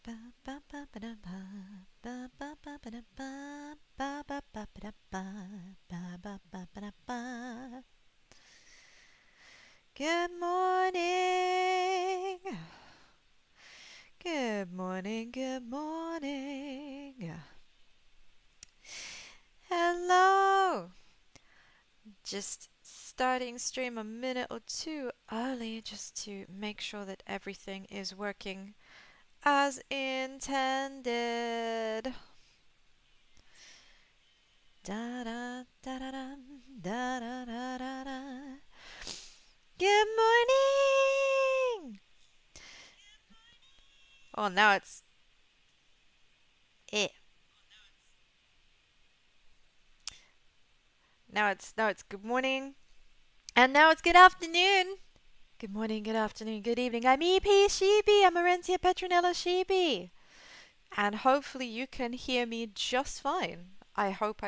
Good morning. Good morning, good morning. Hello. Just starting stream a minute or two early just to make sure that everything is working as intended. Da da da da da da da da da da. Good morning. Oh, now it's it. Now it's good morning, and now it's good afternoon. Good morning, good afternoon, good evening. I'm EP Sheepy. I'm Orentia Petronella Sheepy. And hopefully you can hear me just fine. I hope.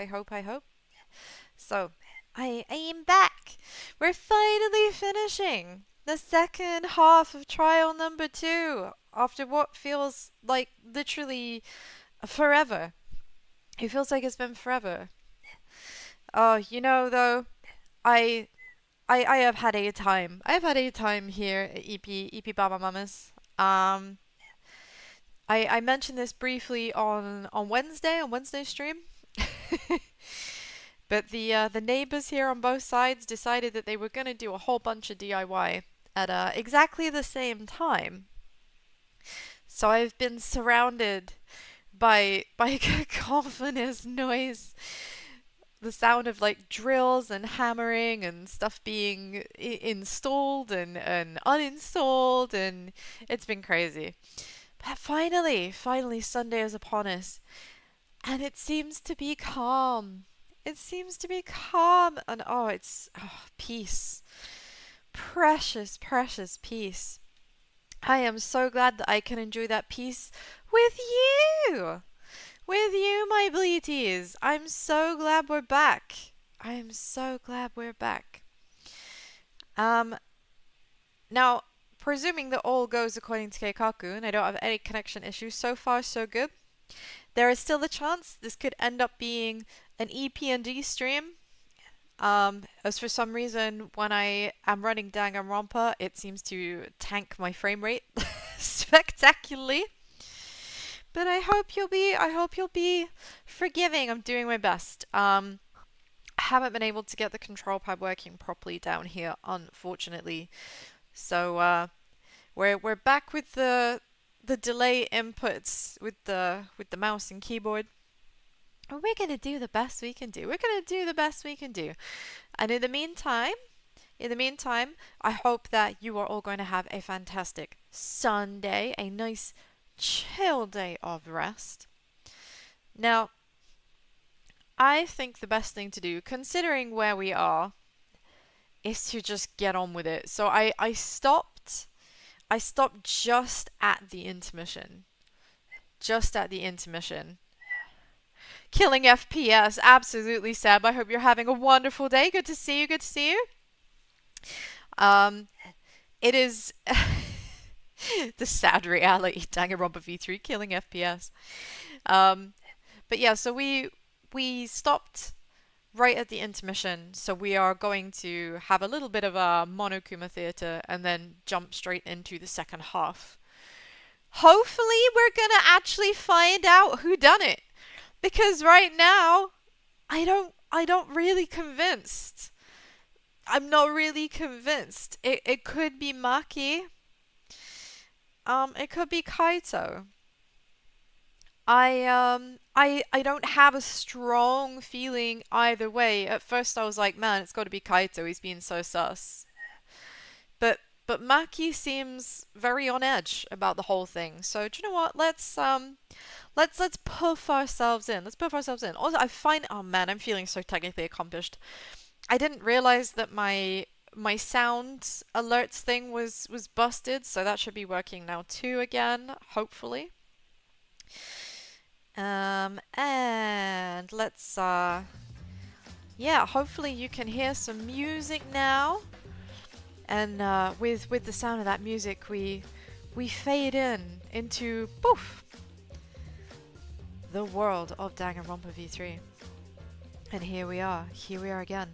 So, I am back. We're finally finishing the second half of trial number 2 after what feels like literally forever. It feels like it's been forever. Oh, though, I I have had a time. I've had a time here at EP Baba Mamas. I mentioned this briefly on Wednesday stream. But the neighbors here on both sides decided that they were going to do a whole bunch of DIY at exactly the same time. So I've been surrounded by cacophonous noise, the sound of like drills and hammering and stuff being installed and uninstalled, and it's been crazy. But finally Sunday is upon us, and it seems to be calm. It seems to be calm, and it's peace. Precious, precious peace. I am so glad that I can enjoy that peace with you. With you, my bleaties. I'm so glad we're back. I am so glad we're back. Now, presuming that all goes according to Keikaku and I don't have any connection issues, so far so good. There is still a chance this could end up being an EP&D stream. As for some reason, when I am running Danganronpa, it seems to tank my frame rate spectacularly. But I hope you'll be forgiving. I'm doing my best. I haven't been able to get the control pad working properly down here, unfortunately. So we're back with the delay inputs with the mouse and keyboard. And we're gonna do the best we can do. And in the meantime, I hope that you are all going to have a fantastic Sunday, a nice chill day of rest. Now, I think the best thing to do, considering where we are, is to just get on with it. So I stopped just at the intermission. Killing FPS, absolutely, Seb. I hope you're having a wonderful day. Good to see you. It is the sad reality, Danganronpa V3 killing FPS. But yeah, so we stopped right at the intermission, so we are going to have a little bit of a Monokuma theater and then jump straight into the second half. Hopefully we're gonna actually find out who done it, because right now I don't really convinced. I'm not really convinced. It could be Maki. It could be Kaito. I don't have a strong feeling either way. At first I was like, man, it's got to be Kaito. He's being so sus. But Maki seems very on edge about the whole thing. So do you know what? Let's puff ourselves in. Also, oh man, I'm feeling so technically accomplished. I didn't realize that my sound alerts thing was busted, so that should be working now too again, hopefully. And let's hopefully you can hear some music now. And with the sound of that music, we we fade in into, poof, the world of Danganronpa V3. And here we are again.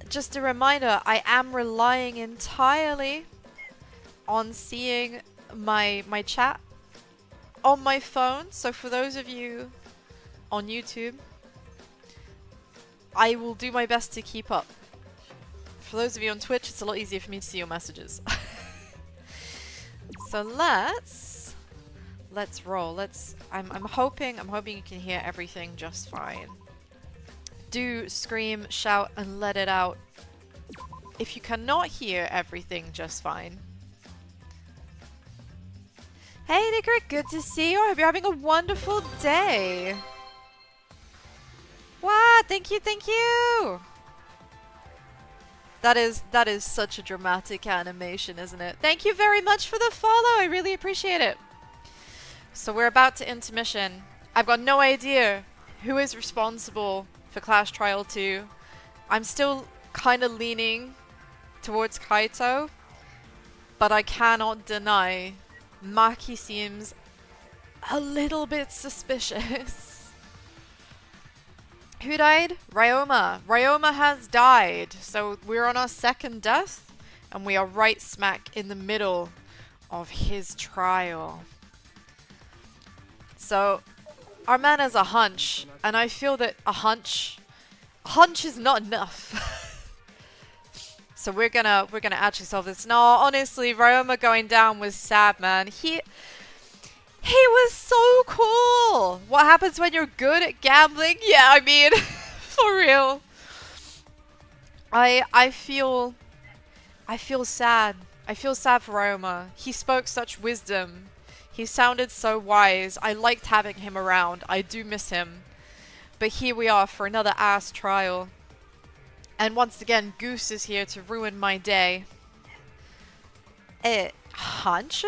Just a reminder, I am relying entirely on seeing my chat on my phone. So for those of you on YouTube, I will do my best to keep up. For those of you on Twitch, it's a lot easier for me to see your messages. So let's roll. I'm hoping you can hear everything just fine. Do scream, shout, and let it out if you cannot hear everything just fine. Hey Nickrick, good to see you. I hope you're having a wonderful day. Wow, thank you, thank you. That is such a dramatic animation, isn't it? Thank you very much for the follow. I really appreciate it. So we're about to intermission. I've got no idea who is responsible for Clash Trial 2. I'm still kind of leaning towards Kaito, but I cannot deny Maki seems a little bit suspicious. Who died? Ryoma. Ryoma has died. So we're on our second death, and we are right smack in the middle of his trial. So our man has a hunch, and I feel that a hunch is not enough. So we're gonna actually solve this. No, honestly, Ryoma going down was sad, man. He was so cool! What happens when you're good at gambling? Yeah, I mean, for real. I feel sad. I feel sad for Ryoma. He spoke such wisdom. He sounded so wise. I liked having him around. I do miss him. But here we are for another ass trial. And once again, Goose is here to ruin my day. Hunch?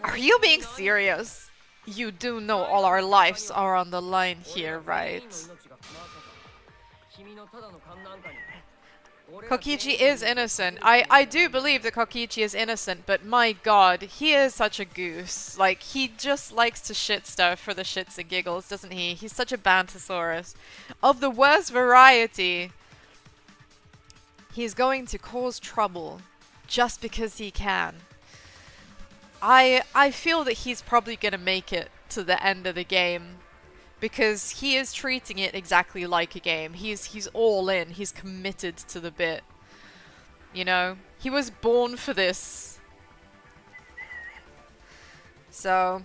Are you being serious? You do know all our lives are on the line here, right? Kokichi is innocent. I do believe that Kokichi is innocent, but my god, he is such a goose. Like, he just likes to shit stuff for the shits and giggles, doesn't he? He's such a Bantosaurus. Of the worst variety. He's going to cause trouble just because he can. I feel that he's probably gonna make it to the end of the game, because he is treating it exactly like a game. He's all in. He's committed to the bit. You know, he was born for this. So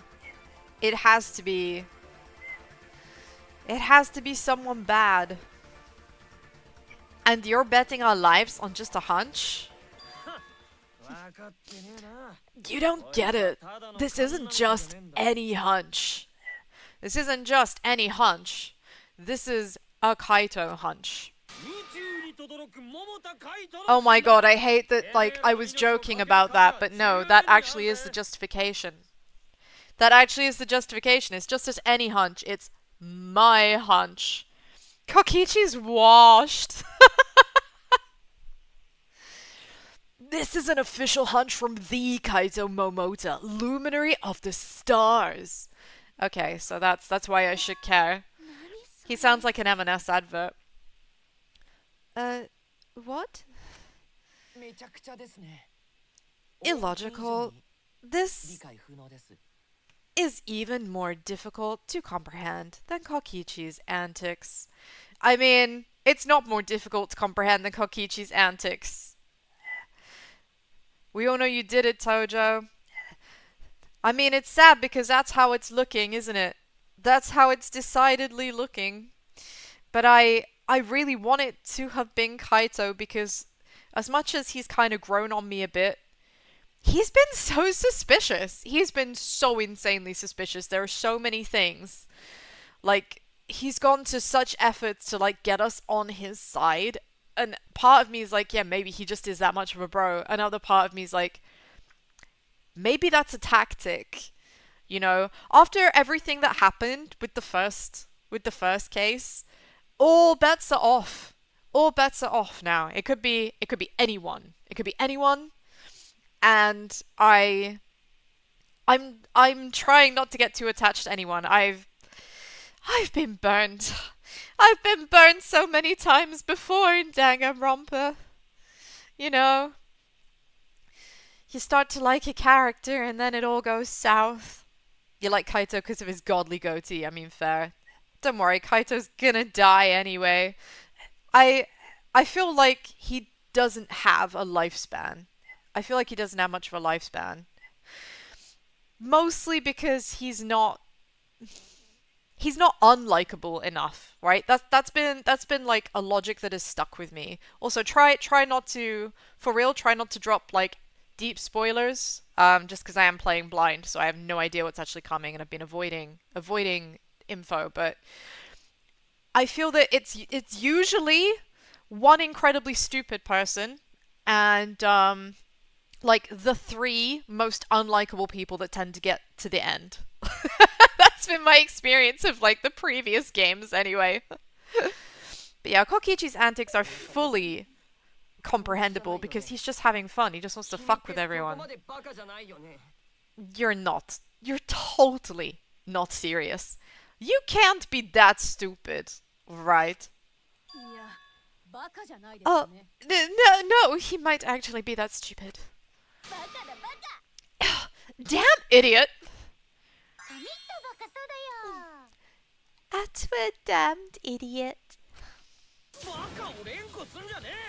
it has to be someone bad. And you're betting our lives on just a hunch? You don't get it. This isn't just any hunch. This isn't just any hunch. This is a Kaito hunch. Oh my god, I hate that, like, I was joking about that, but no, that actually is the justification. That actually is the justification. It's just as any hunch. It's my hunch. Kokichi's washed. This is an official hunch from the Kaito Momota, Luminary of the Stars. Okay, so that's why I should care. He sounds like an M&S advert. What? Illogical. This is even more difficult to comprehend than Kokichi's antics. I mean, it's not more difficult to comprehend than Kokichi's antics. We all know you did it, Tojo. I mean, it's sad because that's how it's looking, isn't it? That's how it's decidedly looking. But I really want it to have been Kaito, because as much as he's kind of grown on me a bit, he's been so suspicious. He's been so insanely suspicious. There are so many things. Like, he's gone to such efforts to, like, get us on his side. And part of me is like, yeah, maybe he just is that much of a bro. Another part of me is like, maybe that's a tactic. You know, after everything that happened with the first case, all bets are off. All bets are off now. It could be anyone. It could be anyone. and I'm trying not to get too attached to anyone. I've been burned. I've been burned so many times before in Danganronpa. You know, you start to like a character and then it all goes south. You like Kaito because of his godly goatee. I mean, fair. Don't worry, Kaito's gonna die anyway. I feel like he doesn't have a lifespan. I feel like he doesn't have much of a lifespan. Mostly because he's not unlikable enough, right? That's been like a logic that has stuck with me. Also, try not to, for real, try not to drop like deep spoilers. Just because I am playing blind, so I have no idea what's actually coming, and I've been avoiding info. But I feel that it's usually one incredibly stupid person, and like the three most unlikable people that tend to get to the end. That's been my experience of like the previous games anyway. But yeah, Kokichi's antics are fully comprehensible because he's just having fun. He just wants to fuck with everyone. You're not. You're totally not serious. You can't be that stupid, right? Oh, no, he might actually be that stupid. Damn idiot! That's a damned idiot.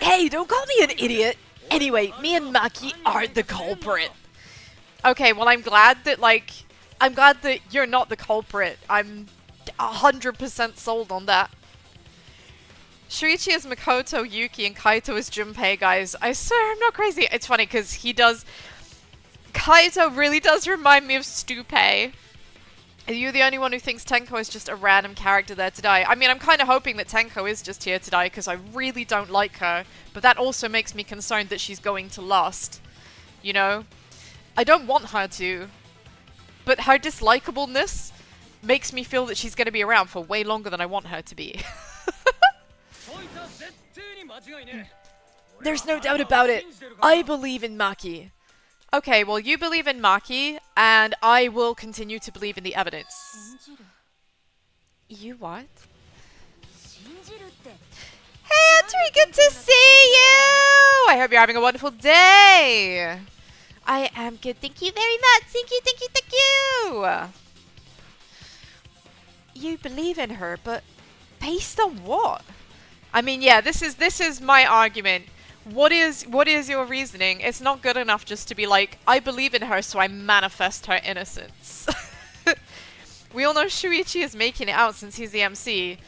Hey, don't call me an idiot! Anyway, me and Maki are the culprit. Okay, well I'm glad that you're not the culprit. I'm 100% sold on that. Shuichi is Makoto, Yuki, and Kaito is Junpei, guys. I swear I'm not crazy. It's funny because Kaito really does remind me of Stupei. Are you the only one who thinks Tenko is just a random character there to die? I mean, I'm kind of hoping that Tenko is just here to die because I really don't like her. But that also makes me concerned that she's going to last. You know? I don't want her to. But her dislikableness makes me feel that she's going to be around for way longer than I want her to be. There's no doubt about it. I believe in Maki. Okay, well, you believe in Maki, and I will continue to believe in the evidence. You what? Hey, Atri, good to see you! I hope you're having a wonderful day! I am good, thank you very much! Thank you, thank you, thank you! You believe in her, but based on what? I mean, yeah, this is my argument. What is your reasoning? It's not good enough just to be like, I believe in her, so I manifest her innocence. We all know Shuichi is making it out since he's the MC.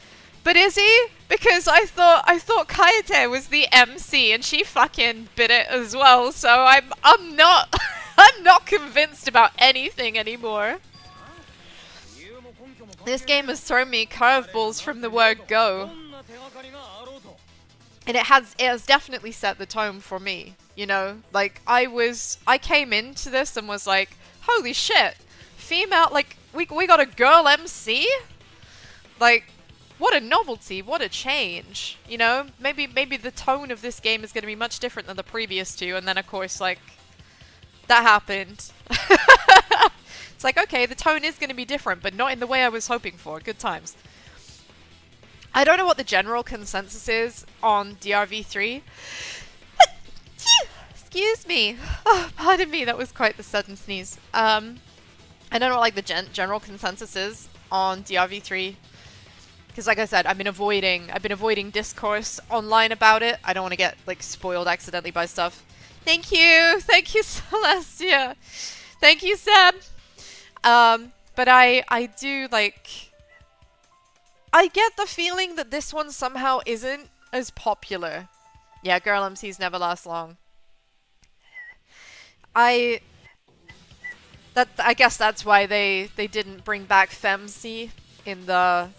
But is he? Because I thought Kaete was the MC and she fucking bit it as well, so I'm not I'm not convinced about anything anymore. This game has thrown me curveballs from the word go. And it has definitely set the tone for me, you know? Like, I came into this and was like, holy shit, female, like, we got a girl MC? Like, what a novelty, what a change, you know? Maybe the tone of this game is going to be much different than the previous two, and then of course, like, that happened. It's like, okay, the tone is going to be different, but not in the way I was hoping for. Good times. I don't know what the general consensus is on DRV3. Excuse me. Oh, pardon me, that was quite the sudden sneeze. I don't know what like the general consensus is on DRV3. Because like I said, I've been avoiding discourse online about it. I don't want to get like spoiled accidentally by stuff. Thank you, Celestia. Thank you, Seb. But I do like. I get the feeling that this one somehow isn't as popular. Yeah, girl MCs never last long. I guess that's why they didn't bring back Femc in the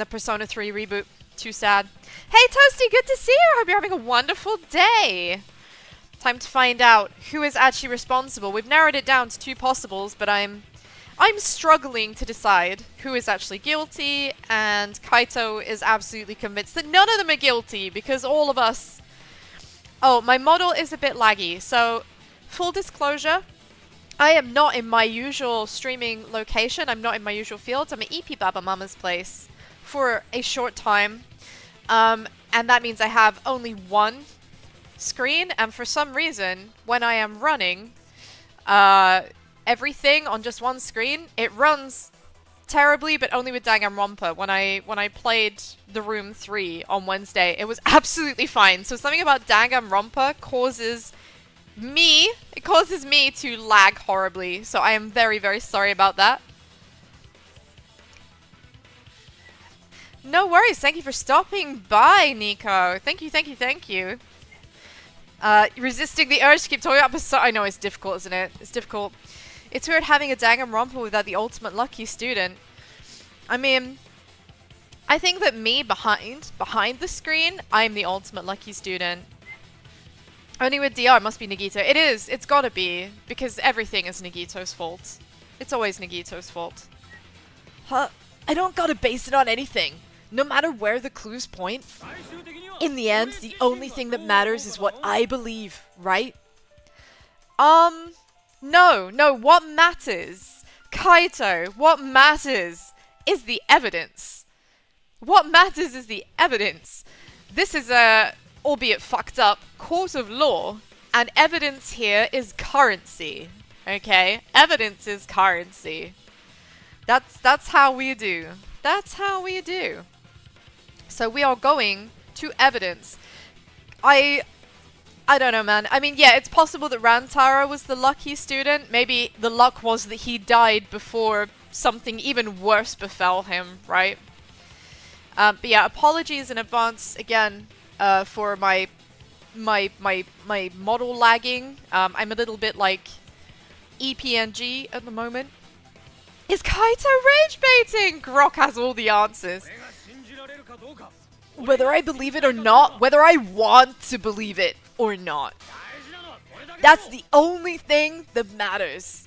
Persona 3 reboot. Too sad. Hey Toasty, good to see you. Hope you're having a wonderful day. Time to find out who is actually responsible. We've narrowed it down to two possibles, but I'm struggling to decide who is actually guilty, and Kaito is absolutely convinced that none of them are guilty because all of us... Oh, my model is a bit laggy, so full disclosure, I am not in my usual streaming location. I'm not in my usual fields. I'm at EP Baba Mama's place for a short time. And that means I have only one screen. And for some reason, when I am running everything on just one screen, it runs terribly, but only with Danganronpa. When I played the Room 3 on Wednesday, it was absolutely fine. So something about Danganronpa causes me to lag horribly. So I am very, very sorry about that. No worries. Thank you for stopping by, Nico. Thank you, thank you, thank you. Resisting the urge to keep talking about Persona. I know it's difficult, isn't it? It's difficult. It's weird having a Danganronpa without the ultimate lucky student. I mean, I think that me behind the screen, I'm the ultimate lucky student. Only with DR, must be Nagito. It is. It's gotta be. Because everything is Nagito's fault. It's always Nagito's fault. Huh? I don't gotta base it on anything. No matter where the clues point. In the end, the only thing that matters is what I believe, right? No, what matters? Kaito, what matters is the evidence. What matters is the evidence. This is a, albeit fucked up, court of law, and evidence here is currency. Okay? Evidence is currency. That's how we do. That's how we do. So we are going to evidence. I don't know, man. I mean, yeah, it's possible that Rantaro was the lucky student. Maybe the luck was that he died before something even worse befell him, right? But yeah, apologies in advance again for my model lagging. I'm a little bit like EPNG at the moment. Is Kaito rage baiting? Grok has all the answers. Whether I believe it or not, whether I want to believe it or not. That's the only thing that matters.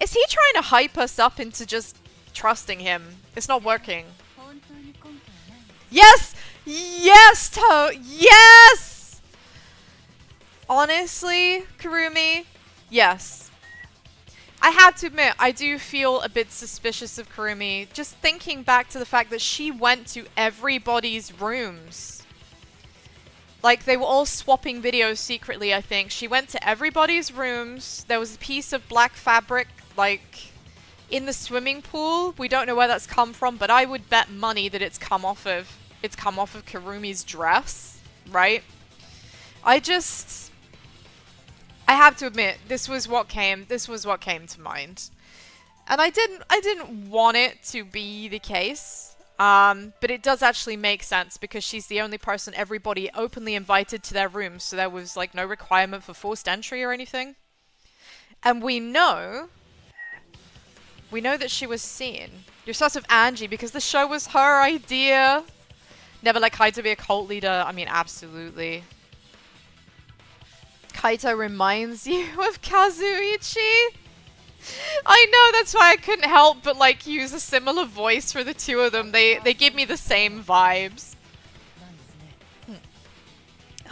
Is he trying to hype us up into just trusting him? It's not working. Yes! Yes, yes! Honestly, Kurumi, yes. I have to admit, I do feel a bit suspicious of Kurumi, just thinking back to the fact that she went to everybody's rooms. Like, they were all swapping videos secretly, I think. She went to everybody's rooms. There was a piece of black fabric, like, in the swimming pool. We don't know where that's come from, but I would bet money that it's come off of Kurumi's dress, right? I have to admit, this was what came to mind. And I didn't want it to be the case. But it does actually make sense because she's the only person everybody openly invited to their rooms, so there was like no requirement for forced entry or anything. And we know that she was seen. You're sort of Angie because the show was her idea. Never let Kaito be a cult leader. I mean, absolutely. Kaito reminds you of Kazuichi? I know, that's why I couldn't help but like use a similar voice for the two of them. They give me the same vibes.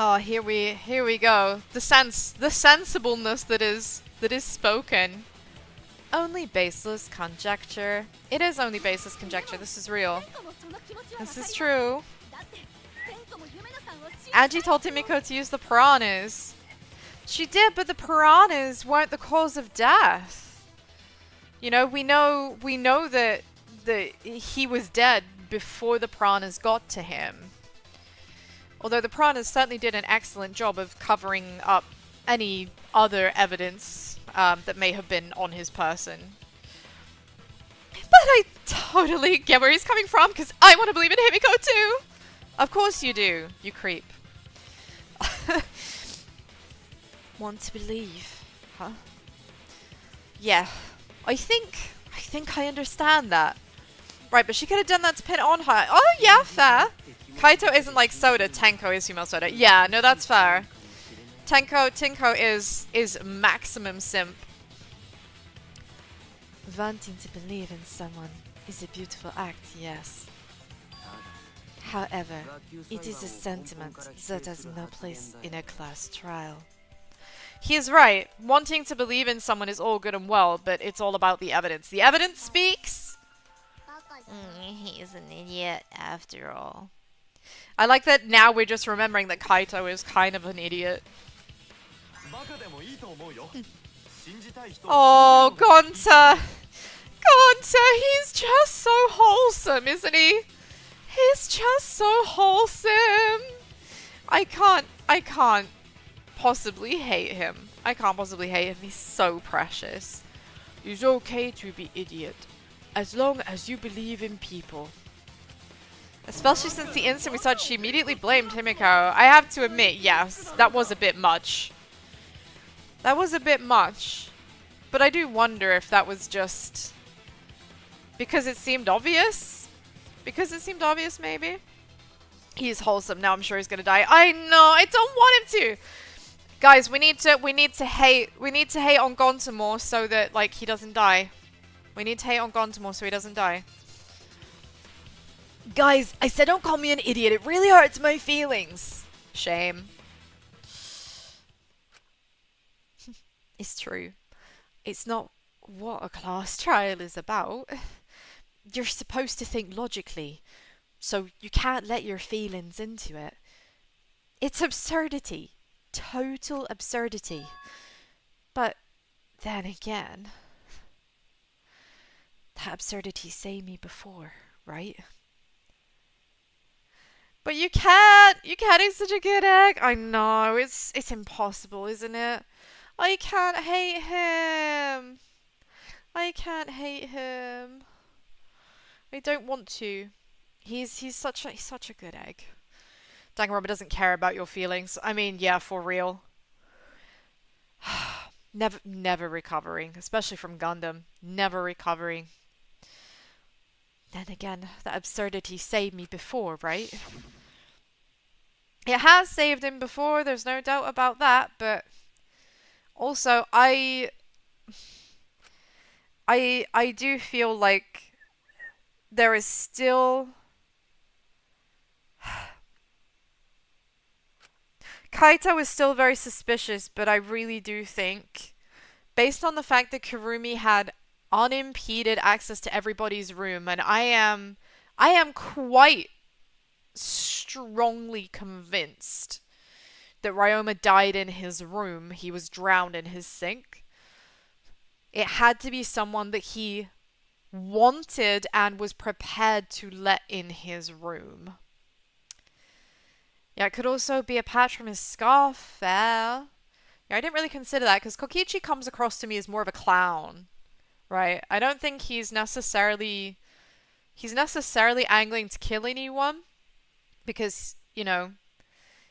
Oh, here we go. The sensibleness that is spoken. Only baseless conjecture. It is only baseless conjecture. This is real. This is true. Angie told Timiko to use the piranhas. She did, but the piranhas weren't the cause of death. You know, we know that he was dead before the piranhas got to him. Although the piranhas certainly did an excellent job of covering up any other evidence that may have been on his person. But I totally get where he's coming from, because I want to believe in Himiko too! Of course you do, you creep. Want to believe, huh? Yeah, I think I understand that. Right, but she could have done that to pin it on her. Oh yeah, fair. Kaito isn't like Soda, Tenko is female Soda. Yeah, no, that's fair. Tinko is maximum simp. Wanting to believe in someone is a beautiful act, yes. However, it is a sentiment that has no place in a class trial. He's right. Wanting to believe in someone is all good and well, but it's all about the evidence. The evidence speaks. He's an idiot after all. I like that now we're just remembering that Kaito is kind of an idiot. Oh, Gonta! Gonta, he's just so wholesome, isn't he? He's just so wholesome. I can't possibly hate him. I can't possibly hate him. He's so precious. It's okay to be idiot, as long as you believe in people. Especially since the instant we saw it, she immediately blamed Himiko. I have to admit, yes, that was a bit much. That was a bit much. But I do wonder if that was just because it seemed obvious. Because it seemed obvious, maybe. He's wholesome. Now I'm sure he's gonna die. I know. I don't want him to. Guys, we need to hate on Gonta more so that like he doesn't die. We need to hate on Gonta more so he doesn't die. Guys, I said don't call me an idiot. It really hurts my feelings. Shame. It's true. It's not what a class trial is about. You're supposed to think logically, so you can't let your feelings into it. It's absurdity. Total absurdity. But then again, that absurdity saved me before, right? But you can't! You can't, he's such a good egg! I know, it's impossible, isn't it? I can't hate him! I can't hate him. I don't want to. He's such a good egg. Danganronpa doesn't care about your feelings. I mean, yeah, for real. Never recovering, especially from Gundam. Never recovering. Then again, that absurdity saved me before, right? It has saved him before, there's no doubt about that, but also I do feel like there is still Kaito is still very suspicious, but I really do think, based on the fact that Kurumi had unimpeded access to everybody's room, and I am quite strongly convinced that Ryoma died in his room. He was drowned in his sink. It had to be someone that he wanted and was prepared to let in his room. Yeah, it could also be a patch from his scarf there. Yeah, I didn't really consider that because Kokichi comes across to me as more of a clown, right? I don't think he's necessarily angling to kill anyone because, you know,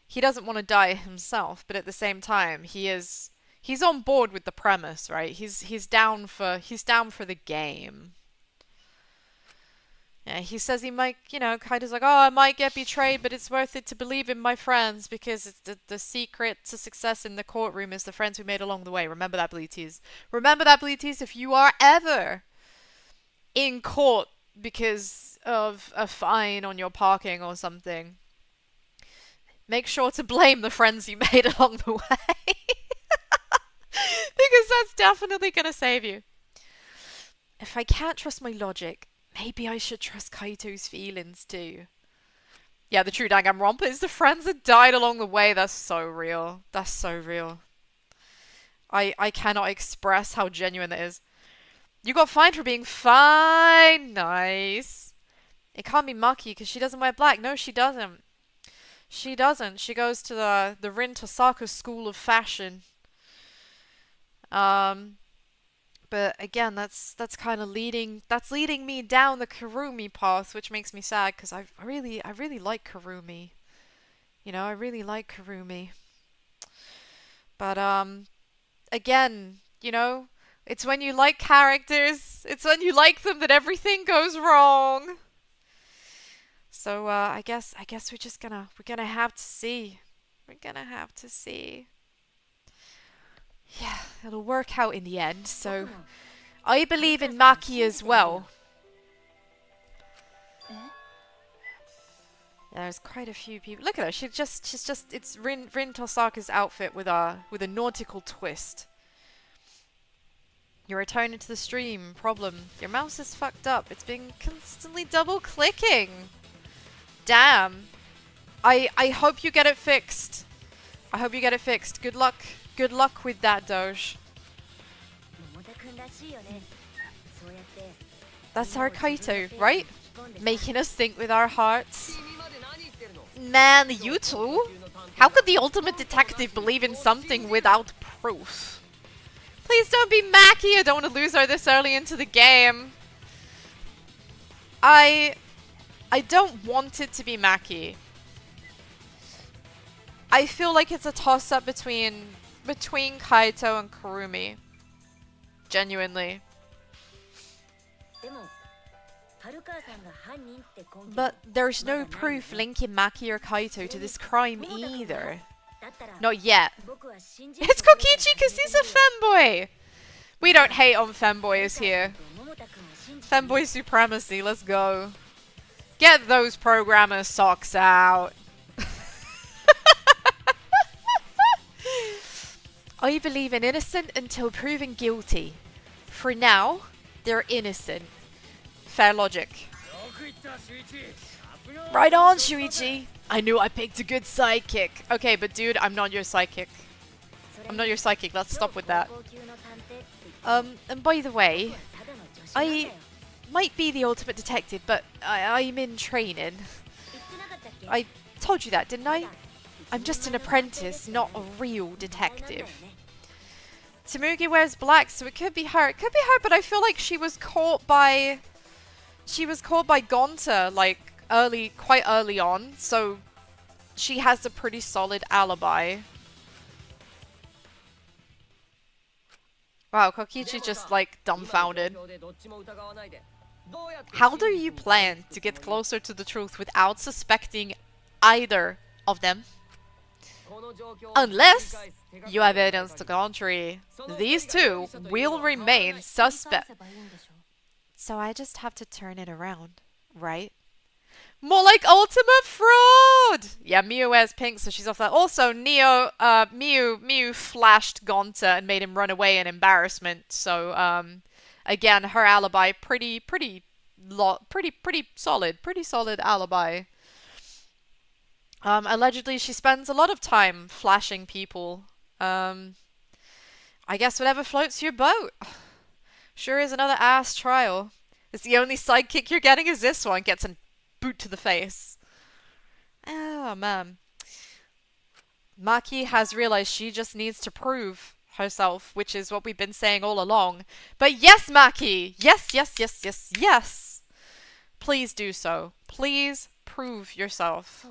he doesn't want to die himself, but at the same time, he's on board with the premise, right? He's down for the game. Yeah, he says he might, you know, Kaito's like, oh, I might get betrayed, but it's worth it to believe in my friends because it's the secret to success in the courtroom is the friends we made along the way. Remember that, Bleaties. Remember that, Bleaties, if you are ever in court because of a fine on your parking or something, make sure to blame the friends you made along the way. Because that's definitely going to save you. If I can't trust my logic, maybe I should trust Kaito's feelings too. Yeah, the true Danganronpa is the friends that died along the way. That's so real. That's so real. I cannot express how genuine that is. You got fined for being fine. Nice. It can't be Maki because she doesn't wear black. No, she doesn't. She doesn't. She goes to the Rin Tosaka School of Fashion. But again, that's kind of leading me down the Kurumi path, which makes me sad because I really like Kurumi. You know, I really like Kurumi. But again, you know, it's when you like characters, it's when you like them that everything goes wrong. So I guess we're gonna have to see. We're gonna have to see. Yeah, it'll work out in the end, so I believe in Maki as well. There's quite a few people. Look at her. She's just. It's Rin Tosaka's outfit with a nautical twist. You're returning to the stream. Problem. Your mouse is fucked up. It's been constantly double clicking. Damn. I hope you get it fixed. I hope you get it fixed. Good luck. Good luck with that, Doge. That's our Kaito, right? Making us think with our hearts. Man, you two? How could the ultimate detective believe in something without proof? Please don't be Maki. I don't want to lose her this early into the game. I don't want it to be Maki. I feel like it's a toss-up between Kaito and Kurumi. Genuinely. But there's no proof linking Maki or Kaito to this crime either. Not yet. It's Kokichi because he's a femboy! We don't hate on femboys here. Femboy supremacy, let's go. Get those programmer socks out. I believe in innocent until proven guilty. For now, they're innocent. Fair logic. Right on, Shuichi! I knew I picked a good sidekick. Okay, but dude, I'm not your sidekick. I'm not your sidekick, let's stop with that. And by the way, I might be the ultimate detective, but I'm in training. I told you that, didn't I? I'm just an apprentice, not a real detective. Tsurugi wears black, so it could be her. It could be her, but I feel like she was caught by Gonta, like, quite early on, so she has a pretty solid alibi. Wow, Kokichi just, like, dumbfounded. How do you plan to get closer to the truth without suspecting either of them? Unless you have evidence to the contrary. These two will remain suspect. So I just have to turn it around, right? More like ultimate fraud! Yeah, Miu wears pink, so she's off that. Also, Miu flashed Gonta and made him run away in embarrassment. So, again, her alibi, pretty solid. Pretty solid alibi. Allegedly, she spends a lot of time flashing people. I guess whatever floats your boat. Sure is another ass trial. It's the only sidekick you're getting is this one. Gets a boot to the face. Oh, man. Maki has realized she just needs to prove herself, which is what we've been saying all along. But yes, Maki! Yes, yes, yes, yes, yes! Please do so. Please prove yourself.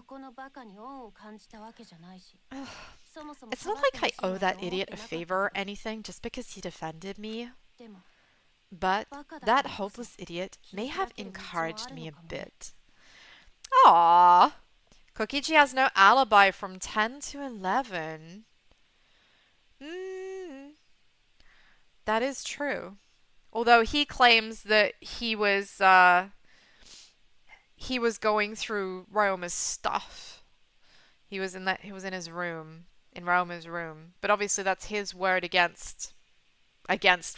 It's not like I owe that idiot a favor or anything just because he defended me. But that hopeless idiot may have encouraged me a bit. Aww. Kokichi has no alibi from 10 to 11. That is true. Although he claims that he was going through Ryoma's stuff. He was in his room, in Ryoma's room. But obviously that's his word against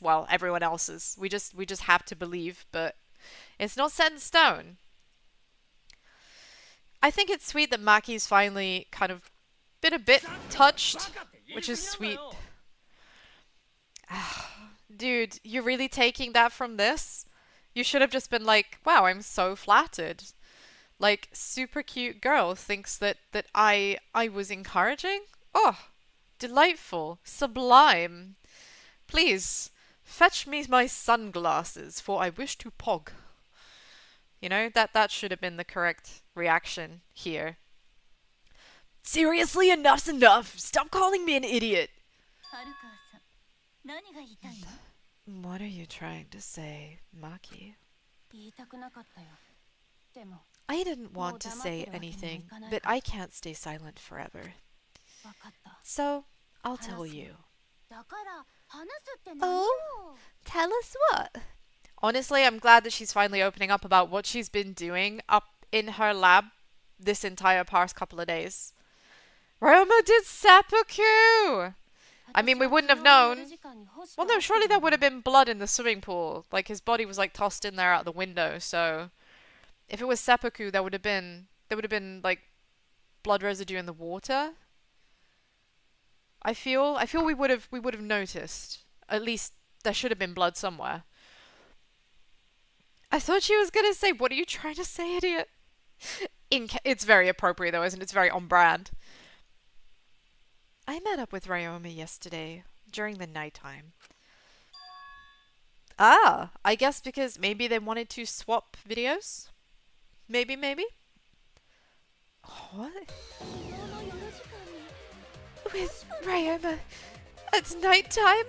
well, everyone else's. We just have to believe, but it's not set in stone. I think it's sweet that Maki's finally kind of been a bit touched, which is sweet. Dude, you're really taking that from this? You should have just been like, wow, I'm so flattered. Like, super cute girl thinks that I was encouraging? Oh, delightful, sublime. Please, fetch me my sunglasses, for I wish to pog. You know, that should have been the correct reaction here. Seriously, enough's enough! Stop calling me an idiot! What are you trying to say, Maki? I didn't want to say anything, but I can't stay silent forever. So, I'll tell you. Oh? Tell us what? Honestly, I'm glad that she's finally opening up about what she's been doing up in her lab this entire past couple of days. Ryoma did seppuku! I mean, we wouldn't have known. Well, no, surely there would have been blood in the swimming pool. Like, his body was, like, tossed in there out the window, so... If it was seppuku, there would have been, like, blood residue in the water. I feel we would have noticed. At least, there should have been blood somewhere. I thought she was gonna say, what are you trying to say, idiot? It's very appropriate, though, isn't it? It's very on brand. I met up with Ryoma yesterday, during the nighttime. Ah, I guess because maybe they wanted to swap videos? Maybe? What? With Ryoma at nighttime?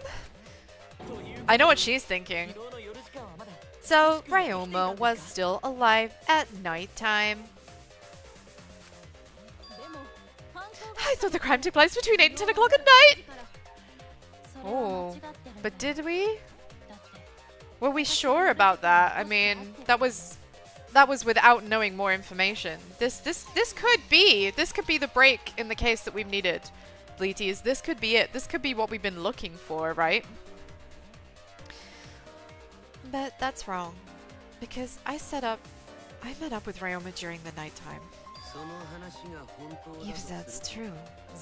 I know what she's thinking. So, Ryoma was still alive at nighttime. I thought the crime took place between 8 and 10 o'clock at night! Oh, but did we? Were we sure about that? I mean, that was without knowing more information. This could be the break in the case that we've needed, Bleaties. This could be it. This could be what we've been looking for, right? But that's wrong, because I met up with Ryoma during the nighttime. If that's true,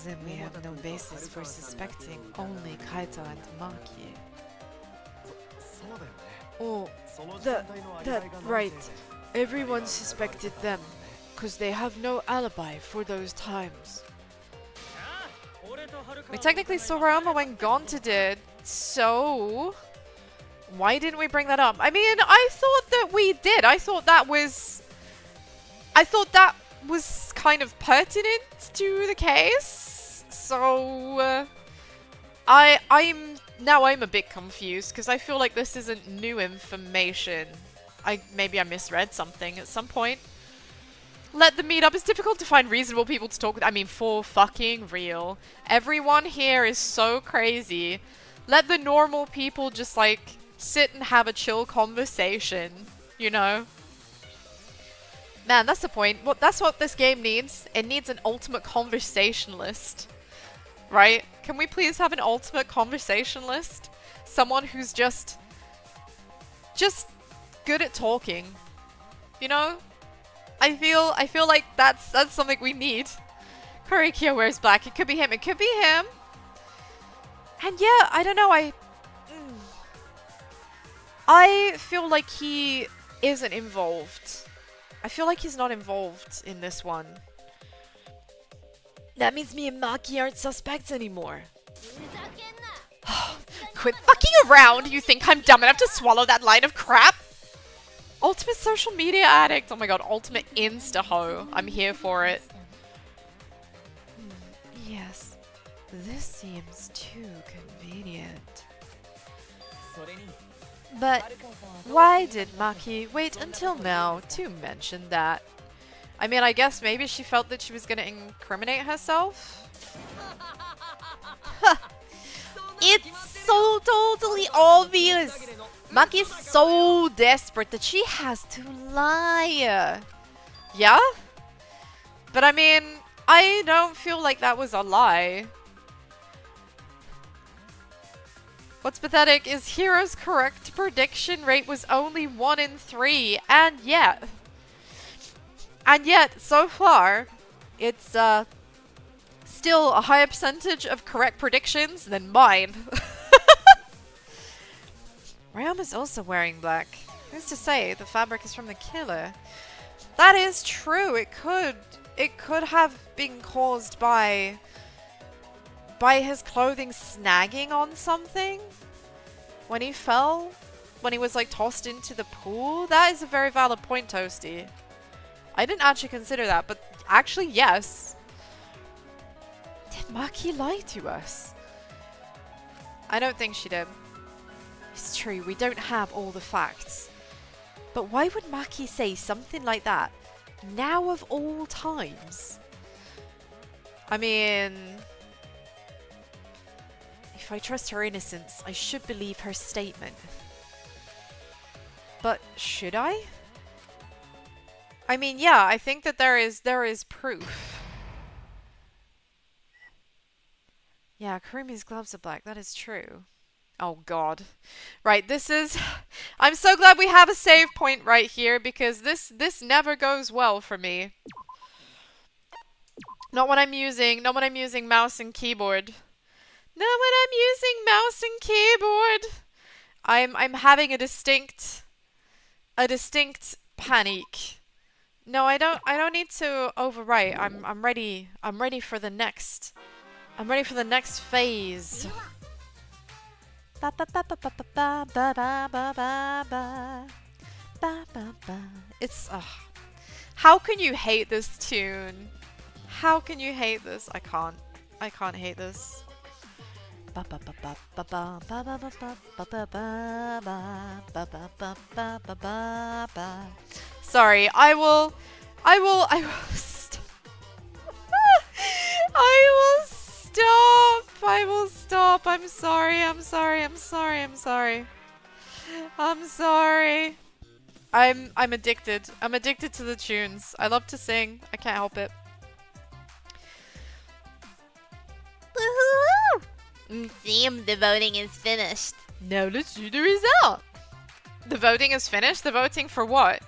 then we have no basis for suspecting only Kaito and Maki. Oh, that right. Everyone suspected them, cause they have no alibi for those times. We technically saw Ryoma when Gonta did, so... Why didn't we bring that up? I mean, I thought that we did. I thought that was kind of pertinent to the case. So I'm a bit confused because I feel like this isn't new information. Maybe I misread something at some point. Let them meet up. It's difficult to find reasonable people to talk with. I mean, for fucking real. Everyone here is so crazy. Let the normal people just like sit and have a chill conversation, you know? Man, that's the point. Well, that's what this game needs. It needs an ultimate conversationalist. Right? Can we please have an ultimate conversationalist? Someone who's just good at talking. You know? I feel like that's something we need. Kurikyo wears black. It could be him. It could be him. And yeah, I don't know. I feel like he isn't involved. I feel like he's not involved in this one. That means me and Maki aren't suspects anymore. Quit fucking around! You think I'm dumb enough to swallow that line of crap? Ultimate social media addict! Oh my god, ultimate insta-ho. I'm here for it. Yes, this seems too convenient. But why did Maki wait until now to mention that? I mean, I guess maybe she felt that she was gonna incriminate herself? It's so totally obvious! Maki's so desperate that she has to lie. Yeah? But I mean, I don't feel like that was a lie. What's pathetic is Hiro's correct prediction rate was only 1 in 3, and yet, so far, it's still a higher percentage of correct predictions than mine. Ryoma's also wearing black. Who's to say the fabric is from the killer? That is true. It could have been caused by his clothing snagging on something when he fell, when he was like tossed into the pool. That is a very valid point, Toasty. I didn't actually consider that, but actually yes. Did Maki lie to us? I don't think she did. It's true, we don't have all the facts. But why would Maki say something like that now of all times? I mean, if I trust her innocence, I should believe her statement. But should I? I mean, yeah, I think that there is proof. Yeah, Kurumi's gloves are black. That is true. Oh god. Right, this is I'm so glad we have a save point right here because this never goes well for me. Not when I'm using mouse and keyboard. Not when I'm using mouse and keyboard. I'm having a distinct panic. No, I don't need to overwrite. I'm ready for the next. I'm ready for the next phase. Ba ba ba ba ba ba ba ba ba ba ba ba ba ba. It's how can you hate this tune? How can you hate this? I can't. I can't hate this. Sorry, I will stop. I will stop. I will stop. I'm sorry. I'm sorry. I'm sorry. I'm sorry. I'm sorry. I'm addicted. I'm addicted to the tunes. I love to sing. I can't help it. Woohoo! Damn, the voting is finished. Now let's see the result. The voting is finished? The voting for what?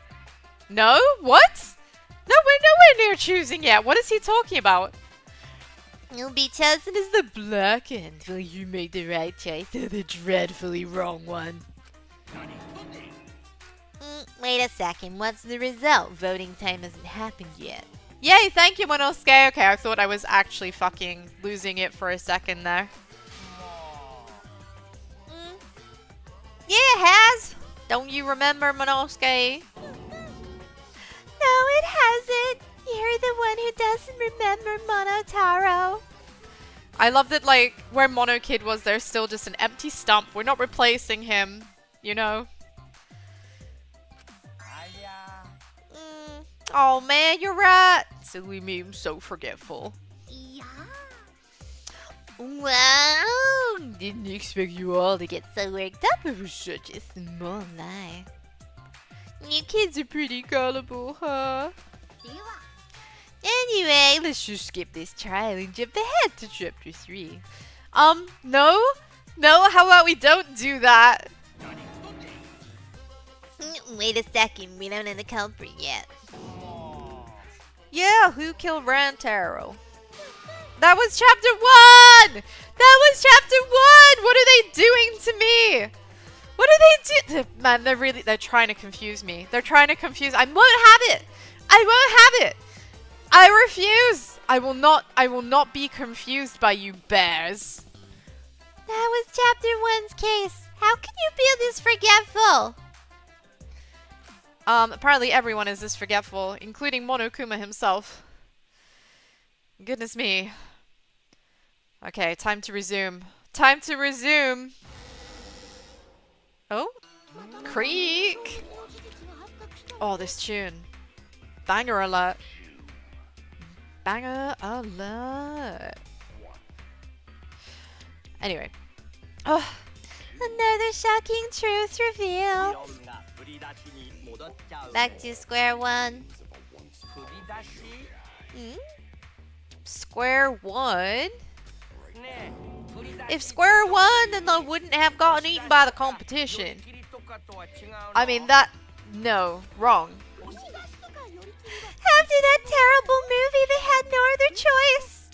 No? What? No, we're nowhere near choosing yet. What is he talking about? You'll be chosen as The black end. Well, you made the right choice or the dreadfully wrong one. Wait a second, what's the result? Voting time hasn't happened yet. Yay, thank you, Monosuke. Okay, I thought I was actually fucking losing it for a second there. Yeah, it has. Don't you remember, Monosuke? No, it hasn't. You're the one who doesn't remember Monotaro. I love that, like, where Mono Kid was, there's still just an empty stump. We're not replacing him, you know? Oh man, you're right. Silly me, I'm so forgetful. Yeah. Wow! Didn't expect you all to get So worked up. over such a small lie. You kids are pretty gullible, huh? Anyway, Let's just skip this trial and jump ahead to chapter 3. No? No, how about we don't do that? wait a second, we don't know the culprit yet. Yeah, who killed Rantaro? That was chapter 1! That was chapter 1! What are they doing to me? What are they doing? Man, they're trying to confuse me. They're trying to confuse. I won't have it! I won't have it! I refuse! I will not be confused by you bears. That was chapter 1's case. How can you be this forgetful? Apparently everyone is this forgetful, including Monokuma himself. Goodness me. Okay, time to resume. Time to resume! Oh? Creak! Oh, this tune. Banger alert. Banger alert. Anyway. Oh. Another shocking truth revealed. Back to square one. Square one? If square one, then I wouldn't have gotten eaten by the competition. I mean, that... No. Wrong. After that terrible movie, they had no other choice.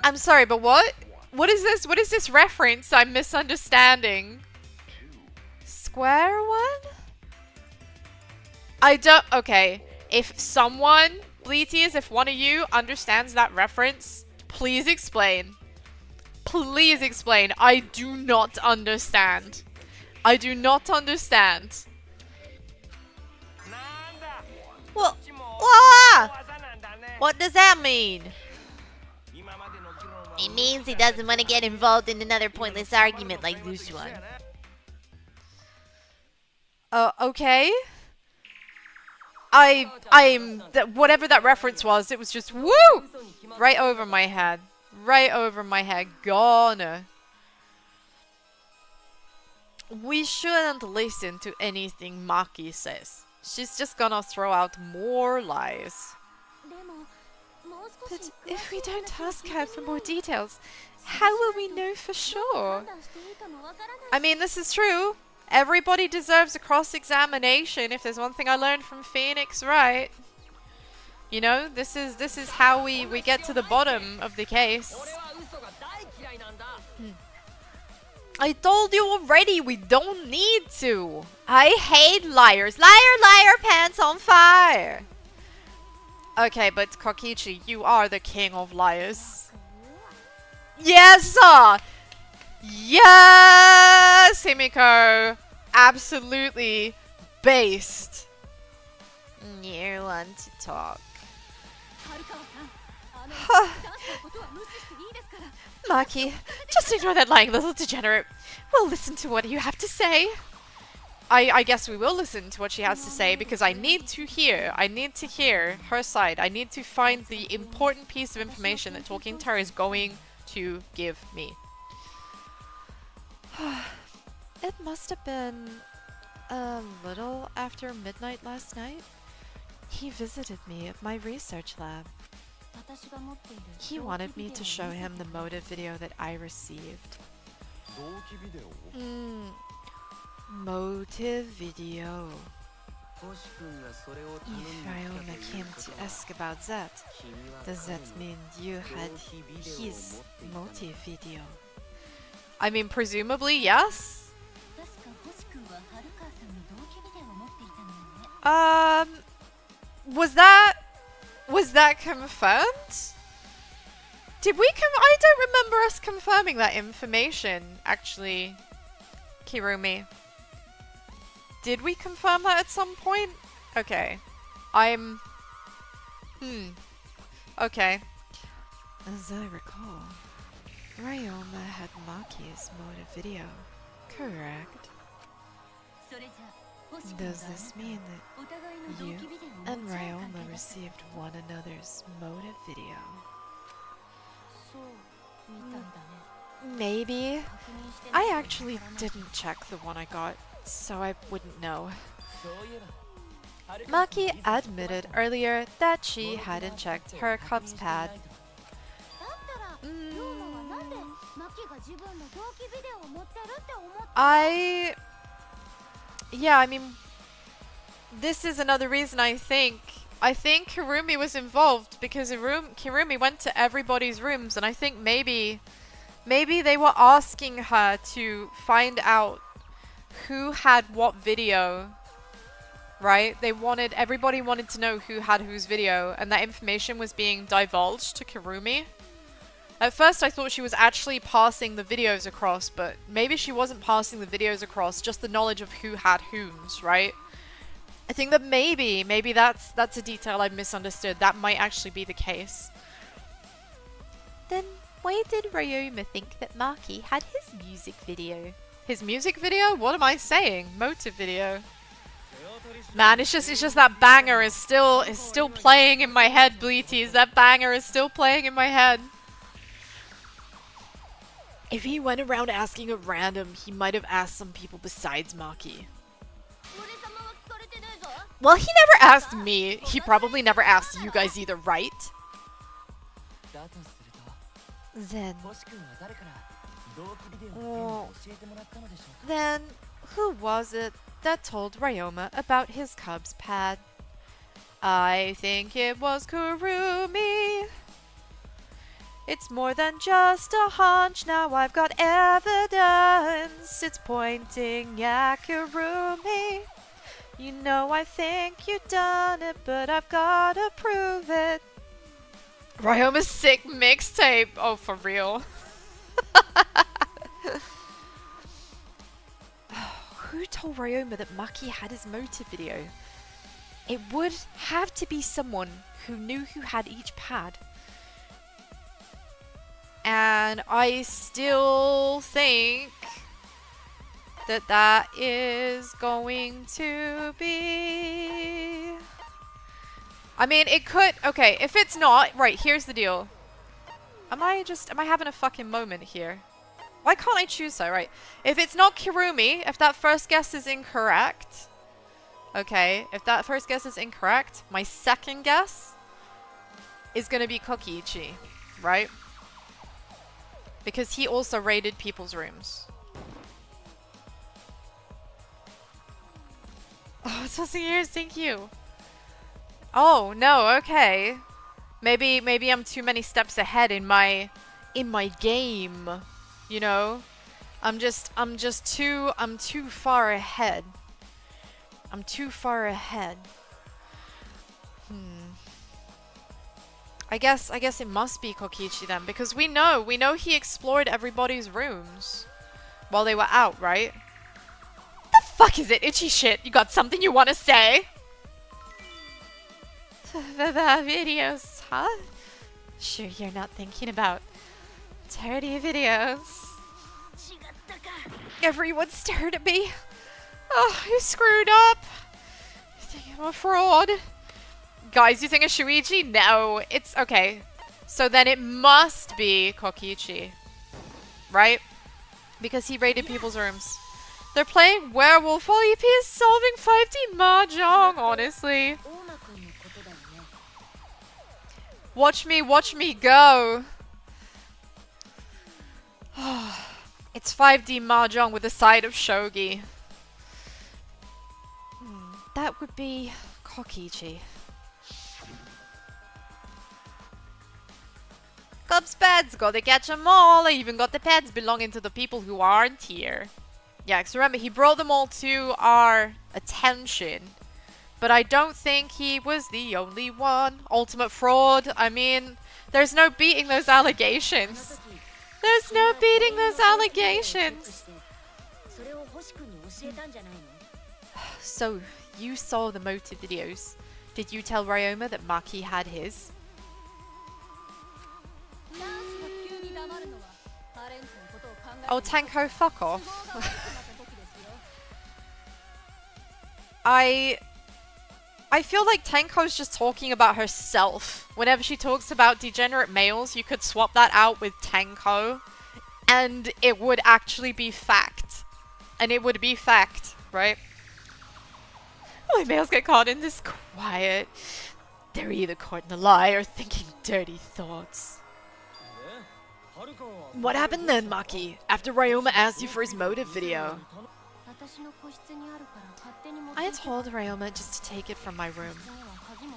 I'm sorry, but what? What is this? What is this reference I'm misunderstanding? Square one? I don't... Okay. If someone, Bleaties, if one of you understands that reference, please explain. Please explain. I do not understand. I do not understand. What? What does that mean? It means he doesn't want to get involved in another pointless argument like this one. Okay. Whatever that reference was, it was just woo! Right over my head. Right over my head. Gone. We shouldn't listen to anything Maki says. She's just gonna throw out more lies. But if we don't ask her for more details, how will we know for sure? I mean, this is true. Everybody deserves a cross-examination. If there's one thing I learned from Phoenix, right? You know, this is how we get to the bottom of the case. I told you already, we don't need to. I hate liars. Liar, liar, pants on fire. Okay, but Kokichi, you are the king of liars. Yes, sir. Yes, Himiko. Absolutely based. You want to talk. Maki, just ignore that lying little degenerate. We'll listen to what you have to say. I guess we will listen to what she has to say because I need to hear her side. I need to find the important piece of information that Talking Tar is going to give me. It must have been a little after midnight last night. He visited me at my research lab. He wanted me to show him the motive video that I received. Motive video. If Ryoma came to ask about that, does that mean you had his motive video? I mean, presumably, yes? Was that confirmed? Did we I don't remember us confirming that information, actually, Kirumi. Did we confirm that at some point? Okay. Okay. As I recall, Ryoma had Maki's motive video, correct? Does this mean that you and Ryoma received one another's motive video? Maybe. I actually didn't check the one I got, so I wouldn't know. Maki admitted earlier that she hadn't checked her cup's pad. Yeah, I mean, this is another reason I think Kirumi was involved, because Kirumi went to everybody's rooms, and I think maybe they were asking her to find out who had what video, right? Everybody wanted to know who had whose video, and that information was being divulged to Kirumi. At first I thought she was actually passing the videos across, but maybe she wasn't passing the videos across, just the knowledge of who had whom's, right? I think that maybe that's a detail I misunderstood. That might actually be the case. Then why did Ryoma think that Maki had his music video? His music video? What am I saying? Motive video. Man, it's just that banger is still playing in my head, Bleaties. That banger is still playing in my head. If he went around asking at random, he might have asked some people besides Maki. Well, he never asked me. He probably never asked you guys either, right? Then who was it that told Ryoma about his cub's pad? I think it was Kurumi. It's more than just a hunch, now I've got evidence. It's pointing at Kurumi. You know I think you done it, but I've gotta prove it. Ryoma's sick mixtape. Oh, for real. Who told Ryoma that Maki had his motive video? It would have to be someone who knew who had each pad. And I still think that is going to be... I mean, it could... Okay, if it's not... Right, here's the deal. Am I having a fucking moment here? Why can't I choose her? Right. If it's not Kirumi, if that first guess is incorrect, Okay, if that first guess is incorrect, my second guess is gonna be Kokiichi, right? Because he also raided people's rooms. Oh, it's also yours, thank you. Oh, no, okay. Maybe I'm too many steps ahead in my game, you know? I'm too far ahead. I'm too far ahead. I guess it must be Kokichi then, because we know he explored everybody's rooms while they were out, right? The fuck is it, itchy shit? You got something you want to say? The videos, huh? Sure, you're not thinking about dirty videos. Everyone stared at me. Oh, you screwed up. You think I'm a fraud? Guys, you think it's Shuichi? No, it's okay. So then it must be Kokichi, right? Because he raided people's rooms. They're playing Werewolf while EP is solving 5D Mahjong, honestly. Watch me go. It's 5D Mahjong with a side of Shogi. That would be Kokichi. Cubs pads, gotta catch 'em all. I even got the pads belonging to the people who aren't here. Yeah, because remember, he brought them all to our attention. But I don't think he was the only one. Ultimate fraud. I mean, there's no beating those allegations. There's no beating those allegations. So, you saw the motive videos. Did you tell Ryoma that Maki had his? Oh, Tanko, fuck off. I feel like Tanko's just talking about herself. Whenever she talks about degenerate males, you could swap that out with Tanko, and it would actually be fact. And it would be fact, right? Why males get caught in this quiet? They're either caught in a lie or thinking dirty thoughts. What happened then, Maki? After Ryoma asked you for his motive video? I told Ryoma just to take it from my room.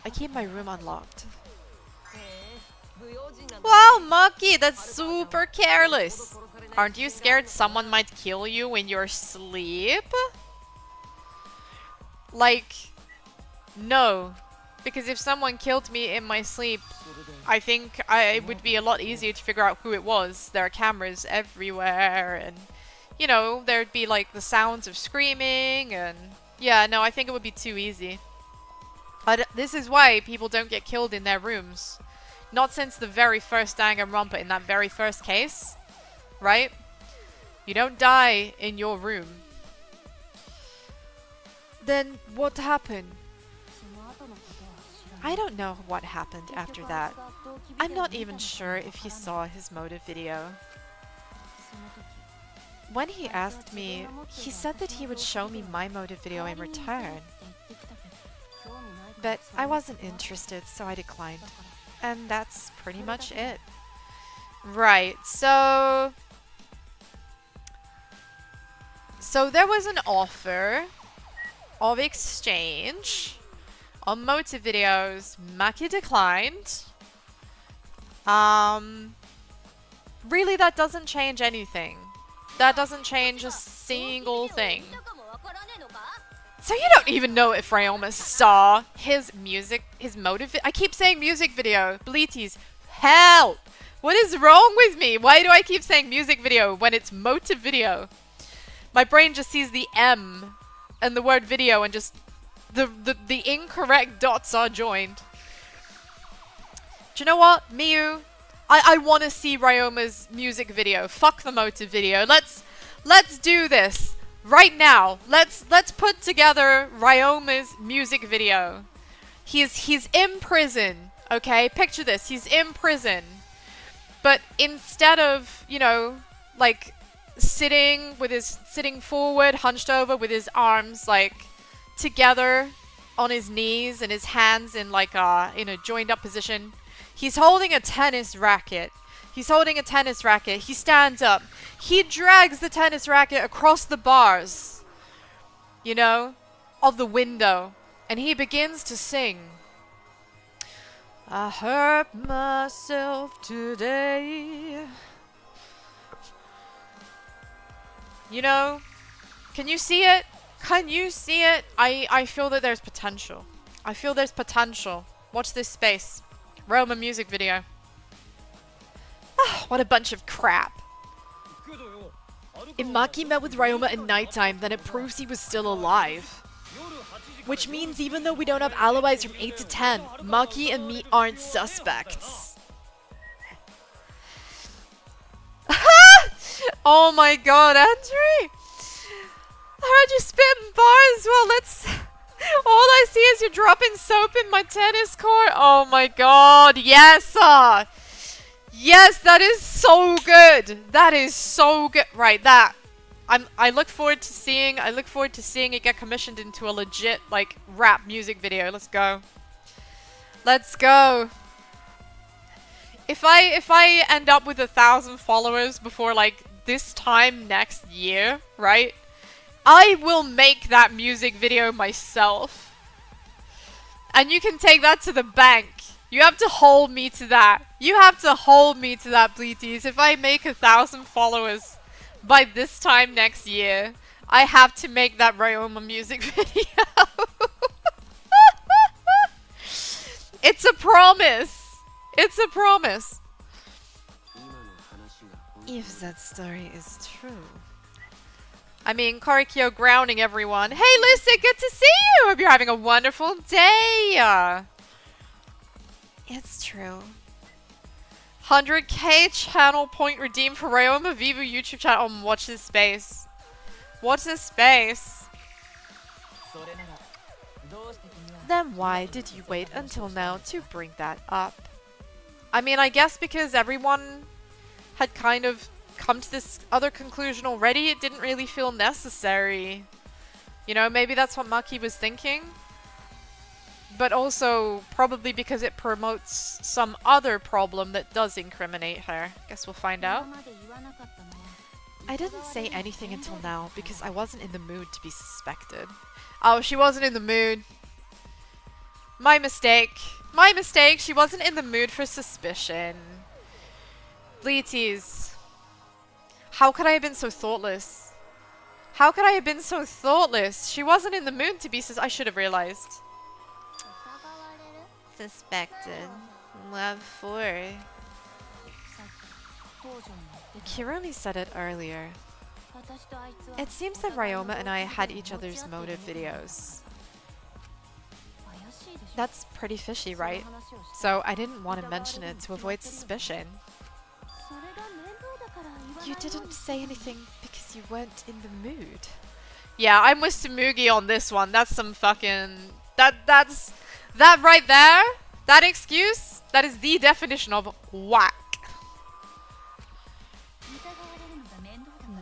I keep my room unlocked. Wow, Maki, that's super careless. Aren't you scared someone might kill you in your sleep? Like, no. Because if someone killed me in my sleep, I think it would be a lot easier to figure out who it was. There are cameras everywhere, and, you know, there'd be like the sounds of screaming, and yeah, no, I think it would be too easy. But this is why people don't get killed in their rooms. Not since the very first Danganronpa in that very first case, right? You don't die in your room. Then what happened? I don't know what happened after that. I'm not even sure if he saw his motive video. When he asked me, he said that he would show me my motive video in return. But I wasn't interested, so I declined. And that's pretty much it. Right, so there was an offer of exchange on motive videos. Maki declined. Really, that doesn't change anything. That doesn't change a single thing. So you don't even know if Ryoma saw his motive. I keep saying music video. Bleaties, help! What is wrong with me? Why do I keep saying music video when it's motive video? My brain just sees the M and the word video and just the incorrect dots are joined. Do you know what, Miyu? I want to see Ryoma's music video. Fuck the motive video. Let's do this right now. Let's put together Ryoma's music video. He's in prison. Okay, picture this. He's in prison, but instead of, you know, like sitting forward, hunched over with his arms like, together on his knees and his hands in like in a joined up position. He's holding a tennis racket. He's holding a tennis racket. He stands up. He drags the tennis racket across the bars, you know, of the window. And he begins to sing. I hurt myself today. You know, can you see it? Can you see it? I feel that there's potential. I feel there's potential. Watch this space. Ryoma music video. What a bunch of crap. If Maki met with Ryoma at nighttime, then it proves he was still alive. Which means even though we don't have alibis from 8 to 10, Maki and me aren't suspects. Oh my god, Andre! I heard you spitting bars. Well, let's... All I see is you dropping soap in my tennis court. Oh my god, yes! Yes, that is so good. That is so good. Right, that. I look forward to seeing it get commissioned into a legit like rap music video. Let's go. Let's go. If I end up with 1,000 followers before like this time next year, right? I will make that music video myself. And you can take that to the bank. You have to hold me to that. You have to hold me to that, Bleeties. If I make 1,000 followers by this time next year, I have to make that Ryoma music video. It's a promise. It's a promise. If that story is true. I mean, Karikyo grounding everyone. Hey, Lucy, good to see you. Hope you're having a wonderful day. It's true. 100k channel point redeemed for Ryoma Vivo YouTube channel. Watch this space. Watch this space. Then why did you wait until now to bring that up? I mean, I guess because everyone had kind of come to this other conclusion already, it didn't really feel necessary. You know, maybe that's what Maki was thinking. But also, probably because it promotes some other problem that does incriminate her. Guess we'll find out. I didn't say anything until now because I wasn't in the mood to be suspected. Oh, she wasn't in the mood. My mistake. My mistake. She wasn't in the mood for suspicion. Bleeties. How could I have been so thoughtless? How could I have been so thoughtless? She wasn't in the mood to be I should have realized. Suspected. Love 4. Kironi said it earlier. It seems that Ryoma and I had each other's motive videos. That's pretty fishy, right? So I didn't want to mention it to avoid suspicion. You didn't say anything because you weren't in the mood. Yeah, I'm with Tsumugi on this one. That's some fucking... That right there, that excuse, that is the definition of whack.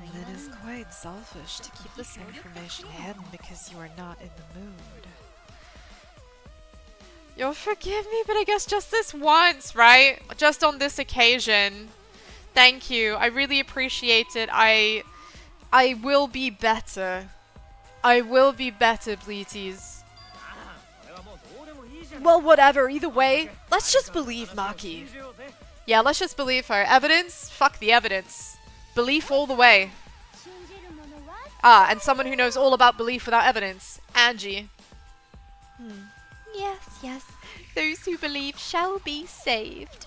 It is quite selfish to keep this information hidden because you are not in the mood. You'll forgive me, but I guess just this once, right? Just on this occasion. Thank you. I really appreciate it. I will be better. I will be better, Bleeties. Well, whatever. Either way, let's just believe Maki. Yeah, let's just believe her. Evidence? Fuck the evidence. Belief all the way. Ah, and someone who knows all about belief without evidence. Angie. Yes, yes. Those who believe shall be saved.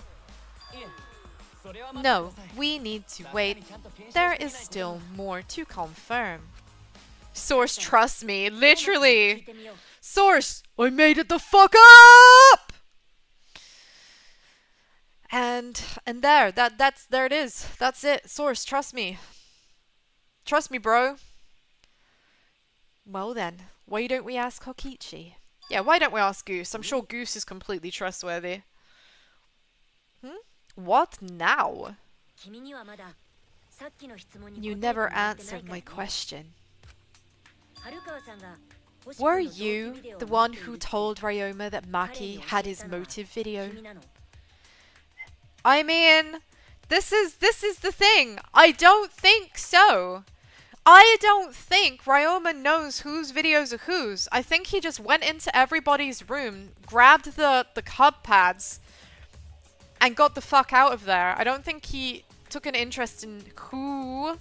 No, we need to wait. There is still more to confirm. Source, trust me. Literally. Source, I made it the fuck up! And there, there it is. That's it. Source, trust me. Trust me, bro. Well then, why don't we ask Kokichi? Yeah, why don't we ask Goose? I'm sure Goose is completely trustworthy. What now? You never answered my question. Were you the one who told Ryoma that Maki had his motive video? I mean, this is the thing. I don't think so. I don't think Ryoma knows whose videos are whose. I think he just went into everybody's room, grabbed the hub pads, and got the fuck out of there. I don't think he took an interest in who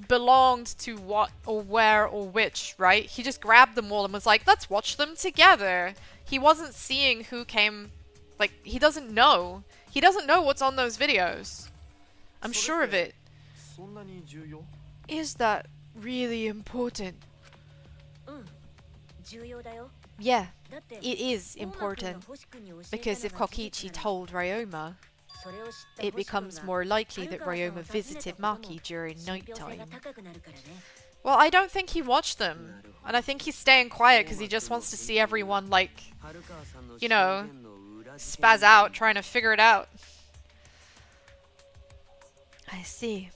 belonged to what or where or which, right? He just grabbed them all and was like, let's watch them together. He wasn't seeing who came, like, he doesn't know. He doesn't know what's on those videos. I'm sure of it. Is that really important? Yeah, it is important. Because if Kokichi told Ryoma, it becomes more likely that Ryoma visited Maki during nighttime. Well, I don't think he watched them. And I think he's staying quiet because he just wants to see everyone, like, you know, spaz out trying to figure it out. I see.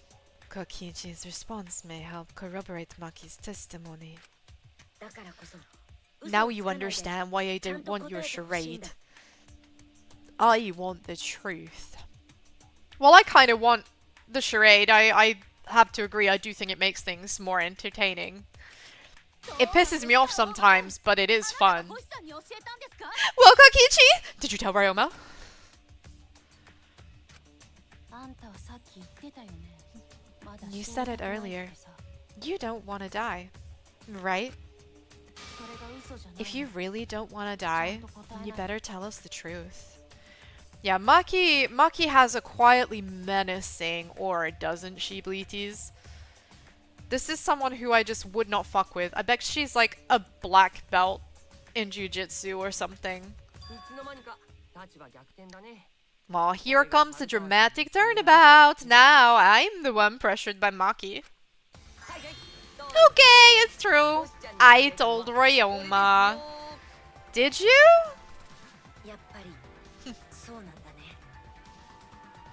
Kokichi's response may help corroborate Maki's testimony. Now you understand why I don't want your charade. I want the truth. Well, I kind of want the charade. I have to agree, I do think it makes things more entertaining. It pisses me off sometimes, but it is fun. Well, Kokichi! Did you tell Ryoma? You said it earlier. You don't want to die, right? If you really don't want to die, you better tell us the truth. Yeah, Maki has a quietly menacing aura, doesn't she, Bleaties? This is someone who I just would not fuck with. I bet she's like a black belt in jiu-jitsu or something. Well, here comes the dramatic turnabout. Now I'm the one pressured by Maki. Okay, it's true. I told Ryoma. Did you?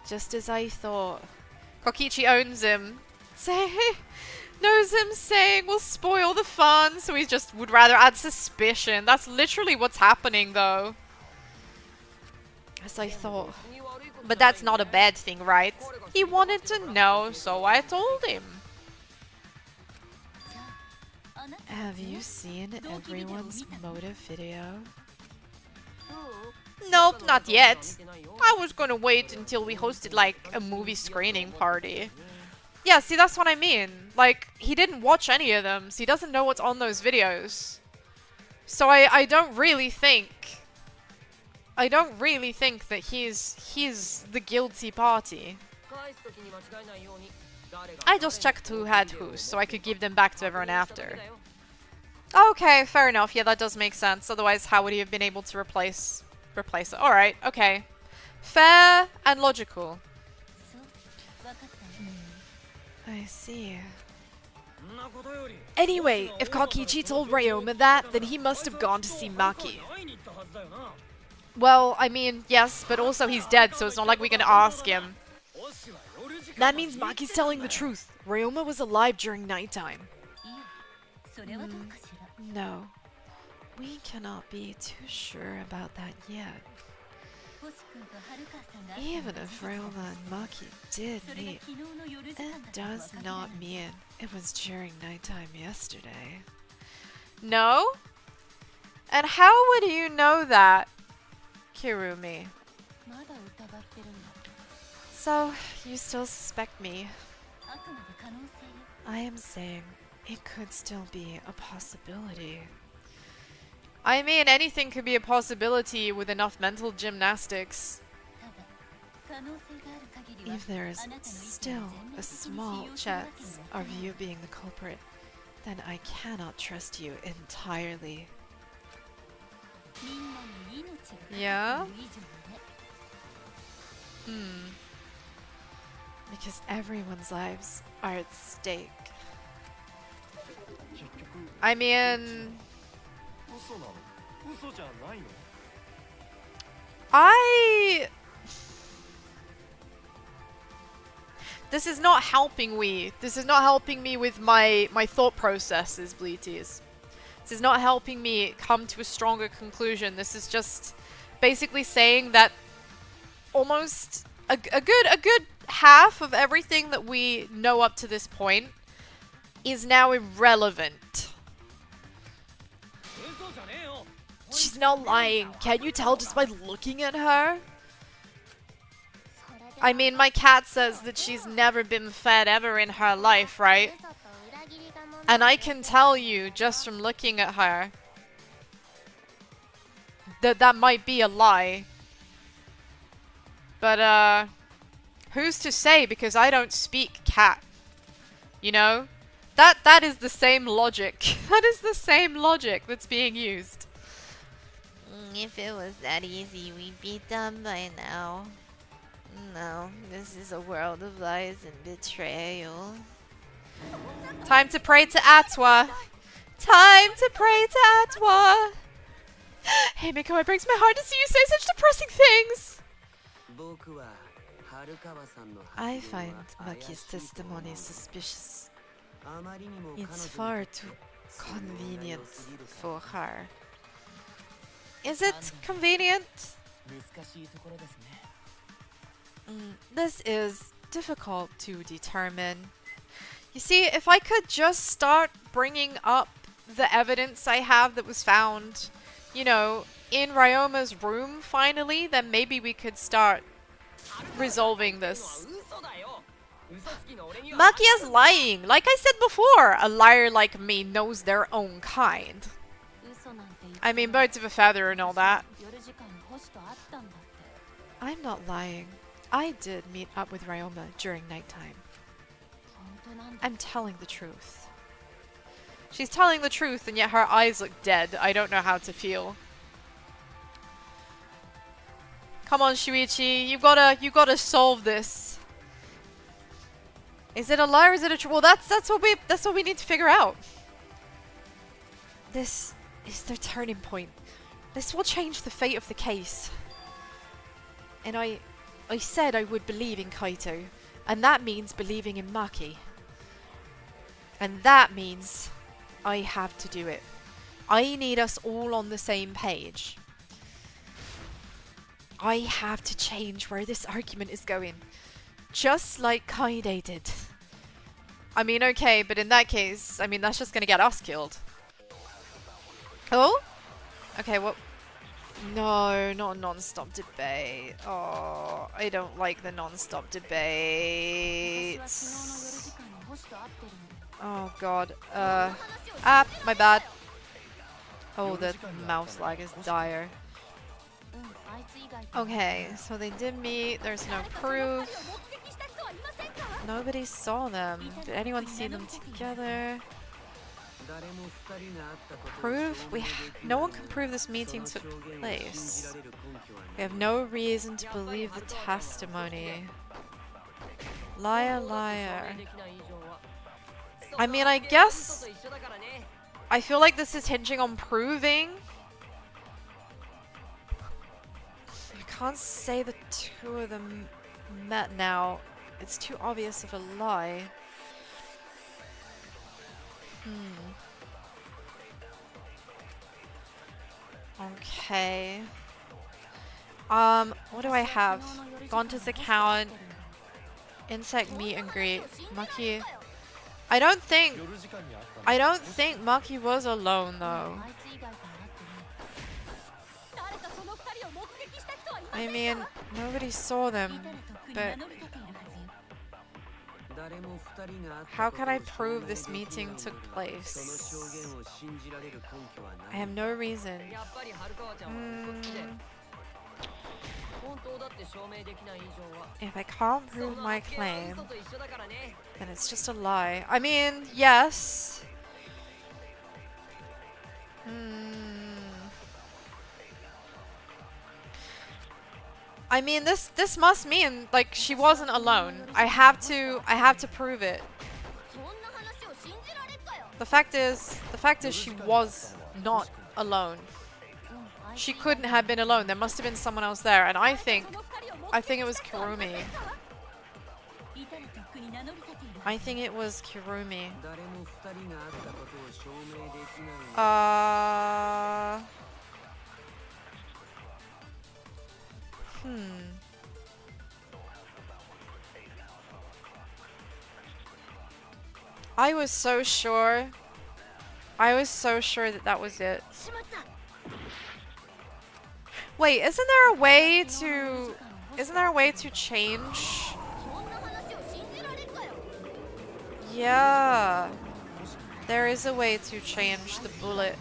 Just as I thought. Kokichi owns him. Knows him saying will spoil the fun, so he just would rather add suspicion. That's literally what's happening, though. As I thought. But that's not a bad thing, right? He wanted to know, so I told him. Have you seen everyone's motive video? Nope, not yet. I was gonna wait until we hosted, like, a movie screening party. Yeah, see, that's what I mean. Like, he didn't watch any of them, so he doesn't know what's on those videos. So I don't really think... I don't really think that he's the guilty party. I just checked who had who, so I could give them back to everyone after. Okay, fair enough. Yeah, that does make sense. Otherwise, how would he have been able to replace it? Alright, okay. Fair and logical. I see. Anyway, if Kokichi told Ryoma that, then he must have gone to see Maki. Well, I mean, yes, but also he's dead, so it's not like we can ask him. That means Maki's telling the truth. Ryoma was alive during nighttime. No. We cannot be too sure about that yet. Even if Ryoma and Maki did meet, it does not mean it was during nighttime yesterday. No? And how would you know that, Kirumi? So, you still suspect me? I am saying it could still be a possibility. I mean, anything could be a possibility with enough mental gymnastics. If there is still a small chance of you being the culprit, then I cannot trust you entirely. Yeah? Because everyone's lives are at stake. I mean... This is not helping me. This is not helping me with my thought processes, Bleaties. This is not helping me come to a stronger conclusion. This is just basically saying that almost a good half of everything that we know up to this point is now irrelevant. She's not lying. Can't you tell just by looking at her? I mean, my cat says that she's never been fed ever in her life, right? And I can tell you just from looking at her that that might be a lie. But, who's to say, because I don't speak cat. You know? That is the same logic. That is the same logic that's being used. If it was that easy, we'd be done by now. No, this is a world of lies and betrayal. Time to pray to Atwa. Time to pray to Atwa. Hey Miko, it breaks my heart to see you say such depressing things. I find Maki's testimony suspicious. It's far too convenient for her. Is it convenient? This is difficult to determine. You see, if I could just start bringing up the evidence I have that was found, you know, in Ryoma's room finally, then maybe we could start resolving this. Makia's lying. Like I said before, a liar like me knows their own kind. I mean, birds of a feather and all that. I'm not lying. I did meet up with Ryoma during nighttime. I'm telling the truth. She's telling the truth and yet her eyes look dead. I don't know how to feel. Come on, Shuichi, you gotta solve this. Is it a lie or is it a true? Well, that's what we need to figure out. This is the turning point. This will change the fate of the case. And I said I would believe in Kaito, and that means believing in Maki. And that means I have to do it. I need us all on the same page. I have to change where this argument is going. Just like Kaide did. I mean, okay, but in that case, I mean, that's just gonna get us killed. Oh? Okay, what? No, not a non-stop debate. Oh, I don't like the non-stop debates. Oh god. My bad. Oh, the mouse lag is dire. Okay, so they did meet. There's no proof. Nobody saw them. Did anyone see them together? Proof? No one can prove this meeting took place. We have no reason to believe the testimony. Liar, liar. I mean, I guess I feel like this is hinging on proving. I can't say the two of them met now. It's too obvious of a lie. Okay. What do I have? Gonta's account. Insect meet and greet. Maki. I don't think Maki was alone though. I mean, nobody saw them, but how can I prove this meeting took place? I have no reason. If I can't prove my claim, then it's just a lie. I mean, yes. I mean, this must mean like she wasn't alone. I have to prove it. The fact is she was not alone. She couldn't have been alone. There must have been someone else there, and I think it was Kurumi. I think it was Kirumi. I was so sure. I was so sure that that was it. Wait, isn't there a way to... Isn't there a way to change? Yeah. There is a way to change the bullet.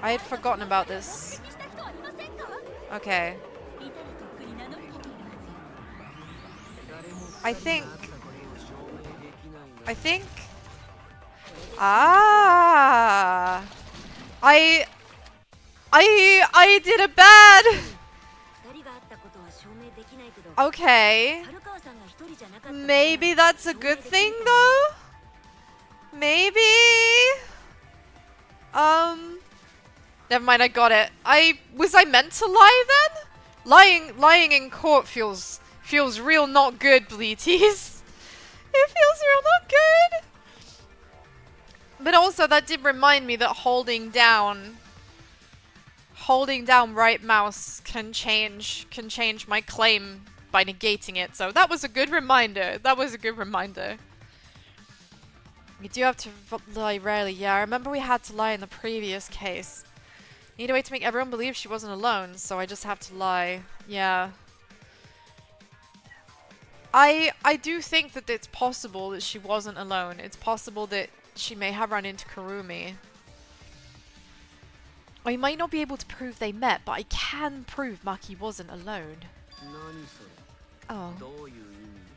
I had forgotten about this. Okay. I think... Ah! I did a bad... Okay. Maybe that's a good thing though? Maybe? Never mind, I got it. Was I meant to lie then? Lying in court feels real not good, Bleaties. It feels real not good. But also that did remind me that holding down right mouse can change my claim by negating it. So that was a good reminder. You do have to lie rarely. Yeah, I remember we had to lie in the previous case. Need a way to make everyone believe she wasn't alone, so I just have to lie. Yeah. I do think that it's possible that she wasn't alone. It's possible that she may have run into Kurumi. I might not be able to prove they met, but I can prove Maki wasn't alone. Oh.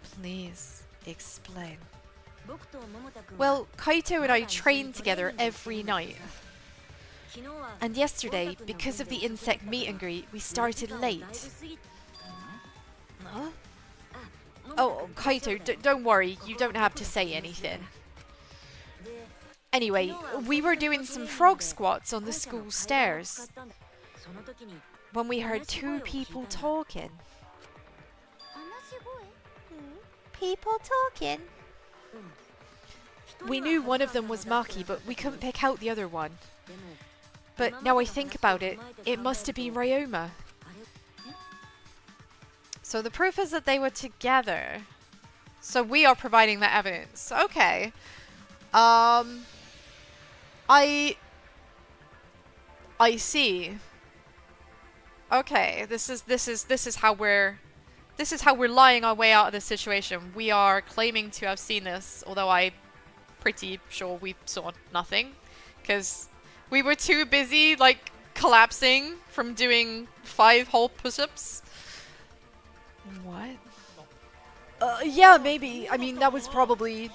Please, explain. Well, Kaito and I train together every night. And yesterday, because of the insect meet and greet, we started late. Huh? Oh, Kaito, don't worry, you don't have to say anything. Anyway, we were doing some frog squats on the school stairs when we heard two people talking. People talking? We knew one of them was Maki, but we couldn't pick out the other one. But now I think about it, it must have been Ryoma. So the proof is that they were together. So we are providing that evidence. Okay. I see. Okay, this is how we're lying our way out of this situation. We are claiming to have seen this, although I'm pretty sure we saw nothing, because we were too busy like collapsing from doing 5 whole push-ups. What? Yeah, maybe. I mean, that was probably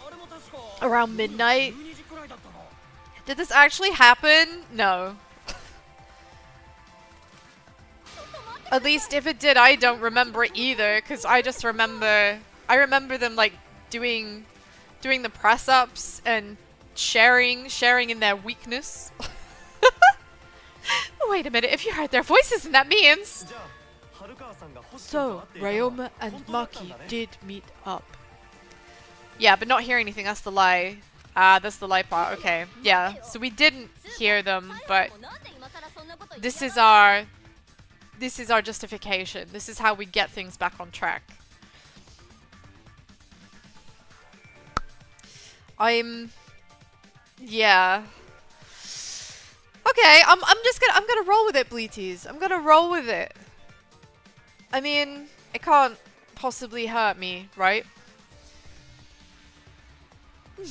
around midnight. Did this actually happen? No. At least if it did, I don't remember it either, because I just remember... I remember them, like, doing the press-ups and sharing in their weakness. Wait a minute, if you heard their voices, then that means... So, Ryoma and Maki did meet up. Yeah, but not hear anything, that's the lie. That's the lie part, okay. Yeah, so we didn't hear them, but this is our justification. This is how we get things back on track. Yeah. Okay, I'm gonna roll with it, Bleaties. I'm gonna roll with it. I mean, it can't possibly hurt me, right?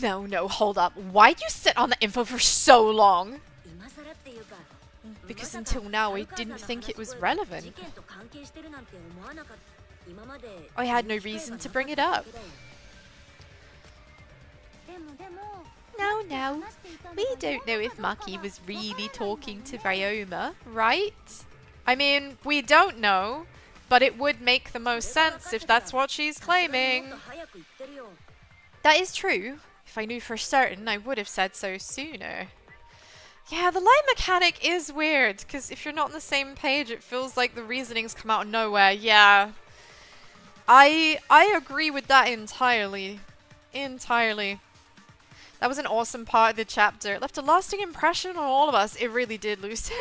No, hold up. Why'd you sit on the info for so long? Because until now, I didn't think it was relevant. I had no reason to bring it up. No. We don't know if Maki was really talking to Ryoma, right? I mean, we don't know, but it would make the most sense if that's what she's claiming. That is true. If I knew for certain, I would have said so sooner. Yeah, the line mechanic is weird, because if you're not on the same page, it feels like the reasonings come out of nowhere. Yeah. I agree with that entirely. Entirely. That was an awesome part of the chapter. It left a lasting impression on all of us. It really did, Lucid.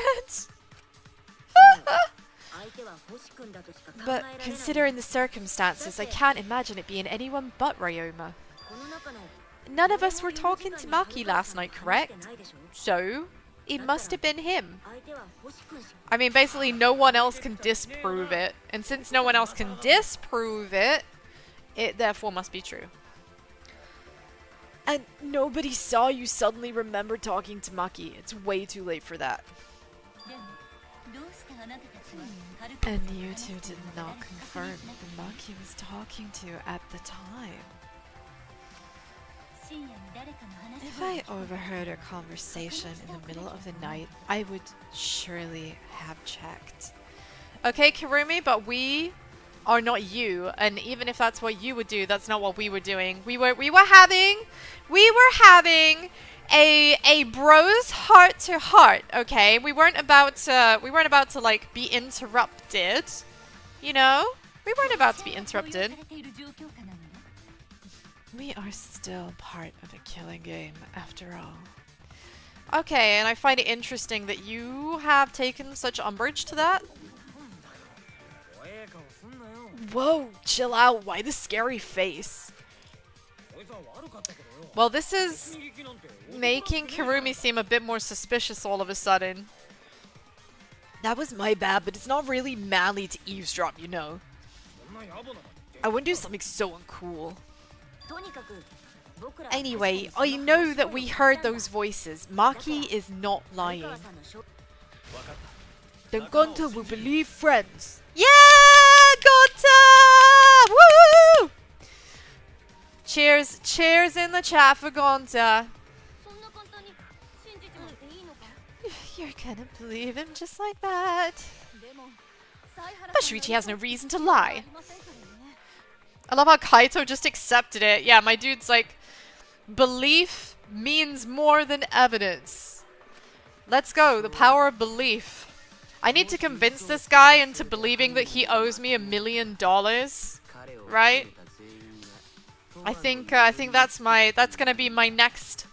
But considering the circumstances, I can't imagine it being anyone but Ryoma. None of us were talking to Maki last night, correct? So, it must have been him. I mean, basically no one else can disprove it. And since no one else can disprove it, it therefore must be true. And nobody saw you suddenly remember talking to Maki. It's way too late for that. And you two did not confirm who Maki was talking to at the time. If I overheard our conversation in the middle of the night, I would surely have checked. Okay, Kirumi, but we are not you, and even if that's what you would do, that's not what we were doing. We were having a bros heart to heart, okay? We weren't about to like be interrupted. You know? We weren't about to be interrupted. We are still part of a killing game, after all. Okay, and I find it interesting that you have taken such umbrage to that. Whoa, chill out. Why the scary face? Well, this is making Kirumi seem a bit more suspicious all of a sudden. That was my bad, but it's not really manly to eavesdrop, you know. I wouldn't do something so uncool. Anyway, I know that we heard those voices. Maki is not lying. Then Gonta will believe friends. Yeah! Gonta! Woo! Cheers. Cheers in the chat for Gonta. You're gonna believe him just like that. But Shuichi has no reason to lie. I love how Kaito just accepted it. Yeah, my dude's like, belief means more than evidence. Let's go. The power of belief. I need to convince this guy into believing that he owes me $1 million. Right? I think that's gonna be my next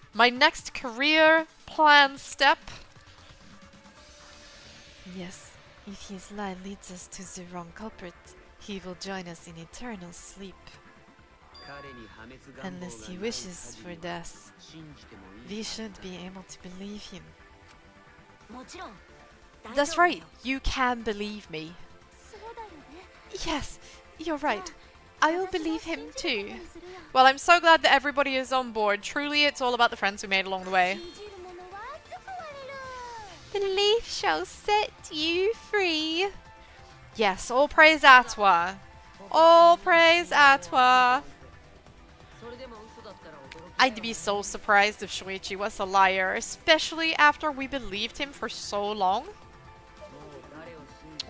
career plan step. Yes, if his lie leads us to the wrong culprit, he will join us in eternal sleep. Unless he wishes for death, we should be able to believe him. That's right, you can believe me. Yes, you're right. I will believe him too. Well, I'm so glad that everybody is on board. Truly, it's all about the friends we made along the way. Belief shall set you free. Yes, all praise Atwa. All praise Atwa. I'd be so surprised if Shuichi was a liar, especially after we believed him for so long.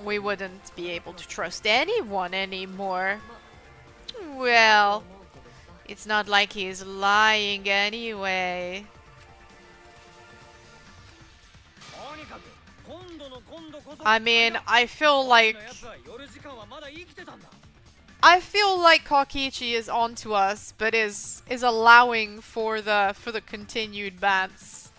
We wouldn't be able to trust anyone anymore. Well, it's not like he's lying anyway. I mean, I feel like Kokichi is onto us, but is allowing for the continued bans.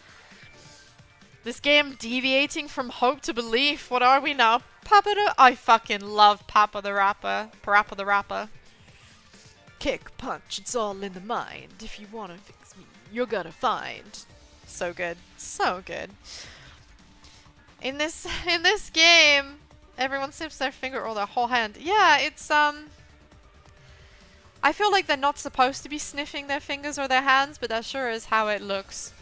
This game deviating from hope to belief. What are we now? Papa the... I fucking love Papa the Rapper. Parappa the Rapper. Kick, punch, it's all in the mind. If you wanna fix me, you're gonna find. So good. So good. In this game, everyone snips their finger or their whole hand. Yeah, it's I feel like they're not supposed to be sniffing their fingers or their hands, but that sure is how it looks.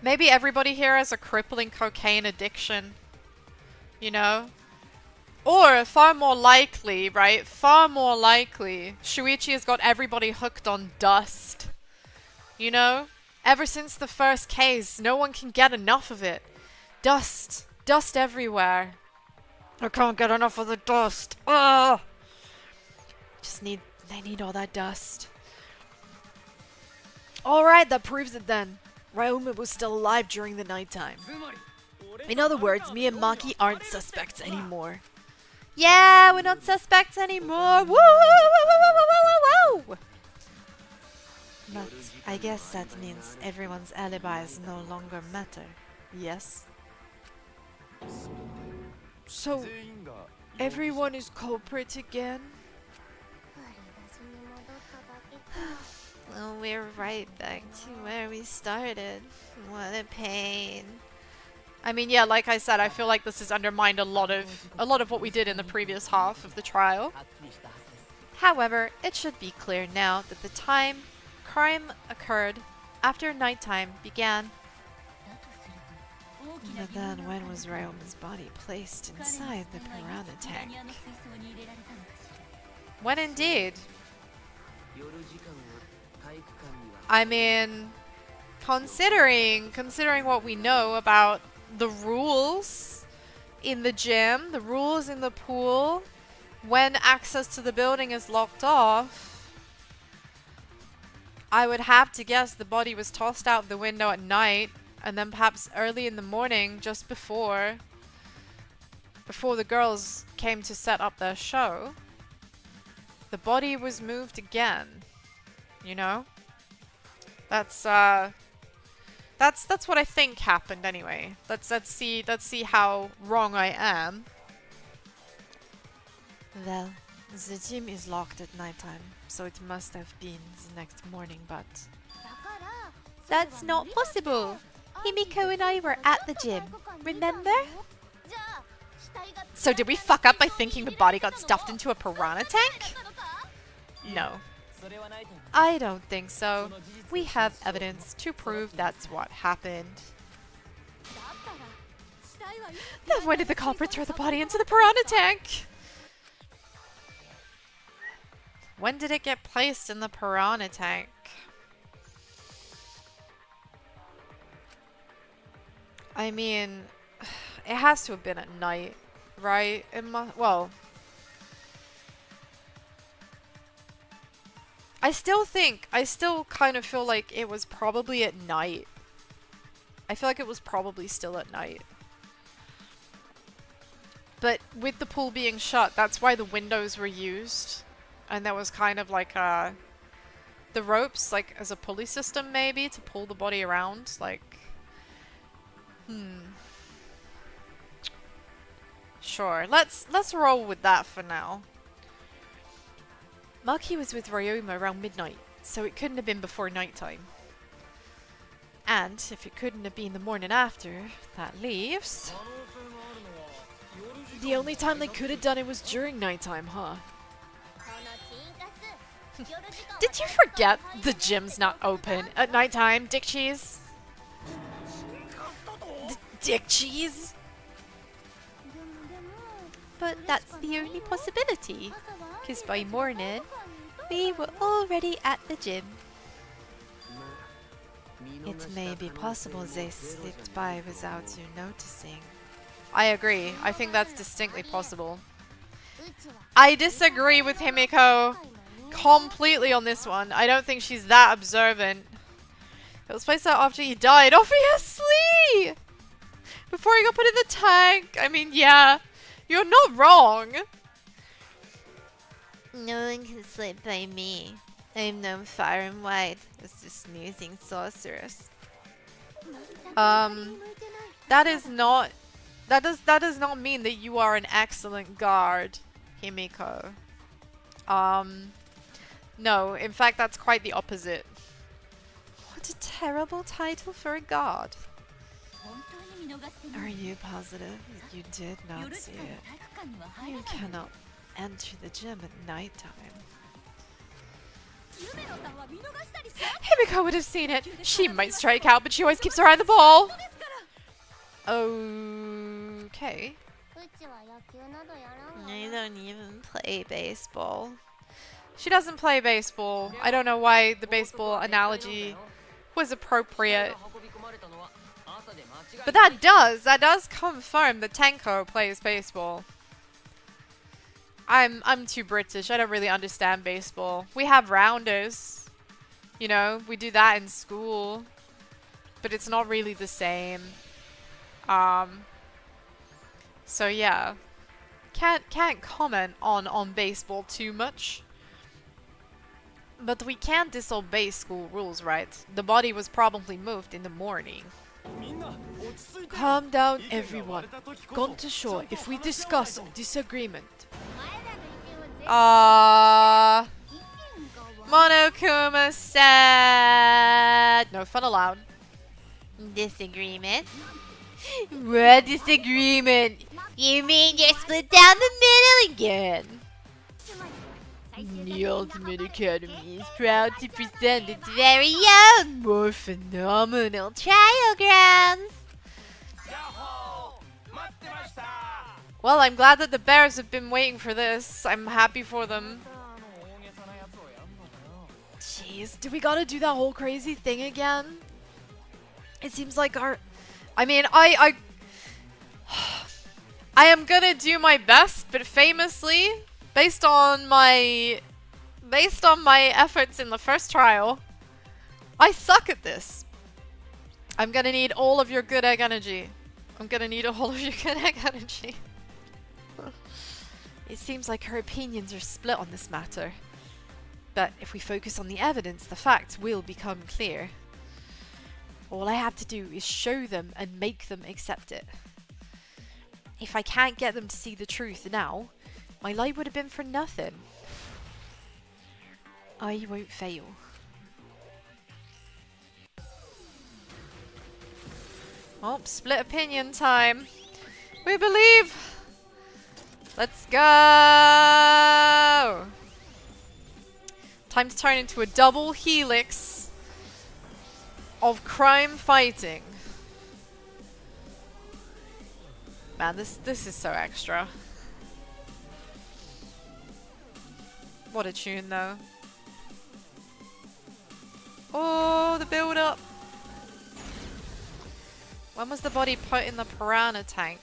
Maybe everybody here has a crippling cocaine addiction. You know? Or, far more likely, right? Far more likely, Shuichi has got everybody hooked on dust. You know? Ever since the first case, no one can get enough of it. Dust. Dust everywhere. I can't get enough of the dust. Ugh! They need all that dust. Alright, that proves it then. Ryoma was still alive during the nighttime. In other words, me and Maki aren't suspects anymore. Yeah, we're not suspects anymore. Woo, woo, woo, woo, woo, woo, woo, woo. But I guess that means everyone's alibis no longer matter. Yes? So, everyone is culprit again? Well, we're right back to where we started. What a pain. I mean, yeah, like I said, I feel like this has undermined a lot of what we did in the previous half of the trial. However, it should be clear now that the time crime occurred after nighttime began. But then when was Ryoma's body placed inside the piranha tank? When indeed? I mean, considering what we know about the rules in the gym, the rules in the pool, when access to the building is locked off, I would have to guess the body was tossed out the window at night, and then perhaps early in the morning, just before the girls came to set up their show, the body was moved again. You know? That's what I think happened anyway. Let's see how wrong I am. Well, the gym is locked at nighttime, so it must have been the next morning, but... That's not possible! Himiko and I were at the gym, remember? So did we fuck up by thinking the body got stuffed into a piranha tank? No. I don't think so. We have evidence to prove that's what happened. Then when did the culprit throw the body into the piranha tank? When did it get placed in the piranha tank? I mean, it has to have been at night, right? Well, I still kind of feel like it was probably at night. I feel like it was probably still at night. But with the pool being shut, that's why the windows were used. And there was kind of like the ropes, like as a pulley system maybe, to pull the body around, like... Sure, let's roll with that for now. Maki was with Ryoma around midnight, so it couldn't have been before nighttime. And if it couldn't have been the morning after, that leaves... The only time they could have done it was during nighttime, huh? Did you forget the gym's not open at nighttime, Dick Cheese? Dick Cheese? But that's the only possibility, because by morning, we were already at the gym. It may be possible they slipped by without you noticing. I agree. I think that's distinctly possible. I disagree with Himiko completely on this one. I don't think she's that observant. It was placed out after he died, obviously! Before he got put in the tank. I mean, yeah. You're not wrong. No one can slip by me. I'm known far and wide as the snoozing sorceress. That does not mean that you are an excellent guard, Himiko. No, in fact that's quite the opposite. What a terrible title for a guard. Are you positive you did not see it? You cannot enter the gym at nighttime. Himiko would have seen it. She might strike out, but she always keeps her eye on the ball. Okay. I don't even play baseball. She doesn't play baseball. I don't know why the baseball analogy was appropriate. But that does confirm that Tenko plays baseball. I'm too British. I don't really understand baseball. We have rounders. You know, we do that in school. But it's not really the same. So yeah. can't comment on baseball too much. But we can't disobey school rules, right? The body was probably moved in the morning. Calm down, everyone. Gone to shore if we discuss disagreement. Monokuma said... No fun allowed. Disagreement? What disagreement? You mean you're split down the middle again? The Ultimate Academy is proud to present its Very own more phenomenal trial grounds. Well, I'm glad that the bears have been waiting for this. I'm happy for them. Jeez, do we gotta do that whole crazy thing again? It seems like our... I mean, I am gonna do my best, but famously, based on my efforts in the first trial, I suck at this. I'm gonna need all of your good egg energy. I'm gonna need all of your good egg energy. It seems like her opinions are split on this matter. But if we focus on the evidence, the facts will become clear. All I have to do is show them and make them accept it. If I can't get them to see the truth now, my life would have been for nothing. I won't fail. Oh, split opinion time. We believe. Let's go. Time to turn into a double helix of crime fighting. Man, this is so extra. What a tune, though. Oh, the build up. When was the body put in the piranha tank?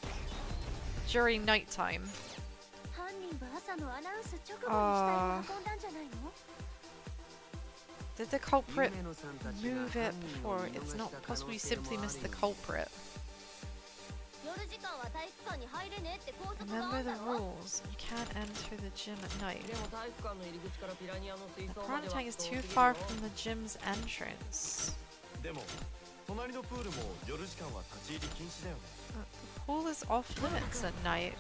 During nighttime. Did the culprit move it before? It's not possible you simply missed the culprit. Remember the rules. You can't enter the gym at night. The piranha tank is too far from the gym's entrance. The pool is off limits at night.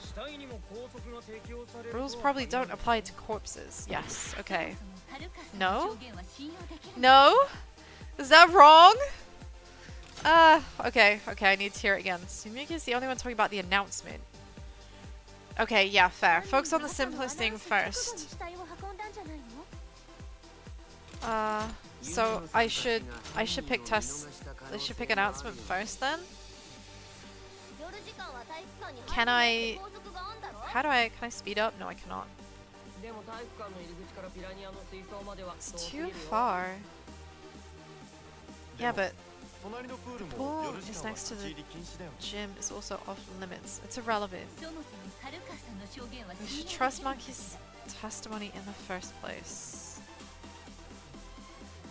Rules probably don't apply to corpses. Yes, okay. No? No? Is that wrong? Okay, I need to hear it again. Sumiki is the only one talking about the announcement. Okay, yeah, fair. Focus on the simplest thing first. So I should pick test. I should pick announcement first then. Can I speed up? No, I cannot. It's too far. Yeah, but the pool is next to the gym is also off limits. It's irrelevant. We should trust Maki's testimony in the first place.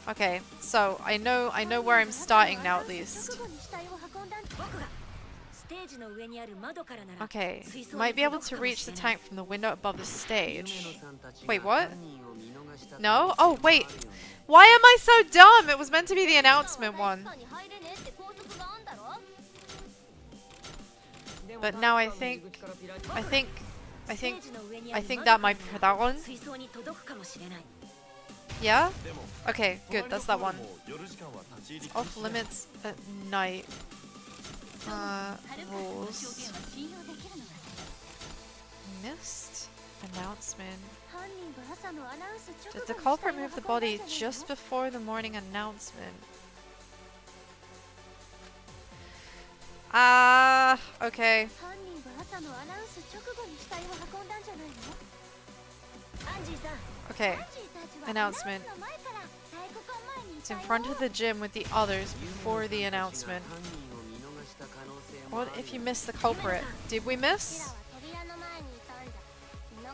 Okay, so I know where I'm starting now at least. Okay, might be able to reach the tank from the window above the stage. Wait, what? No? Oh, wait. Why am I so dumb? It was meant to be the announcement one. But now I think that might be that one. Yeah? Okay, good. That's that one. It's off limits at night. Rules. Missed announcement. Did the culprit move the body just before the morning announcement? Okay. Okay. Announcement. It's in front of the gym with the others before the announcement. What if you missed the culprit? Did we miss?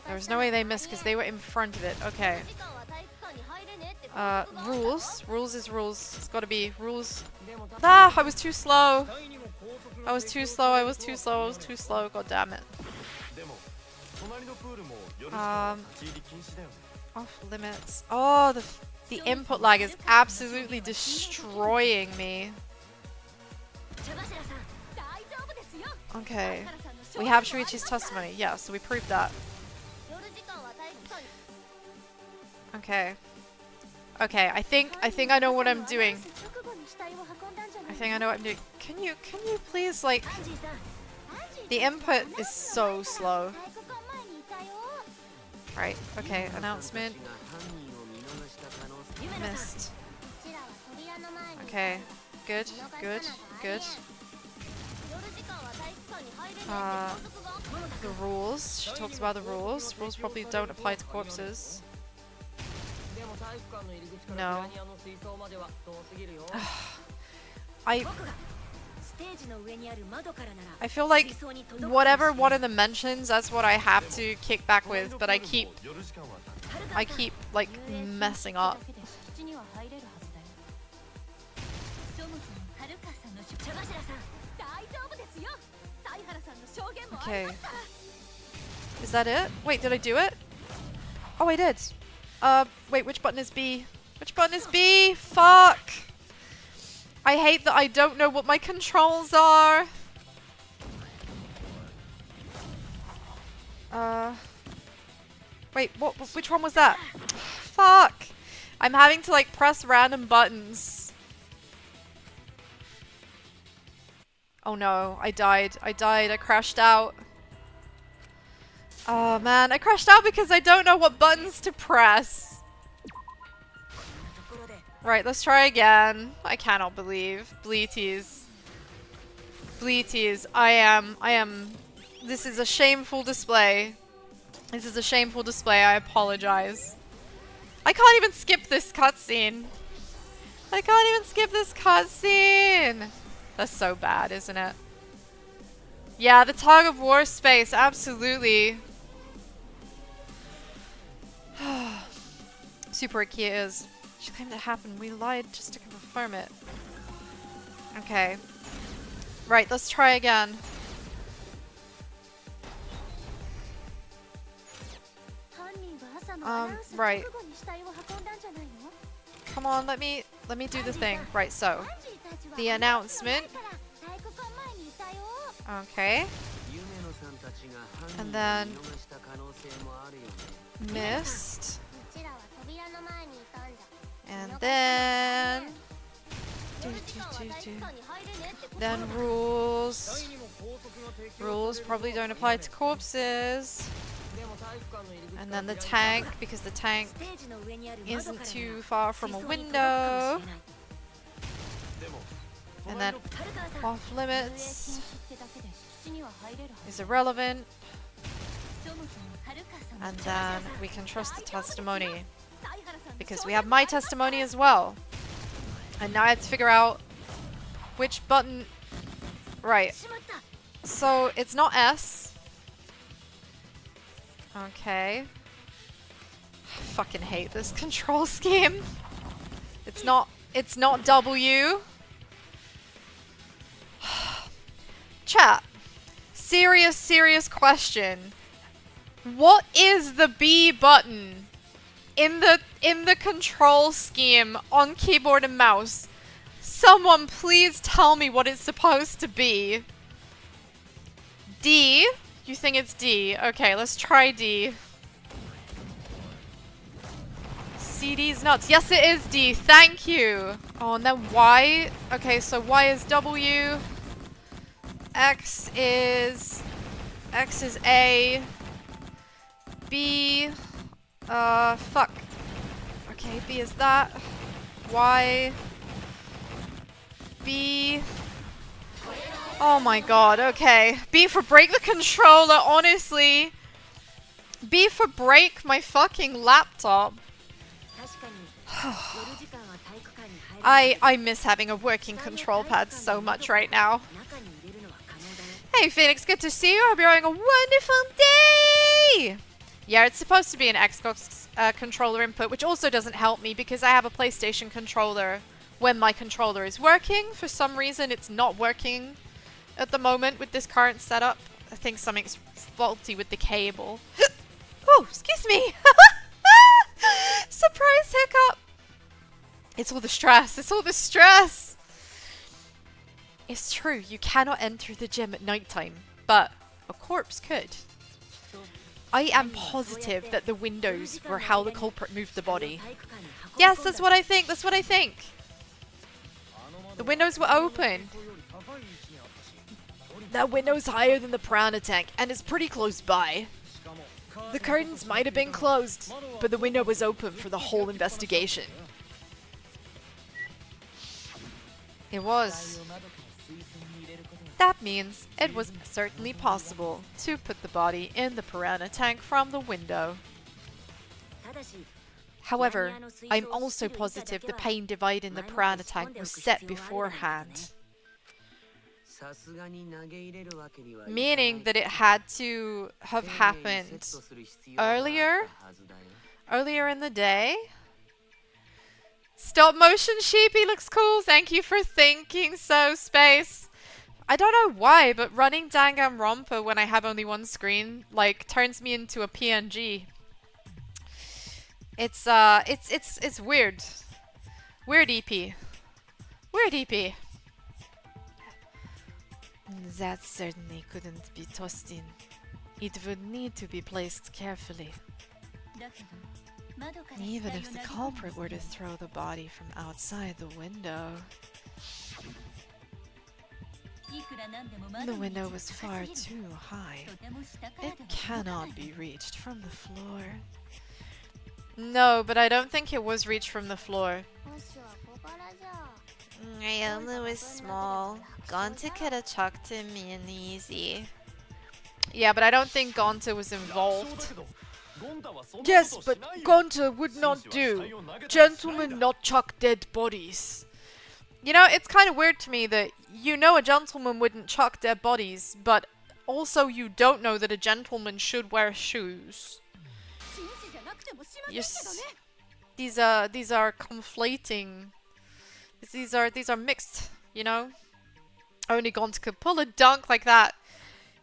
There was no way they missed because they were in front of it. Okay. Rules. Rules is rules. It's gotta be rules. Ah, I was too slow. I was too slow. God damn it. Off limits. Oh, the input lag is absolutely destroying me. Okay. We have Shuichi's testimony. Yeah, so we proved that. Okay. Okay, I think I know what I'm doing. I think I know what I'm doing. Can you please, like, the input is so slow. Right, okay, announcement. Missed. Okay, good, good, good. The rules. She talks about the rules. Rules probably don't apply to corpses. No. I feel like whatever one of them mentions, that's what I have to kick back with, but I keep like messing up. Okay. Is that it? Wait, did I do it? Oh, I did. Wait, which button is B? Which button is B? Fuck! I hate that I don't know what my controls are. Wait, which one was that? Fuck! I'm having to, like, press random buttons. Oh no, I died. I crashed out. Oh man, I crashed out because I don't know what buttons to press. Right, let's try again. I cannot believe. Bleaties. Bleaties. I am. This is a shameful display. This is a shameful display. I apologize. I can't even skip this cutscene. I can't even skip this cutscene. That's so bad, isn't it? Yeah, the tug of war space. Absolutely. Super Ikea is. She claimed it happened. We lied just to confirm it. Okay. Right, let's try again. Right. Come on, let me do the thing. Right, so the announcement. Okay. And then missed. And then then rules. Rules probably don't apply to corpses. And then the tank, because the tank isn't too far from a window. And then off limits is irrelevant. And then we can trust the testimony, because we have my testimony as well. And now I have to figure out which button. Right. So it's not S. Okay. I fucking hate this control scheme. It's not W. Chat. Serious question. What is the B button in the control scheme on keyboard and mouse? Someone please tell me what it's supposed to be. D? You think it's D? Okay, let's try D. CD's nuts. Yes, it is D. Thank you. Oh, and then Y. Okay, so Y is W. X is A. B. Fuck. Okay, B is that. Y. B. Oh my god, okay. B for break the controller, honestly. B for break my fucking laptop. I miss having a working control pad so much right now. Hey Phoenix, good to see you. I hope you're having a wonderful day! Yeah, it's supposed to be an Xbox controller input, which also doesn't help me because I have a PlayStation controller when my controller is working. For some reason, it's not working at the moment with this current setup. I think something's faulty with the cable. Oh, excuse me! Surprise hiccup! It's all the stress, it's all the stress! It's true, you cannot enter the gym at nighttime, but a corpse could. I am positive that the windows were how the culprit moved the body. Yes, that's what I think, that's what I think! The windows were open. That window's higher than the piranha tank, and it's pretty close by. The curtains might have been closed, but the window was open for the whole investigation. It was. That means it was certainly possible to put the body in the piranha tank from the window. However, I'm also positive the pain divide in the piranha tank was set beforehand. Meaning that it had to have happened earlier in the day. Stop motion sheepy looks cool. Thank you for thinking so, Space. I don't know why, but running Danganronpa when I have only one screen, like, turns me into a PNG. It's weird. Weird EP. Weird EP. That certainly couldn't be tossed in. It would need to be placed carefully. Even if the culprit were to throw the body from outside the window. The window was far too high. It cannot be reached from the floor. No, but I don't think it was reached from the floor. Ryoma was small. Gonta could have chucked him in easy. Yeah, but I don't think Gonta was involved. Yes, but Gonta would not do. Gentlemen not chuck dead bodies. You know, it's kind of weird to me that you know a gentleman wouldn't chuck dead bodies, but also you don't know that a gentleman should wear shoes. Yes, these are conflating. These are mixed, you know? Only Gonta could pull a dunk like that.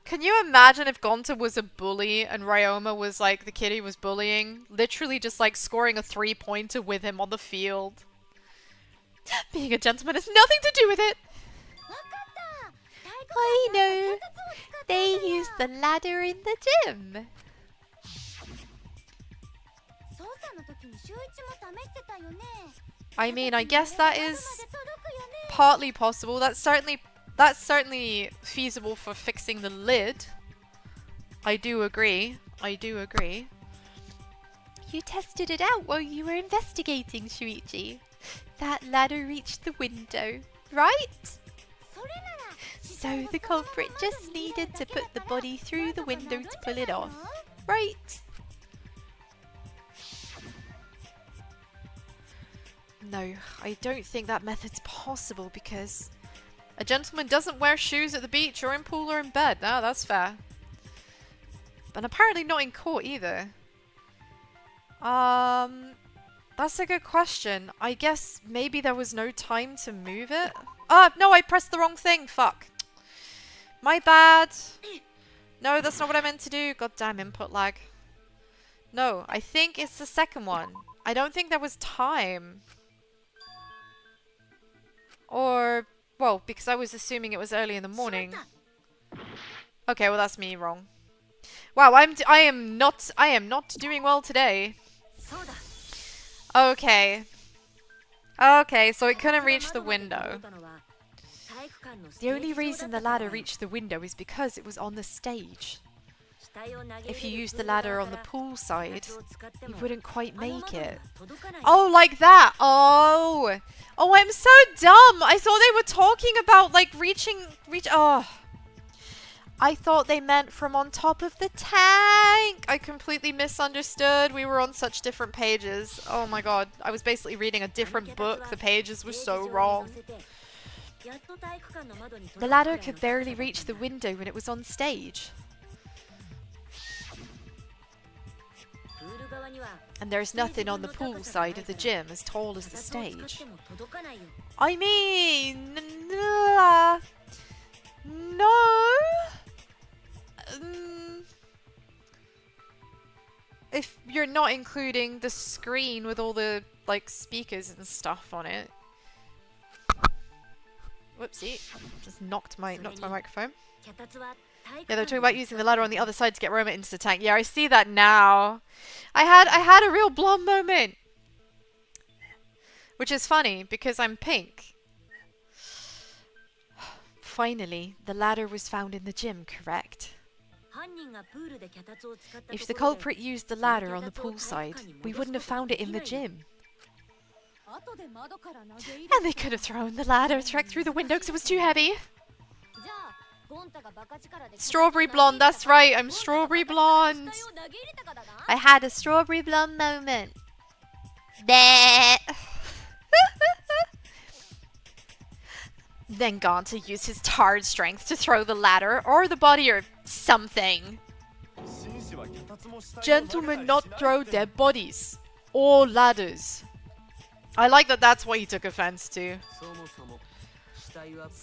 Can you imagine if Gonta was a bully and Ryoma was like the kid he was bullying? Literally just like scoring a 3-pointer with him on the field. Being a gentleman has nothing to do with it! I know! They use the ladder in the gym! I mean, I guess that is partly possible. That's certainly feasible for fixing the lid. I do agree. I do agree. You tested it out while you were investigating, Shuichi. That ladder reached the window, right? So the culprit just needed to put the body through the window to pull it off, right? No, I don't think that method's possible because a gentleman doesn't wear shoes at the beach or in pool or in bed. No, that's fair. And apparently not in court either. That's a good question. I guess maybe there was no time to move it. Ah, no, I pressed the wrong thing. Fuck. My bad. No, that's not what I meant to do. Goddamn input lag. No, I think it's the second one. I don't think there was time. Or, well, because I was assuming it was early in the morning. Okay, well that's me wrong. Wow, I am not doing well today. Okay. Okay, so it couldn't reach the window. The only reason the ladder reached the window is because it was on the stage. If you used the ladder on the pool side, you wouldn't quite make it. Oh, like that! Oh! Oh, I'm so dumb! I thought they were talking about, like, oh. I thought they meant from on top of the tank! I completely misunderstood. We were on such different pages. Oh my god. I was basically reading a different book. The pages were so wrong. The ladder could barely reach the window when it was on stage. And there's nothing on the pool side of the gym as tall as the stage. I mean... no... you're not including the screen with all the, like, speakers and stuff on it. Whoopsie. Just knocked my microphone. Yeah, they're talking about using the ladder on the other side to get Roma into the tank. Yeah, I see that now. I had a real blonde moment. Which is funny, because I'm pink. Finally, the ladder was found in the gym, correct? If the culprit used the ladder on the pool side, we wouldn't have found it in the gym. And they could have thrown the ladder direct through the window because it was too heavy. Strawberry blonde, that's right, I'm strawberry blonde. I had a strawberry blonde moment. Then Gonta used his tarred strength to throw the ladder or the body or something. Gentlemen not throw dead bodies or ladders. I like that that's what he took offense to.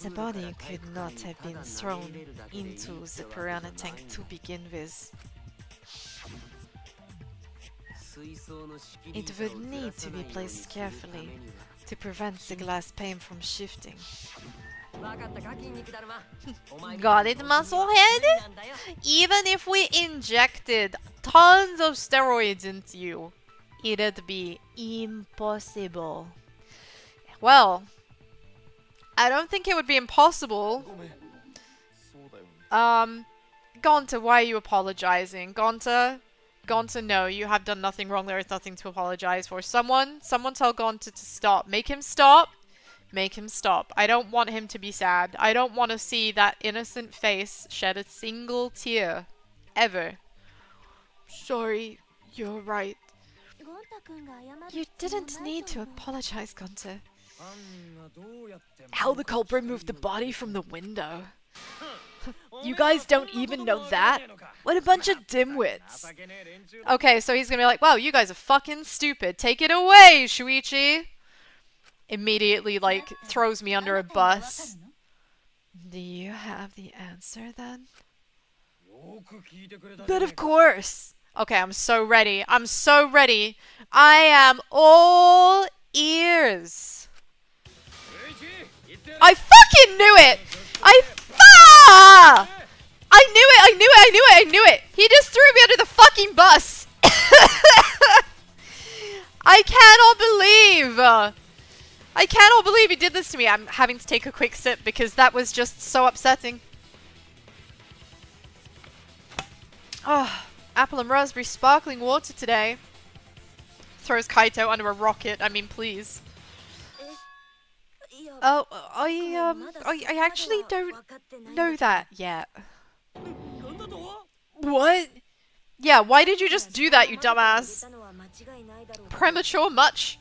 The body could not have been thrown into the piranha tank to begin with. It would need to be placed carefully to prevent the glass pane from shifting. Got it, musclehead? Even if we injected tons of steroids into you, it'd be impossible. Well, I don't think it would be impossible. Gonta, why are you apologizing? Gonta, no, you have done nothing wrong. There is nothing to apologize for. Someone tell Gonta to stop. Make him stop. Make him stop. I don't want him to be sad. I don't want to see that innocent face shed a single tear. Ever. Sorry, you're right. You didn't need to apologize, Gonta. How the culprit moved the body from the window. You guys don't even know that? What a bunch of dimwits. Okay, so he's gonna be like, wow, you guys are fucking stupid. Take it away, Shuichi. Immediately, like, throws me under a bus. Do you have the answer, then? But of course! Okay, I'm so ready. I'm so ready. I am all ears. I fucking knew it! I knew it! He just threw me under the fucking bus! I cannot believe he did this to me. I'm having to take a quick sip because that was just so upsetting. Oh, apple and raspberry sparkling water today. Throws Kaito under a rocket. I mean, please. Oh, I actually don't know that yet. What? Yeah, why did you just do that, you dumbass? Premature much?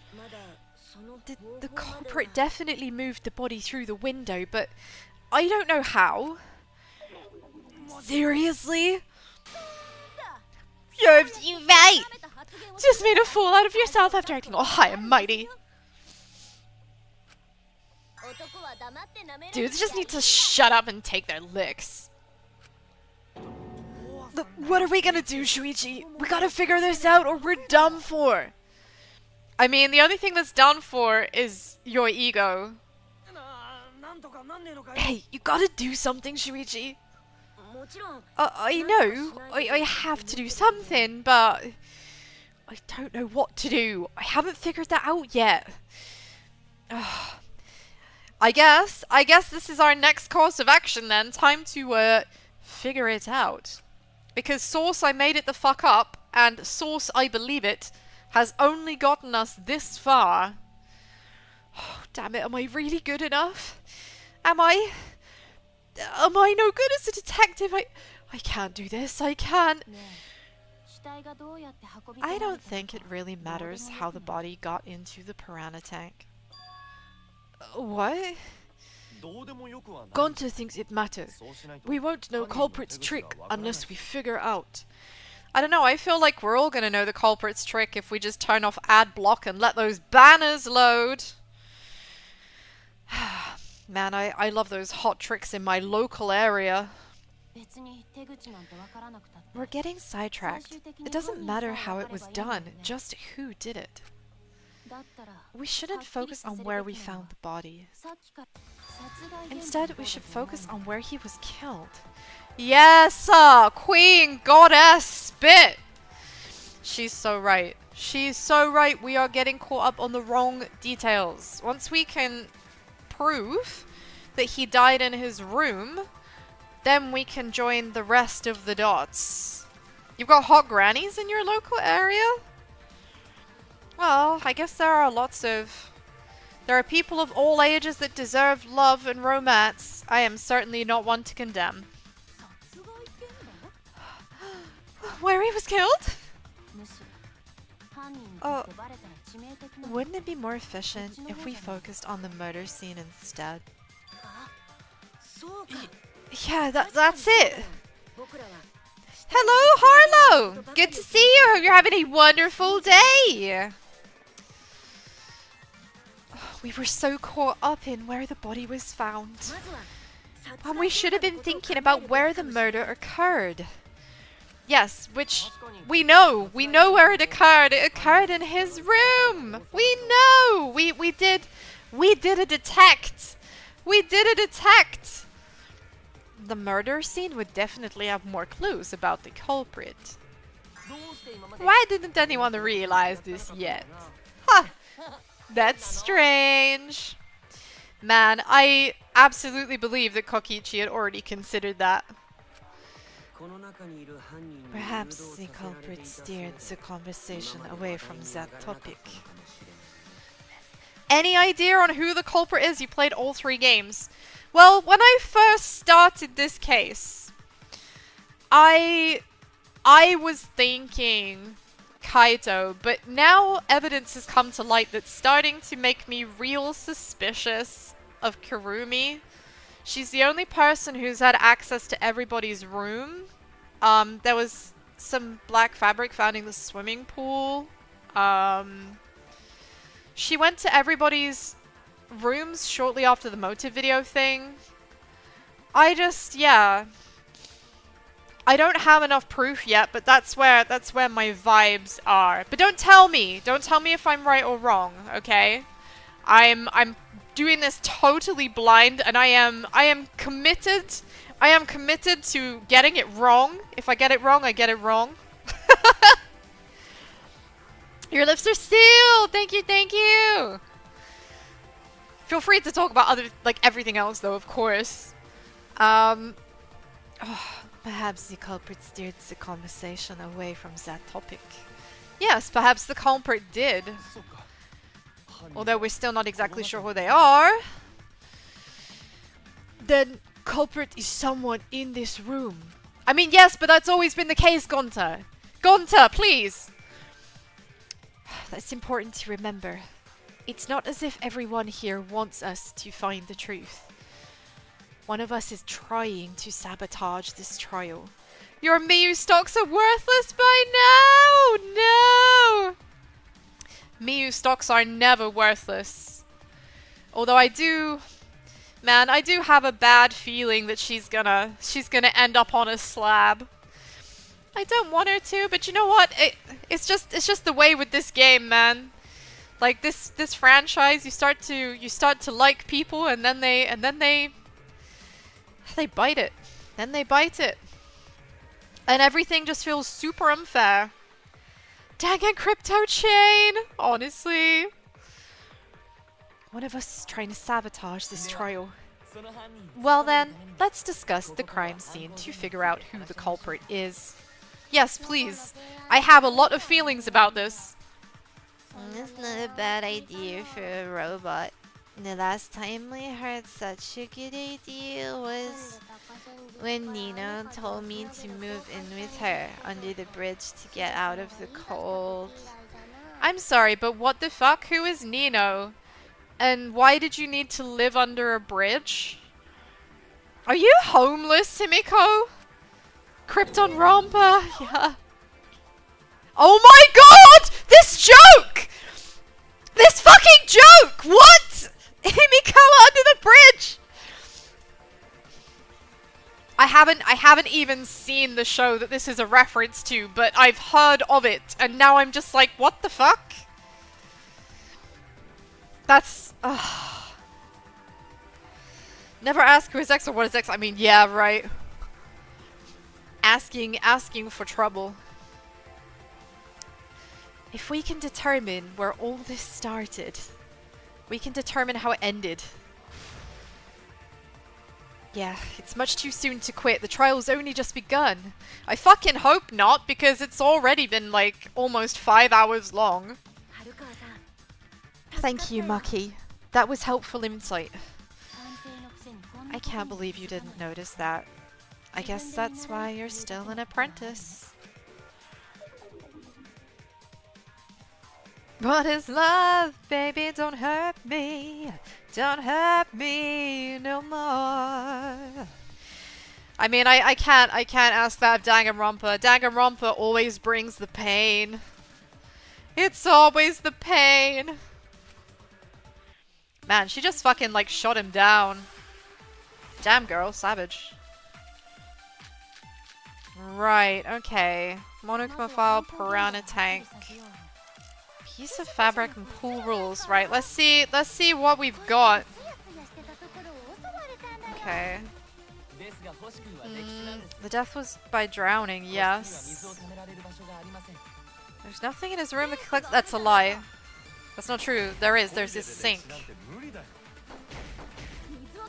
The culprit definitely moved the body through the window, but I don't know how. Seriously? Serves you right! Just made a fool out of yourself after acting all high and mighty. Dudes just need to shut up and take their licks. What are we gonna do, Shuichi? We gotta figure this out or we're done for. I mean, the only thing that's done for is your ego. Hey, you gotta do something, Shuichi. I know. I have to do something, but I don't know what to do. I haven't figured that out yet. I guess this is our next course of action then. Time to figure it out. Because Source, I made it the fuck up, and Source, I believe it, has only gotten us this far. Oh, damn it, am I really good enough? Am I no good as a detective? I can't do this, I can't. I don't think it really matters how the body got into the piranha tank. What? Gonta thinks it matters. We won't know culprit's trick unless we figure out. I don't know, I feel like we're all gonna know the culprit's trick if we just turn off ad block and let those banners load. Man, I love those hot tricks in my local area. We're getting sidetracked. It doesn't matter how it was done, just who did it. We shouldn't focus on where we found the body. Instead, we should focus on where he was killed. Yes, Queen Goddess Spit! She's so right. She's so right. We are getting caught up on the wrong details. Once we can prove that he died in his room, then we can join the rest of the dots. You've got hot grannies in your local area? Well, I guess there are there are people of all ages that deserve love and romance. I am certainly not one to condemn. Where he was killed? Oh, wouldn't it be more efficient if we focused on the murder scene instead? Yeah, that's it. Hello, Harlow! Good to see you. Hope you're having a wonderful day. Oh, we were so caught up in where the body was found. And we should have been thinking about where the murder occurred. Yes, which we know where it occurred. It occurred in his room. We know. We did a detect. We did a detect. The murder scene would definitely have more clues about the culprit. Why didn't anyone realize this yet? Huh. That's strange. Man, I absolutely believe that Kokichi had already considered that. Perhaps the culprit steered the conversation away from that topic. Any idea on who the culprit is? You played all 3 games. Well, when I first started this case, I was thinking Kaito, but now evidence has come to light that's starting to make me real suspicious of Kurumi. She's the only person who's had access to everybody's room. There was some black fabric found in the swimming pool. She went to everybody's rooms shortly after the motive video thing. Yeah. I don't have enough proof yet, but that's where my vibes are. But don't tell me if I'm right or wrong, okay? I'm doing this totally blind, and I am committed. I am committed to getting it wrong. If I get it wrong, I get it wrong. Your lips are sealed. Thank you, thank you. Feel free to talk about everything else, though, of course. Perhaps the culprit steered the conversation away from that topic. Yes, perhaps the culprit did. Although we're still not exactly sure who they are. Then culprit is someone in this room. I mean, yes, but that's always been the case, Gonta. Gonta, please! That's important to remember. It's not as if everyone here wants us to find the truth. One of us is trying to sabotage this trial. Your Miyu stocks are worthless by now! No! Miyu stocks are never worthless. Although I do have a bad feeling that she's gonna end up on a slab. I don't want her to, but you know what? It's just the way with this game, man. Like this franchise, you start to like people, and then they bite it. Then they bite it. And everything just feels super unfair. Dang it, crypto chain! Honestly. One of us is trying to sabotage this trial. Well then, let's discuss the crime scene to figure out who the culprit is. Yes, please. I have a lot of feelings about this. It's not a bad idea for a robot. The last time I heard such a good idea was when Nino told me to move in with her under the bridge to get out of the cold. I'm sorry, but what the fuck? Who is Nino? And why did you need to live under a bridge? Are you homeless, Himiko? Krypton Romper? Yeah. Oh my god! This joke! This fucking joke! What? Himiko under the bridge! I haven't even seen the show that this is a reference to, but I've heard of it, and now I'm just like, what the fuck? That's... Never ask who is X or what is X. I mean, yeah, right. Asking for trouble. If we can determine where all this started, we can determine how it ended. Yeah, it's much too soon to quit. The trial's only just begun. I fucking hope not, because it's already been like almost 5 hours long. Thank you, Maki. That was helpful insight. I can't believe you didn't notice that. I guess that's why you're still an apprentice. What is love, baby? Don't hurt me. Don't hurt me no more. I mean, I can't ask that of Danganronpa. Danganronpa always brings the pain. It's always the pain. Man, she just fucking like shot him down. Damn girl, savage. Right, okay. Monokuma file, piranha tank. Piece of fabric and pool rules. Right, let's see what we've got. Okay. The death was by drowning, yes. There's nothing in his room that collects. That's a lie. That's not true. There's this sink.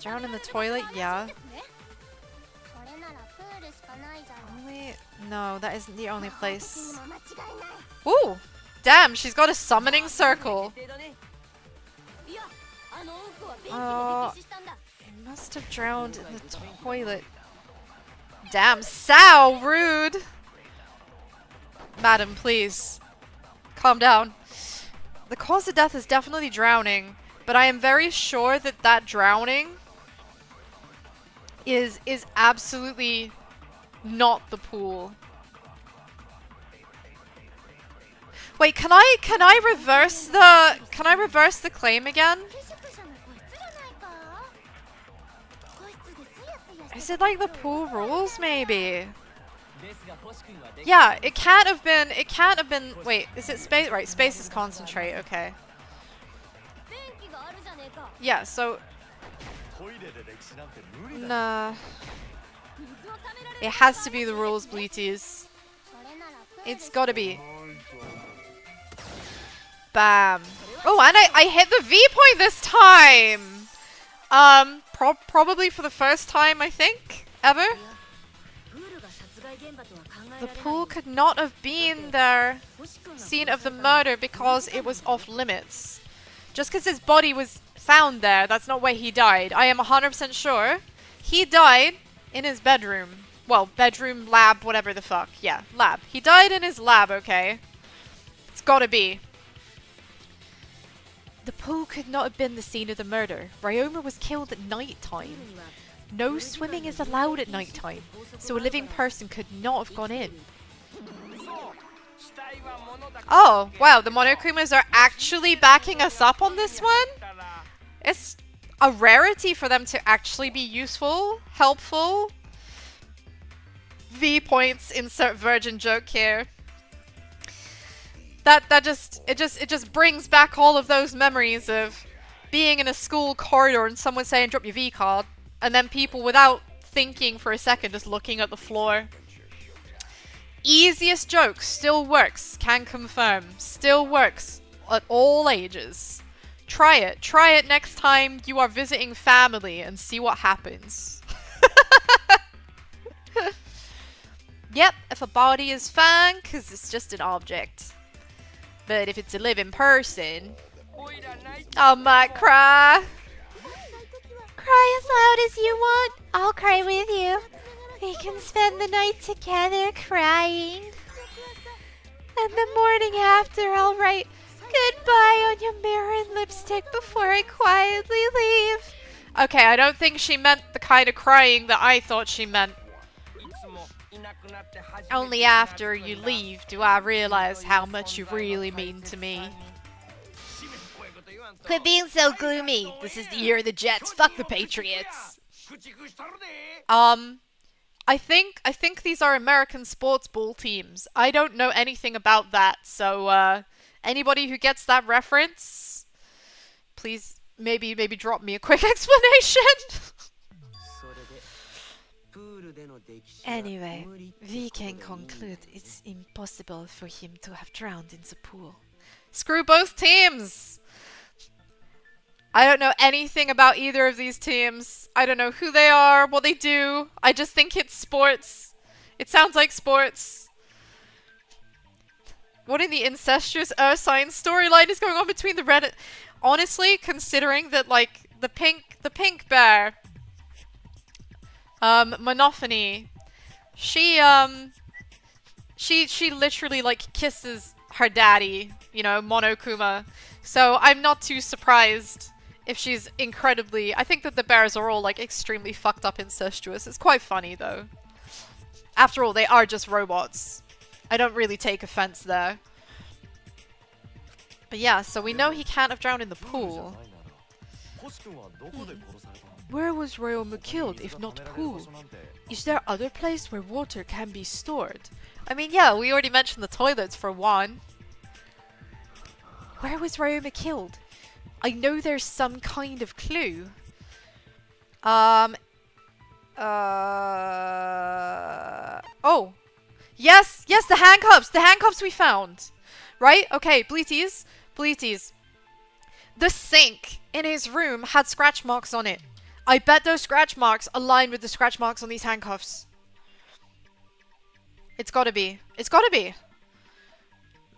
Drown in the toilet, yeah. No, that isn't the only place. Ooh! Damn, she's got a summoning circle. Must have drowned in the toilet. Damn, Sao, rude! Madam, please. Calm down. The cause of death is definitely drowning, but I am very sure that that drowning is absolutely not the pool. Wait, can I reverse the claim again? Is it like the pool rules maybe? Yeah, it can't have been, wait, is it space? Right, space is concentrate, okay. Yeah, so nah. It has to be the rules, Bleaties. It's gotta be. Bam. Oh, and I hit the V point this time! Probably for the first time, I think, ever. The pool could not have been the scene of the murder because it was off limits. Just because his body was found there, that's not where he died. I am 100% sure he died in his bedroom. Well, bedroom, lab, whatever the fuck. Yeah, lab. He died in his lab, okay? It's gotta be. The pool could not have been the scene of the murder. Ryoma was killed at night time. No swimming is allowed at night time, so a living person could not have gone in. Oh, wow, the Monokumas are actually backing us up on this one? It's a rarity for them to actually be useful, helpful. V points, insert virgin joke here. That just brings back all of those memories of being in a school corridor and someone saying drop your V card, and then people without thinking for a second just looking at the floor. Easiest joke, still works, can confirm. Still works at all ages. Try it next time you are visiting family and see what happens. Yep, if a body is fine, because it's just an object. But if it's a living person, I might cry. Cry as loud as you want. I'll cry with you. We can spend the night together crying. And the morning after, I'll write goodbye on your mirror and lipstick before I quietly leave. Okay, I don't think she meant the kind of crying that I thought she meant. Only after you leave do I realize how much you really mean to me. Quit being so gloomy. This is the year of the Jets. Fuck the Patriots. I think these are American sports ball teams. I don't know anything about that, so anybody who gets that reference, please maybe drop me a quick explanation. Anyway, we can conclude it's impossible for him to have drowned in the pool. Screw both teams! I don't know anything about either of these teams. I don't know who they are, what they do. I just think it's sports. It sounds like sports. What in the incestuous Earth Science storyline is going on between the red... Honestly, considering that, like, the pink bear... Monophony. She literally, like, kisses her daddy, you know, Monokuma. So I'm not too surprised if she's incredibly... I think that the bears are all, like, extremely fucked up incestuous. It's quite funny, though. After all, they are just robots. I don't really take offense there. But yeah, so we know he can't have drowned in the pool. Where was Ryoma killed, if not pool? Is there other place where water can be stored? I mean, yeah, we already mentioned the toilets for one. Where was Ryoma killed? I know there's some kind of clue. Oh. Yes, yes, the handcuffs! The handcuffs we found! Right? Okay, Bleaties. Bleaties. The sink in his room had scratch marks on it. I bet those scratch marks align with the scratch marks on these handcuffs. It's gotta be. It's gotta be.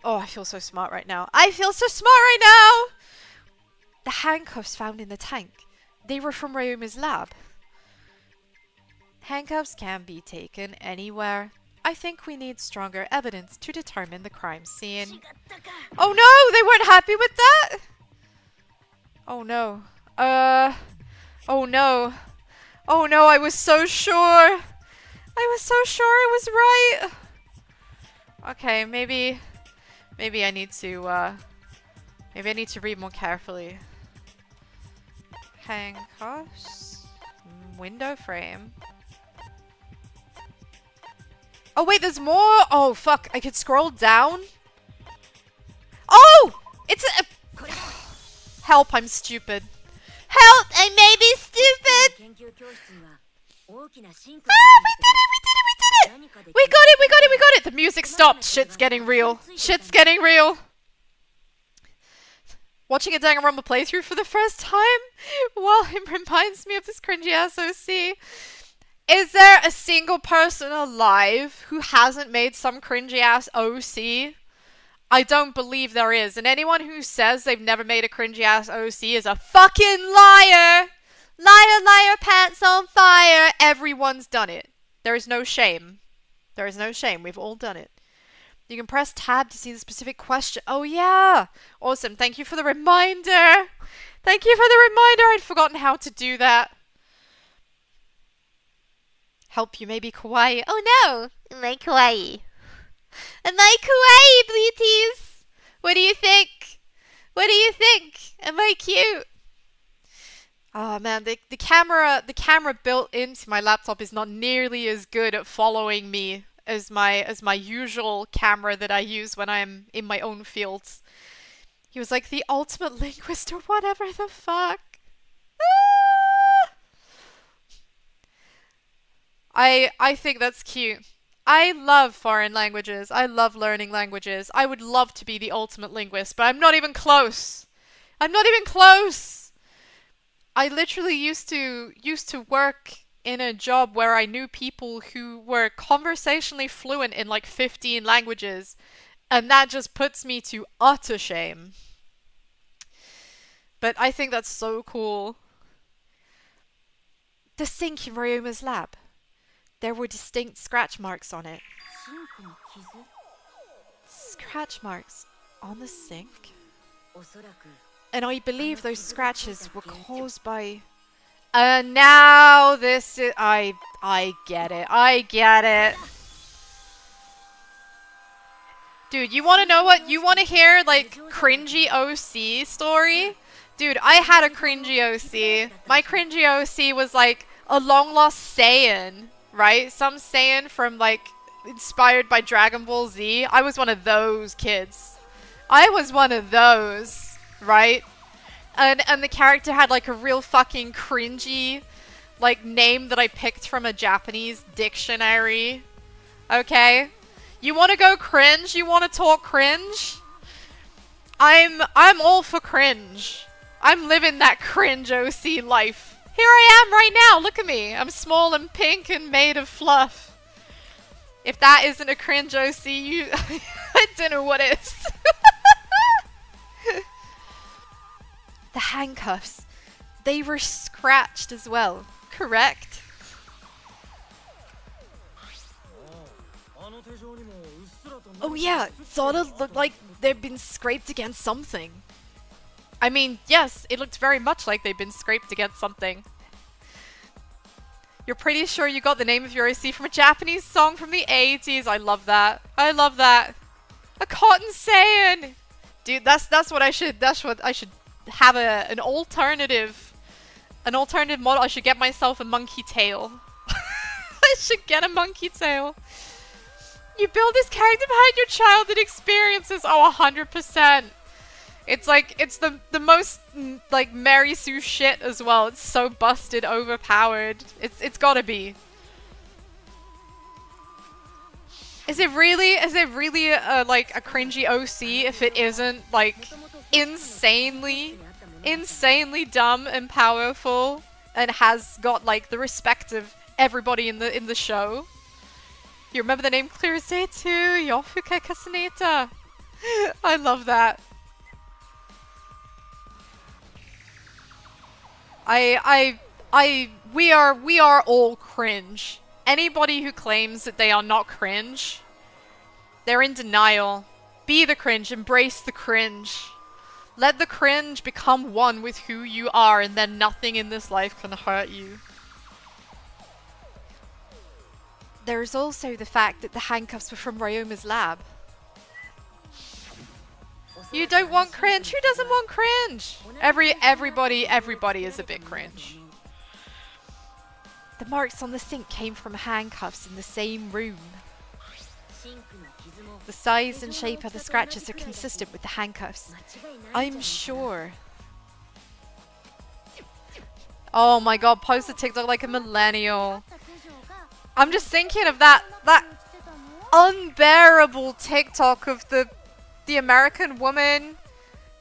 Oh, I feel so smart right now. I feel so smart right now! The handcuffs found in the tank. They were from Ryoma's lab. Handcuffs can be taken anywhere. I think we need stronger evidence to determine the crime scene. Oh no! They weren't happy with that? Oh no. Oh no. Oh no, I was so sure. I was so sure I was right. Okay, maybe I need to, maybe I need to read more carefully. Handcuffs. Window frame. Oh wait, there's more! Oh fuck, I could scroll down? Oh! It's a... Help, I'm stupid. Help, I may be stupid! Ah, we did it, we did it, we did it! We got it, we got it, we got it! The music stopped. Shit's getting real. Shit's getting real. Watching a Danganronpa playthrough for the first time? Well, it reminds me of this cringy ass OC. Is there a single person alive who hasn't made some cringy ass OC? I don't believe there is. And anyone who says they've never made a cringy ass OC is a fucking liar! Liar, liar, pants on fire! Everyone's done it. There is no shame. There is no shame. We've all done it. You can press tab to see the specific question. Oh yeah! Awesome. Thank you for the reminder. Thank you for the reminder. I'd forgotten how to do that. Help, you may be kawaii. Oh no! Am I kawaii? Am I kawaii, Bleaties? What do you think? What do you think? Am I cute? Oh man, the camera built into my laptop is not nearly as good at following me as my usual camera that I use when I'm in my own fields. He was like the ultimate linguist or whatever the fuck. I think that's cute. I love foreign languages. I love learning languages. I would love to be the ultimate linguist, but I'm not even close. I'm not even close. I literally used to work in a job where I knew people who were conversationally fluent in like 15 languages, and that just puts me to utter shame. But I think that's so cool. The sink in Ryoma's lab. There were distinct scratch marks on it. Scratch marks on the sink? And I believe those scratches were caused by... now this is... I get it. I get it. Dude, you want to know what? You want to hear, like, cringy OC story? Dude, I had a cringy OC. My cringy OC was, like, a long-lost Saiyan. right? Some Saiyan from like inspired by Dragon Ball Z. I was one of those kids. I was one of those, right? And the character had like a real fucking cringy like name that I picked from a Japanese dictionary. Okay? You want to go cringe? You want to talk cringe? I'm all for cringe. I'm living that cringe OC life. Here I am right now. Look at me. I'm small and pink and made of fluff. If that isn't a cringe OC, you I don't know what is. The handcuffs. They were scratched as well. Correct? Oh yeah, it sort of looked like they've been scraped against something. I mean, yes, it looked very much like they've been scraped against something. You're pretty sure you got the name of your OC from a Japanese song from the 80s. I love that. I love that. A cotton Saiyan! Dude, that's what I should have an alternative model. I should get myself a monkey tail. I should get a monkey tail. You build this character behind your childhood experiences. Oh, 100%. It's like, it's the most, like, Mary Sue shit as well. It's so busted, overpowered. It's gotta be. Is it really like, a cringy OC if it isn't, like, insanely dumb and powerful and has got, like, the respect of everybody in the show? You remember the name clear as day too? Yofuka Kasaneta. I love that. We are all cringe. Anybody who claims that they are not cringe, they're in denial. Be the cringe, embrace the cringe. Let the cringe become one with who you are, and then nothing in this life can hurt you. There's also the fact that the handcuffs were from Ryoma's lab. You don't want cringe? Who doesn't want cringe? Everybody is a bit cringe. The marks on the sink came from handcuffs in the same room. The size and shape of the scratches are consistent with the handcuffs. I'm sure. Oh my god, post a TikTok like a millennial. I'm just thinking of that unbearable TikTok of the American woman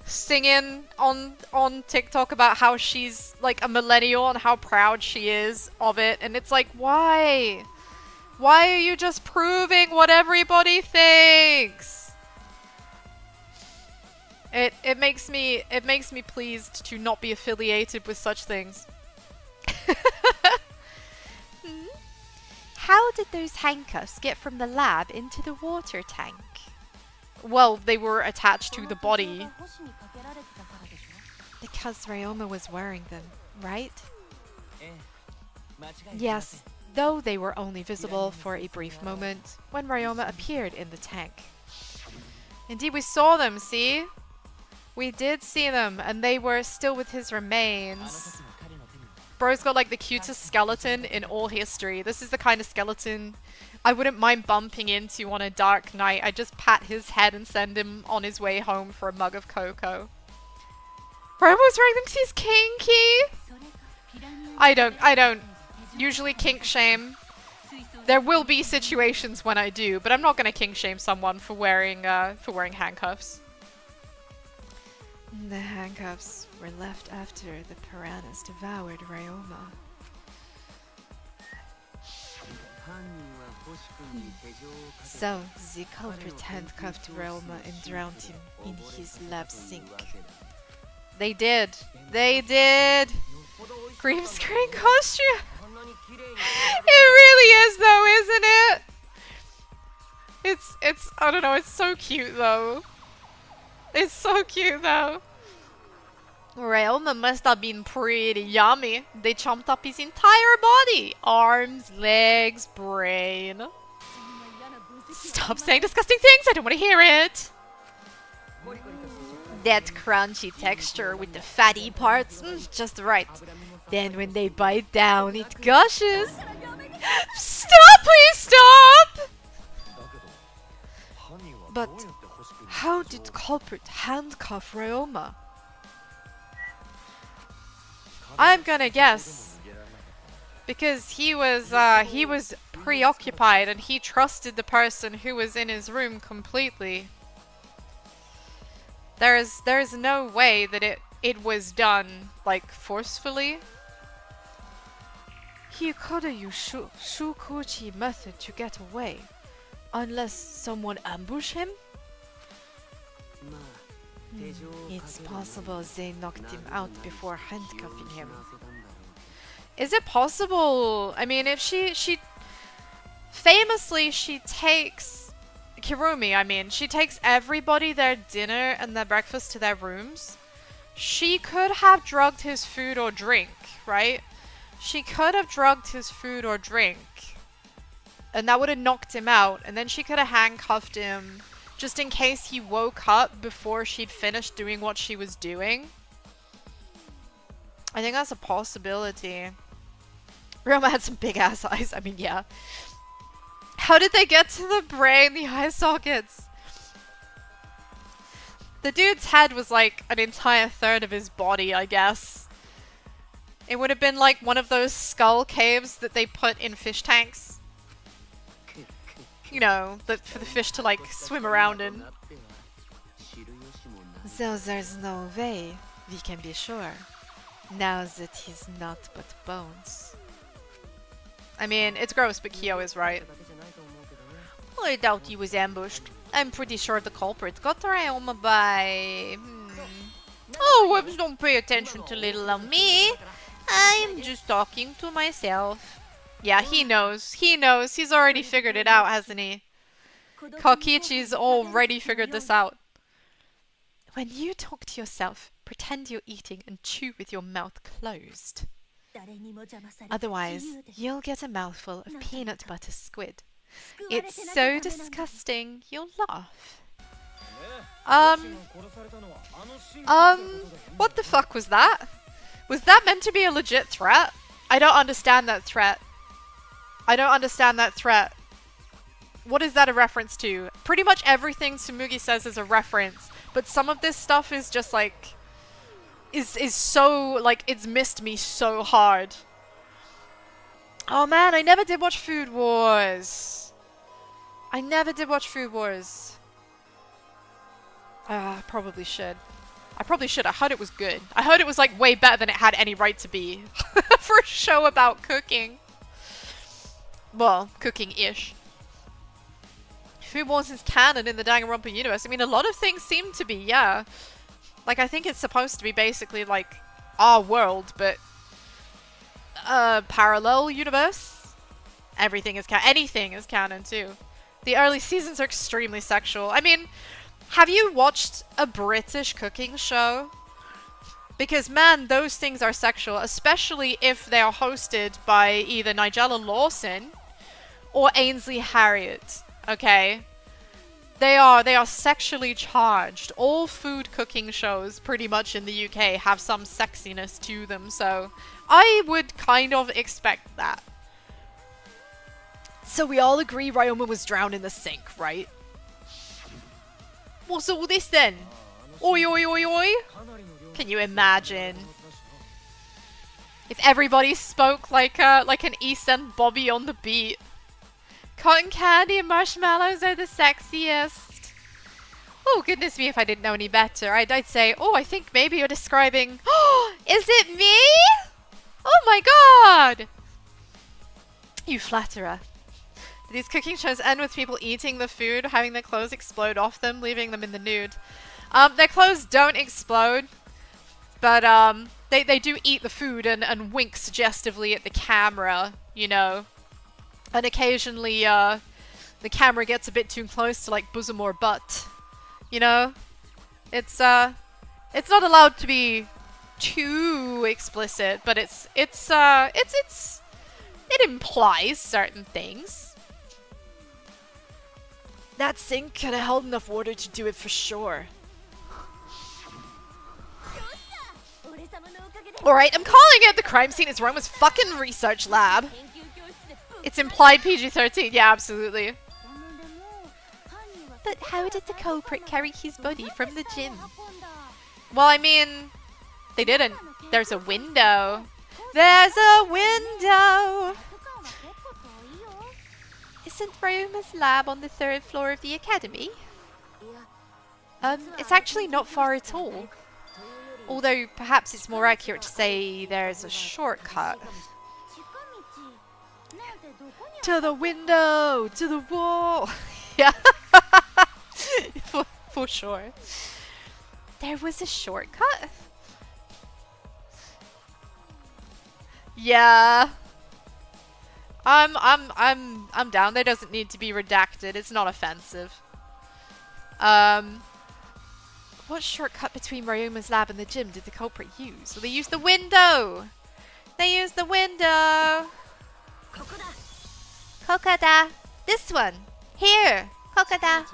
singing on TikTok about how she's like a millennial and how proud she is of it, and it's like, why? Why are you just proving what everybody thinks? It makes me pleased to not be affiliated with such things. How did those handcuffs get from the lab into the water tank? Well, they were attached to the body. Because Ryoma was wearing them, right? Yes, though they were only visible for a brief moment when Ryoma appeared in the tank. Indeed, we saw them, see? We did see them, and they were still with his remains. Bro's got like the cutest skeleton in all history. This is the kind of skeleton I wouldn't mind bumping into on a dark night. I'd just pat his head and send him on his way home for a mug of cocoa. Bro was wearing them because he's kinky. I don't usually kink shame. There will be situations when I do, but I'm not gonna kink shame someone for wearing handcuffs. The handcuffs were left after the piranhas devoured Ryoma. So, the culprit handcuffed Ryoma and drowned him in his lab sink. They did! They did! Green screen costume! It really is though, isn't it? It's, I don't know, it's so cute though. It's so cute though. Ryoma must have been pretty yummy. They chomped up his entire body. Arms, legs, brain. Stop saying disgusting things, I don't want to hear it. That crunchy texture with the fatty parts, just right. Then when they bite down, it gushes. Stop! The culprit handcuffed Ryoma. I'm gonna guess because he was preoccupied and he trusted the person who was in his room completely. There's no way that it was done like forcefully. He could have used Shukuchi method to get away, unless someone ambushed him. It's possible they knocked him out before handcuffing him. Is it possible? I mean, if she famously she takes Kirumi, I mean, she takes everybody their dinner and their breakfast to their rooms. She could have drugged his food or drink, right? She could have drugged his food or drink. And that would have knocked him out. And then she could have handcuffed him just in case he woke up before she'd finished doing what she was doing. I think that's a possibility. Ryoma had some big ass eyes. I mean, yeah. How did they get to the brain, the eye sockets? The dude's head was like an entire third of his body, I guess. It would have been like one of those skull caves that they put in fish tanks. You know, for the fish to like swim around in. So there's no way we can be sure, now that he's not but bones. I mean, it's gross, but Kyo is right. I doubt he was ambushed. I'm pretty sure the culprit got Ryoma by... Oh, whoops, don't pay attention to little on me. I'm just talking to myself. Yeah, he knows. He knows. He's already figured it out, hasn't he? Kokichi's already figured this out. When you talk to yourself, pretend you're eating and chew with your mouth closed. Otherwise, you'll get a mouthful of peanut butter squid. It's so disgusting, you'll laugh. What the fuck was that? Was that meant to be a legit threat? I don't understand that threat. I don't understand that threat. What is that a reference to? Pretty much everything Tsumugi says is a reference, but some of this stuff is just like... is so, like, it's missed me so hard. Oh man, I never did watch Food Wars. I never did watch Food Wars. Probably should. I probably should. I heard it was good. I heard it was like way better than it had any right to be. For a show about cooking. Well, cooking-ish. Food Wars is canon in the Danganronpa universe. I mean, a lot of things seem to be, yeah. Like, I think it's supposed to be basically like our world, but parallel universe. Everything is canon. Anything is canon too. The early seasons are extremely sexual. I mean, have you watched a British cooking show? Because man, those things are sexual, especially if they are hosted by either Nigella Lawson or Ainsley Harriott. Okay? They are sexually charged. All food cooking shows pretty much in the UK have some sexiness to them, so I would kind of expect that. So we all agree Ryoma was drowned in the sink, right? What's all this then? Oi oi oi oi? Can you imagine? If everybody spoke like an East End Bobby on the beat. Cotton candy and marshmallows are the sexiest. Oh, goodness me, if I didn't know any better, I'd say, oh, I think maybe you're describing... Oh, is it me? Oh my god! You flatterer. These cooking shows end with people eating the food, having their clothes explode off them, leaving them in the nude. Their clothes don't explode, but they do eat the food and wink suggestively at the camera, you know. And occasionally, the camera gets a bit too close to, like, bosom or butt. You know? It's not allowed to be too explicit, but it implies certain things. That sink could have held enough water to do it for sure. Alright, I'm calling it. The crime scene is Roma's fucking research lab. It's implied PG-13. Yeah, absolutely. did the culprit carry his body from the gym? Well, I mean, they didn't. There's a window. There's a window! Isn't Ryoma's lab on the 3rd floor of the academy? It's actually not far at all. Although, perhaps it's more accurate to say there's a shortcut. To the window! To the wall! Yeah. for sure. There was a shortcut? Yeah. I'm down. There doesn't need to be redacted. It's not offensive. What shortcut between Ryoma's lab and the gym did the culprit use? Well, they used the window! They used the window! Kokoda! This one! Here! Kokoda!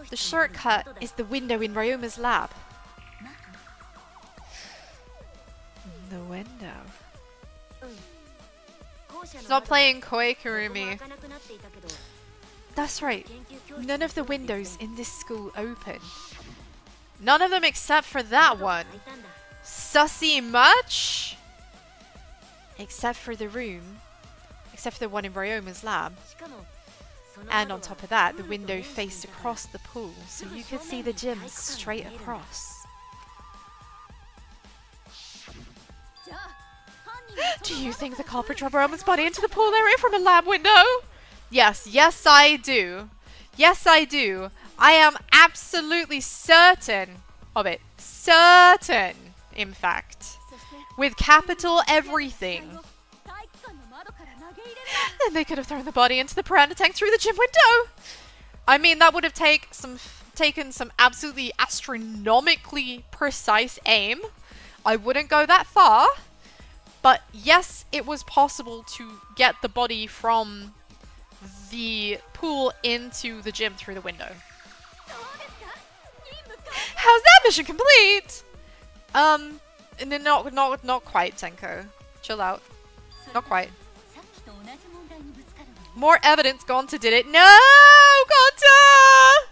The shortcut is the window in Ryoma's lab. The window. Stop playing Koi Kurumi. That's right. None of the windows in this school open. None of them except for that one. Sussy much? Except for the room. Except for the one in Ryoma's lab. And on top of that, the window faced across the pool, so you could see the gym straight across. Do you think the culprit dropped Ryoma's body into the pool area from a lab window? Yes, yes I do. Yes I do. I am absolutely certain of it. Certain, in fact. With capital everything. Then they could have thrown the body into the piranha tank through the gym window. I mean, that would have taken some absolutely astronomically precise aim. I wouldn't go that far. But yes, it was possible to get the body from the pool into the gym through the window. How's that mission complete? Not quite, Senko. Chill out. Not quite. More evidence Gonta did it. No, Gonta!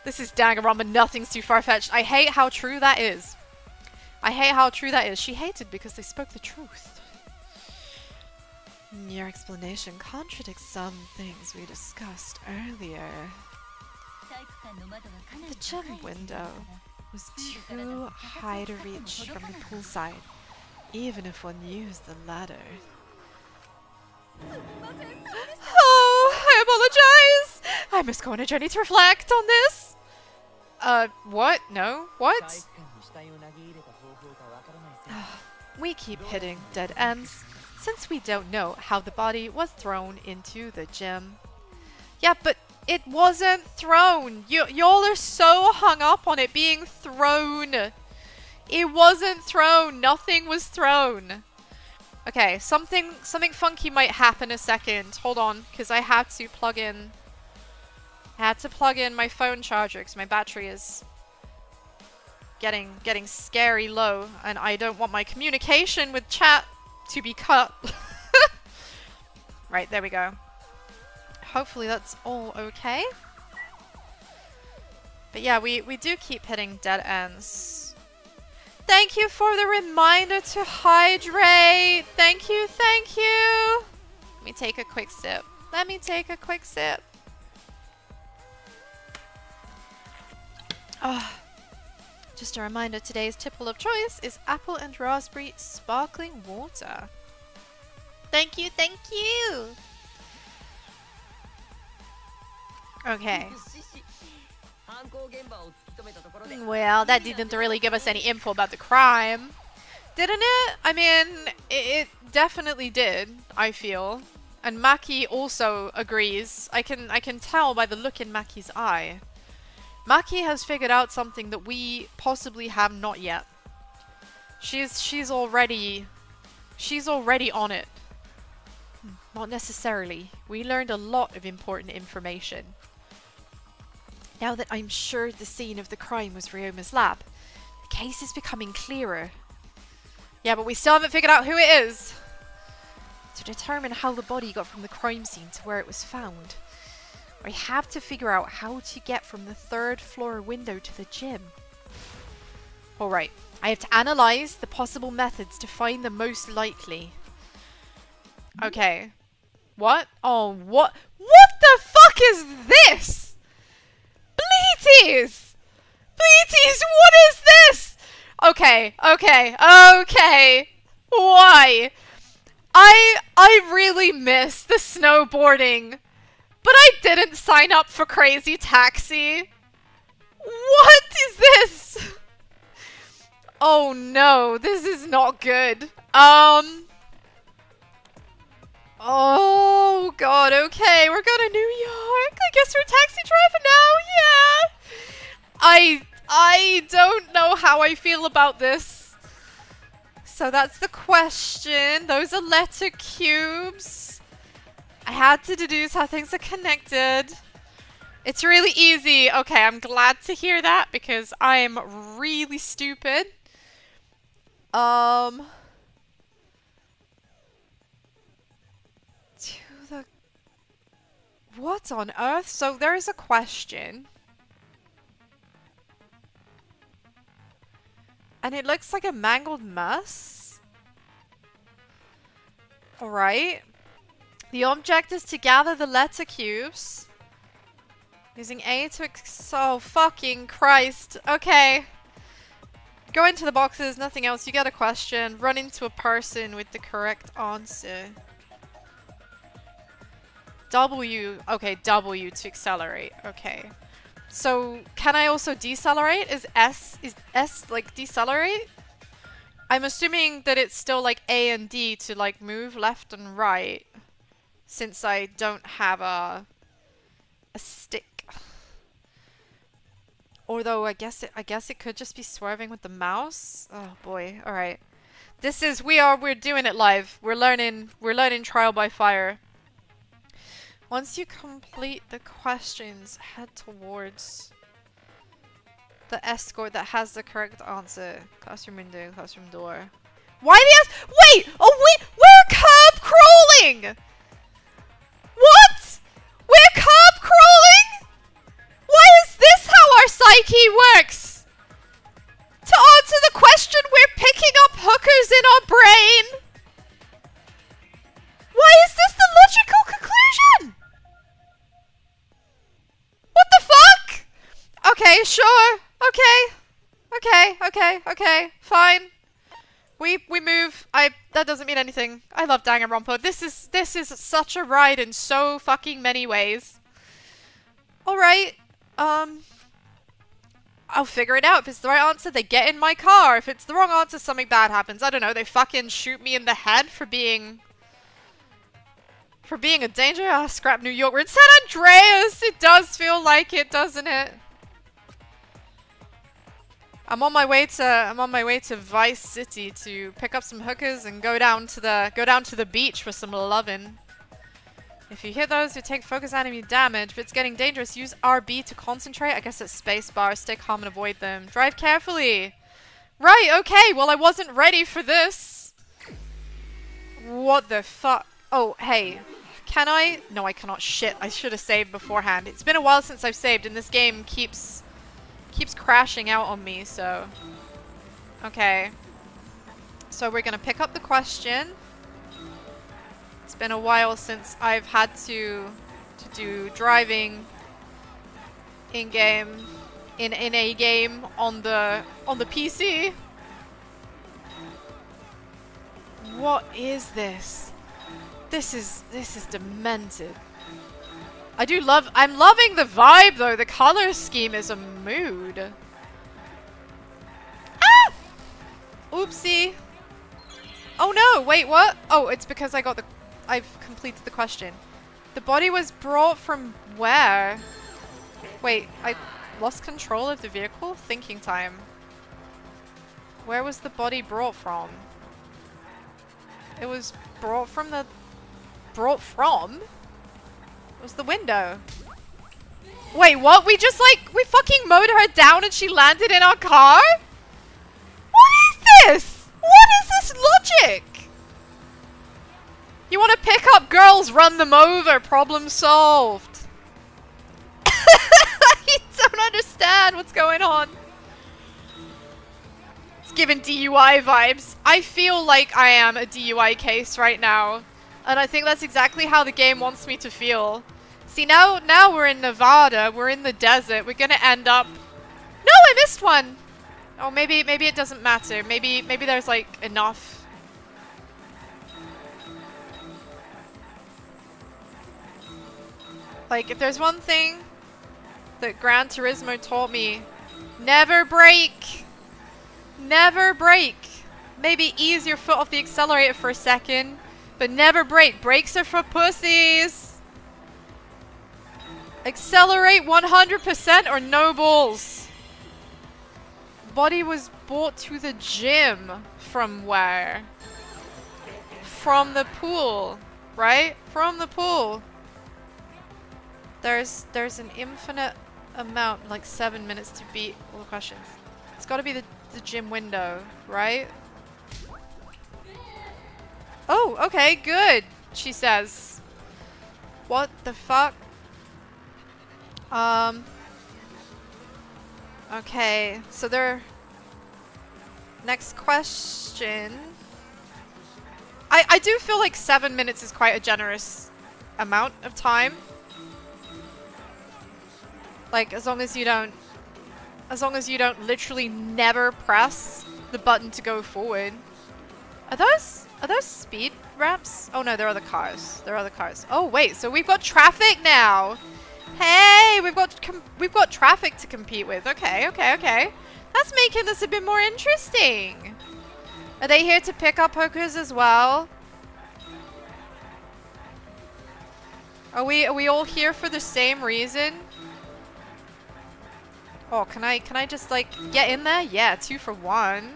This is Danganronpa. Nothing's too far-fetched. I hate how true that is. I hate how true that is. She hated because they spoke the truth. Your explanation contradicts some things we discussed earlier. The gym window was too high to reach from the poolside, even if one used the ladder. Oh, I apologize! I must go on a journey to reflect on this! What? No? What? We keep hitting dead ends, since we don't know how the body was thrown into the gym. Yeah, but it wasn't thrown! Y'all are so hung up on it being thrown! It wasn't thrown! Nothing was thrown! Okay, something funky might happen a second. Hold on, because I had to plug in my phone charger because my battery is getting scary low, and I don't want my communication with chat to be cut. Right, there we go. Hopefully that's all okay. But yeah, we do keep hitting dead ends. Thank you for the reminder to hydrate. Thank you, thank you. Let me take a quick sip. Let me take a quick sip. Oh. Just a reminder, today's tipple of choice is apple and raspberry sparkling water. Thank you, thank you! Okay. Well, that didn't really give us any info about the crime. Didn't it? I mean, it definitely did, I feel. And Maki also agrees. I can tell by the look in Maki's eye. Maki has figured out something that we possibly have not yet. She's already on it. Not necessarily. We learned a lot of important information. Now that I'm sure the scene of the crime was Ryoma's lab, the case is becoming clearer. Yeah, but we still haven't figured out who it is. To determine how the body got from the crime scene to where it was found, I have to figure out how to get from the 3rd floor window to the gym. Alright, I have to analyze the possible methods to find the most likely. Okay. What? Oh, what? What the fuck is this? Bleeties! Bleeties, what is this? Okay, okay, okay. Why? I really miss the snowboarding, but I didn't sign up for Crazy Taxi. What is this? Oh no, this is not good. Oh god, okay, we're going to New York. I guess we're taxi driver now, yeah. I don't know how I feel about this. So that's the question. Those are letter cubes. I had to deduce how things are connected. It's really easy. Okay, I'm glad to hear that because I am really stupid. To the... What on earth? So there is a question. And it looks like a mangled mess. Alright. The object is to gather the letter cubes. Using A to oh, fucking Christ. Okay. Go into the boxes, nothing else. You get a question. Run into a person with the correct answer. W. Okay, W to accelerate. Okay. So, can I also decelerate? Is S like decelerate? I'm assuming that it's still like A and D to like move left and right. Since I don't have a stick. Although I guess it could just be swerving with the mouse. Oh boy. Alright. This is we're doing it live. We're learning trial by fire. Once you complete the questions, head towards the escort that has the correct answer. Classroom window, classroom door. Why the wait! Oh wait! We're curb crawling! What? We're curb crawling? Why is this how our psyche works? To answer the question, we're picking up hookers in our brain. Why is this the logical conclusion? What the fuck? Okay, sure. Okay, fine. We move. That doesn't mean anything. I love Danganronpa. This is such a ride in so fucking many ways. Alright. I'll figure it out. If it's the right answer, they get in my car. If it's the wrong answer, something bad happens. I don't know. They fucking shoot me in the head for being a danger. Ah, scrap New York. We're in San Andreas. It does feel like it, doesn't it? I'm on my way to Vice City to pick up some hookers and go down to the beach for some lovin'. If you hit those, you take focus enemy damage. If it's getting dangerous, use RB to concentrate. I guess it's spacebar. Stay calm and avoid them. Drive carefully. Right, okay. Well, I wasn't ready for this. What the fuck? Oh, hey. Can I? No, I cannot. Shit, I should have saved beforehand. It's been a while since I've saved, and this game keeps crashing out on me, so... Okay. So we're gonna pick up the question. It's been a while since I've had to do driving in-game, in a game on the PC. What is this? This is demented. I'm loving the vibe though. The color scheme is a mood. Ah! Oopsie. Oh no, wait, what? Oh, it's because I've completed the question. The body was brought from where? Wait, I lost control of the vehicle? Thinking time. Where was the body brought from? It was brought from the... Brought from? It was the window. Wait, what? We fucking mowed her down and she landed in our car? What is this? What is this logic? You want to pick up girls, run them over, problem solved. I don't understand what's going on. It's giving DUI vibes. I feel like I am a DUI case right now. And I think that's exactly how the game wants me to feel. See, now we're in Nevada. We're in the desert. We're gonna end up... No, I missed one! Oh, maybe it doesn't matter. Maybe there's, like, enough. Like, if there's one thing that Gran Turismo taught me, never brake! Never brake! Maybe ease your foot off the accelerator for a second, but never brake. Brakes are for pussies! Accelerate 100% or no balls. Body was brought to the gym. From where? From the pool, right? From the pool. There's an infinite amount, like 7 minutes to beat all the questions. It's got to be the gym window, right? Oh, okay, good, she says. What the fuck? Okay, so next question. I do feel like 7 minutes is quite a generous amount of time. Like, as long as you don't literally never press the button to go forward. Are those speed ramps? Oh no, they're other cars. They're other cars. Oh wait, so we've got traffic now. Hey, we've got traffic to compete with. Okay. That's making this a bit more interesting. Are they here to pick up hookers as well? Are we all here for the same reason? Oh, can I just like get in there? Yeah, 2 for 1.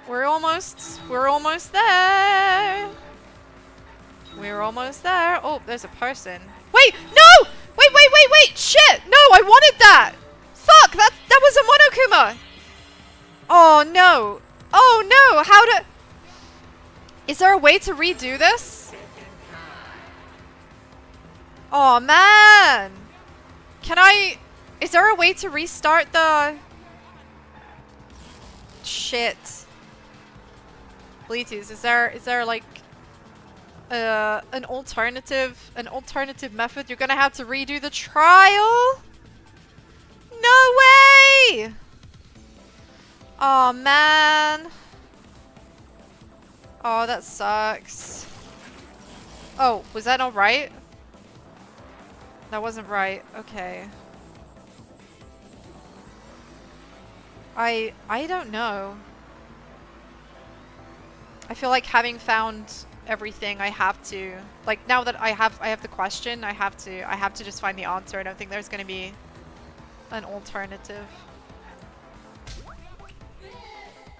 We're almost there. We're almost there. Oh, there's a person. Wait, no! Wait! Shit! No, I wanted that! Fuck! That was a Monokuma! Oh no! Oh no! How to... Is there a way to redo this? Oh man! Is there a way to restart the... Shit. Bleaties, is there like an alternative method? You're gonna have to redo the trial? No way! Oh man. Oh, that sucks. Oh, was that not right? That wasn't right. Okay. I don't know. I feel like having found everything, I have to, like, now that I have the question, I have to just find the answer. I don't think there's gonna be an alternative.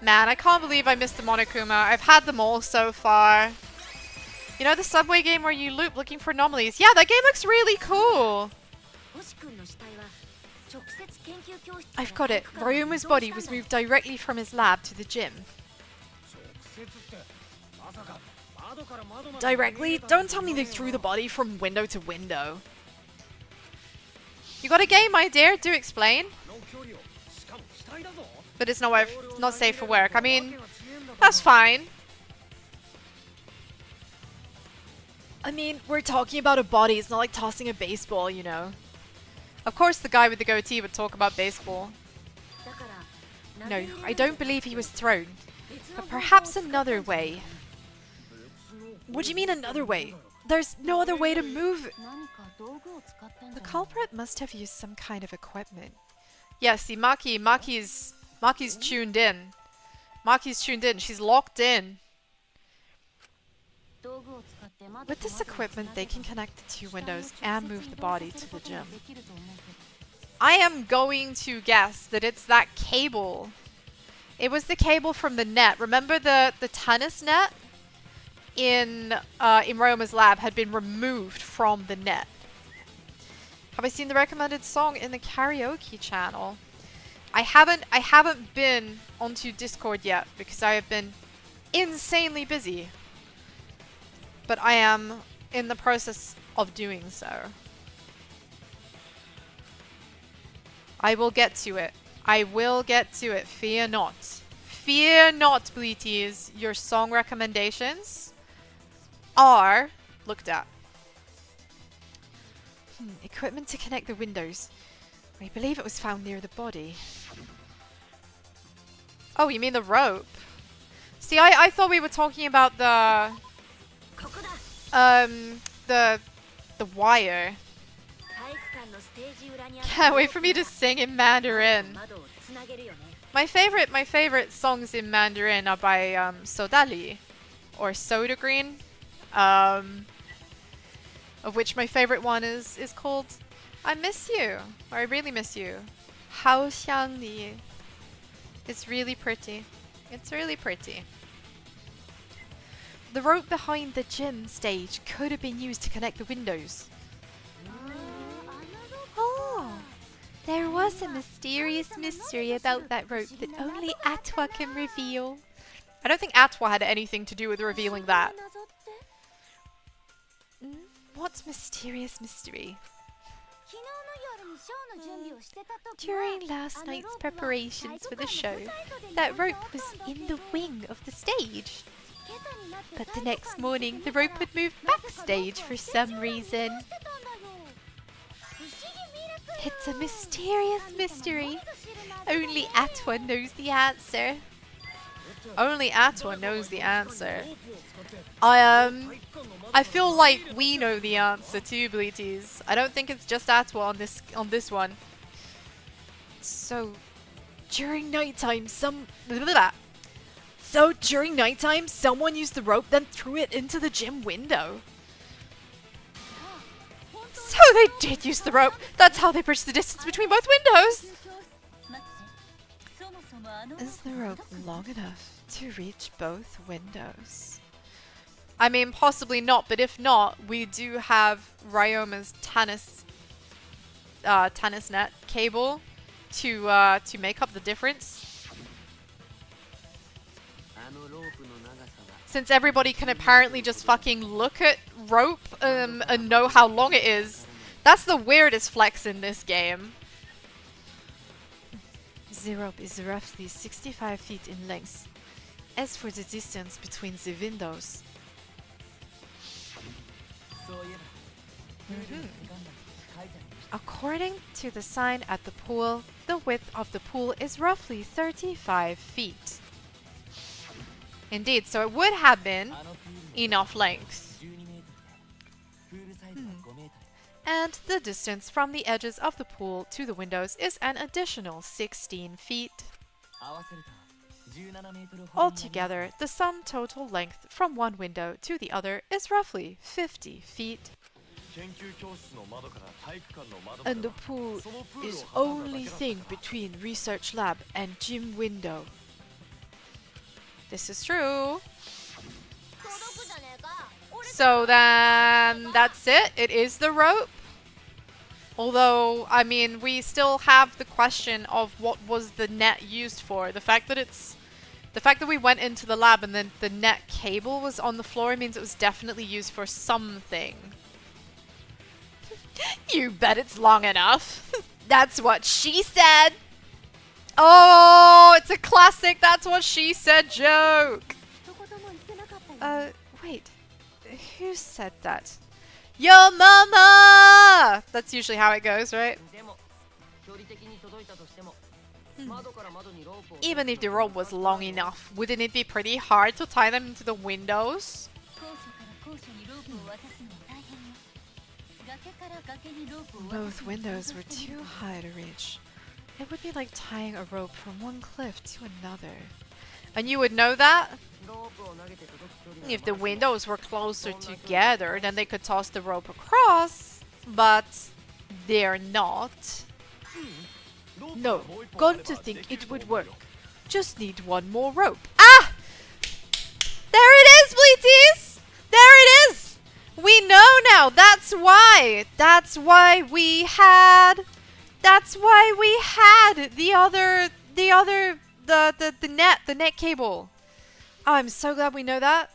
Man, I can't believe I missed the Monokuma. I've had them all so far. You know the subway game where you loop looking for anomalies? Yeah, that game looks really cool. I've got it. Ryoma's body was moved directly from his lab to the gym. Directly? Don't tell me they threw the body from window to window. You got a game idea? Do explain. But it's not safe for work. I mean, that's fine. I mean, we're talking about a body. It's not like tossing a baseball, you know. Of course the guy with the goatee would talk about baseball. No, I don't believe he was thrown. But perhaps another way. What do you mean another way? There's no other way to move it. The culprit must have used some kind of equipment. Yeah, see, Maki's tuned in. Maki's tuned in. She's locked in. With this equipment, they can connect the 2 windows and move the body to the gym. I am going to guess that it's that cable. It was the cable from the net. Remember the tennis net in Ryoma's lab had been removed from the net. Have I seen the recommended song in the karaoke channel? I haven't been onto Discord yet because I have been insanely busy. But I am in the process of doing so. I will get to it. I will get to it. Fear not. Fear not, Bleaties. Your song recommendations are looked at. Equipment to connect the windows. I believe it was found near the body. Oh, you mean the rope? See, I thought we were talking about the wire. Can't wait for me to sing in Mandarin. My favorite songs in Mandarin are by Sodali or Soda Green. Of which my favorite one is called I Miss You, or I Really Miss You. 好想你. It's really pretty. It's really pretty. The rope behind the gym stage could have been used to connect the windows. Oh, there was a mysterious mystery about that rope that only Atwa can reveal. I don't think Atwa had anything to do with revealing that. What mysterious mystery? During last night's preparations for the show, that rope was in the wing of the stage. But the next morning, the rope would move backstage for some reason. It's a mysterious mystery. Only Atwa knows the answer. Only Atwa knows the answer. I feel like we know the answer too, Bleaties. I don't think it's just Atwa on this one. So during nighttime, someone used the rope, then threw it into the gym window. So they did use the rope. That's how they bridged the distance between both windows. Is the rope long enough to reach both windows? I mean, possibly not, but if not, we do have Ryoma's tennis net cable to make up the difference. Since everybody can apparently just fucking look at rope and know how long it is. That's the weirdest flex in this game. The rope is roughly 65 feet in length. As for the distance between the windows, according to the sign at the pool, the width of the pool is roughly 35 feet. Indeed, so it would have been enough length. And the distance from the edges of the pool to the windows is an additional 16 feet. Altogether, the sum total length from one window to the other is roughly 50 feet. And the pool is only thing between research lab and gym window. This is true. So then that's it. It is the rope. Although, I mean, we still have the question of what was the net used for. The fact that we went into the lab and then the net cable was on the floor means it was definitely used for something. You bet it's long enough. That's what she said. Oh, it's a classic "that's what she said" joke. Wait. Who said that? Your mama! That's usually how it goes, right? Even if the rope was long enough, wouldn't it be pretty hard to tie them into the windows? Both windows were too high to reach. It would be like tying a rope from one cliff to another. And you would know that? If the windows were closer together, then they could toss the rope across. But they're not. No, got to think it would work. Just need one more rope. Ah! There it is, Bleaties! There it is! We know now. That's why. That's why we had the net cable. Oh, I'm so glad we know that.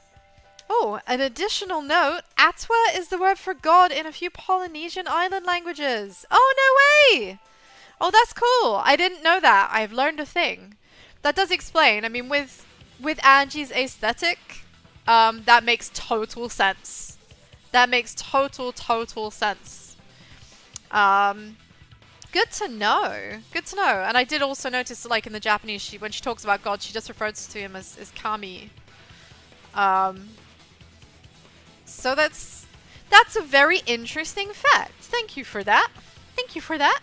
Oh, an additional note. Atwa is the word for God in a few Polynesian island languages. Oh, no way! Oh, that's cool. I didn't know that. I've learned a thing. That does explain. I mean, with Angie's aesthetic, that makes total sense. That makes total sense. Good to know. Good to know. And I did also notice, like, in the Japanese, when she talks about God, she just refers to him as Kami. So that's a very interesting fact. Thank you for that. Thank you for that.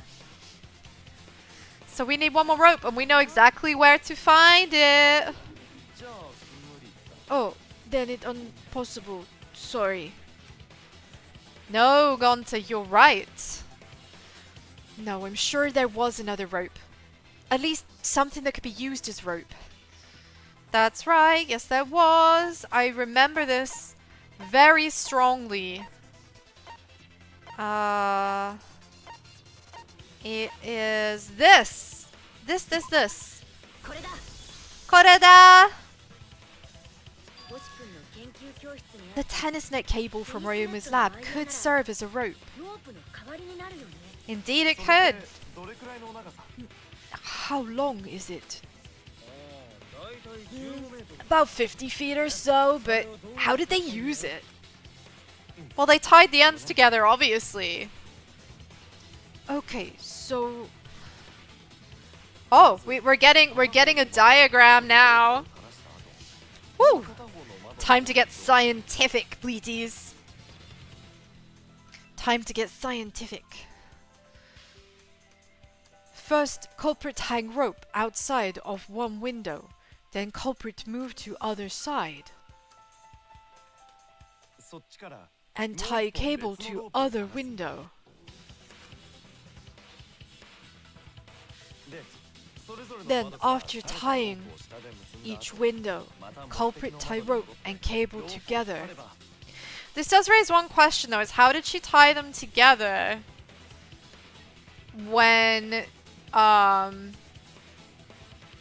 So we need one more rope, and we know exactly where to find it. Oh, then it's impossible. Sorry. No, Gonta, you're right. No, I'm sure there was another rope. At least something that could be used as rope. That's right. Yes, there was. I remember this very strongly. It is this. This. Koreda! The tennis net cable from Ryoma's lab could serve as a rope. Indeed it could. How long is it? About 50 feet or so, but how did they use it? Well, they tied the ends together, obviously. Okay, so... Oh, we're getting a diagram now. Woo! Time to get scientific, bleaties. Time to get scientific. First, culprit hang rope outside of one window. Then culprit move to other side. And tie cable to other window. Then, after tying each window, culprit tie rope and cable together. This does raise one question though, is how did she tie them together when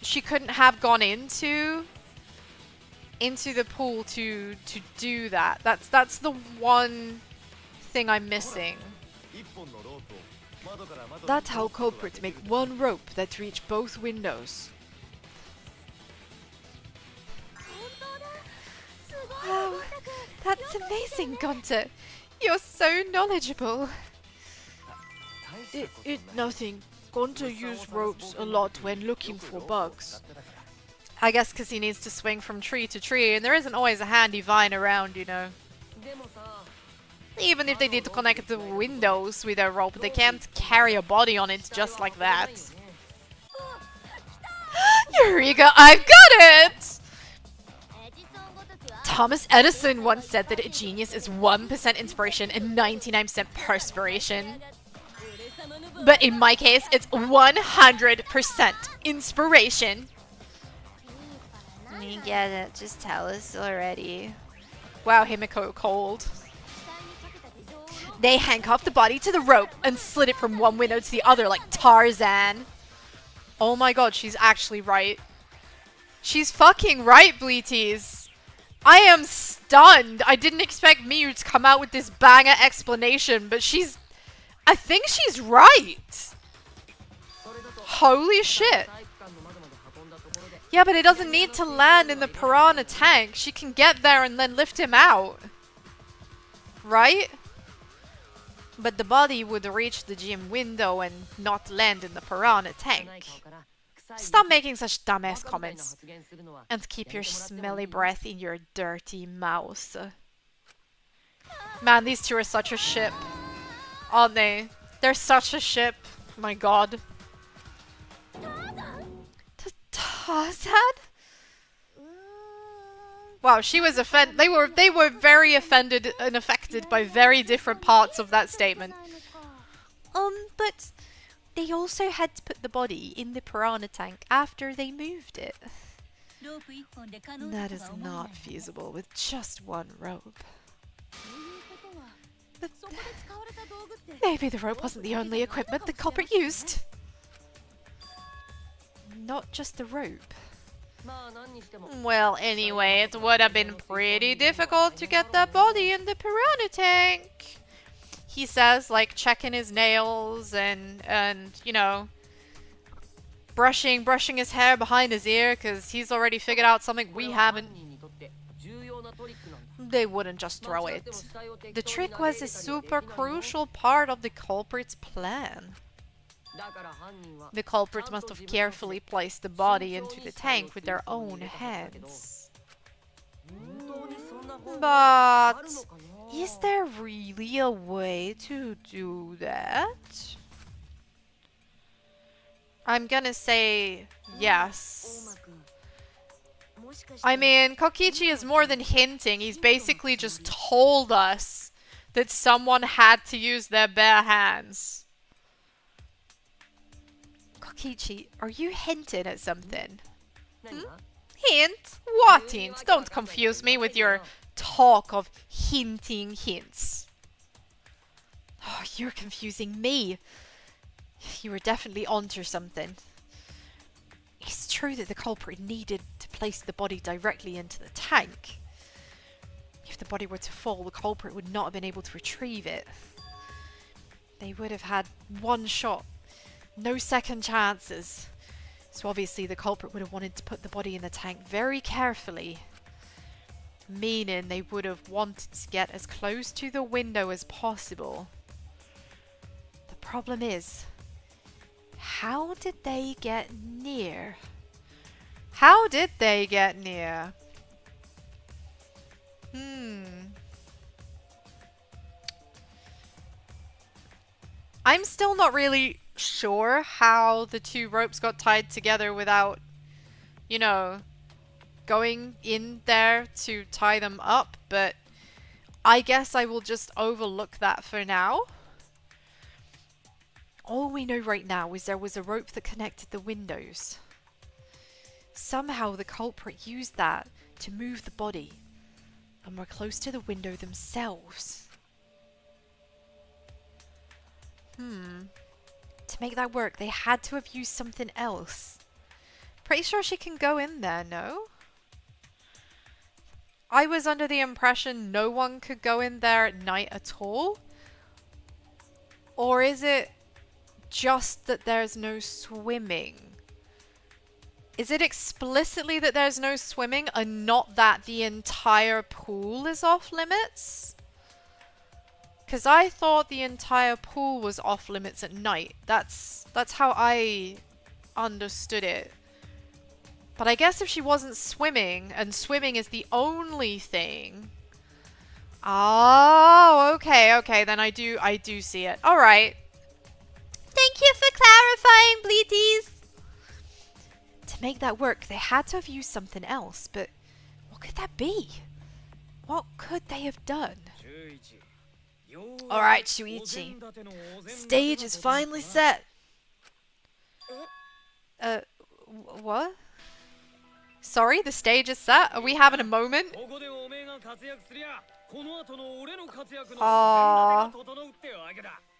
she couldn't have gone into the pool to do that? That's the one thing I'm missing. That's how culprits make one rope that reach both windows. Wow, that's amazing, Gunter. You're so knowledgeable. Nothing. Gunter used ropes a lot when looking for bugs. I guess because he needs to swing from tree to tree, and there isn't always a handy vine around, you know. Even if they need to connect the windows with a rope, they can't carry a body on it just like that. Eureka, I've got it! Thomas Edison once said that a genius is 1% inspiration and 99% perspiration. But in my case, it's 100% inspiration. We get it. Just tell us already. Wow, Himiko cold. They handcuffed the body to the rope and slid it from one window to the other like Tarzan. Oh my god, she's actually right. She's fucking right, Bleaties. I am stunned. I didn't expect Miyu to come out with this banger explanation, but I think she's right. Holy shit. Yeah, but it doesn't need to land in the piranha tank. She can get there and then lift him out. Right? But the body would reach the gym window and not land in the piranha tank. Stop making such dumbass comments. And keep your smelly breath in your dirty mouth. Man, these two are such a ship. Aren't they? They're such a ship. My god. Tarzan? Wow, she was offended. They were very offended and affected by very different parts of that statement. But they also had to put the body in the piranha tank after they moved it. That is not feasible with just one rope. But maybe the rope wasn't the only equipment the culprit used. Not just the rope. Well, anyway, it would have been pretty difficult to get that body in the piranha tank. He says, like, checking his nails and you know, brushing his hair behind his ear because he's already figured out something we haven't. They wouldn't just throw it. The trick was a super crucial part of the culprit's plan. The culprit must have carefully placed the body into the tank with their own hands. But is there really a way to do that? I'm gonna say yes. I mean, Kokichi is more than hinting. He's basically just told us that someone had to use their bare hands. Kokichi, are you hinting at something? Hmm? Hint? What hint? Don't confuse me with your talk of hinting hints. Oh, you're confusing me. You were definitely onto something. It's true that the culprit needed to place the body directly into the tank. If the body were to fall, the culprit would not have been able to retrieve it. They would have had one shot. No second chances. So obviously the culprit would have wanted to put the body in the tank very carefully. Meaning they would have wanted to get as close to the window as possible. The problem is, how did they get near? How did they get near? I'm still not really sure how the two ropes got tied together without, you know, going in there to tie them up, but I guess I will just overlook that for now. All we know right now is there was a rope that connected the windows. Somehow the culprit used that to move the body, and were close to the window themselves. To make that work, they had to have used something else. Pretty sure she can go in there, no? I was under the impression no one could go in there at night at all. Or is it just that there's no swimming? Is it explicitly that there's no swimming and not that the entire pool is off limits? Because I thought the entire pool was off limits at night. That's how I understood it. But I guess if she wasn't swimming, and swimming is the only thing... Oh, okay, then I do see it. Alright. Thank you for clarifying, Bleeties! To make that work, they had to have used something else, but what could that be? What could they have done? Alright, Shuichi. Stage is finally set. What? Sorry, the stage is set? Are we having a moment?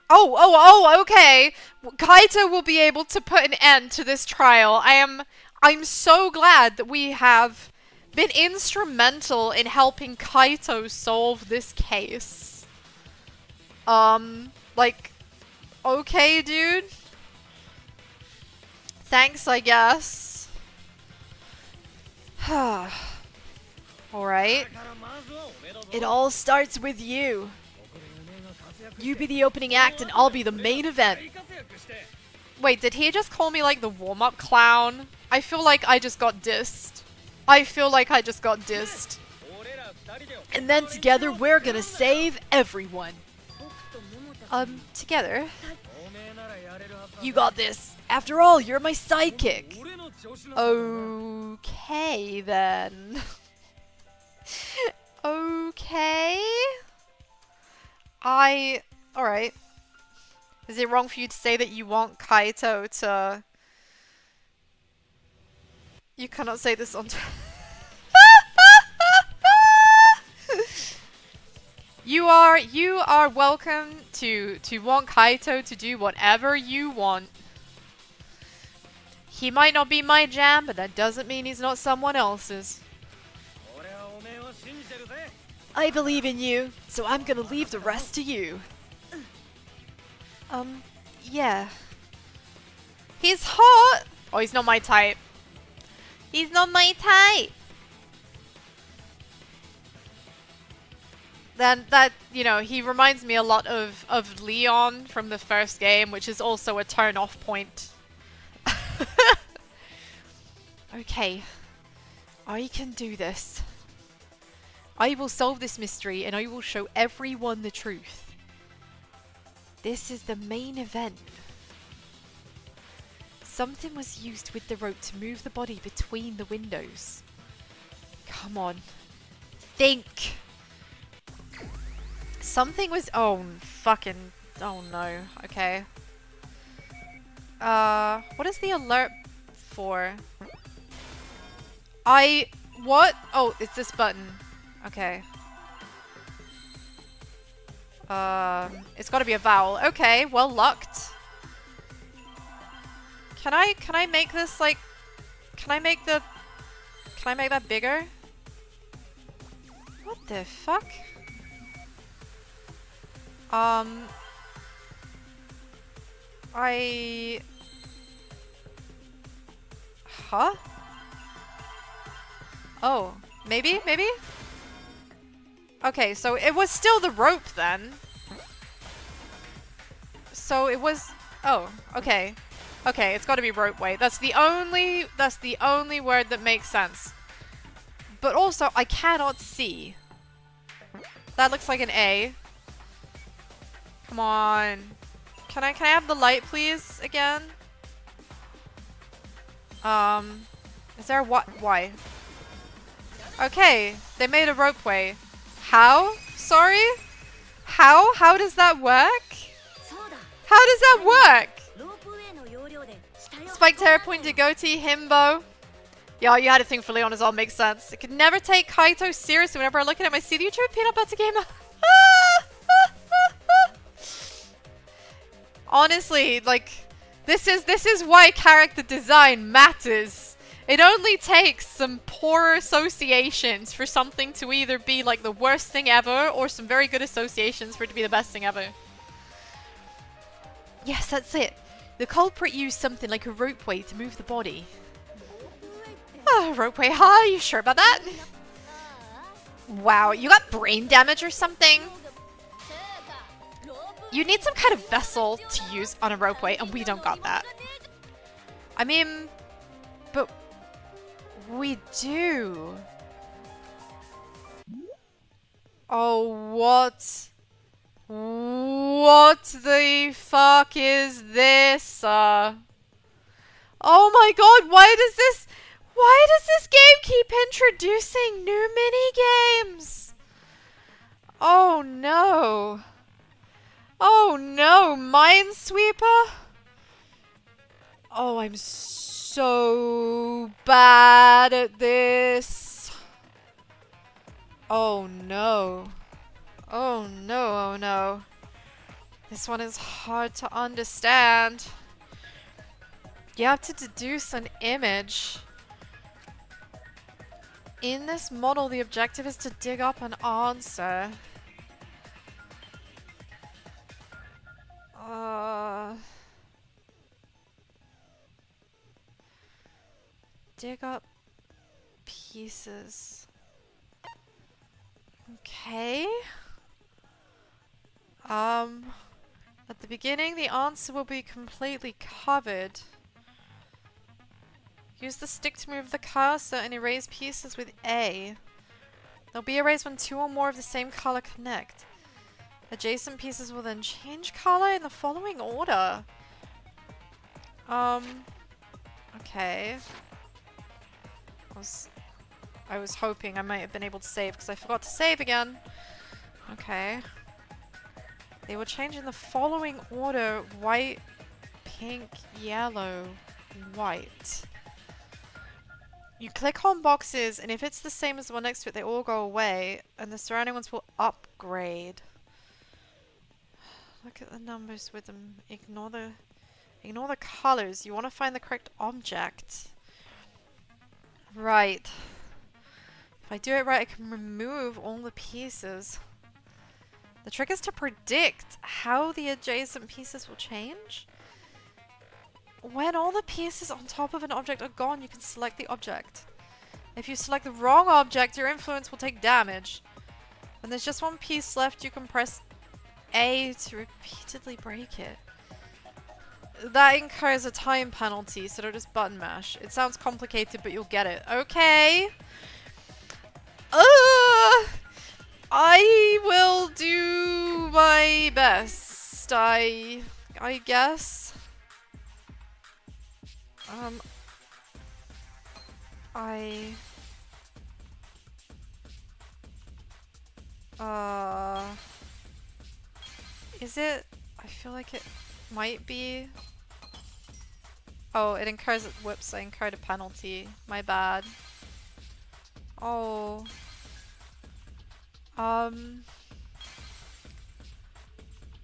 Oh, okay. Kaito will be able to put an end to this trial. I'm so glad that we have been instrumental in helping Kaito solve this case. Like, okay, dude. Thanks, I guess. Alright. It all starts with you. You be the opening act and I'll be the main event. Wait, did he just call me like the warm-up clown? I feel like I just got dissed. And then together we're gonna save everyone. Together? You got this. After all, you're my sidekick. Okay, then. Okay. Alright. Is it wrong for you to say that you want Kaito to... You cannot say this on... You are welcome to want Kaito to do whatever you want. He might not be my jam, but that doesn't mean he's not someone else's. I believe in you, so I'm gonna leave the rest to you. Yeah. He's hot! Oh, he's not my type. He's not my type! Then that, you know, he reminds me a lot of Leon from the first game, which is also a turn-off point. Okay. I can do this. I will solve this mystery and I will show everyone the truth. This is the main event. Something was used with the rope to move the body between the windows. Come on. Think! Something was... Oh, fucking... Oh no. Okay. What is the alert for? What? Oh, it's this button. Okay. It's gotta be a vowel. Okay, well lucked. Can I make this like... Can I make that bigger? What the fuck? Huh? Oh, maybe? Okay, so it was still the rope then. So it was... Oh, okay. Okay, it's gotta be rope weight. That's the only word that makes sense. But also, I cannot see. That looks like an A. Come on. Can I have the light, please, again? Is there a what? Why? Okay, they made a ropeway. How? Sorry? How? How does that work? How does that work? Spike Terra pointed goatee, himbo. Yeah, you had a thing for Leon as well, makes sense. I could never take Kaito seriously whenever I look at him. I see the YouTube peanut butter gamer. Honestly, like, this is why character design matters. It only takes some poor associations for something to either be like the worst thing ever or some very good associations for it to be the best thing ever. Yes, that's it. The culprit used something like a ropeway to move the body. Ah, ropeway, huh? Are you sure about that? Wow, you got brain damage or something? You need some kind of vessel to use on a ropeway, and we don't got that. I mean, but we do. Oh, what? What the fuck is this? Oh my god, why does this game keep introducing new mini games? Oh no. Oh no, Minesweeper? Oh, I'm so bad at this. Oh no. Oh no, oh no. This one is hard to understand. You have to deduce an image. In this model, the objective is to dig up an answer. Dig up pieces. Okay. At the beginning, the answer will be completely covered. Use the stick to move the cursor and erase pieces with A. They'll be erased when two or more of the same color connect. Adjacent pieces will then change color in the following order. Okay. I was hoping I might have been able to save because I forgot to save again. Okay. They will change in the following order: white, pink, yellow, white. You click on boxes, and if it's the same as the one next to it, they all go away, and the surrounding ones will upgrade. Look at the numbers with them. Ignore Ignore the colors. You want to find the correct object. Right. If I do it right, I can remove all the pieces. The trick is to predict how the adjacent pieces will change. When all the pieces on top of an object are gone, you can select the object. If you select the wrong object, your influence will take damage. When there's just one piece left, you can press A to repeatedly break it. That incurs a time penalty, so don't just button mash. It sounds complicated, but you'll get it. Okay. I will do my best. I guess. Is it? I feel like it might be. Oh, it incurs, whoops, I incurred a penalty. My bad. Oh. And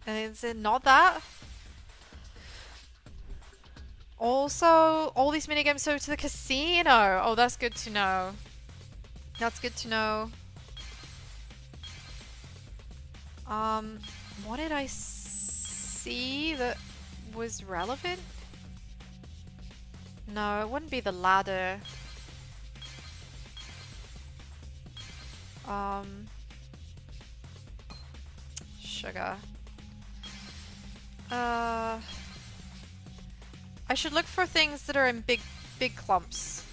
is it not that? Also, all these minigames go to the casino. Oh, that's good to know. That's good to know. What did I see that was relevant? No, it wouldn't be the ladder. Sugar. I should look for things that are in big clumps.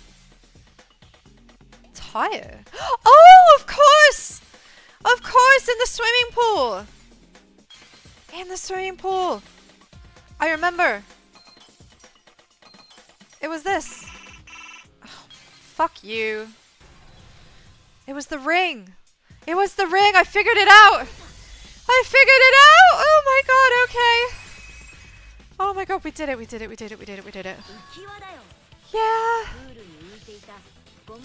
Tire? Oh, of course! Of course, in the swimming pool! In the swimming pool! I remember! It was this! Oh, fuck you. It was the ring! It was the ring! I figured it out! I figured it out! Oh my god, okay! Oh my god, we did it, we did it, we did it, we did it, we did it. Yeah!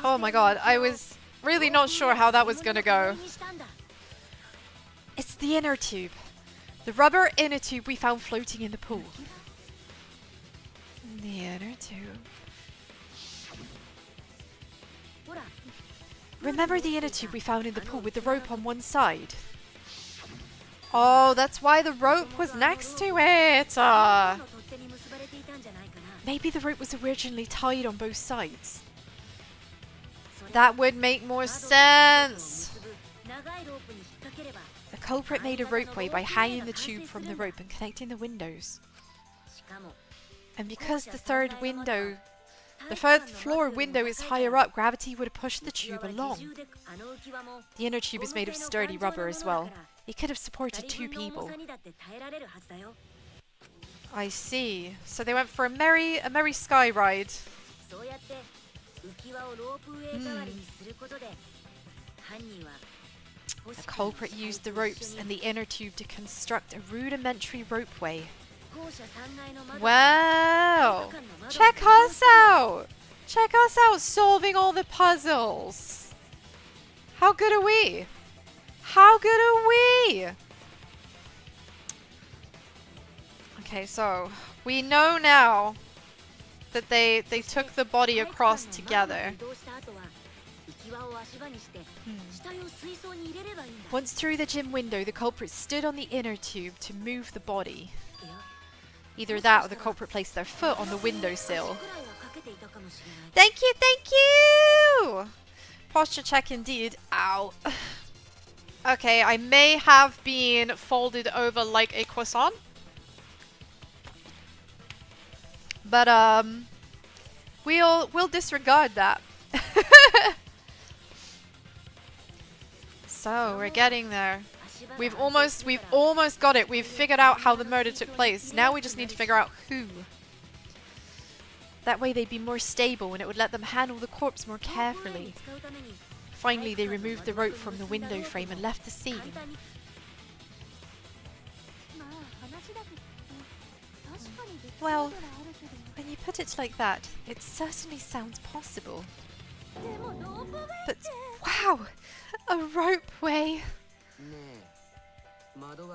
Oh my god, I was really not sure how that was gonna go. It's the inner tube. The rubber inner tube we found floating in the pool. The inner tube. Remember the inner tube we found in the pool with the rope on one side? Oh, that's why the rope was next to it! Maybe the rope was originally tied on both sides. That would make more sense! The culprit made a ropeway by hanging the tube from the rope and connecting the windows. And because the third floor window is higher up, gravity would have pushed the tube along. The inner tube is made of sturdy rubber as well. It could have supported 2 people. I see. So they went for a merry sky ride. The culprit used the ropes and the inner tube to construct a rudimentary ropeway. Wow! Check us out! Check us out solving all the puzzles! How good are we? How good are we? Okay, so we know now that they took the body across together. Once through the gym window, the culprit stood on the inner tube to move the body. Either that or the culprit placed their foot on the windowsill. Thank you, thank you! Posture check indeed. Ow. Okay, I may have been folded over like a croissant. But, we'll disregard that. So, we're getting there. We've almost got it. We've figured out how the murder took place. Now we just need to figure out who. That way they'd be more stable and it would let them handle the corpse more carefully. Finally, they removed the rope from the window frame and left the scene. Well, when you put it like that, it certainly sounds possible. But, wow! A ropeway!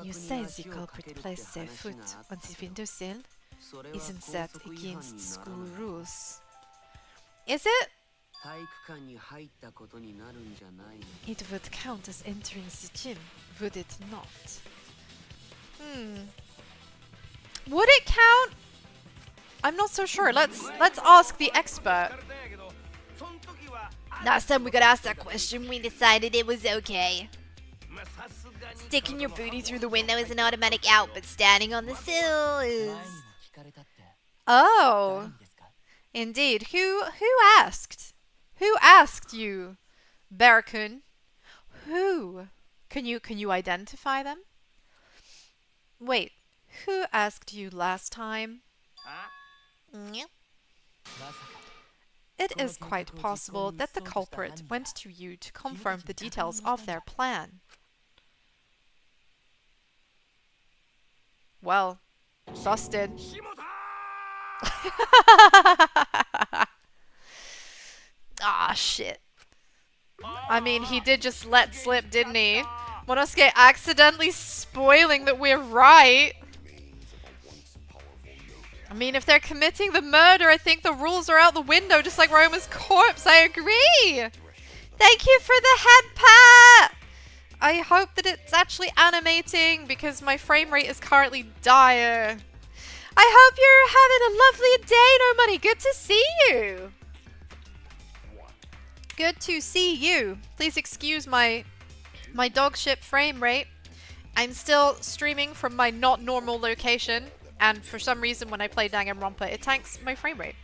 You say the culprit placed their foot on the windowsill? isn't set against school rules. Is it? It would count as entering the gym, would it not? Would it count? I'm not so sure. Let's ask the expert. Last time we got asked that question, we decided it was okay. Sticking your booty through the window is an automatic out, but standing on the sill is... Oh, indeed. Who asked? Who asked you, Bear-kun? Who? Can you identify them? Wait, who asked you last time? It is quite possible that the culprit went to you to confirm the details of their plan. Well, busted. Ah, shit. I mean, he did just let slip, didn't he? Monosuke accidentally spoiling that we're right. I mean, if they're committing the murder, I think the rules are out the window, just like Ryoma's corpse. I agree. Thank you for the head pat. I hope that it's actually animating because my frame rate is currently dire. I hope you're having a lovely day, No Money. Good to see you. Good to see you. Please excuse my dogship frame rate. I'm still streaming from my not normal location. And for some reason, when I play Danganronpa, it tanks my frame rate.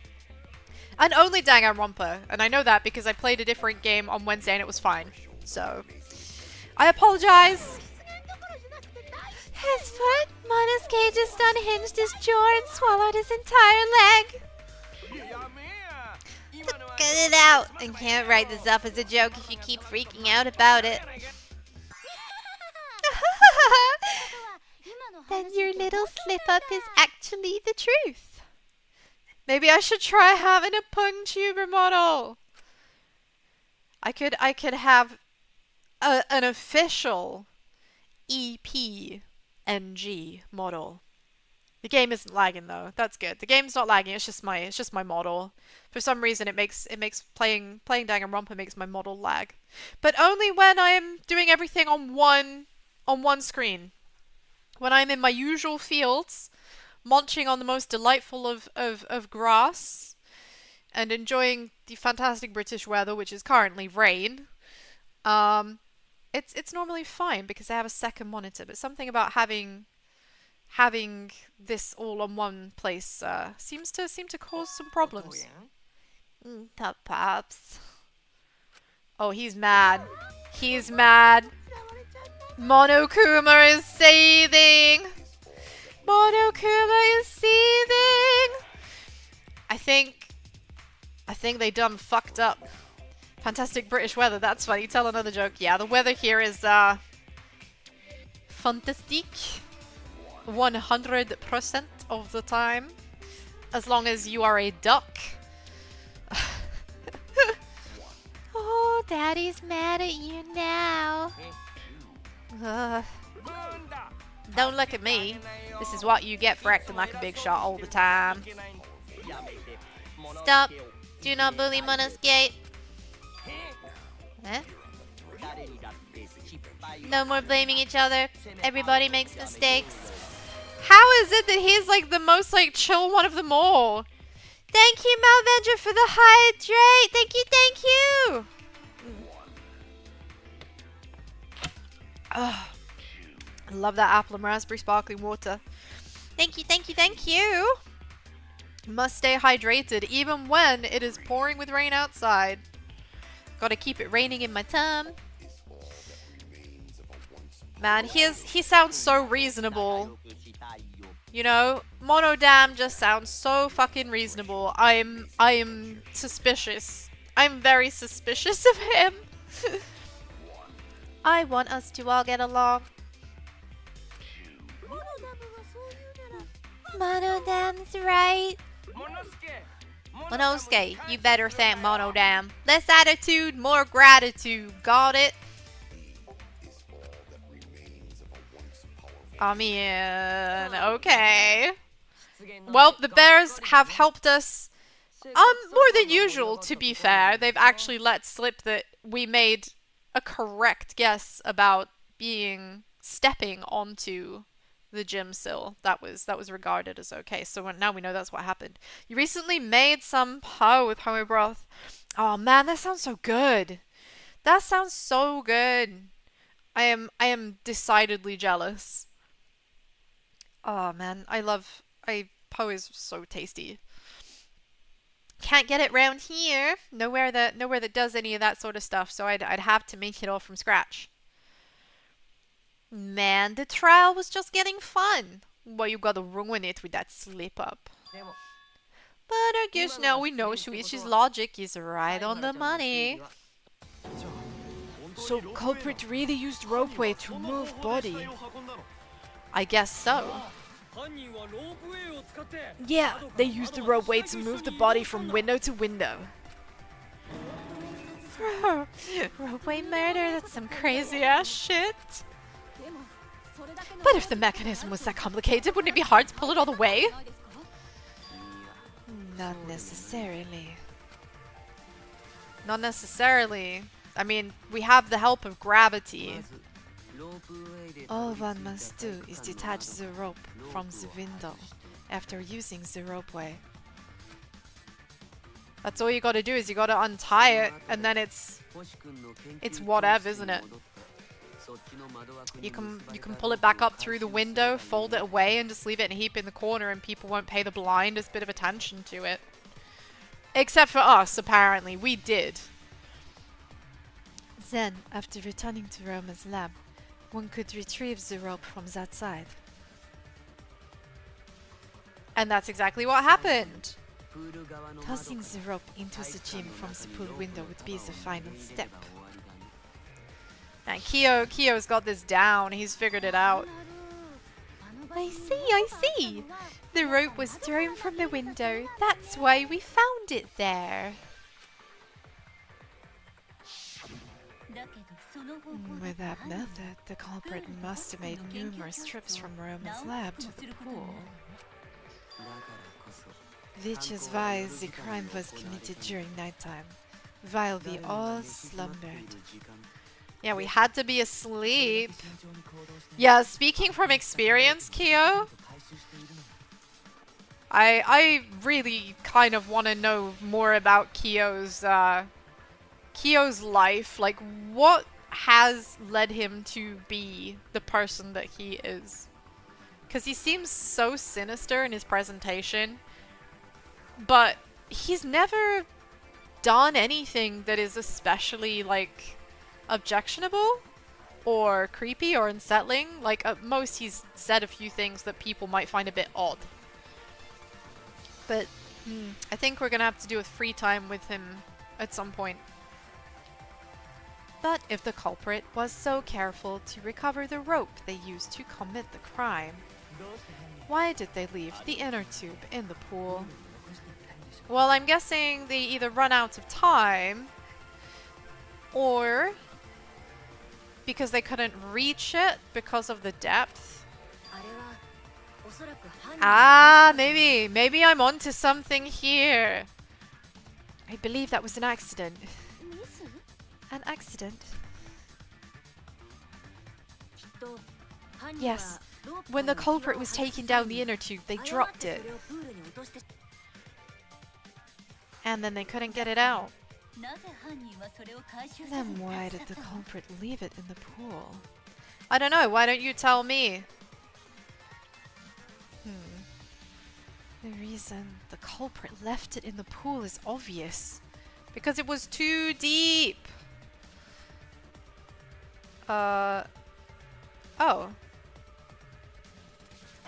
And only Danganronpa. And I know that because I played a different game on Wednesday and it was fine. So, I apologize. His foot? Monosuke just unhinged his jaw and swallowed his entire leg. Cut it out. I can't write this off as a joke if you keep freaking out about it. Then your little slip-up is actually the truth. Maybe I should try having a pung tuber model. I could have an official EPNG model. The game isn't lagging though. That's good. The game's not lagging. It's just my model. For some reason, it makes playing Danganronpa makes my model lag, but only when I'm doing everything on one screen. When I'm in my usual fields, munching on the most delightful of grass, and enjoying the fantastic British weather, which is currently rain, it's normally fine because I have a second monitor. But something about having this all on one place seems to cause some problems. Top Pops. Oh, he's mad. He's mad. Monokuma is seething. Monokuma is seething. I think they done fucked up. Fantastic British weather. That's funny. Tell another joke. Yeah, the weather here is fantastic. 100% of the time, as long as you are a duck. Oh, Daddy's mad at you now. Don't look at me. This is what you get for acting like a big shot all the time. Stop. Do not bully Monosuke. Huh? No more blaming each other. Everybody makes mistakes. How is it that he's like the most like chill one of them all? Thank you, Malvendra, for the hydrate. Thank you, thank you. I love that apple and raspberry sparkling water. Thank you, thank you, thank you. Must stay hydrated even when it is pouring with rain outside. Gotta keep it raining in my tum. Man, he sounds so reasonable. You know, Monodam just sounds so fucking reasonable. I am suspicious. I'm very suspicious of him. I want us to all get along. Monodam's right. Monosuke, you better thank Monodam. Less attitude, more gratitude. Got it? I mean, okay. Well, the bears have helped us more than usual, to be fair. They've actually let slip that we made a correct guess about stepping onto the gym sill. That was regarded as okay. So now we know that's what happened. You recently made some po with homie broth. Oh man, that sounds so good. That sounds so good. I am decidedly jealous. Oh man, po is so tasty. Can't get it round here. Nowhere that does any of that sort of stuff. So I'd have to make it all from scratch. Man, the trial was just getting fun. Well, you gotta ruin it with that slip up. But I guess now we know Shuichi's logic is right on the money. So culprit really used ropeway to move body. I guess so. Yeah, they used the ropeway to move the body from window to window. Ropeway murder, that's some crazy ass shit. But if the mechanism was that complicated, wouldn't it be hard to pull it all the way? Not necessarily. Not necessarily. I mean, we have the help of gravity. All one must do is detach the rope from the window after using the ropeway. That's all you gotta do, is you gotta untie it, and then it's whatever, isn't it? You can pull it back up through the window, fold it away, and just leave it in a heap in the corner, and people won't pay the blindest bit of attention to it. Except for us, apparently. We did. Then, after returning to Roma's lab, one could retrieve the rope from that side. And that's exactly what happened. Tossing the rope into the gym from the pool window would be the final step. And Kyo's got this down. He's figured it out. I see. The rope was thrown from the window. That's why we found it there. With that method, the culprit must have made numerous trips from Roma's lab to the pool. Which is why the crime was committed during nighttime, while we all slumbered. Yeah, we had to be asleep. Yeah, speaking from experience, Kyo, I really kind of want to know more about Kyo's life. Like, what has led him to be the person that he is? Because he seems so sinister in his presentation, but he's never done anything that is especially, like, objectionable or creepy or unsettling. Like, at most he's said a few things that people might find a bit odd. But I think we're gonna have to do a free time with him at some point. But if the culprit was so careful to recover the rope they used to commit the crime, why did they leave the inner tube in the pool? Well, I'm guessing they either run out of time, or because they couldn't reach it because of the depth. Ah, maybe I'm onto something here. I believe that was an accident. An accident? Yes. When the culprit was taking down the inner tube, they dropped it. And then they couldn't get it out. Then why did the culprit leave it in the pool? I don't know, why don't you tell me? The reason the culprit left it in the pool is obvious. Because it was too deep. Oh.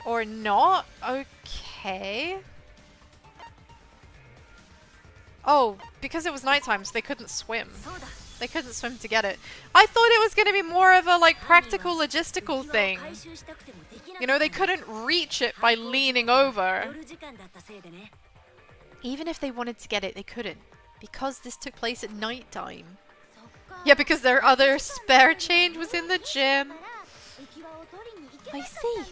Or not? Okay. Oh, because it was nighttime, so they couldn't swim. They couldn't swim to get it. I thought it was going to be more of a, like, practical, logistical thing. You know, they couldn't reach it by leaning over. Even if they wanted to get it, they couldn't. Because this took place at nighttime. Yeah, because their other spare change was in the gym. I see.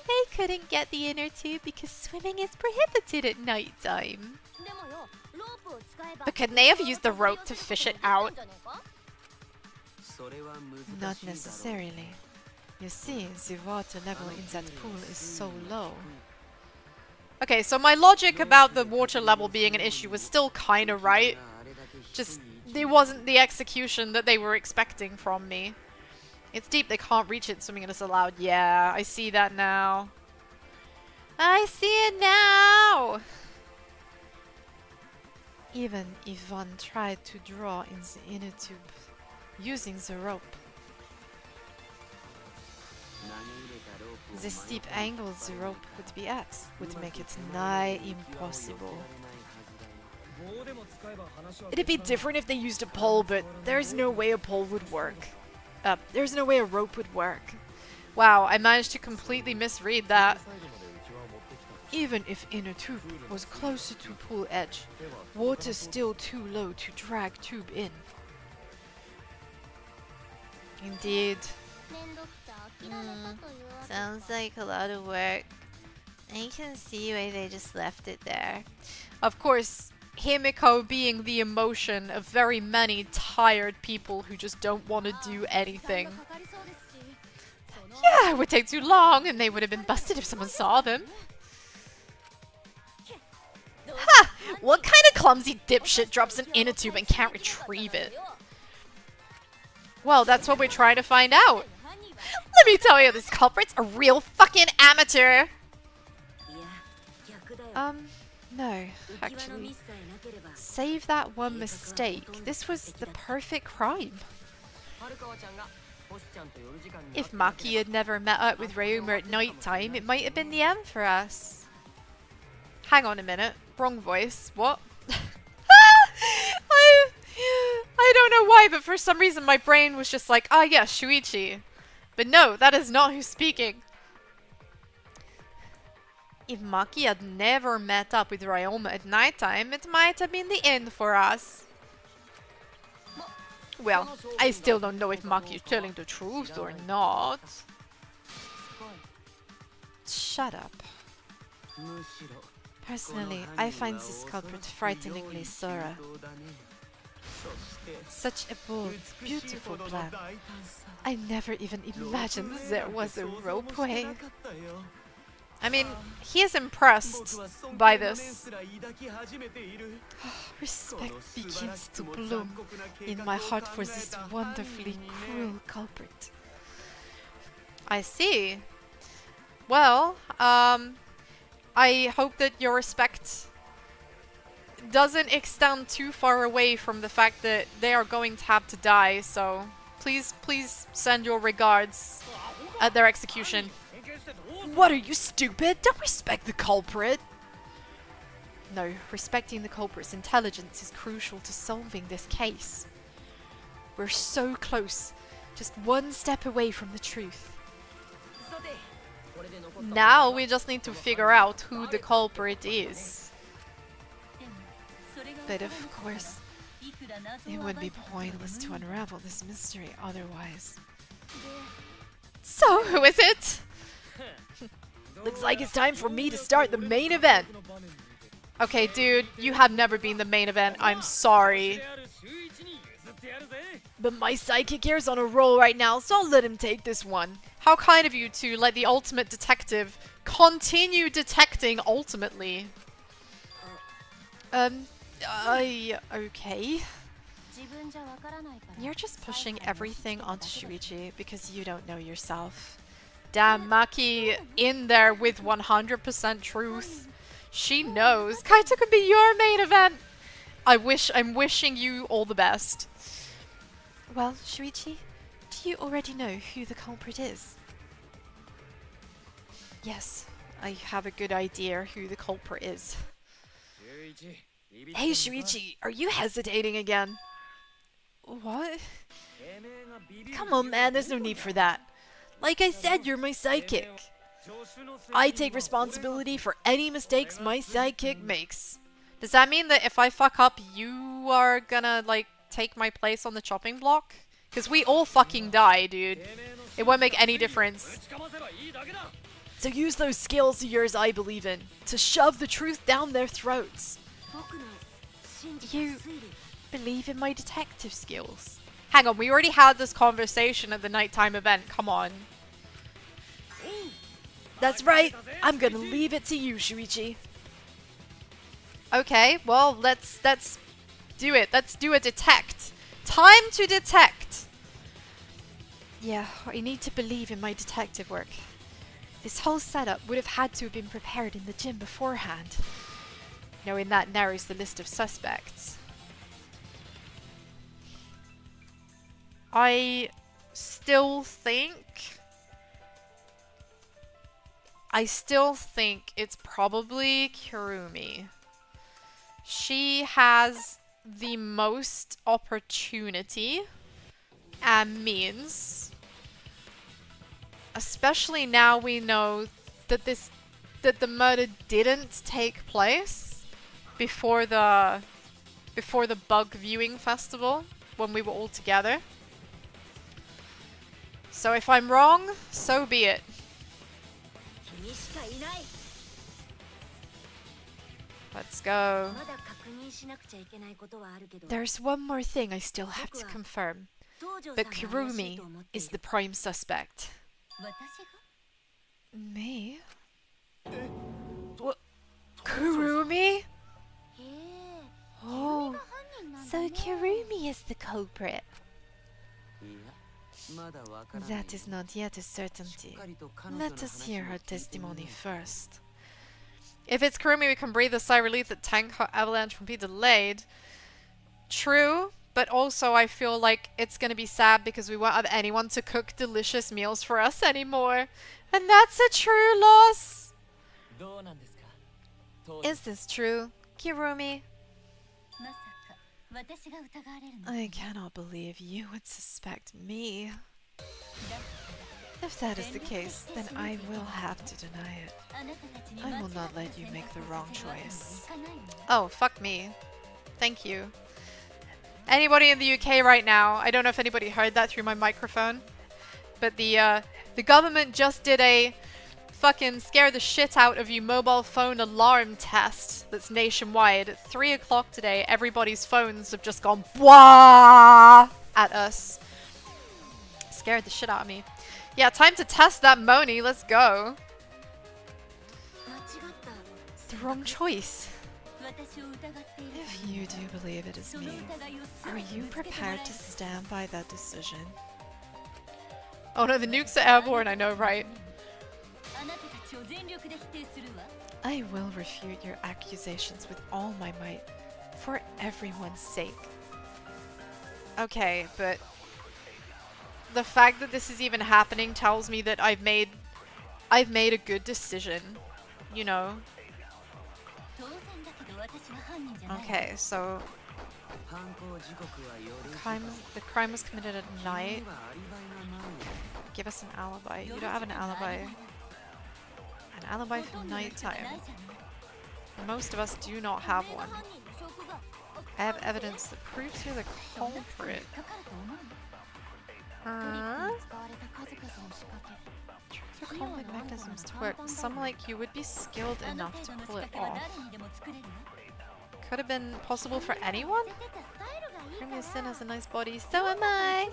They couldn't get the inner tube because swimming is prohibited at night time. But couldn't they have used the rope to fish it out? Not necessarily. You see, the water level in that pool is so low. Okay, so my logic about the water level being an issue was still kind of right. Just, it wasn't the execution that they were expecting from me. It's deep, they can't reach it, swimming is allowed. Yeah, I see that now. I see it now! Even if one tried to draw in the inner tube using the rope, the steep angle the rope would be at would make it nigh impossible. It'd be different if they used a pole, but there's no way a pole would work. There's no way a rope would work. Wow, I managed to completely misread that. Even if inner tube was closer to pool edge, water's still too low to drag tube in. Indeed. Sounds like a lot of work. I can see why they just left it there. Of course, Himiko being the emotion of very many tired people who just don't want to do anything. Yeah, it would take too long and they would have been busted if someone saw them. Ha! What kind of clumsy dipshit drops an inner tube and can't retrieve it? Well, that's what we're trying to find out. Let me tell you, this culprit's a real fucking amateur. No, actually. Save that one mistake. This was the perfect crime. If Maki had never met up with Ryoma at night time, it might have been the end for us. Hang on a minute. Wrong voice. What? I don't know why, but for some reason my brain was just like, ah yes, Shuichi. But no, that is not who's speaking. If Maki had never met up with Ryoma at nighttime, it might have been the end for us. Well, I still don't know if Maki is telling the truth or not. Shut up. Personally, I find this culprit frighteningly thorough. Such a bold, beautiful plan. I never even imagined there was a ropeway. I mean, he is impressed by this. Respect begins to bloom in my heart for this wonderfully cruel culprit. I see. Well, I hope that your respect doesn't extend too far away from the fact that they are going to have to die, so please send your regards at their execution. What, are you stupid? Don't respect the culprit! No, respecting the culprit's intelligence is crucial to solving this case. We're so close, just one step away from the truth. Now we just need to figure out who the culprit is. But of course, it would be pointless to unravel this mystery otherwise. So, who is it? Looks like it's time for me to start the main event. Okay, dude, you have never been the main event. I'm sorry. But my sidekick here's on a roll right now, so I'll let him take this one. How kind of you to let the ultimate detective continue detecting ultimately. Okay. You're just pushing everything onto Shuichi because you don't know yourself. Damn, Maki in there with 100% truth. She knows. Kaito could be your main event. I'm wishing you all the best. Well, Shuichi, do you already know who the culprit is? Yes, I have a good idea who the culprit is. Hey Shuichi, are you hesitating again? What? Come on man, there's no need for that. Like I said, you're my sidekick. I take responsibility for any mistakes my sidekick makes. Does that mean that if I fuck up, you are gonna, like, take my place on the chopping block? Because we all fucking die, dude. It won't make any difference. So use those skills of yours I believe in to shove the truth down their throats. You believe in my detective skills? Hang on, we already had this conversation at the nighttime event. Come on. That's right. I'm gonna leave it to you, Shuichi. Okay, well, let's do it. Let's do a detect. Time to detect. Yeah, I need to believe in my detective work. This whole setup would have had to have been prepared in the gym beforehand. Knowing that narrows the list of suspects. I still think it's probably Kirumi. She has the most opportunity and means. Especially now we know that the murder didn't take place before the bug viewing festival when we were all together. So if I'm wrong, so be it. Let's go. There's one more thing I still have to confirm. But Kirumi is the prime suspect. Me? What? Kurumi? Oh, so Kirumi is the culprit. That is not yet a certainty. Let us hear her testimony first. If it's Kurumi, we can breathe a sigh of relief that tank avalanche will be delayed. True, but also I feel like it's gonna be sad because we won't have anyone to cook delicious meals for us anymore. And that's a true loss. Is this true, Kirumi? I cannot believe you would suspect me. If that is the case, then I will have to deny it. I will not let you make the wrong choice. Oh, fuck me. Thank you. Anybody in the UK right now, I don't know if anybody heard that through my microphone, but the government just did a fucking scare the shit out of you mobile phone alarm test that's nationwide. At 3 o'clock today, everybody's phones have just gone bwah at us. Scared the shit out of me. Yeah, time to test that Moni. Let's go. The wrong choice. If you do believe it is me, are you prepared to stand by that decision? Oh no, the nukes are airborne, I know, right? I will refute your accusations with all my might, for everyone's sake. Okay, but the fact that this is even happening tells me that I've made a good decision, you know. Okay, so the crime was committed at night. Give us an alibi. You don't have an alibi. An alibi for nighttime. Most of us do not have one. I have evidence that proves you're the culprit. For conflict mechanisms to work, some like you would be skilled enough to pull it off. Could have been possible for anyone? Premier Sin has a nice body, so am I!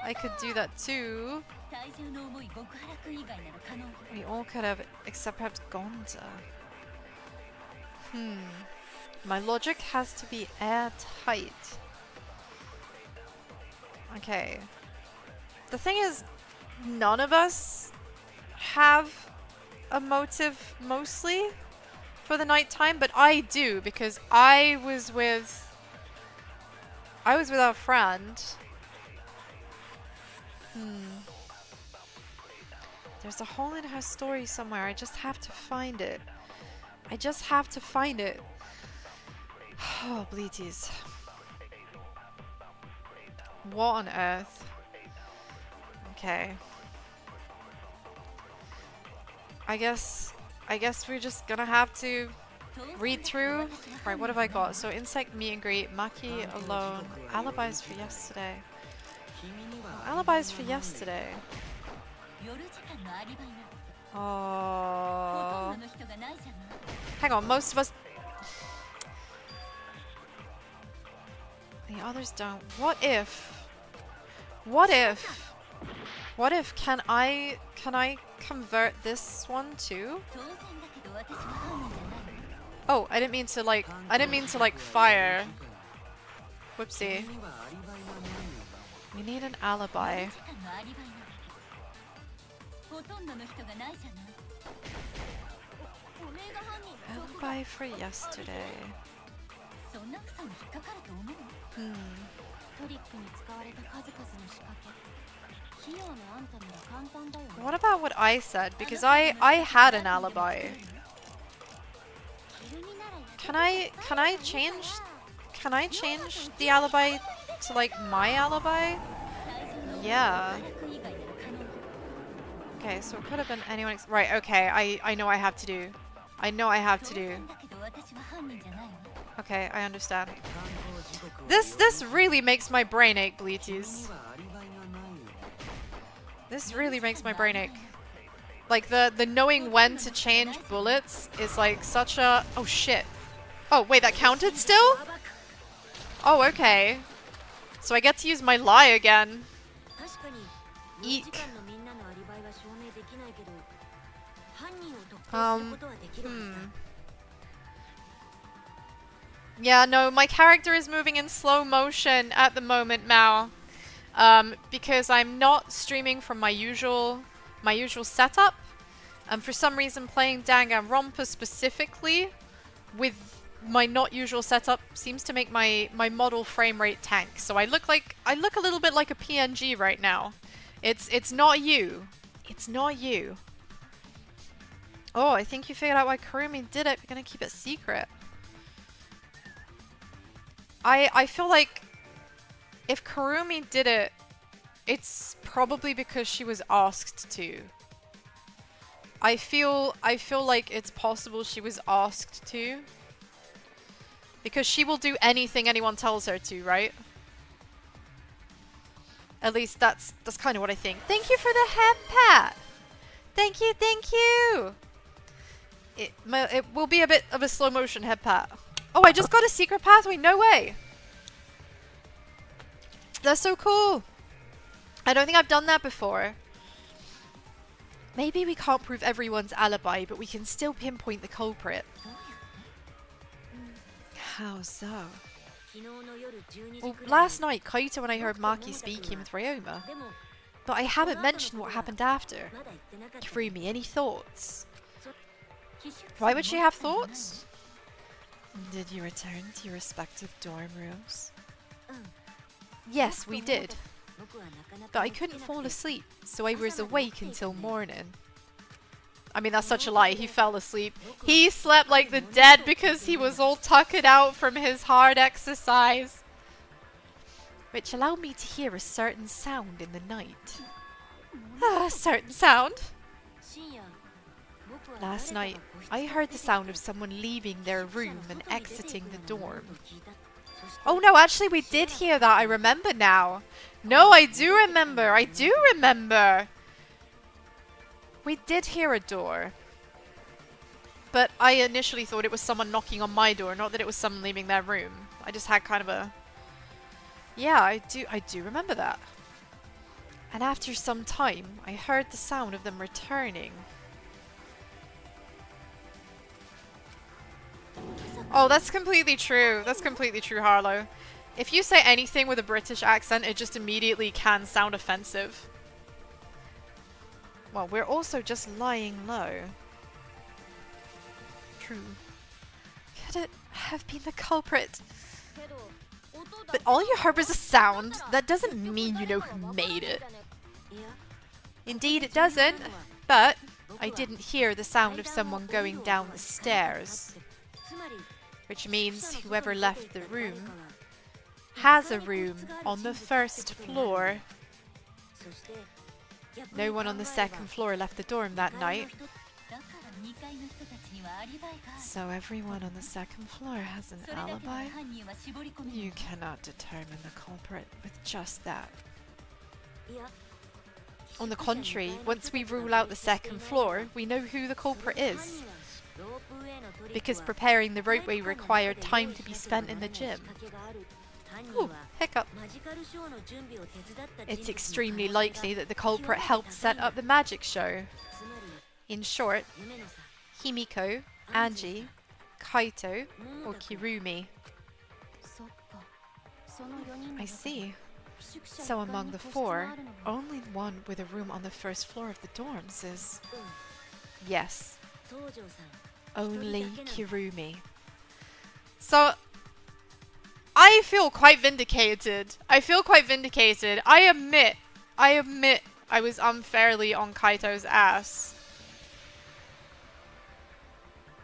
I could do that too. We all could have, except perhaps Gonza. My logic has to be airtight. Okay. The thing is, none of us have a motive mostly for the nighttime, but I do because I was with our friend. There's a hole in her story somewhere. I just have to find it. Oh, bleaties. What on earth? Okay. I guess we're just gonna have to read through. Right, what have I got? So insect meet and greet, Maki alone, alibis for yesterday. Alibis for yesterday. Oh. Hang on, most of us... The others don't. What if... can I convert this one too? Oh, I didn't mean to like fire. Whoopsie. We need an alibi. Alibi for yesterday. What about what I said? Because I had an alibi. Can I change the alibi to like my alibi? Yeah. Okay, so it could have been anyone right, okay, I know I have to do. Okay, I understand. This really makes my brain ache, Bleaties. This really makes my brain ache. Like the knowing when to change bullets is like such a... Oh shit. Oh wait, that counted still? Oh, okay. So I get to use my lie again. Eek. Yeah, no, my character is moving in slow motion at the moment, Mao. Because I'm not streaming from my usual setup. For some reason, playing Danganronpa specifically with my not usual setup seems to make my model frame rate tank. So I look a little bit like a PNG right now. It's not you. It's not you. Oh, I think you figured out why Kurumi did it. We're gonna keep it secret. I feel like if Kurumi did it, it's probably because she was asked to. I feel like it's possible she was asked to. Because she will do anything anyone tells her to, right? At least that's kind of what I think. Thank you for the head pat! Thank you, thank you! It will be a bit of a slow motion head pat. Oh, I just got a secret pathway, no way! That's so cool! I don't think I've done that before. Maybe we can't prove everyone's alibi, but we can still pinpoint the culprit. How so? Well, last night, Kaito and I heard Maki speaking with Ryoma. But I haven't mentioned what happened after. Kurumi, any thoughts? Why would she have thoughts? Did you return to your respective dorm rooms? Yes, we did. But I couldn't fall asleep, so I was awake until morning. I mean, that's such a lie. He fell asleep. He slept like the dead because he was all tuckered out from his hard exercise. Which allowed me to hear a certain sound in the night. A certain sound? Last night, I heard the sound of someone leaving their room and exiting the dorm. Oh no, actually we did hear that. I remember now. No, I do remember. I do remember. We did hear a door. But I initially thought it was someone knocking on my door, not that it was someone leaving their room. I just had kind of a... Yeah, I do remember that. And after some time, I heard the sound of them returning. Oh, that's completely true. That's completely true, Harlow. If you say anything with a British accent, it just immediately can sound offensive. Well, we're also just lying low. True. Could it have been the culprit? But all you heard was a sound. That doesn't mean you know who made it. Indeed it doesn't, but I didn't hear the sound of someone going down the stairs. Which means whoever left the room has a room on the first floor. No one on the second floor left the dorm that night. So everyone on the second floor has an alibi? You cannot determine the culprit with just that. On the contrary, once we rule out the second floor, we know who the culprit is. Because preparing the ropeway required time to be spent in the gym. Ooh, hiccup. It's extremely likely that the culprit helped set up the magic show. In short, Himiko, Angie, Kaito, or Kirumi. I see. So among the four, only one with a room on the first floor of the dorms is... Yes. Only Kirumi. So, I feel quite vindicated. I admit I was unfairly on Kaito's ass.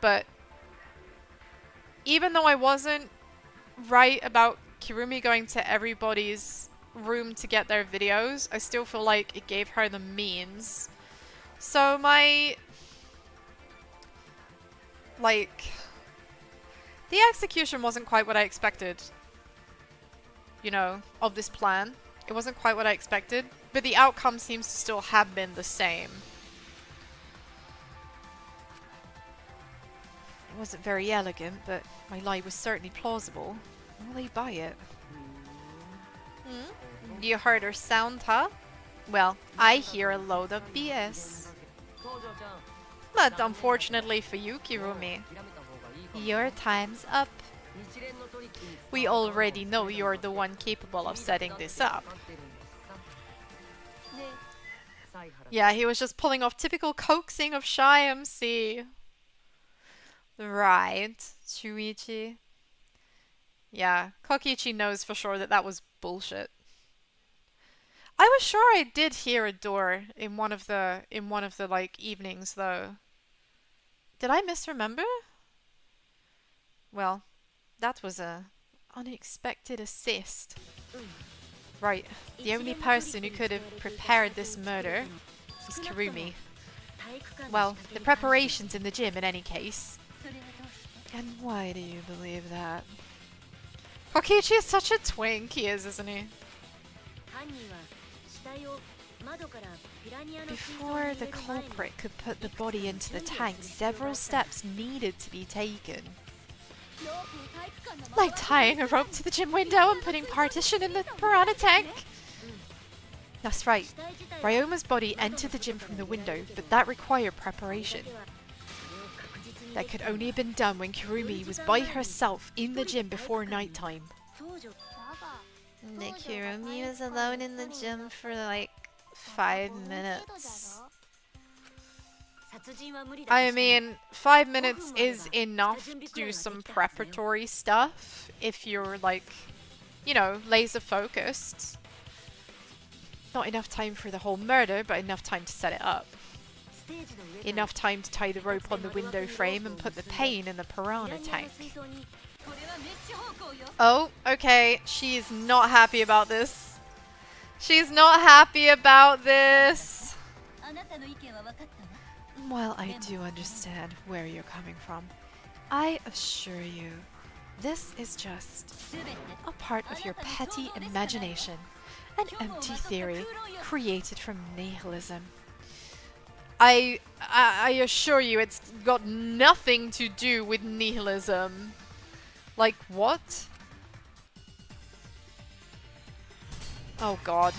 But, even though I wasn't right about Kirumi going to everybody's room to get their videos, I still feel like it gave her the means. So my... Like... The execution wasn't quite what I expected. You know, of this plan. It wasn't quite what I expected, but the outcome seems to still have been the same. It wasn't very elegant, but my lie was certainly plausible. Will they buy it? You heard her sound, huh? Well, I hear a load of BS. But unfortunately for you, Kirumi, your time's up. We already know you're the one capable of setting this up. Yeah, he was just pulling off typical coaxing of shy MC. Right, Shuichi. Yeah, Kokichi knows for sure that that was bullshit. I was sure I did hear a door in one of the like evenings though. Did I misremember? Well, that was a unexpected assist. Right, the only person who could have prepared this murder was Kirumi. Well, the preparation's in the gym in any case. And why do you believe that? Kokichi is such a twink, he is, isn't he? Before the culprit could put the body into the tank, several steps needed to be taken. Like tying a rope to the gym window and putting partition in the piranha tank. That's right. Ryoma's body entered the gym from the window, but that required preparation. That could only have been done when Kirumi was by herself in the gym before nighttime. Kirumi was alone in the gym for like 5 minutes. I mean, 5 minutes is enough to do some preparatory stuff if you're like, you know, laser focused. Not enough time for the whole murder, but enough time to set it up. Enough time to tie the rope on the window frame and put the pain in the piranha tank. Oh, okay. She's not happy about this. She's not happy about this. While I do understand where you're coming from, I assure you, this is just a part of your petty imagination, an empty theory created from nihilism. I assure you it's got nothing to do with nihilism. Like, what? Oh god.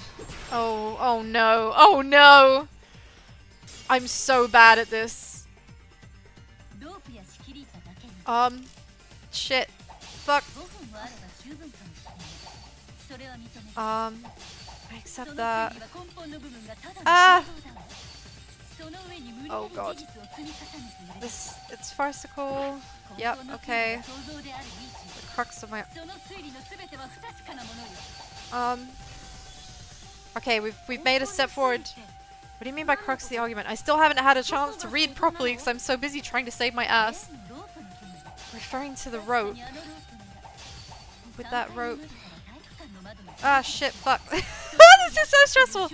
Oh no. Oh no! I'm so bad at this. Shit. Fuck. I accept that. Ah! Oh god. This, it's farcical. Yep, okay. The crux of my... Okay, we've made a step forward. What do you mean by crux of the argument? I still haven't had a chance to read properly because I'm so busy trying to save my ass. Referring to the rope. With that rope... Ah, shit, fuck. This is so stressful!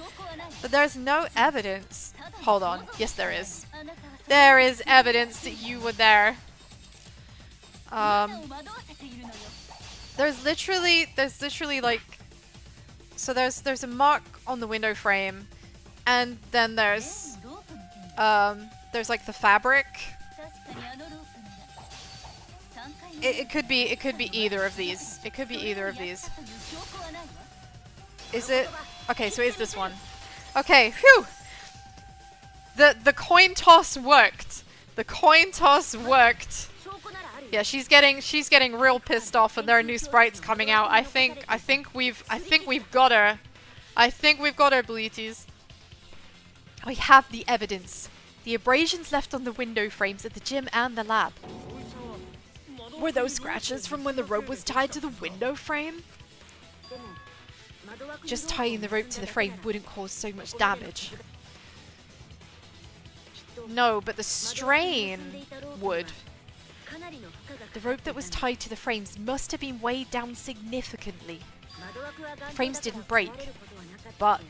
But there's no evidence. Hold on. Yes, there is. There is evidence that you were there. There's literally like... So there's a mark on the window frame, and then there's like the fabric. It could be either of these. It could be either of these. Is it? Okay, so is this one? Okay, phew! The coin toss worked. The coin toss worked. Yeah, she's getting real pissed off, and there are new sprites coming out. I think we've got her. I think we've got her, Bleaties. We have the evidence. The abrasions left on the window frames at the gym and the lab. Were those scratches from when the rope was tied to the window frame? Just tying the rope to the frame wouldn't cause so much damage. No, but the strain would. The rope that was tied to the frames must have been weighed down significantly. The frames didn't break, but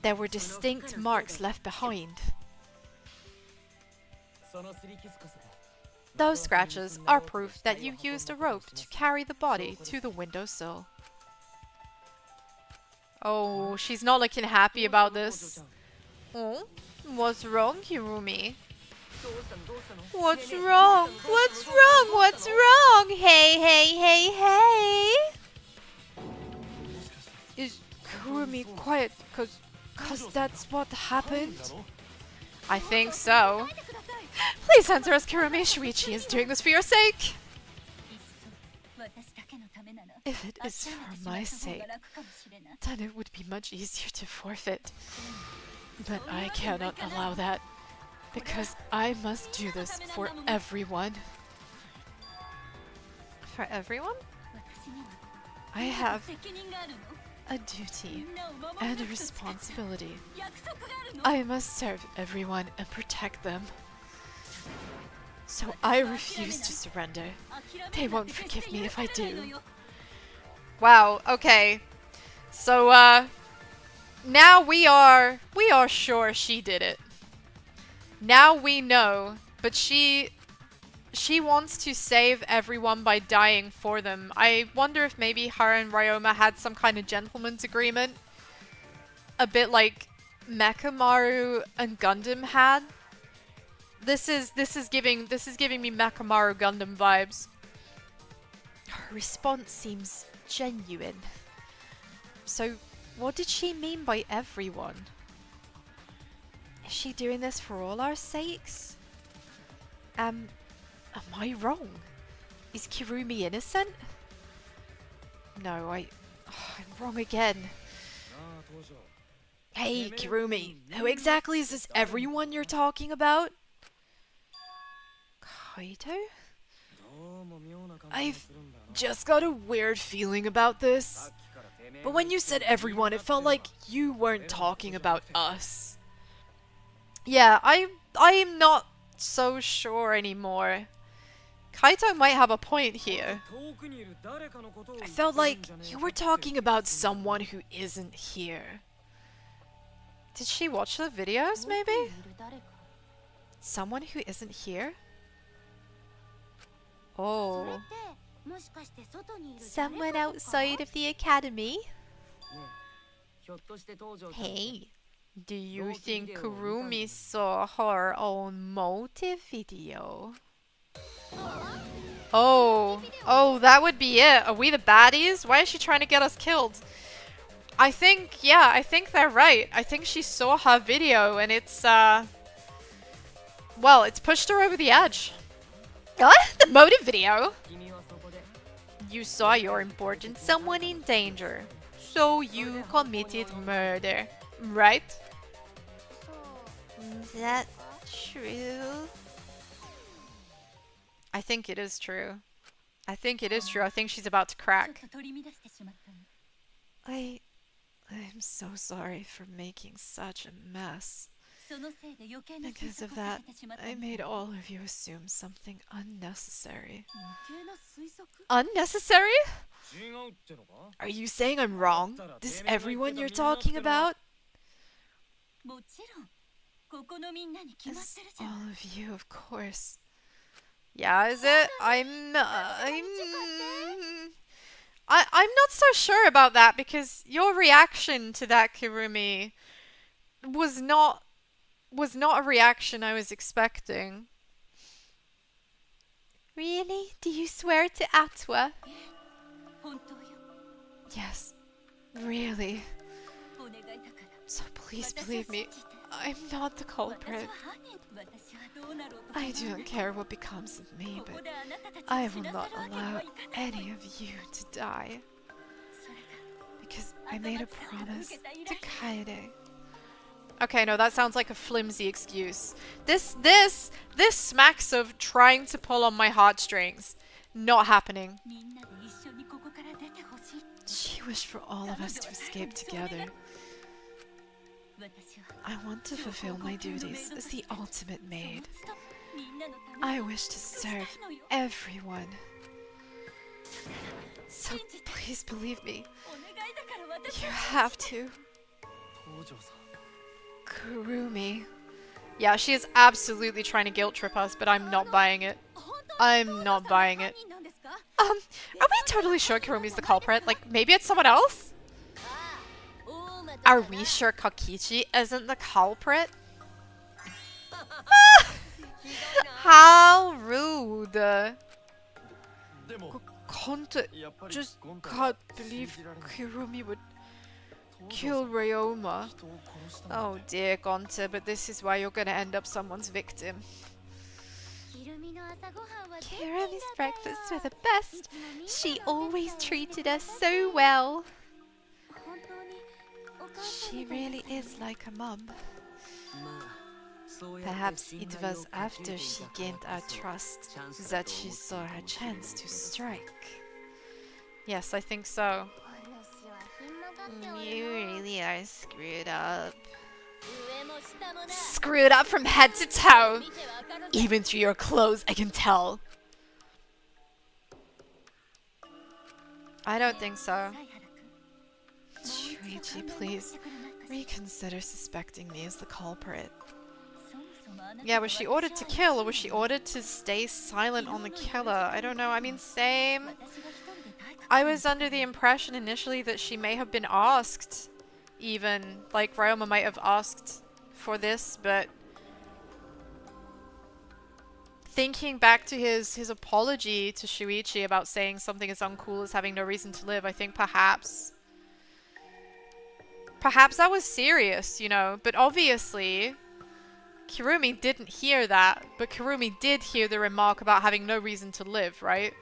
there were distinct marks left behind. Those scratches are proof that you used a rope to carry the body to the windowsill. Oh, she's not looking happy about this. Oh, what's wrong, Hirumi? What's wrong? What's wrong? What's wrong? Hey, hey, hey, hey! Is Kurumi quiet cause that's what happened? I think so. Please answer us, Kurumi. Shuichi is doing this for your sake. If it is for my sake, then it would be much easier to forfeit. But I cannot allow that, because I must do this for everyone. For everyone? I have a duty and a responsibility. I must serve everyone and protect them. So I refuse to surrender. They won't forgive me if I do. Wow, okay. So, now we are sure she did it. Now we know, but she wants to save everyone by dying for them. I wonder if maybe her and Ryoma had some kind of gentleman's agreement. A bit like Mechamaru and Gundam had. This is giving me Mechamaru Gundam vibes. Her response seems genuine. So, what did she mean by everyone? Is she doing this for all our sakes? Am I wrong? Is Kirumi innocent? No, I'm wrong again. Hey, Kirumi, who exactly is this everyone you're talking about? Kaito? I've just got a weird feeling about this. But when you said everyone, it felt like you weren't talking about us. Yeah, I'm not so sure anymore. Kaito might have a point here. I felt like you were talking about someone who isn't here. Did she watch the videos, maybe? Someone who isn't here? Oh. Someone outside of the academy? Hey, do you think Kurumi saw her own motive video? Oh, that would be it. Are we the baddies? Why is she trying to get us killed? I think they're right. I think she saw her video and it's, well, it's pushed her over the edge. The motive video? You saw your important someone in danger, so you committed murder, right? Is that true? I think it is true. I think it is true. I think she's about to crack. I'm so sorry for making such a mess. Because of that, I made all of you assume something unnecessary. Unnecessary? Are you saying I'm wrong? This everyone you're talking about? It's all of you, of course. Yeah, is it? I'm not so sure about that because your reaction to that, Kirumi, was not a reaction I was expecting. Really? Do you swear to Atwa? Yes, really. So please believe me, I'm not the culprit. I do not care what becomes of me, but I will not allow any of you to die. Because I made a promise to Kaede. Okay, no, that sounds like a flimsy excuse. This smacks of trying to pull on my heartstrings. Not happening. She wished for all of us to escape together. I want to fulfill my duties as the ultimate maid. I wish to serve everyone. So please believe me. You have to. Kurumi. Yeah, she is absolutely trying to guilt trip us, but I'm not buying it. I'm not buying it. Are we totally sure Kurumi's the culprit? Like, maybe it's someone else? Are we sure Kokichi isn't the culprit? How rude. Can't just can't believe Kirumi would kill Ryoma. Oh dear, Gonta, but this is why you're gonna end up someone's victim. Kirumi's breakfasts were the best. She always treated us so well. She really is like a mum. Perhaps it was after she gained our trust that she saw her chance to strike. Yes, I think so. You really are screwed up. Screwed up from head to toe. Even through your clothes, I can tell. I don't think so. Shuichi, please reconsider suspecting me as the culprit. Yeah, was she ordered to kill or was she ordered to stay silent on the killer? I don't know. I mean, same. I was under the impression initially that she may have been asked, even. Like, Ryoma might have asked for this, but thinking back to his apology to Shuichi about saying something as uncool as having no reason to live, I think perhaps that was serious, you know, but obviously Kirumi didn't hear that, but Kirumi did hear the remark about having no reason to live, right?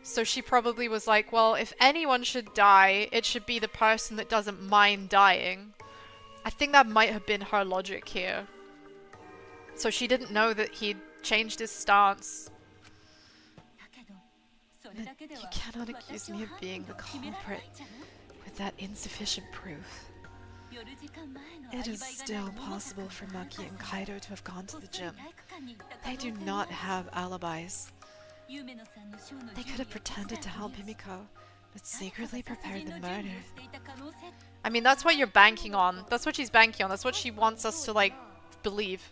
So she probably was like, well, if anyone should die, it should be the person that doesn't mind dying. I think that might have been her logic here. So she didn't know that he'd changed his stance. But you cannot accuse me of being the culprit with that insufficient proof. It is still possible for Maki and Kaido to have gone to the gym. They do not have alibis. They could have pretended to help Himiko, but secretly prepared the murder. I mean, that's what you're banking on. That's what she's banking on. That's what she wants us to, like, believe.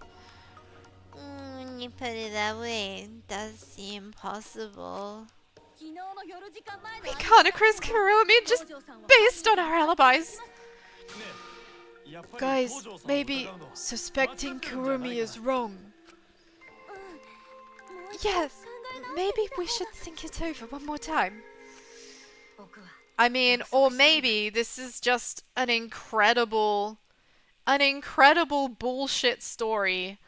When you put it that way, it does seem possible. We can't accuse Kurumi just based on our alibis. Guys, maybe suspecting Kurumi is wrong. Yes, maybe we should think it over one more time. I mean, or maybe this is just an incredible bullshit story.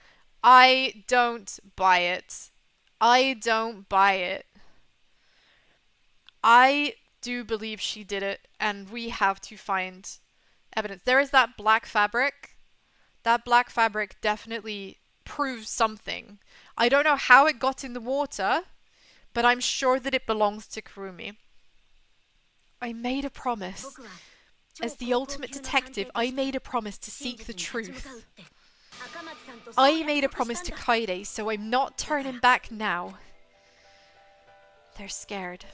I don't buy it. I don't buy it. I do believe she did it, and we have to find evidence. There is that black fabric. That black fabric definitely proves something. I don't know how it got in the water, but I'm sure that it belongs to Kurumi. I made a promise. As the ultimate detective, I made a promise to seek the truth. I made a promise to Kaede, so I'm not turning back now. They're scared.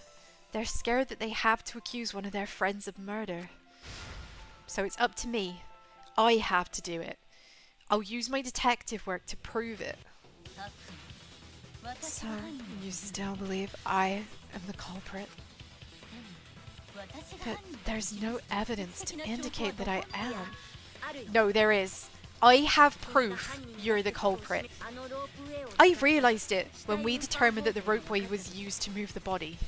They're scared that they have to accuse one of their friends of murder. So it's up to me. I have to do it. I'll use my detective work to prove it. So, you still believe I am the culprit? But there's no evidence to indicate that I am. No, there is. I have proof you're the culprit. I realized it when we determined that the ropeway was used to move the body.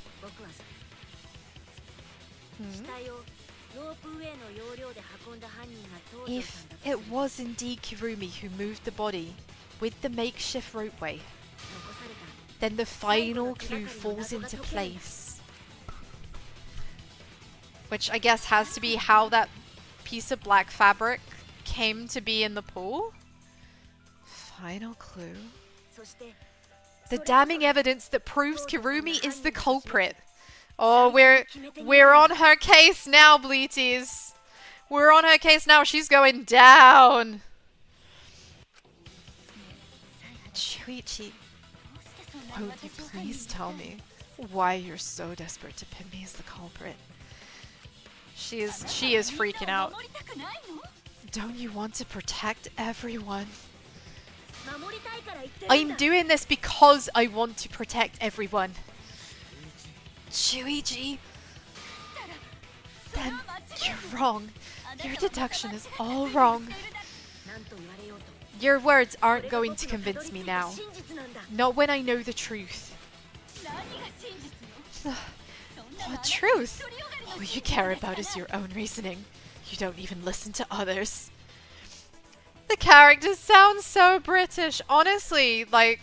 If it was indeed Kirumi who moved the body with the makeshift ropeway, then the final clue falls into place. Which I guess has to be how that piece of black fabric came to be in the pool. Final clue. The damning evidence that proves Kirumi is the culprit. Oh, we're on her case now, Bleaties. We're on her case now. She's going down. Shuichi, won't you please tell me why you're so desperate to pin me as the culprit? She is freaking out. Don't you want to protect everyone? I'm doing this because I want to protect everyone. Shuichi, then you're wrong. Your deduction is all wrong. Your words aren't going to convince me now. Not when I know the truth. What truth? All you care about is your own reasoning. You don't even listen to others. The character sounds so British. Honestly, like...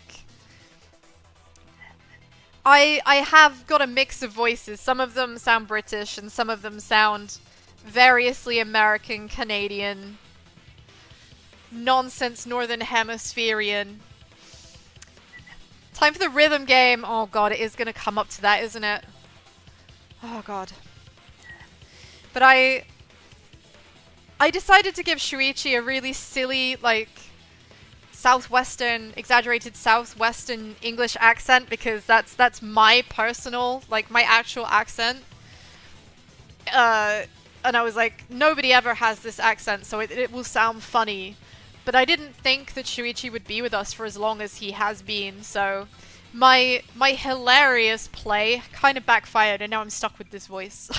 I have got a mix of voices. Some of them sound British and some of them sound variously American, Canadian, nonsense Northern Hemispherian. Time for the rhythm game. Oh god, it is going to come up to that, isn't it? Oh god. But I decided to give Shuichi a really silly, like, southwestern, exaggerated southwestern English accent because that's my personal, like, my actual accent. And I was like, nobody ever has this accent, so it will sound funny. But I didn't think that Shuichi would be with us for as long as he has been, so my hilarious play kind of backfired, and now I'm stuck with this voice.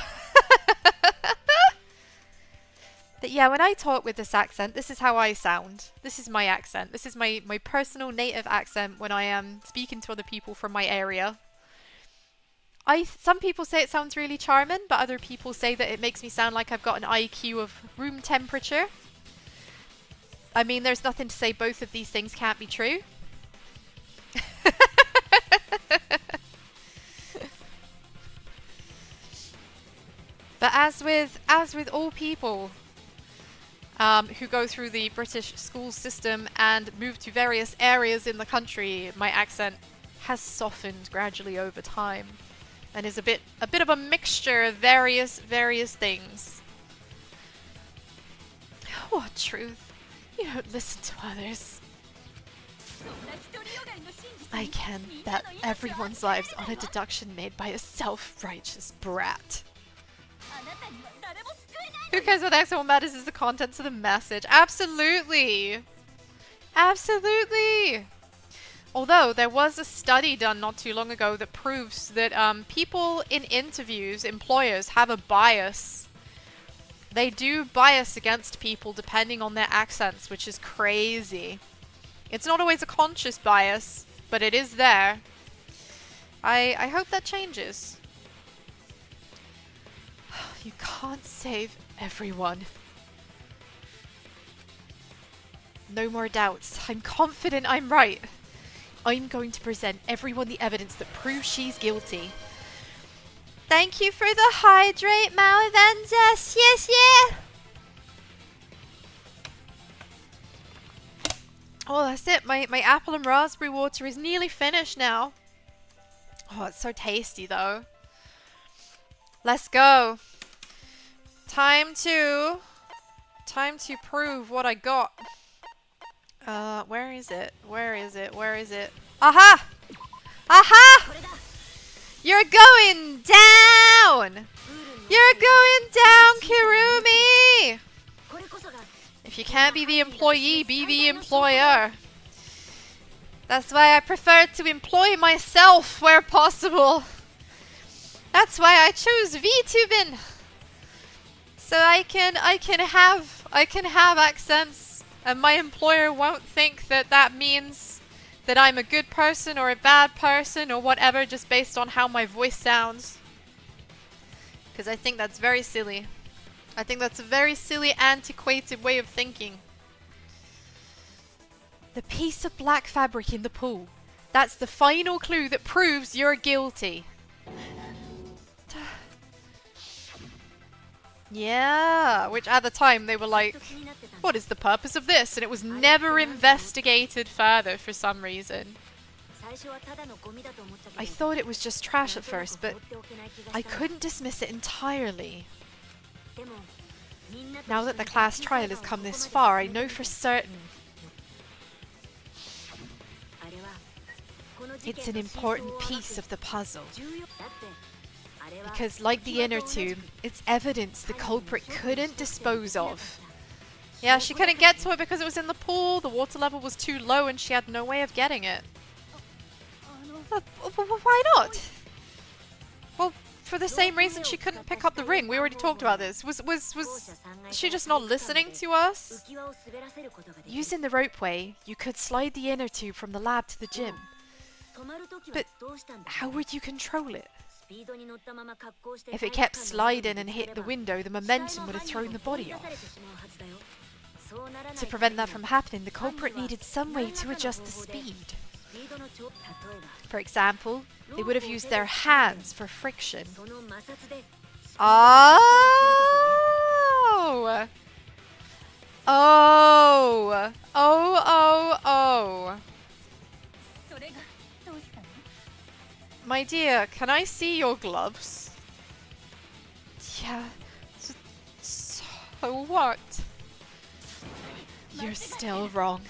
But yeah, when I talk with this accent, this is how I sound. This is my accent. This is my personal native accent when I am speaking to other people from my area. Some people say it sounds really charming, but other people say that it makes me sound like I've got an IQ of room temperature. I mean, there's nothing to say both of these things can't be true. But as with all people who go through the British school system and move to various areas in the country, my accent has softened gradually over time and is a bit of a mixture of various things. What truth? You don't listen to others. I can bet everyone's lives on a deduction made by a self-righteous brat. Who cares what accent? What matters is the contents of the message. Absolutely! Absolutely! Although, there was a study done not too long ago that proves that people in interviews, employers, have a bias. They do bias against people depending on their accents, which is crazy. It's not always a conscious bias, but it is there. I hope that changes. You can't save everyone. No more doubts. I'm confident I'm right. I'm going to present everyone the evidence that proves she's guilty. Thank you for the hydrate, Malaventus. Yes, yeah. Oh, that's it. My apple and raspberry water is nearly finished now. Oh, it's so tasty, though. Let's go. Time to prove what I got. Where is it? Where is it? Where is it? Aha! Aha! You're going down! You're going down, Kirumi! If you can't be the employee, be the employer. That's why I prefer to employ myself where possible. That's why I chose VTubing. So I can have accents, and my employer won't think that that means that I'm a good person or a bad person or whatever just based on how my voice sounds. Because I think that's very silly. I think that's a very silly, antiquated way of thinking. The piece of black fabric in the pool. That's the final clue that proves you're guilty. Yeah, which at the time they were like, what is the purpose of this? And it was never investigated further for some reason. I thought it was just trash at first, but I couldn't dismiss it entirely. Now that the class trial has come this far, I know for certain it's an important piece of the puzzle. Because like the inner tube, it's evidence the culprit couldn't dispose of. Yeah, she couldn't get to it because it was in the pool, the water level was too low and she had no way of getting it. Why not? Well, for the same reason she couldn't pick up the ring. We already talked about this. Was she just not listening to us? Using the ropeway, you could slide the inner tube from the lab to the gym. But how would you control it? If it kept sliding and hit the window, the momentum would have thrown the body off. To prevent that from happening, the culprit needed some way to adjust the speed. For example, they would have used their hands for friction. Oh! Oh! Oh, oh, oh. My dear, can I see your gloves? Yeah. So what? You're still wrong.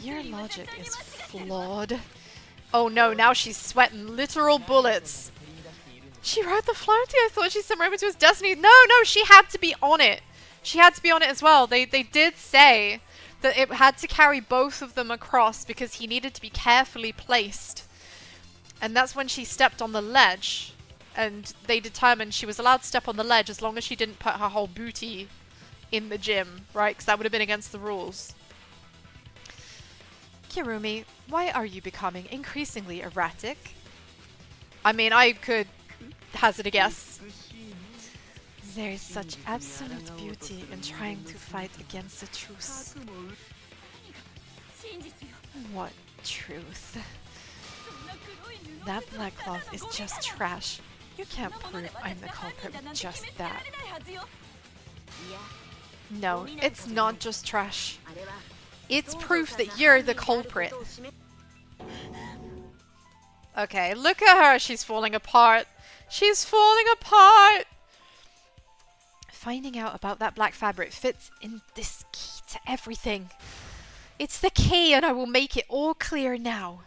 Your logic is flawed. Oh no, now she's sweating literal bullets. She rode the floaty. I thought she sent over to his destiny. No, she had to be on it. She had to be on it as well. They did say that it had to carry both of them across because he needed to be carefully placed. And that's when she stepped on the ledge, and they determined she was allowed to step on the ledge as long as she didn't put her whole booty in the gym, right? Because that would have been against the rules. Kirumi, why are you becoming increasingly erratic? I mean, I could hazard a guess. There is such absolute beauty in trying to fight against the truth. What truth? That black cloth is just trash. You can't prove I'm the culprit with just that. No, it's not just trash. It's proof that you're the culprit. Okay, look at her. She's falling apart. She's falling apart! Finding out about that black fabric fits in this key to everything. It's the key and I will make it all clear now.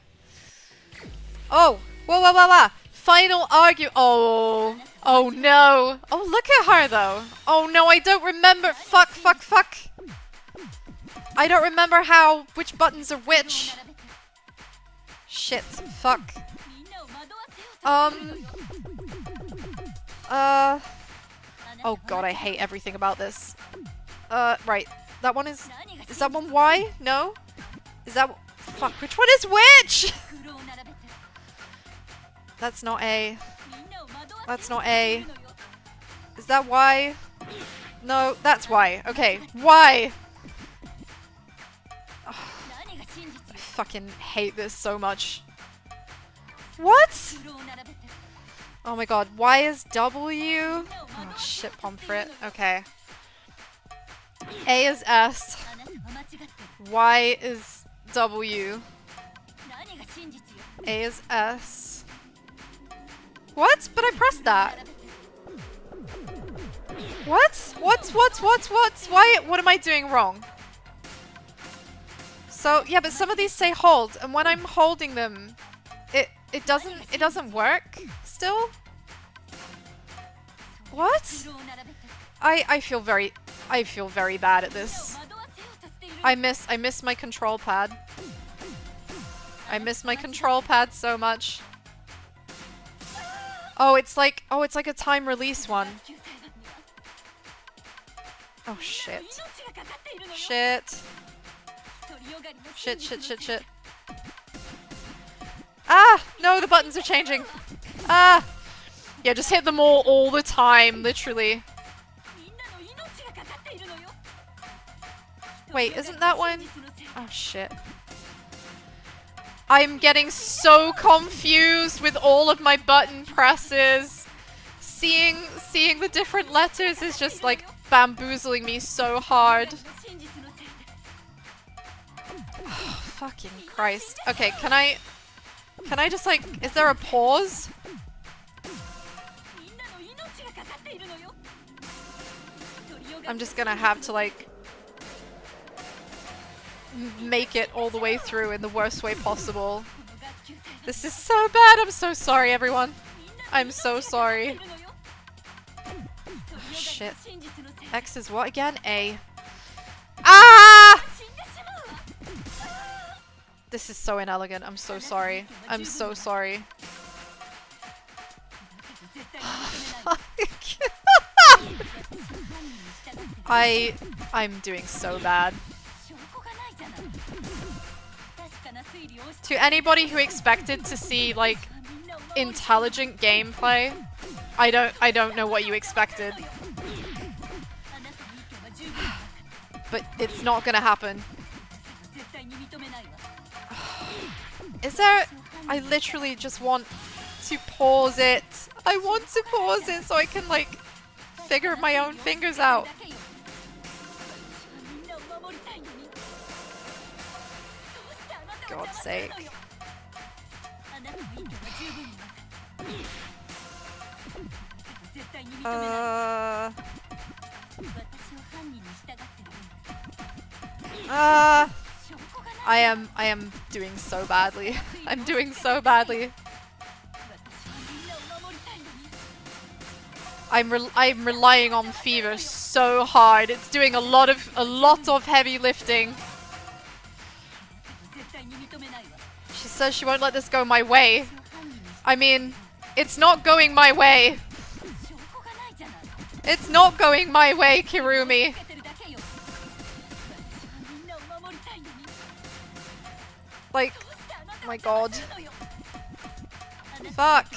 Oh! Whoa! Final argue- Oh! Oh no! Oh, look at her though! Oh no, I don't remember- Fuck! I don't remember which buttons are which! Shit. Fuck. Oh god, I hate everything about this. Right. That one is that one Y? No? Is that- Fuck, which one is which?! That's not A. That's not A. Is that Y? No, that's Y. Okay, Y! Oh, I fucking hate this so much. What?! Oh my god, Y is W? Oh shit, pomfret. Okay. A is S. Y is W. A is S. What? But I pressed that. What? What? Why? What am I doing wrong? So, yeah, but some of these say hold, and when I'm holding them, it doesn't work still? What? I feel very bad at this. I miss my control pad. I miss my control pad so much. Oh, it's like a time release one. Oh shit. Shit. Shit, shit, shit, shit. Ah! No, the buttons are changing. Ah! Yeah, just hit them all the time, literally. Wait, isn't that one? Oh shit. I'm getting so confused with all of my button presses. Seeing the different letters is just like bamboozling me so hard. Oh, fucking Christ. Okay, can I just like, is there a pause? I'm just gonna have to like make it all the way through in the worst way possible. This is so bad. I'm so sorry, everyone. I'm so sorry. Oh, shit. X is what again? A. Ah! This is so inelegant. I'm so sorry. I'm so sorry. I'm doing so bad. To anybody who expected to see like intelligent gameplay, I don't know what you expected. But it's not gonna happen. Is there... I literally just want to pause it. I want to pause it so I can like figure my own fingers out. God's sake. I am doing so badly. I'm doing so badly. I'm relying on fever so hard. It's doing a lot of heavy lifting. She says she won't let this go my way. I mean, it's not going my way. It's not going my way, Kirumi. Like, oh my god. Fuck.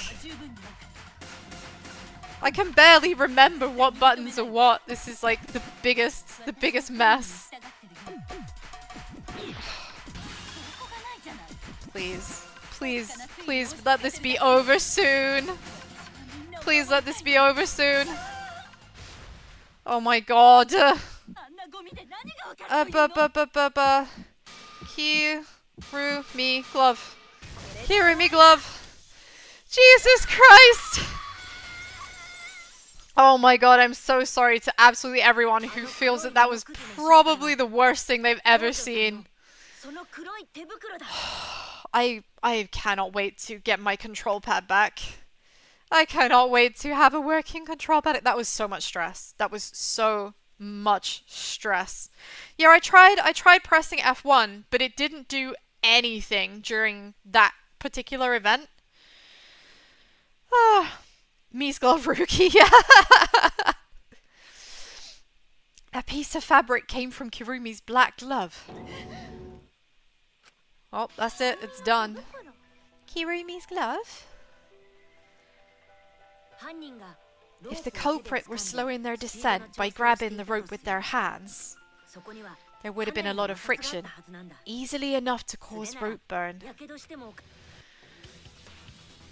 I can barely remember what buttons are what. This is like the biggest mess. Please, please, please let this be over soon. Please let this be over soon. Oh my god. Kirumi glove. Kirumi glove. Jesus Christ. Oh my god, I'm so sorry to absolutely everyone who feels that that was probably the worst thing they've ever seen. I cannot wait to get my control pad back. I cannot wait to have a working control pad. That was so much stress. That was so much stress. Yeah, I tried pressing F1, but it didn't do anything during that particular event. Ah, Mies glove rookie, yeah. A piece of fabric came from Kirumi's black glove. Oh, that's it. It's done. Kirumi's glove? If the culprit were slowing their descent by grabbing the rope with their hands, there would have been a lot of friction, easily enough to cause rope burn.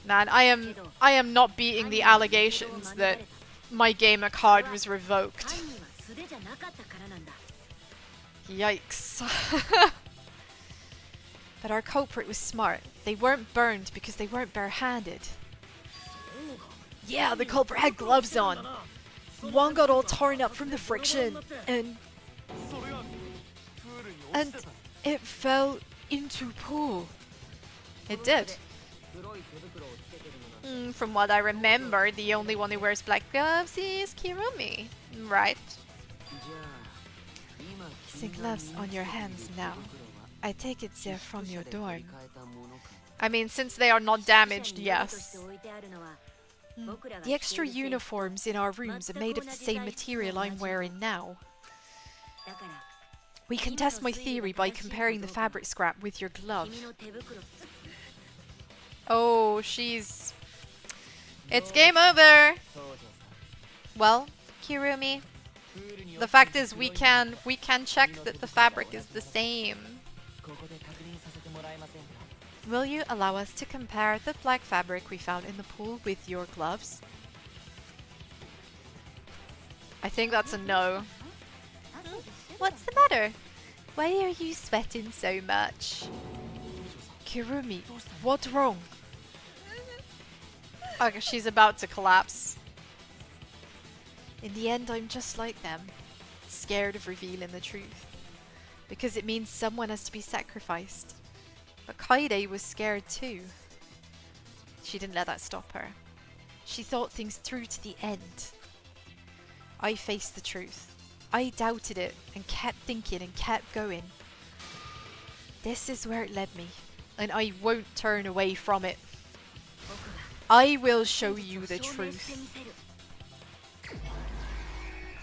Man, I am not beating the allegations that my gamer card was revoked. Yikes. But our culprit was smart. They weren't burned because they weren't barehanded. Yeah, the culprit had gloves on. One got all torn up from the friction, and it fell into pool. It did. From what I remember, the only one who wears black gloves is Kirumi, right? See gloves on your hands now. I take it they're from your dorm. I mean, since they are not damaged, yes. The extra uniforms in our rooms are made of the same material I'm wearing now. We can test my theory by comparing the fabric scrap with your glove. Oh, she's... It's game over! Well, Kirumi, the fact is we can check that the fabric is the same. Will you allow us to compare the black fabric we found in the pool with your gloves? I think that's a no. What's the matter? Why are you sweating so much? Kirumi, what's wrong? Okay, she's about to collapse. In the end, I'm just like them. Scared of revealing the truth. Because it means someone has to be sacrificed. But Kaide was scared too. She didn't let that stop her. She thought things through to the end. I faced the truth. I doubted it and kept thinking and kept going. This is where it led me. And I won't turn away from it. I will show you the truth.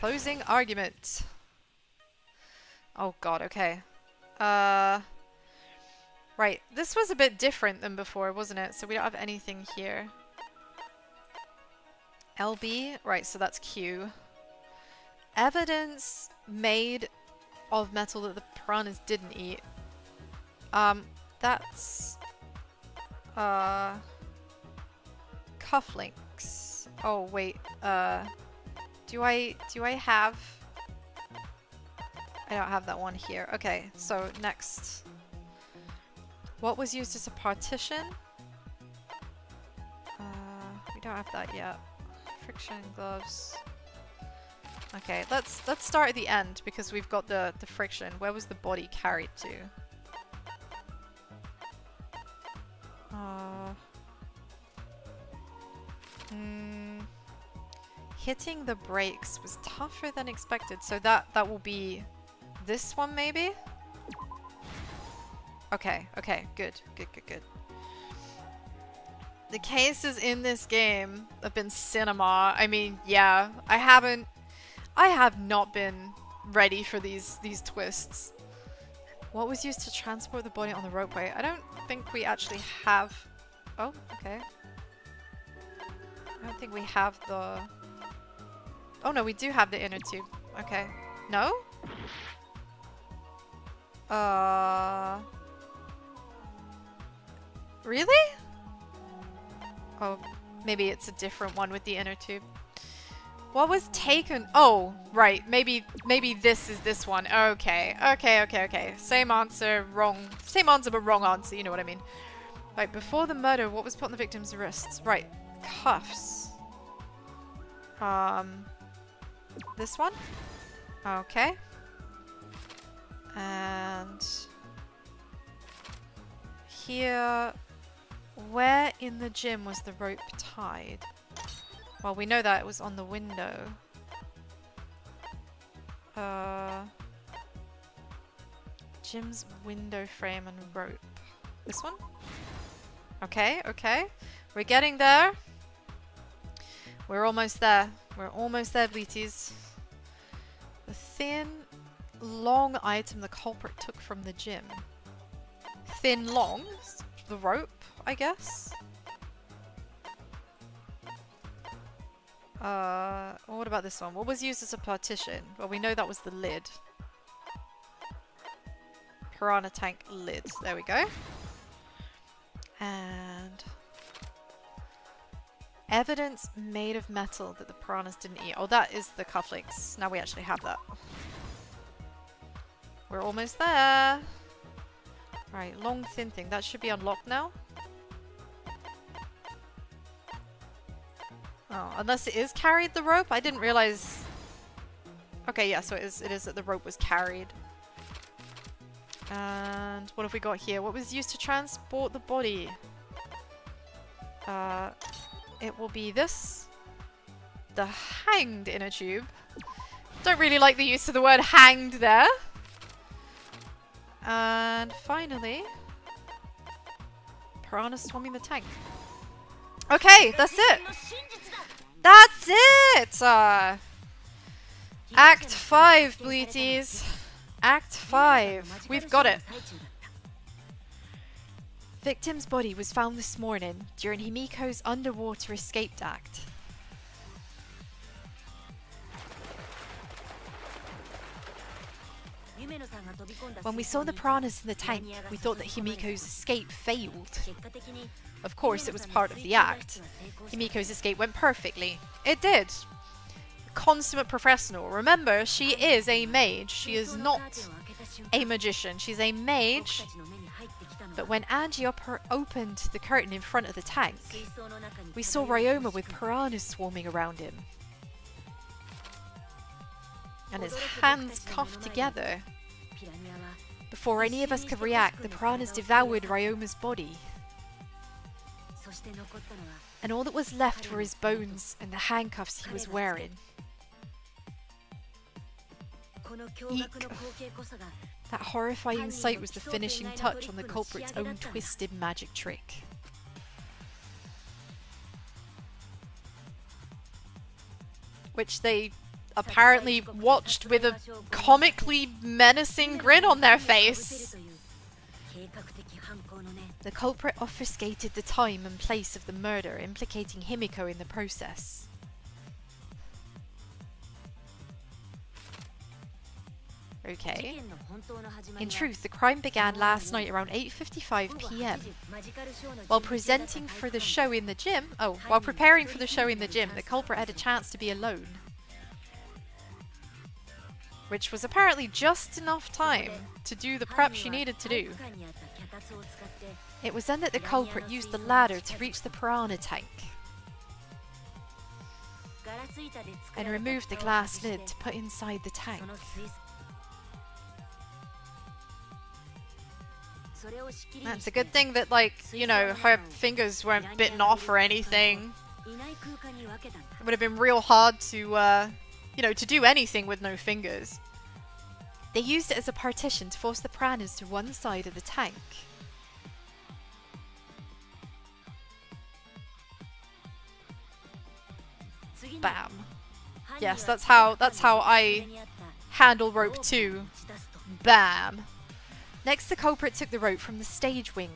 Closing argument. Oh god, okay. Right, this was a bit different than before, wasn't it? So we don't have anything here. LB, right, so that's Q. Evidence made of metal that the piranhas didn't eat. That's... cufflinks. Oh, wait, do I have... I don't have that one here. Okay, so next. What was used as a partition? We don't have that yet. Friction gloves. Okay, let's start at the end because we've got the friction. Where was the body carried to? Hitting the brakes was tougher than expected, so that will be this one maybe? Okay, good. The cases in this game have been cinema. I mean, yeah, I have not been ready for these twists. What was used to transport the body on the ropeway? I don't think we actually have... Oh, okay. I don't think we have the... Oh no, we do have the inner tube. Okay. No? Really? Oh, maybe it's a different one with the inner tube. What was taken? Oh, right. Maybe this is this one. Okay. Same answer, wrong. Same answer, but wrong answer. You know what I mean. Right, before the murder, what was put on the victim's wrists? Right, cuffs. This one? Okay. And here, where in the gym was the rope tied? Well, we know that it was on the window. Gym's window frame and rope. This one? Okay. We're getting there. We're almost there. Bleaties. The thin, long item the culprit took from the gym. Thin, long? The rope, I guess? What about this one? What was used as a partition? Well, we know that was the lid. Piranha tank lid. There we go. And... evidence made of metal that the piranhas didn't eat. Oh, that is the cufflinks. Now we actually have that. We're almost there. Right, long thin thing. That should be unlocked now. Oh, unless it is carried the rope? I didn't realize... Okay, yeah, so it is that the rope was carried. And what have we got here? What was used to transport the body? It will be this. The hanged inner tube. Don't really like the use of the word hanged there. And finally, piranha swarming the tank. Okay, that's it. That's it! Act 5, Bleaties. Act 5. We've got it. Victim's body was found this morning during Himiko's underwater escaped act. When we saw the piranhas in the tank, we thought that Himiko's escape failed. Of course, it was part of the act. Himiko's escape went perfectly. It did. Consummate professional. Remember, she is a mage. She is not a magician. She's a mage. But when Angie opened the curtain in front of the tank, we saw Ryoma with piranhas swarming around him. And his hands cuffed together. Before any of us could react, the piranhas devoured Ryoma's body. And all that was left were his bones and the handcuffs he was wearing. Eek. That horrifying sight was the finishing touch on the culprit's own twisted magic trick. Which they apparently watched with a comically menacing grin on their face. The culprit obfuscated the time and place of the murder, implicating Himiko in the process. Okay. In truth, the crime began last night around 8:55 PM. While presenting for the show in the gym, while preparing for the show in the gym, the culprit had a chance to be alone. Which was apparently just enough time to do the prep she needed to do. It was then that the culprit used the ladder to reach the piranha tank and removed the glass lid to put inside the tank. That's a good thing that, like, you know, her fingers weren't bitten off or anything. It would have been real hard to, you know, to do anything with no fingers. They used it as a partition to force the piranhas to one side of the tank. Bam. Yes, that's how I handle rope 2. Bam. Next, the culprit took the rope from the stage wing.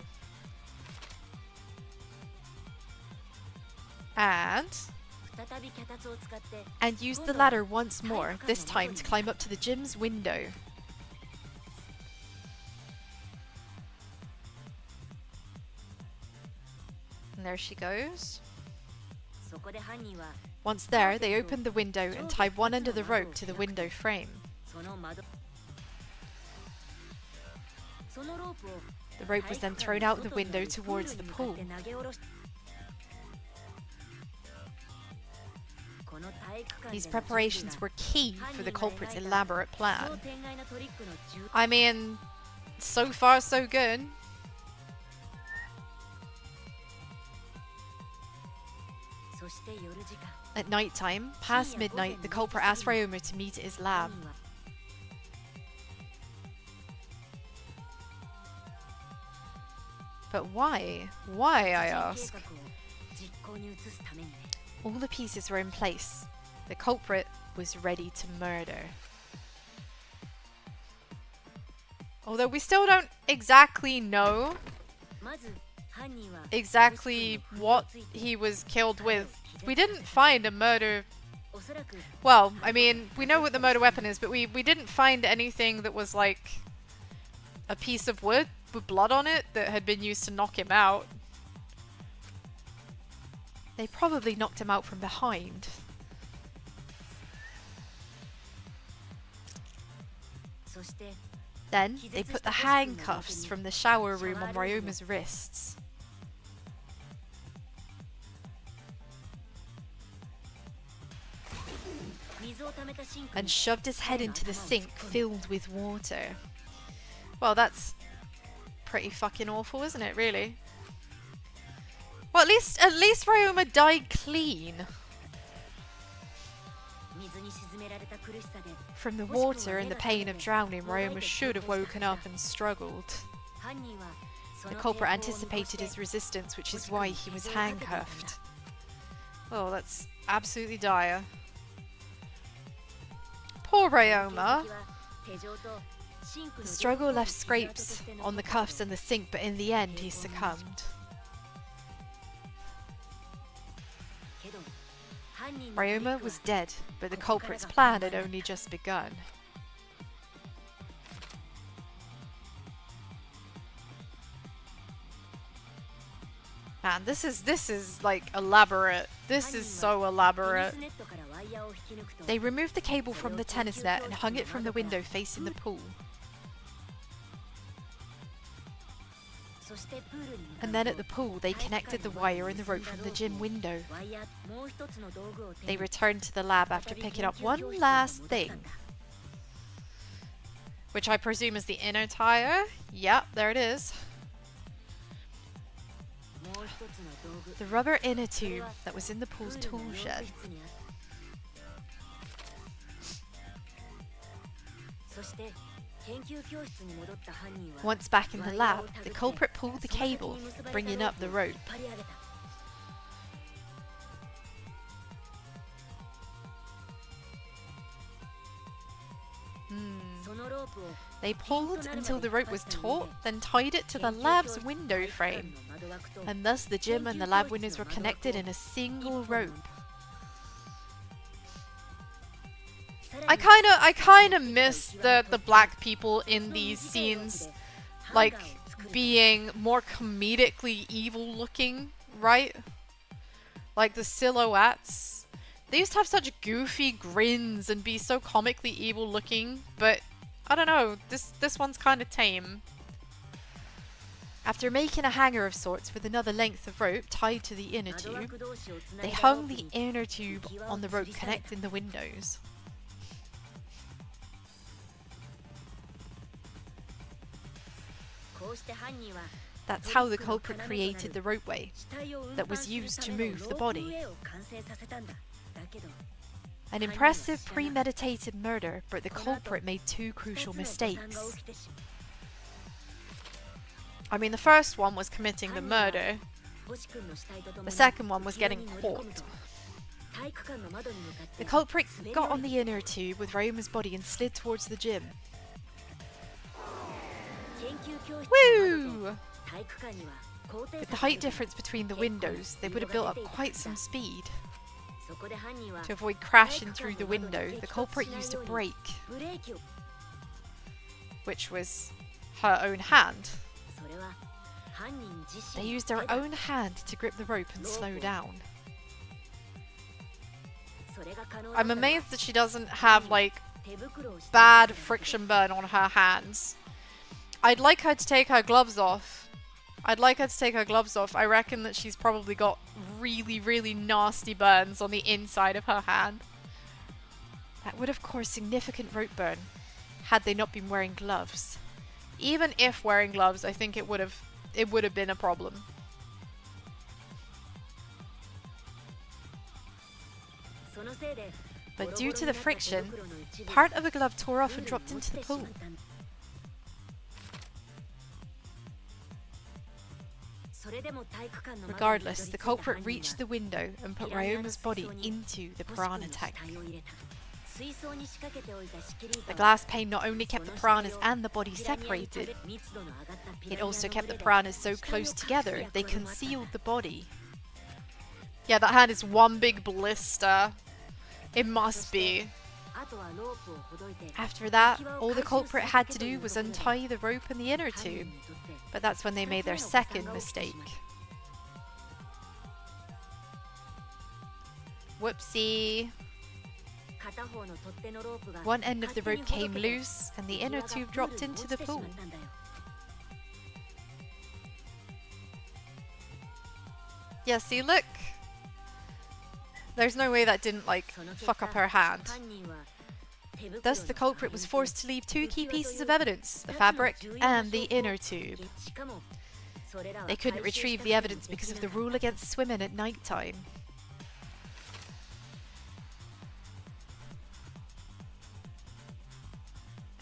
And used the ladder once more, this time to climb up to the gym's window. And there she goes. Once there, they opened the window and tied one end of the rope to the window frame. The rope was then thrown out the window towards the pool. These preparations were key for the culprit's elaborate plan. I mean, so far so good. At night time, past midnight, the culprit asked Ryoma to meet at his lab. But why? Why, I ask? All the pieces were in place. The culprit was ready to murder. Although we still don't exactly know exactly what he was killed with. We didn't find a murder... Well, I mean, we know what the murder weapon is, but we didn't find anything that was like a piece of wood with blood on it that had been used to knock him out. They probably knocked him out from behind. Then, they put the handcuffs from the shower room on Ryoma's wrists. And shoved his head into the sink filled with water. Well, that's pretty fucking awful, isn't it, really? Well, at least Ryoma died clean. From the water and the pain of drowning, Ryoma should have woken up and struggled. The culprit anticipated his resistance, which is why he was handcuffed. Oh, that's absolutely dire. Poor Ryoma. The struggle left scrapes on the cuffs and the sink, but in the end he succumbed. Ryoma was dead, but the culprit's plan had only just begun. Man, this is like elaborate. This is so elaborate. They removed the cable from the tennis net and hung it from the window facing the pool. And then at the pool, they connected the wire and the rope from the gym window. They returned to the lab after picking up one last thing. Which I presume is the inner tire. Yep, there it is. The rubber inner tube that was in the pool's tool shed. Once back in the lab, the culprit pulled the cable, bringing up the rope. They pulled until the rope was taut, then tied it to the lab's window frame. And thus the gym and the lab windows were connected in a single rope. I kinda miss the black people in these scenes, like, being more comedically evil looking, right? Like the silhouettes. They used to have such goofy grins and be so comically evil looking, but I don't know, this one's kinda tame. After making a hanger of sorts with another length of rope tied to the inner tube, they hung the inner tube on the rope connecting the windows. That's how the culprit created the ropeway that was used to move the body. An impressive premeditated murder, but the culprit made two crucial mistakes. I mean, the first one was committing the murder. The second one was getting caught. The culprit got on the inner tube with Ryoma's body and slid towards the gym. Woo! With the height difference between the windows, they would have built up quite some speed. To avoid crashing through the window, the culprit used a brake, which was her own hand. They used their own hand to grip the rope and slow down. I'm amazed that she doesn't have, like, bad friction burn on her hands. I'd like her to take her gloves off. I reckon that she's probably got really, really nasty burns on the inside of her hand. That would have caused significant rope burn had they not been wearing gloves. Even if wearing gloves, I think it would have been a problem. But due to the friction, part of a glove tore off and dropped into the pool. Regardless, the culprit reached the window and put Ryoma's body into the piranha tank. The glass pane not only kept the piranhas and the body separated, it also kept the piranhas so close together they concealed the body. Yeah, that hand is one big blister. It must be. After that, all the culprit had to do was untie the rope in the inner tube. But that's when they made their second mistake. Whoopsie. One end of the rope came loose and the inner tube dropped into the pool. Yeah, see, look. There's no way that didn't, like, fuck up her hand. Thus, the culprit was forced to leave two key pieces of evidence, the fabric and the inner tube. They couldn't retrieve the evidence because of the rule against swimming at night time.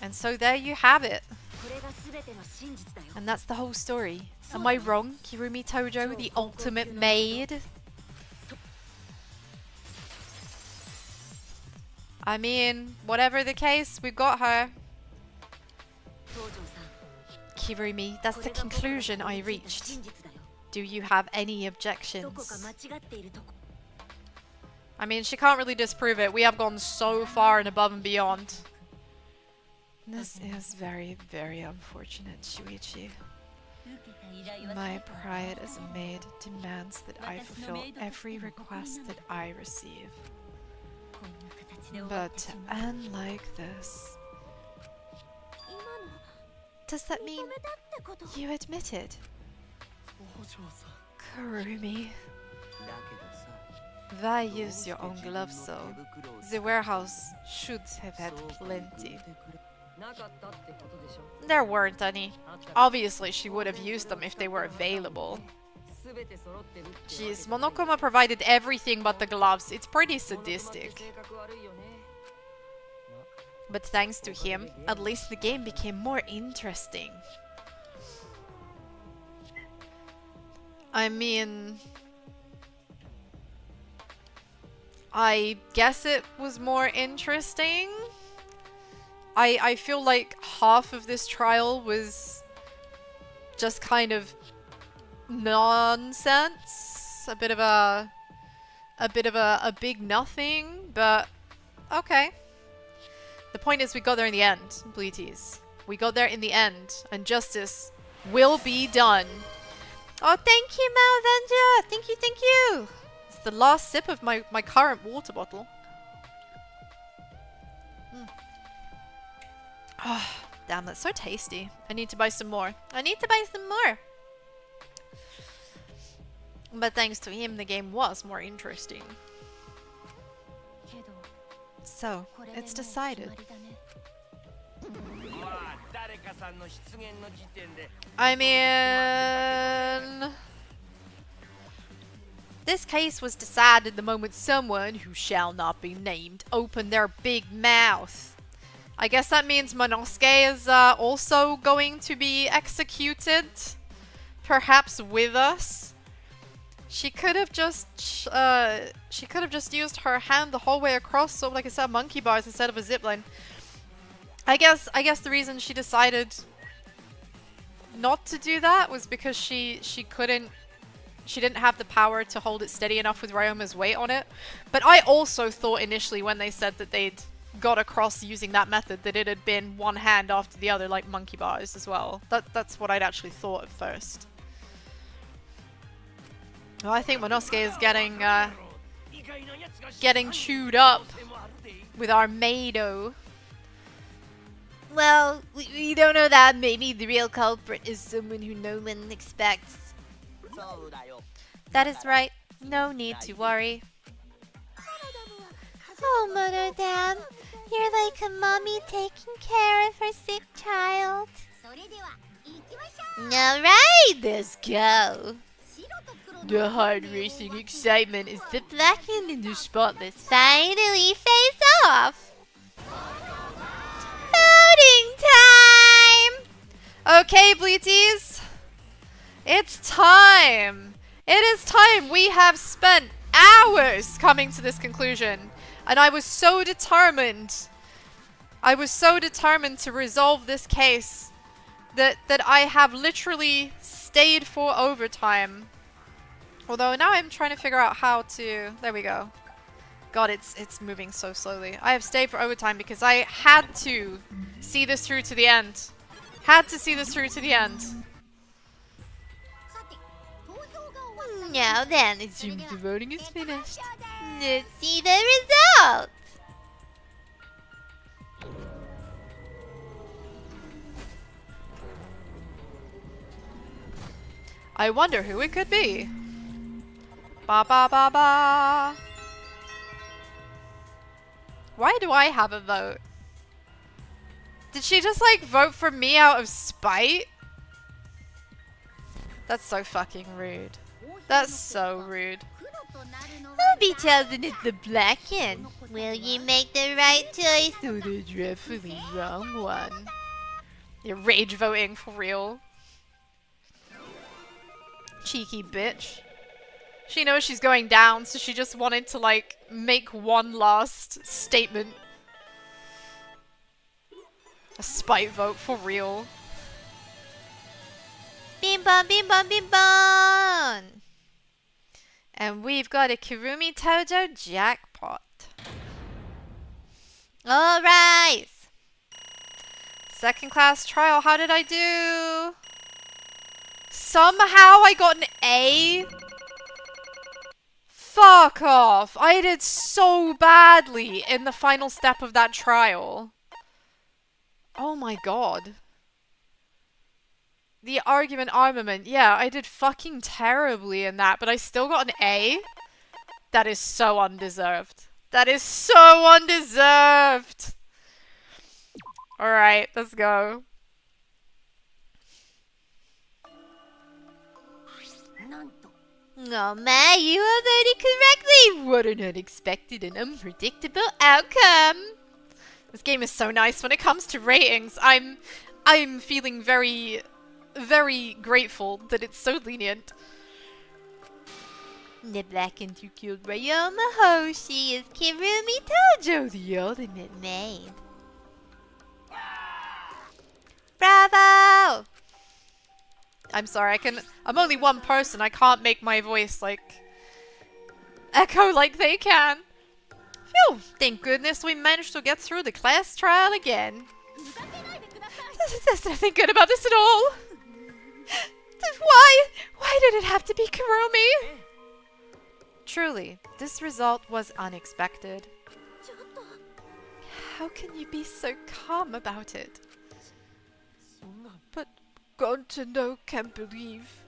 And so there you have it. And that's the whole story. Am I wrong, Kirumi Tojo, the ultimate maid? I mean, whatever the case, we got her. Kirumi, that's the conclusion I reached. Do you have any objections? I mean, she can't really disprove it. We have gone so far and above and beyond. This is very, very unfortunate, Shuichi. My pride as a maid demands that I fulfill every request that I receive. But unlike this... Does that mean you admit it? Kurumi. Why use your own gloves so? The warehouse should have had plenty. There weren't any. Obviously she would have used them if they were available. Jeez, Monokuma provided everything but the gloves. It's pretty sadistic. But thanks to him, at least the game became more interesting. I mean... I guess it was more interesting. I feel like half of this trial was just kind of nonsense. A bit of a big nothing, but okay. The point is we got there in the end, Bleaties. We got there in the end, and justice will be done. Oh, thank you, Malvenger! Thank you, thank you! It's the last sip of my current water bottle. Oh, damn, that's so tasty. I need to buy some more. I need to buy some more! But thanks to him, the game was more interesting. So, it's decided. I mean... This case was decided the moment someone, who shall not be named, opened their big mouth. I guess that means Monosuke is also going to be executed. Perhaps with us. She could have just used her hand the whole way across, so like I said, monkey bars instead of a zipline. I guess the reason she decided not to do that was because she didn't have the power to hold it steady enough with Ryoma's weight on it. But I also thought initially when they said that they'd got across using that method that it had been one hand after the other like monkey bars as well. That's what I'd actually thought at first. Well, I think Monosuke is getting chewed up with our Meido. Well, we don't know that. Maybe the real culprit is someone who no one expects. That is right. No need to worry. Oh, Monodam, you're like a mommy taking care of her sick child. Alright, let's go. The heart-racing excitement is the blackened and the spotless finally face off. Voting time! Okay, Bleaties. It's time. It is time. We have spent hours coming to this conclusion. And I was so determined. I was so determined to resolve this case that I have literally stayed for overtime. Although now I'm trying to figure out how to... There we go. God, it's moving so slowly. I have stayed for overtime because I had to see this through to the end. Had to see this through to the end. Now then, It seems the voting is finished. let's see the result. I wonder who it could be. Ba ba ba ba. Why do I have a vote? Did she just like vote for me out of spite? That's so fucking rude. That's so rude. Who'll be chosen as the blackened? Will you make the right choice? So the dreadfully wrong one. You're rage voting for real. Cheeky bitch. She knows she's going down, so she just wanted to, like, make one last statement. A spite vote for real. Bim bum bim bum bim bum! And we've got a Kirumi Tojo jackpot. Alright! Second class trial, how did I do? Somehow I got an A? Fuck off! I did so badly in the final step of that trial. Oh my god. The argument armament, yeah, I did fucking terribly in that, but I still got an A? That is so undeserved. That is so undeserved! Alright, let's go. Oh man, you are voted correctly! What an unexpected and unpredictable outcome! This game is so nice when it comes to ratings. I'm feeling very, very grateful that it's so lenient. The black and who killed Ryoma Hoshi is Kirumi Tojo, the ultimate maid. Bravo! I'm sorry, I'm only one person. I can't make my voice, like, echo like they can. Phew, thank goodness we managed to get through the class trial again. There's nothing good about this at all. Why did it have to be Kurumi? Truly, this result was unexpected. How can you be so calm about it? But Gontano can't believe.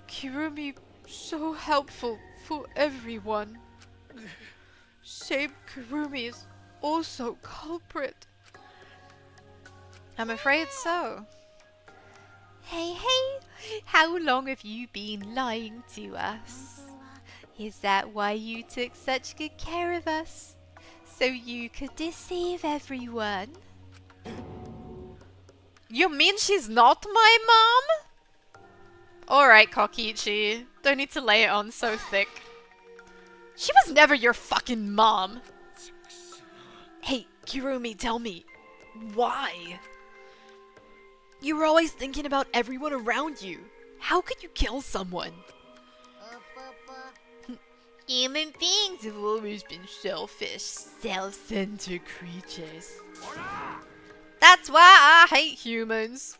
Kirumi so helpful for everyone. Same Kirumi is also culprit. I'm afraid so. Hey, how long have you been lying to us? Is that why you took such good care of us? So you could deceive everyone? You mean she's not my mom? Alright, Kokichi. Don't need to lay it on so thick. She was never your fucking mom. Hey, Kirumi, tell me. Why? You were always thinking about everyone around you. How could you kill someone? Human beings have always been selfish, self-centered creatures. That's why I hate humans.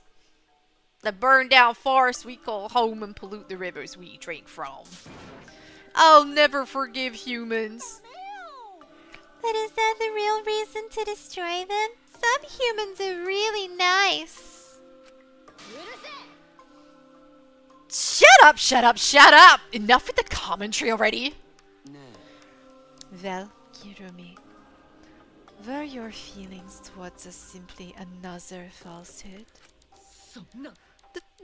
That burn down forests we call home and pollute the rivers we drink from. I'll never forgive humans. But is that the real reason to destroy them? Some humans are really nice. Shut up, shut up, shut up! Enough with the commentary already. Well, Kirumi, were your feelings towards us simply another falsehood?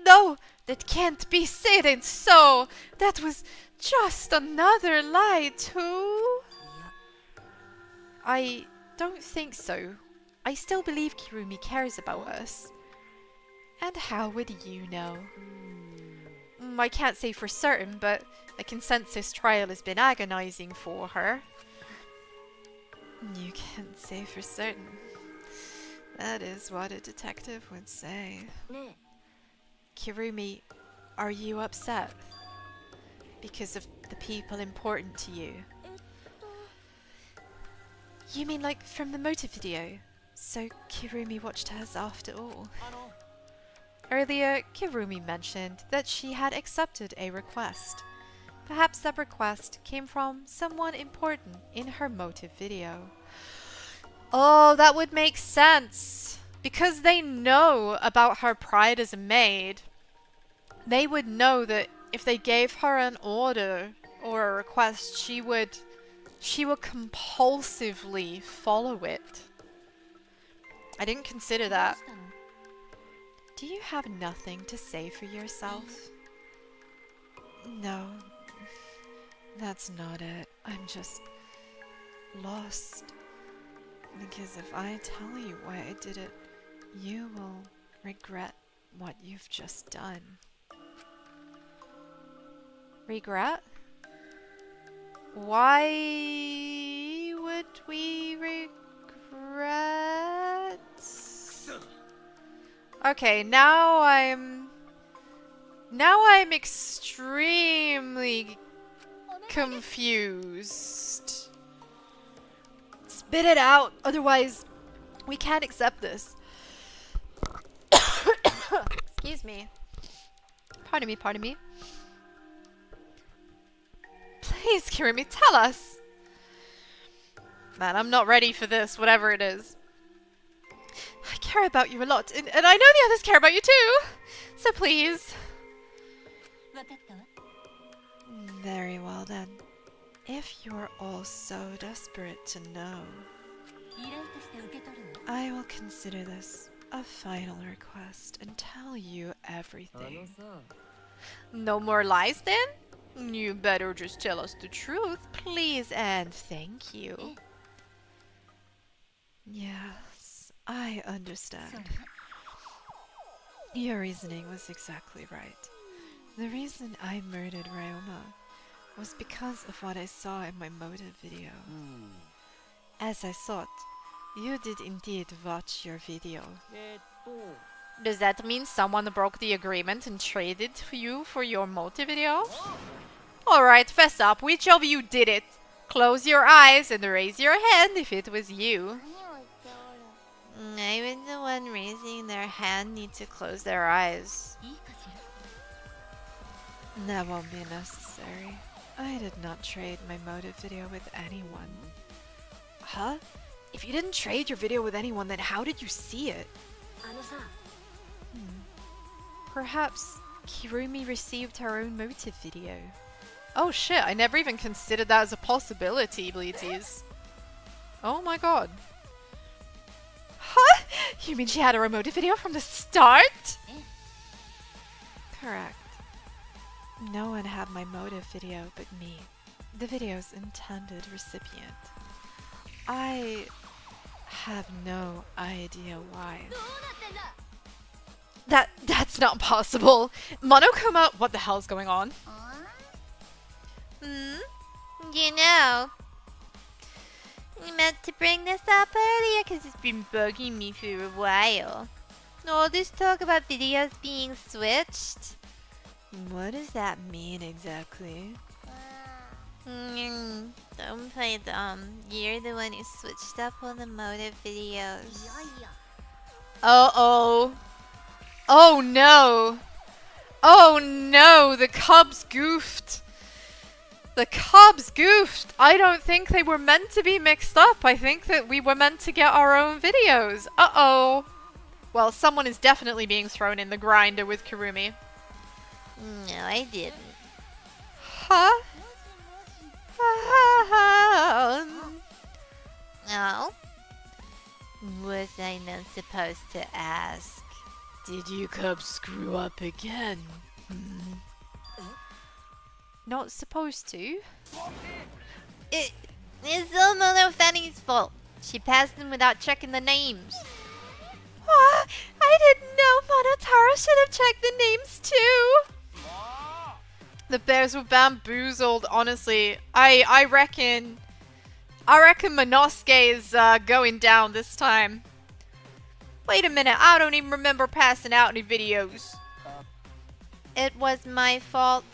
No, that can't be said, and so that was just another lie too? I don't think so. I still believe Kirumi cares about us. And how would you know? I can't say for certain, but I can sense this trial has been agonizing for her. You can't say for certain. That is what a detective would say. Kirumi, are you upset? Because of the people important to you? You mean like from the motive video? So Kirumi watched hers after all. Earlier, Kirumi mentioned that she had accepted a request. Perhaps that request came from someone important in her motive video. Oh, that would make sense. Because they know about her pride as a maid. They would know that if they gave her an order or a request, she would compulsively follow it. I didn't consider that. Do you have nothing to say for yourself? No, that's not it. I'm just lost. Because if I tell you why I did it, you will regret what you've just done. Regret? Why would we regret? Okay, now I'm extremely confused. Spit it out, otherwise we can't accept this. Excuse me. Pardon me, pardon me. Please, Kirimi, tell us. Man, I'm not ready for this, whatever it is. I care about you a lot, and I know the others care about you too. So please. Very well then. If you're all so desperate to know, I will consider this a final request and tell you everything. No more lies then? You better just tell us the truth, please and thank you. Yes, I understand. Your reasoning was exactly right. The reason I murdered Ryoma was because of what I saw in my motive video. As I thought, you did indeed watch your video. Does that mean someone broke the agreement and traded you for your motive video? Alright, fess up. Which of you did it? Close your eyes and raise your hand if it was you. Even the one raising their hand need to close their eyes. That won't be necessary. I did not trade my motive video with anyone. Huh? If you didn't trade your video with anyone, then how did you see it? Perhaps Kirumi received her own motive video. Oh shit, I never even considered that as a possibility, Bleeties. Oh my god. Huh? You mean she had her own motive video from the start? Correct. No one had my motive video but me, the video's intended recipient. I have no idea why. That's not possible. Monokuma, what the hell's going on? You know, I meant to bring this up earlier because it's been bugging me for a while. All this talk about videos being switched. What does that mean exactly? Don't play dumb. You're the one who switched up all the motive videos. Uh-oh. Oh no. Oh no, the Cubs goofed. The Cubs goofed. I don't think they were meant to be mixed up. I think that we were meant to get our own videos. Uh-oh. Well, someone is definitely being thrown in the grinder with Kirumi. No, I didn't. Huh? No? Was I not supposed to ask? Did you Cubs screw up again? Not supposed to. It's all Mono Fanny's fault. She passed them without checking the names. What? I didn't know Monotaro should have checked the names too. The bears were bamboozled, honestly. I reckon Monosuke is going down this time. Wait a minute, I don't even remember passing out any videos. It was my fault.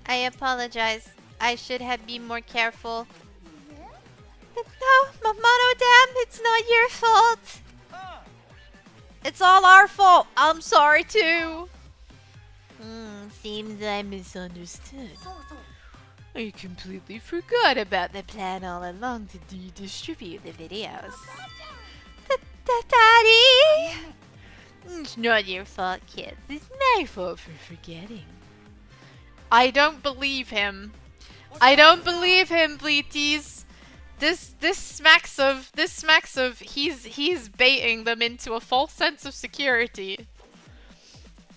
I apologize. I should have been more careful. But no, Mono-Dan, it's not your fault. It's all our fault. I'm sorry too. Seems I misunderstood. I completely forgot about the plan all along to redistribute the videos. Daddy! It's not your fault, kids. It's my fault for forgetting. I don't believe him. I don't believe him, Bleeties. This smacks of he's baiting them into a false sense of security.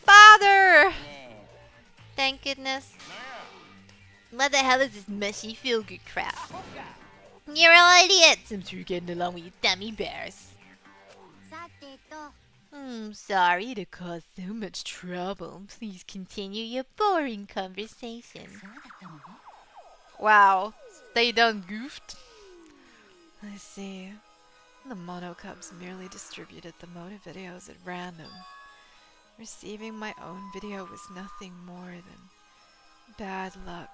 Father! Thank goodness. What the hell is this mushy feel-good crap? You're all idiots! I'm through getting along with you dummy bears. Sorry to cause so much trouble. Please continue your boring conversation. Wow, they done goofed. I see. The Mono Cubs merely distributed the motive videos at random. Receiving my own video was nothing more than bad luck.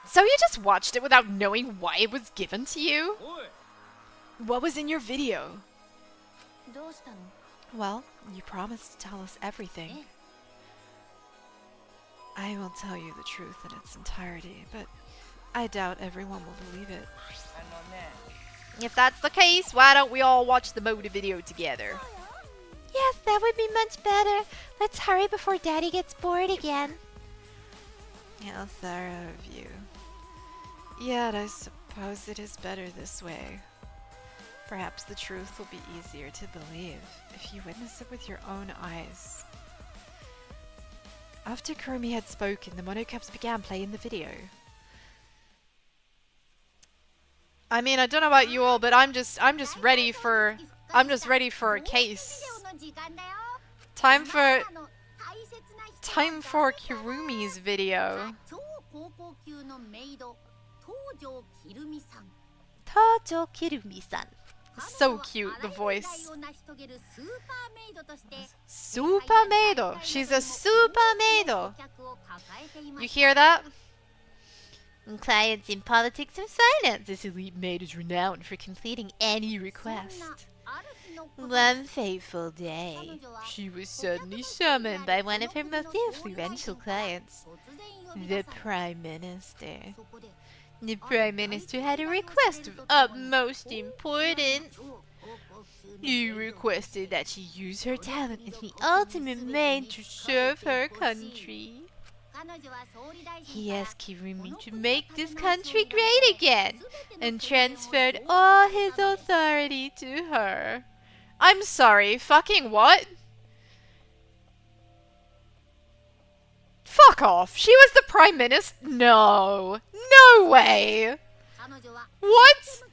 So you just watched it without knowing why it was given to you? What was in your video? Well, you promised to tell us everything. I will tell you the truth in its entirety, but I doubt everyone will believe it. If that's the case, why don't we all watch the motive video together? Yes, that would be much better. Let's hurry before Daddy gets bored again. How thorough of you. Yet I suppose it is better this way. Perhaps the truth will be easier to believe if you witness it with your own eyes. After Kurumi had spoken, the Monocubs began playing the video. I mean, I don't know about you all, but I'm just ready for a case. Time for Kirumi's video. Tojo Kirumi-san. So cute, the voice. Super Meido. She's a super Meido. You hear that? Clients in politics and finance. This elite maid is renowned for completing any request. One fateful day, she was suddenly summoned by one of her most influential clients, the Prime Minister. The Prime Minister had a request of utmost importance. He requested that she use her talent as the ultimate maid to serve her country. He asked Kirumi to make this country great again and transferred all his authority to her. I'm sorry, fucking what? Fuck off. She was the Prime Minister? No. No way. What?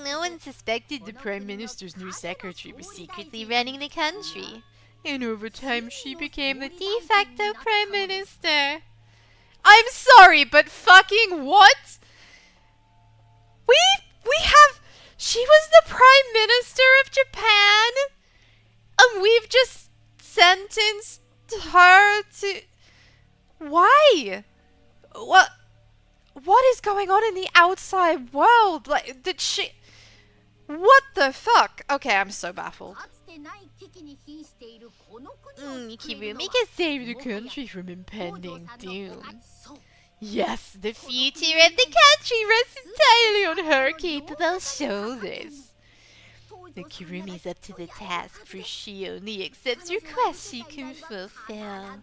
No one suspected the Prime Minister's new secretary was secretly running the country. And over time, she became the de facto Prime Minister. I'm sorry, but fucking what? We have... She was the Prime Minister of Japan? And we've just sentenced her to... Why? What is going on in the outside world? Like, did she... What the fuck? Okay, I'm so baffled. Kirumi can save the country from impending doom. Yes, the future of the country rests entirely on her capable shoulders. The Kirumi's up to the task, for she only accepts requests she can fulfill.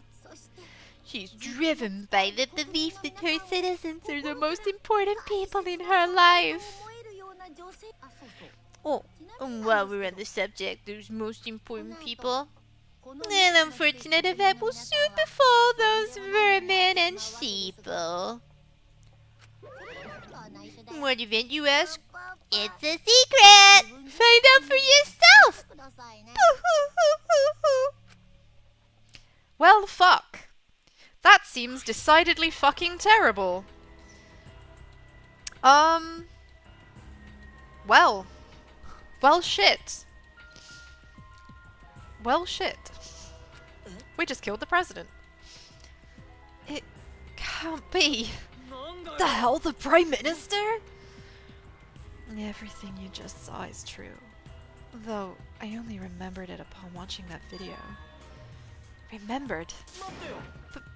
She's driven by the belief that her citizens are the most important people in her life. Oh, and while we're on the subject, those most important people, an unfortunate event will soon befall those vermin and sheeple. What event, you ask? It's a secret! Find out for yourself! Well, fuck. That seems decidedly fucking terrible. Well, shit. Well, shit. We just killed the president. It can't be. The hell, the Prime Minister? Everything you just saw is true. Though, I only remembered it upon watching that video. Remembered?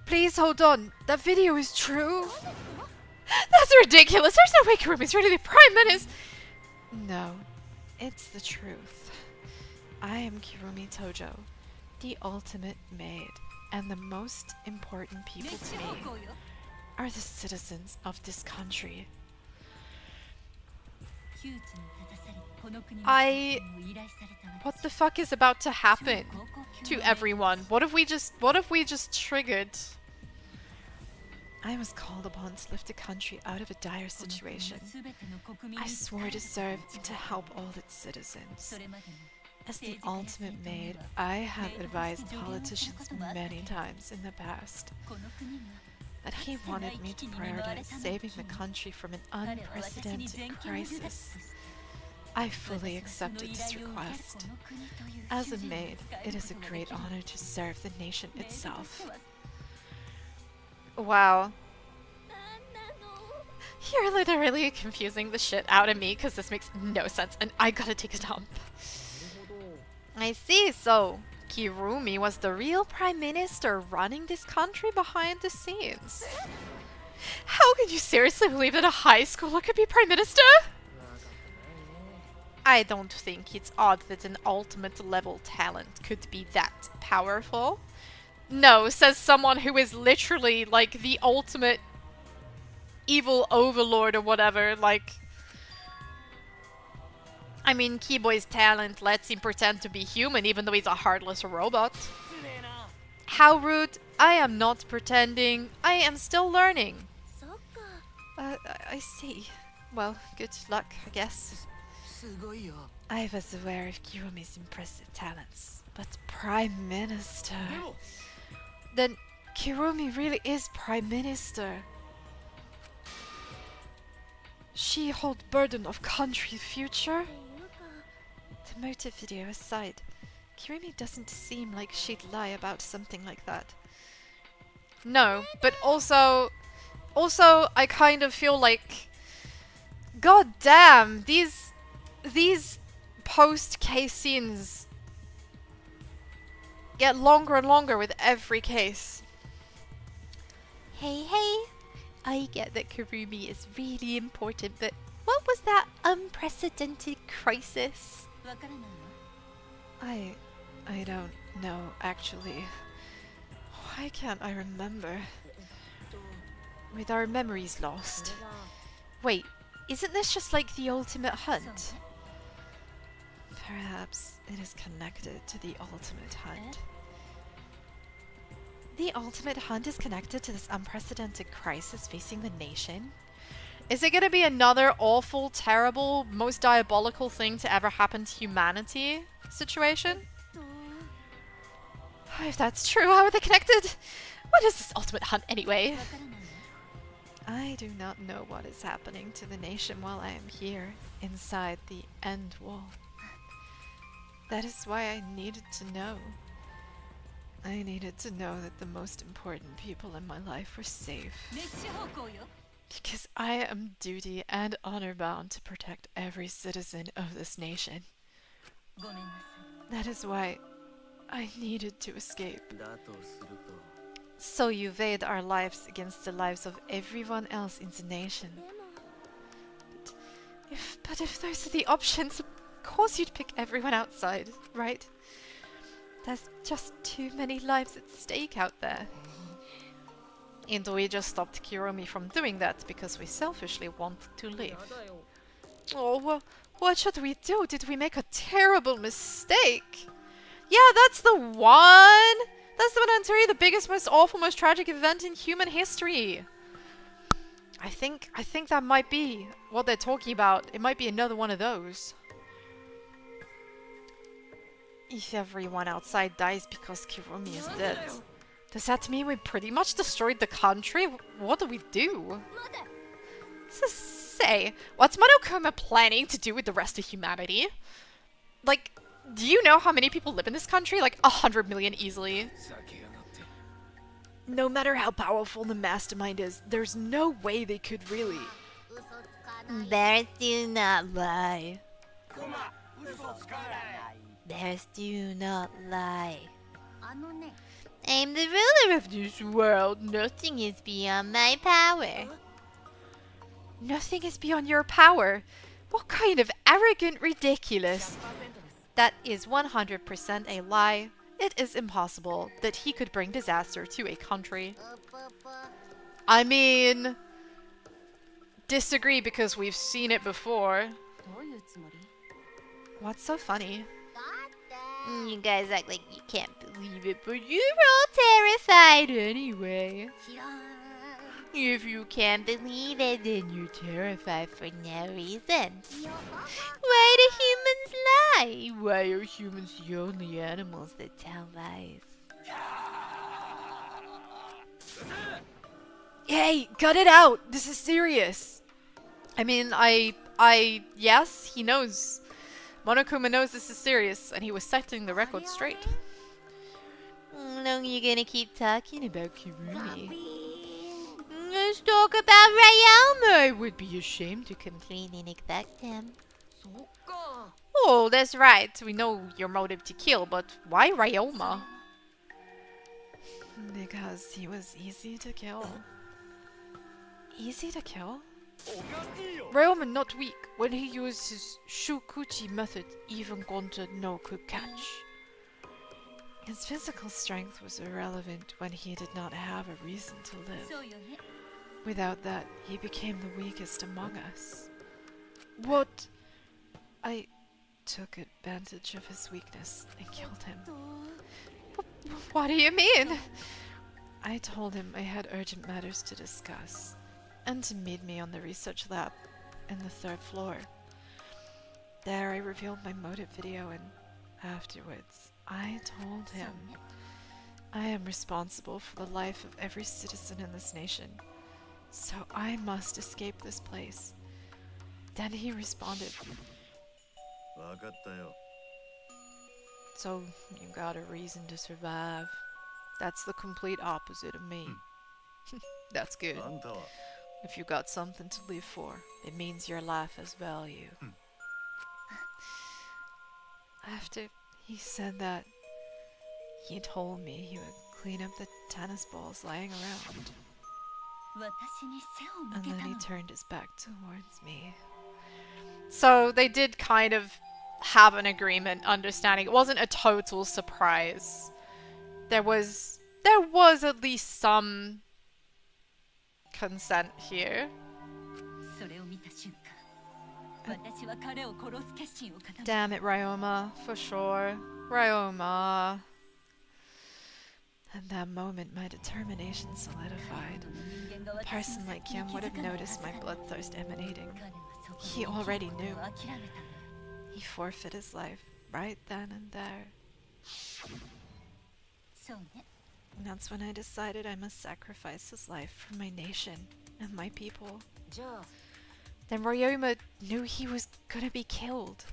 Please hold on. That video is true? That's ridiculous. There's no way Kurumi's really the Prime Minister. No, it's the truth. I am Kirumi Tojo, the ultimate maid, and the most important people to me are the citizens of this country. What the fuck is about to happen to everyone? What have we just triggered? I was called upon to lift the country out of a dire situation. I swore to serve and to help all its citizens. As the ultimate maid, I have advised politicians many times in the past that he wanted me to prioritize saving the country from an unprecedented crisis. I fully accepted this request. As a maid, it is a great honor to serve the nation itself. Wow. You're literally confusing the shit out of me because this makes no sense and I gotta take a dump. I see, so Kirumi was the real prime minister running this country behind the scenes. How can you seriously believe that a high schooler could be prime minister? I don't think it's odd that an ultimate level talent could be that powerful. No, says someone who is literally like the ultimate evil overlord or whatever, like... I mean, Keyboy's talent lets him pretend to be human even though he's a heartless robot. How rude. I am not pretending. I am still learning. I see. Well, good luck, I guess. I was aware of Kirumi's impressive talents, but Prime Minister... Then Kirumi really is Prime Minister. She holds burden of country's future? The motive video aside, Kirumi doesn't seem like she'd lie about something like that. No, but also I kind of feel like, god damn, these post-case scenes get longer and longer with every case. Hey, I get that Kirumi is really important, but what was that unprecedented crisis? I don't know, actually. Why can't I remember? With our memories lost. Wait, isn't this just like the ultimate hunt? Perhaps it is connected to the ultimate hunt. The ultimate hunt is connected to this unprecedented crisis facing the nation? Is it gonna be another awful, terrible, most diabolical thing to ever happen to humanity situation? If that's true, how are they connected? What is this ultimate hunt anyway? I do not know what is happening to the nation while I am here, inside the end wall. That is why I needed to know. I needed to know that the most important people in my life were safe. Because I am duty and honor bound to protect every citizen of this nation. That is why I needed to escape. So you weighed our lives against the lives of everyone else in the nation. But if those are the options, of course you'd pick everyone outside, right? There's just too many lives at stake out there. And we just stopped Kirumi from doing that because we selfishly wanted to live. Oh, well, what should we do? Did we make a terrible mistake? Yeah, that's the one! That's the one I'm telling you, the biggest, most awful, most tragic event in human history. I think that might be what they're talking about. It might be another one of those. If everyone outside dies because Kirumi is dead, does that mean we pretty much destroyed the country? What do we do? So say, what's Monokuma planning to do with the rest of humanity? Like, do you know how many people live in this country? Like 100 million easily. No matter how powerful the mastermind is, there's no way they could really... Bears do not lie. Bears do not lie. I'm the ruler of this world. Nothing is beyond my power. Nothing is beyond your power. What kind of arrogant ridiculous? That is 100% a lie. It is impossible that he could bring disaster to a country. I mean, disagree because we've seen it before. What's so funny? You guys act like you can't believe it, but you're all terrified anyway. If you can't believe it, then you're terrified for no reason. Why do humans lie? Why are humans the only animals that tell lies? Hey, cut it out! This is serious! I mean, yes, he knows. Monokuma knows this is serious, and he was setting the record straight. No, you're gonna keep talking about Kirumi. Let's talk about Ryoma. I would be ashamed to completely neglect him. Oh, that's right. We know your motive to kill, but why Ryoma? Because he was easy to kill. Easy to kill? Ryoma not weak. When he used his Shukuchi method, even Gonta no could catch. His physical strength was irrelevant when he did not have a reason to live. Without that, he became the weakest among us. What? I took advantage of his weakness and killed him. What do you mean? I told him I had urgent matters to discuss, and to meet me on the research lab in the 3rd floor. There I revealed my motive video, and afterwards I told him I am responsible for the life of every citizen in this nation, so I must escape this place. Then he responded, so you got a reason to survive. That's the complete opposite of me. That's good. If you got something to live for, it means your life has value. After he said that, he told me he would clean up the tennis balls lying around. And then he turned his back towards me. So they did kind of have an agreement, understanding. It wasn't a total surprise. There was at least some consent here. Damn it, Ryoma, for sure. Ryoma. At that moment, my determination solidified. A person like him would have noticed my bloodthirst emanating. He already knew. He forfeit his life right then and there. And that's when I decided I must sacrifice his life for my nation and my people. Then Ryoma knew he was gonna be killed.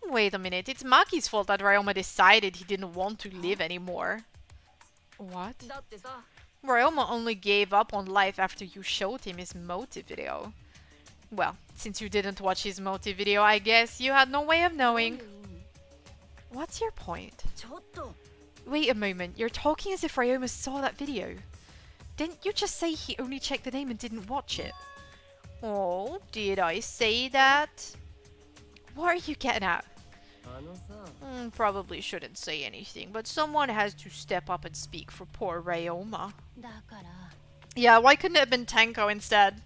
Wait a minute, it's Maki's fault that Ryoma decided he didn't want to live anymore. What? Ryoma only gave up on life after you showed him his motive video. Well, since you didn't watch his motive video, I guess you had no way of knowing. What's your point? Wait a moment, you're talking as if Ryoma saw that video. Didn't you just say he only checked the name and didn't watch it? Oh, did I say that? What are you getting at? Probably shouldn't say anything, but someone has to step up and speak for poor Ryoma. Yeah, why couldn't it have been Tenko instead?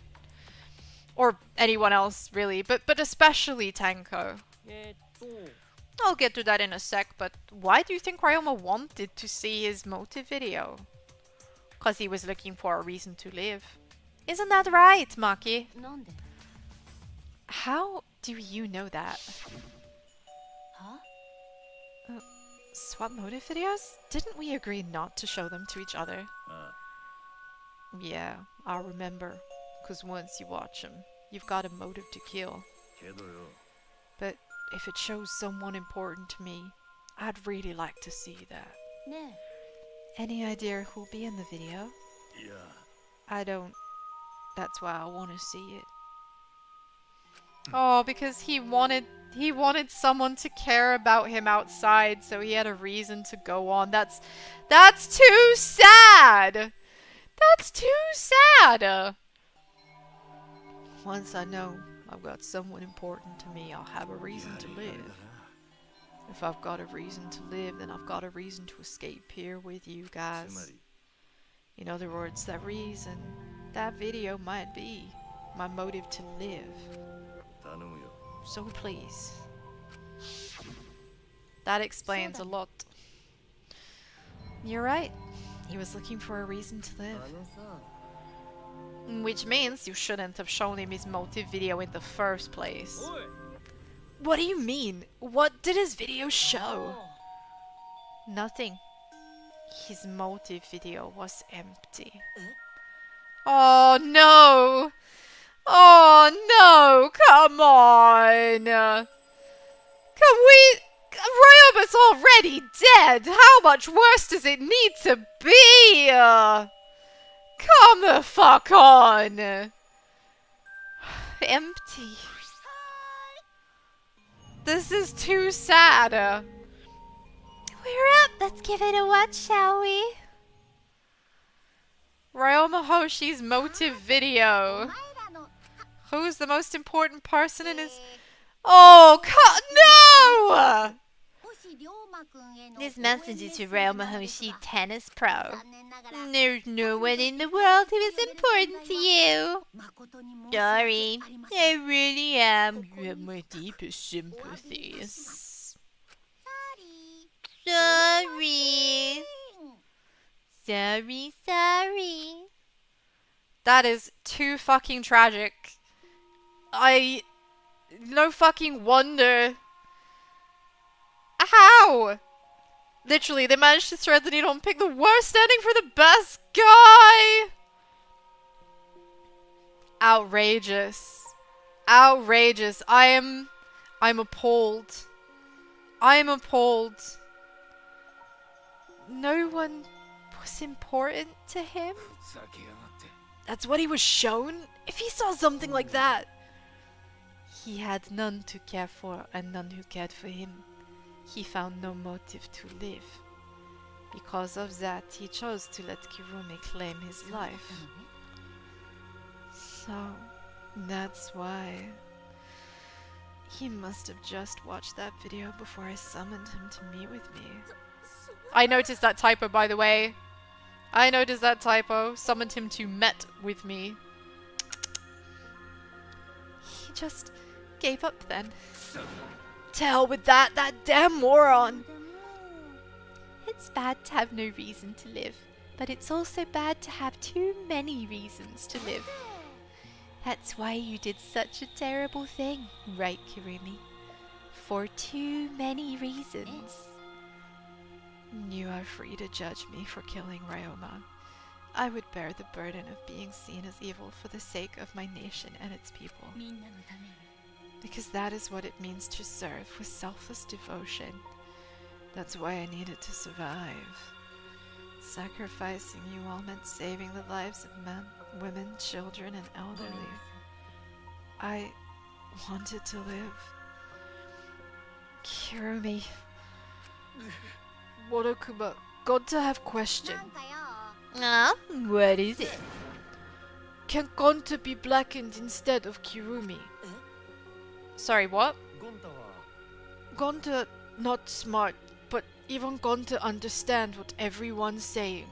Or anyone else, really, but especially Tenko. I'll get to that in a sec, but why do you think Ryoma wanted to see his motive video? Because he was looking for a reason to live. Isn't that right, Maki? How do you know that? Swap motive videos? Didn't we agree not to show them to each other? Yeah, I remember. Because once you watch them, you've got a motive to kill. But if it shows someone important to me, I'd really like to see that. Any idea who'll be in the video? I don't. That's why I want to see it. Oh, because he wanted someone to care about him outside, so he had a reason to go on. That's too sad. That's too sad. Once I know I've got someone important to me, I'll have a reason to live. If I've got a reason to live, then I've got a reason to escape here with you guys. In other words, that reason, that video might be my motive to live. So please. That explains a lot. You're right. He was looking for a reason to live. Which means you shouldn't have shown him his motive video in the first place. What do you mean? What did his video show? Nothing. His motive video was empty. Oh no! Oh no! Come on! Can we... Ryoma's already dead! How much worse does it need to be? Come the fuck on! Empty. This is too sad. We're up. Let's give it a watch, shall we? Ryoma Hoshi's motive video. Who's the most important person in his... Oh, no! This message is to Ryoma Hoshi, tennis pro. There's no one in the world who is important to you. Sorry, I really am. You have my deepest sympathies. Sorry. Sorry. That is too fucking tragic. No fucking wonder. How? Literally, they managed to thread the needle and pick the worst ending for the best guy! Outrageous. Outrageous. I'm appalled. I'm appalled. No one was important to him? That's what he was shown? If he saw something like that... He had none to care for and none who cared for him. He found no motive to live. Because of that, he chose to let Kirumi claim his life. So, that's why. He must have just watched that video before I summoned him to meet with me. I noticed that typo, by the way. I noticed that typo. Summoned him to met with me. He just gave up then. To hell with that damn moron! It's bad to have no reason to live, but it's also bad to have too many reasons to live. That's why you did such a terrible thing, right, Kirumi? For too many reasons. You are free to judge me for killing Ryoma. I would bear the burden of being seen as evil for the sake of my nation and its people. Because that is what it means to serve with selfless devotion. That's why I needed to survive. Sacrificing you all meant saving the lives of men, women, children, and elderly. I wanted to live. Kirumi. Wadokuma, Gonta have question. What is it? Can Gonta be blackened instead of Kirumi? Sorry, what? Gonta not smart, but even Gonta understand what everyone's saying.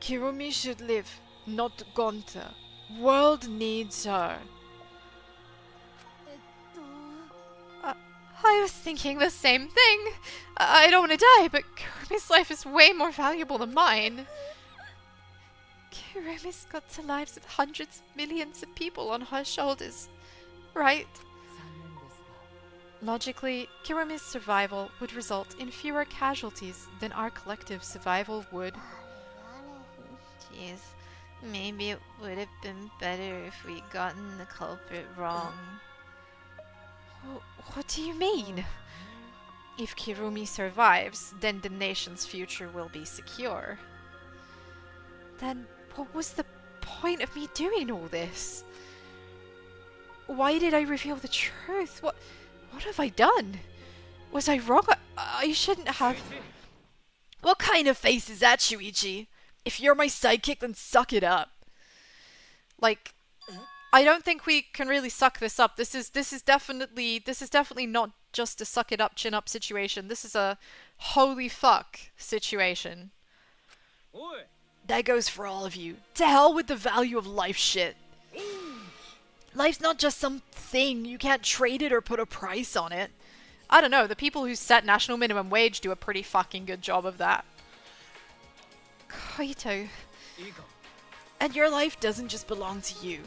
Kirumi should live, not Gonta. World needs her. I was thinking the same thing. I don't want to die, but Kirumi's life is way more valuable than mine. Kirumi's got the lives of hundreds of millions of people on her shoulders, right? Logically, Kirumi's survival would result in fewer casualties than our collective survival would. Jeez, maybe it would have been better if we'd gotten the culprit wrong. What do you mean? If Kirumi survives, then the nation's future will be secure. Then what was the point of me doing all this? Why did I reveal the truth? What have I done? Was I wrong? I shouldn't have... What kind of face is that, Shuichi? If you're my sidekick, then suck it up. Like, I don't think we can really suck this up. This is definitely not just a suck it up, chin up situation. This is a holy fuck situation. That goes for all of you. To hell with the value of life shit. Life's not just some thing. You can't trade it or put a price on it. I don't know. The people who set national minimum wage do a pretty fucking good job of that. Kaito. And your life doesn't just belong to you.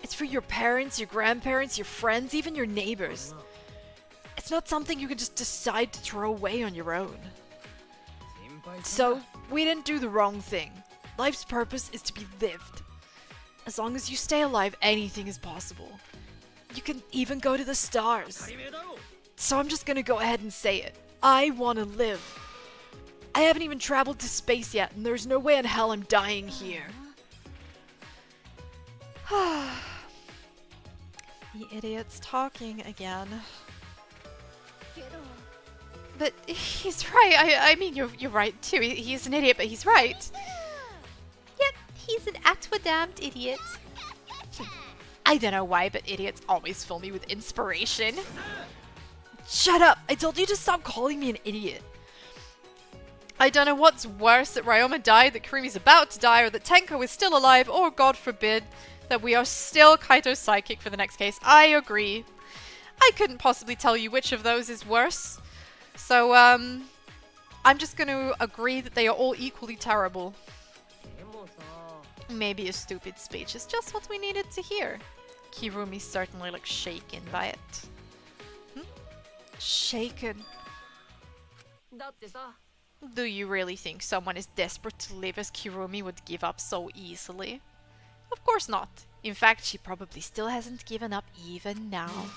It's for your parents, your grandparents, your friends, even your neighbors. It's not something you can just decide to throw away on your own. So, we didn't do the wrong thing. Life's purpose is to be lived. As long as you stay alive, anything is possible. You can even go to the stars. So I'm just gonna go ahead and say it. I wanna live. I haven't even traveled to space yet, and there's no way in hell I'm dying here. The idiot's talking again. But he's right. I mean, you're right too. He's an idiot, but he's right. Yep, he's an damned idiot. I don't know why, but idiots always fill me with inspiration. Shut up! I told you to stop calling me an idiot. I don't know what's worse, that Ryoma died, that Kurumi's about to die, or that Tenko is still alive, or God forbid, that we are still Kaito's sidekick for the next case. I agree. I couldn't possibly tell you which of those is worse. So, I'm just gonna agree that they are all equally terrible. Maybe a stupid speech is just what we needed to hear. Kirumi certainly looks shaken by it. Shaken? Do you really think someone as desperate to live as Kirumi would give up so easily? Of course not. In fact, she probably still hasn't given up even now.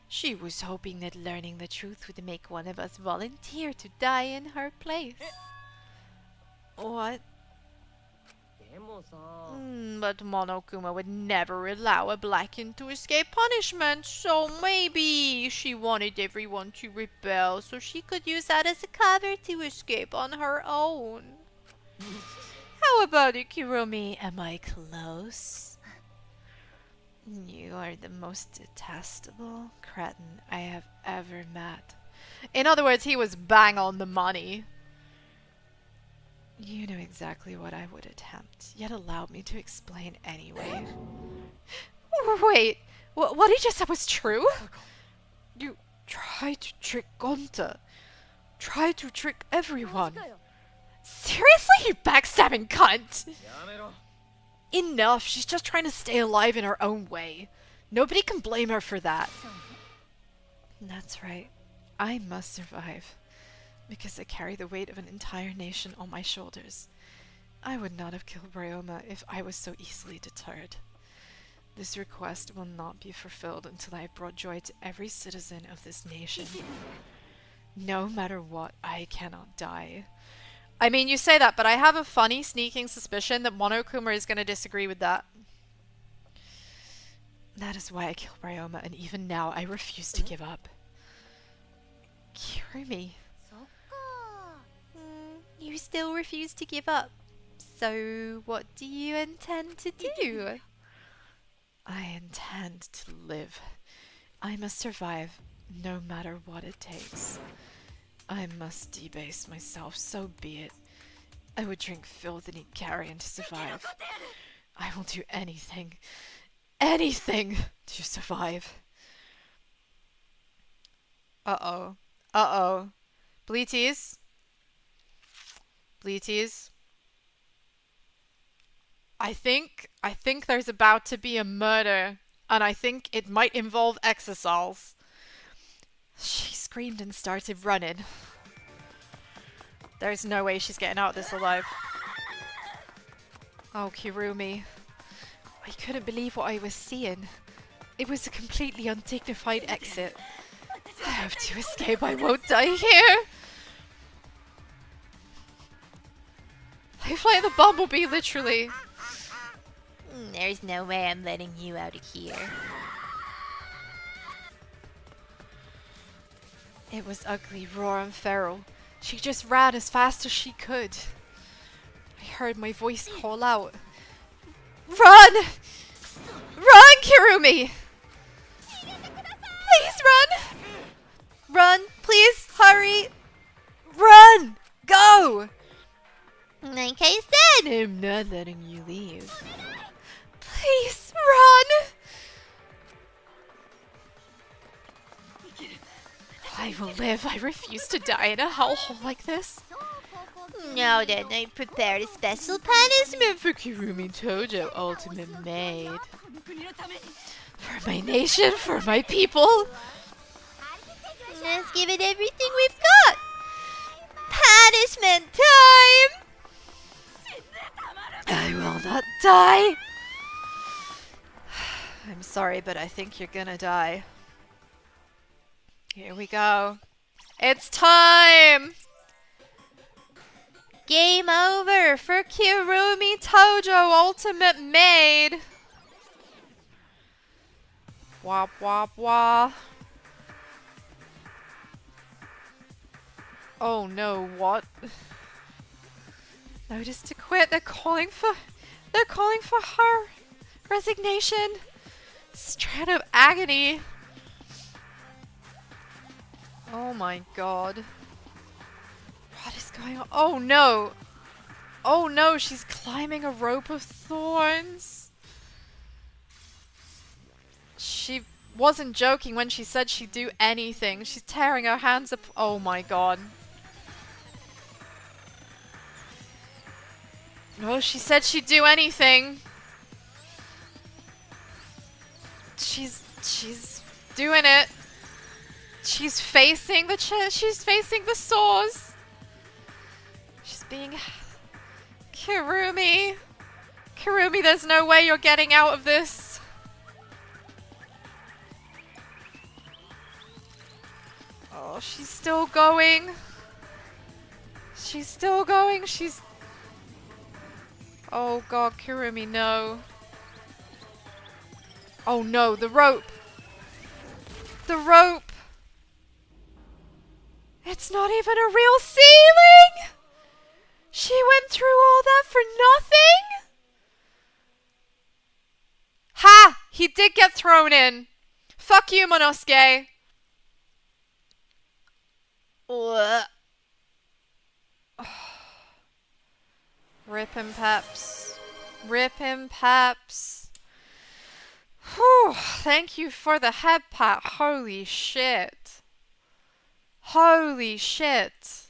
She was hoping that learning the truth would make one of us volunteer to die in her place. What? But Monokuma would never allow a blackened to escape punishment, so maybe she wanted everyone to rebel so she could use that as a cover to escape on her own. How about it, Kirumi? Am I close? You are the most detestable cretin I have ever met. In other words, he was bang on the money. You know exactly what I would attempt, yet allowed me to explain anyway. Wait, what he just said was true? You tried to trick Gonta. Tried to trick everyone. Seriously, you backstabbing cunt! Enough, she's just trying to stay alive in her own way. Nobody can blame her for that. That's right. I must survive. Because I carry the weight of an entire nation on my shoulders. I would not have killed Ryoma if I was so easily deterred. This request will not be fulfilled until I have brought joy to every citizen of this nation. No matter what, I cannot die. I mean, you say that, but I have a funny, sneaking suspicion that Monokuma is going to disagree with that. That is why I killed Ryoma, and even now I refuse to give up. Kirumi. You still refuse to give up. So, what do you intend to do? I intend to live. I must survive, no matter what it takes. I must debase myself, so be it. I would drink filth and eat carrion to survive. I will do anything, anything to survive. Uh-oh. Uh-oh. Bleaties? Bleaties? I think there's about to be a murder, and I think it might involve exosols. She screamed and started running. There's no way she's getting out of this alive. Oh, Kirumi. I couldn't believe what I was seeing. It was a completely undignified exit. I have to escape. I won't die here. I fly the bumblebee, literally. There's no way I'm letting you out of here. It was ugly, raw, and feral. She just ran as fast as she could. I heard my voice call out. Run! Run, Kirumi! Please run! Run! Please, hurry! Run! Go! Like I said, I'm not letting you leave. Please, run! I will live. I refuse to die in a hellhole like this. Now then, I prepared a special punishment for Kirumi Tojo, Ultimate Maid. For my nation, for my people. Let's give it everything we've got. Punishment time! I will not die. I'm sorry, but I think you're gonna die. Here we go. It's time! Game over for Kirumi Tojo Ultimate Maid. Wop wop wah. Oh no, what? Notice to quit. They're calling for her resignation. Strand of agony. Oh my god. What is going on? Oh no! Oh no, she's climbing a rope of thorns. She wasn't joking when she said she'd do anything. She's tearing her hands up. Oh my god. Oh, she said she'd do anything. She's doing it. She's facing the she's facing the sores. She's being Kirumi. Kirumi, there's no way you're getting out of this. Oh, she's still going. She's still going. She's... Oh god, Kirumi, no. Oh no, the rope. The rope. It's not even a real ceiling! She went through all that for nothing? Ha! He did get thrown in. Fuck you, Monosuke. Rip him, Peps. Rip him, Peps. Whew, thank you for the head pat. Holy shit. Holy shit.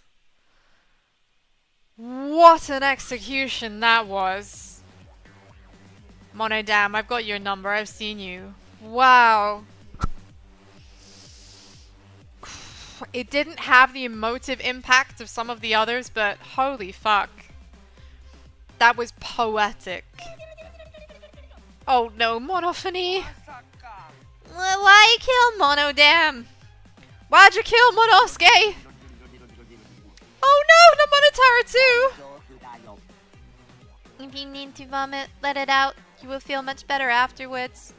What an execution that was. Monodam, I've got your number. I've seen you. Wow. It didn't have the emotive impact of some of the others, but holy fuck. That was poetic. Oh no, Monophony. Why kill Monodam? Why'd you kill Monosuke? Oh no, not Monotaro too! If you need to vomit, let it out. You will feel much better afterwards.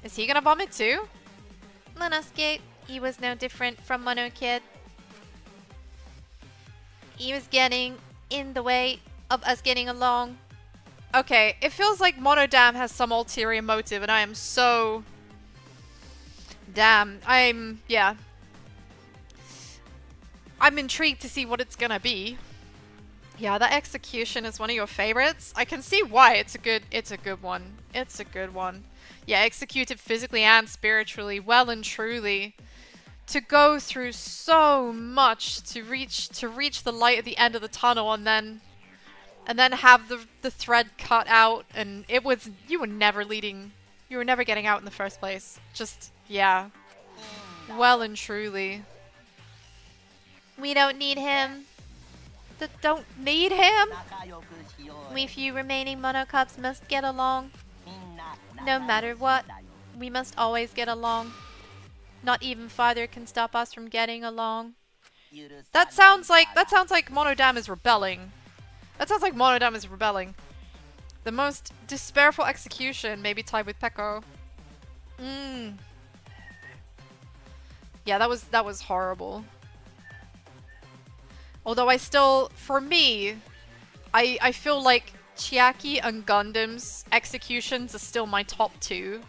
Is he gonna vomit too? Monosuke, he was no different from Mono Kid. He was getting in the way of us getting along. Okay, it feels like Monodam has some ulterior motive and I am so... Damn, yeah. I'm intrigued to see what it's gonna be. Yeah, that execution is one of your favorites. I can see why. It's a good one. It's a good one. Yeah, executed physically and spiritually, well and truly. To go through so much to reach the light at the end of the tunnel and then have the thread cut out, and it was, you were never getting out in the first place. Just, yeah. Well and truly. We don't need him. Don't need him? We few remaining Monocops must get along. No matter what, we must always get along. Not even father can stop us from getting along. That sounds like Monodam is rebelling. That sounds like Monodam is rebelling. The most despairful execution, maybe tied with Peko. Yeah, that was horrible. Although I still, for me, I feel like Chiaki and Gundam's executions are still my top two.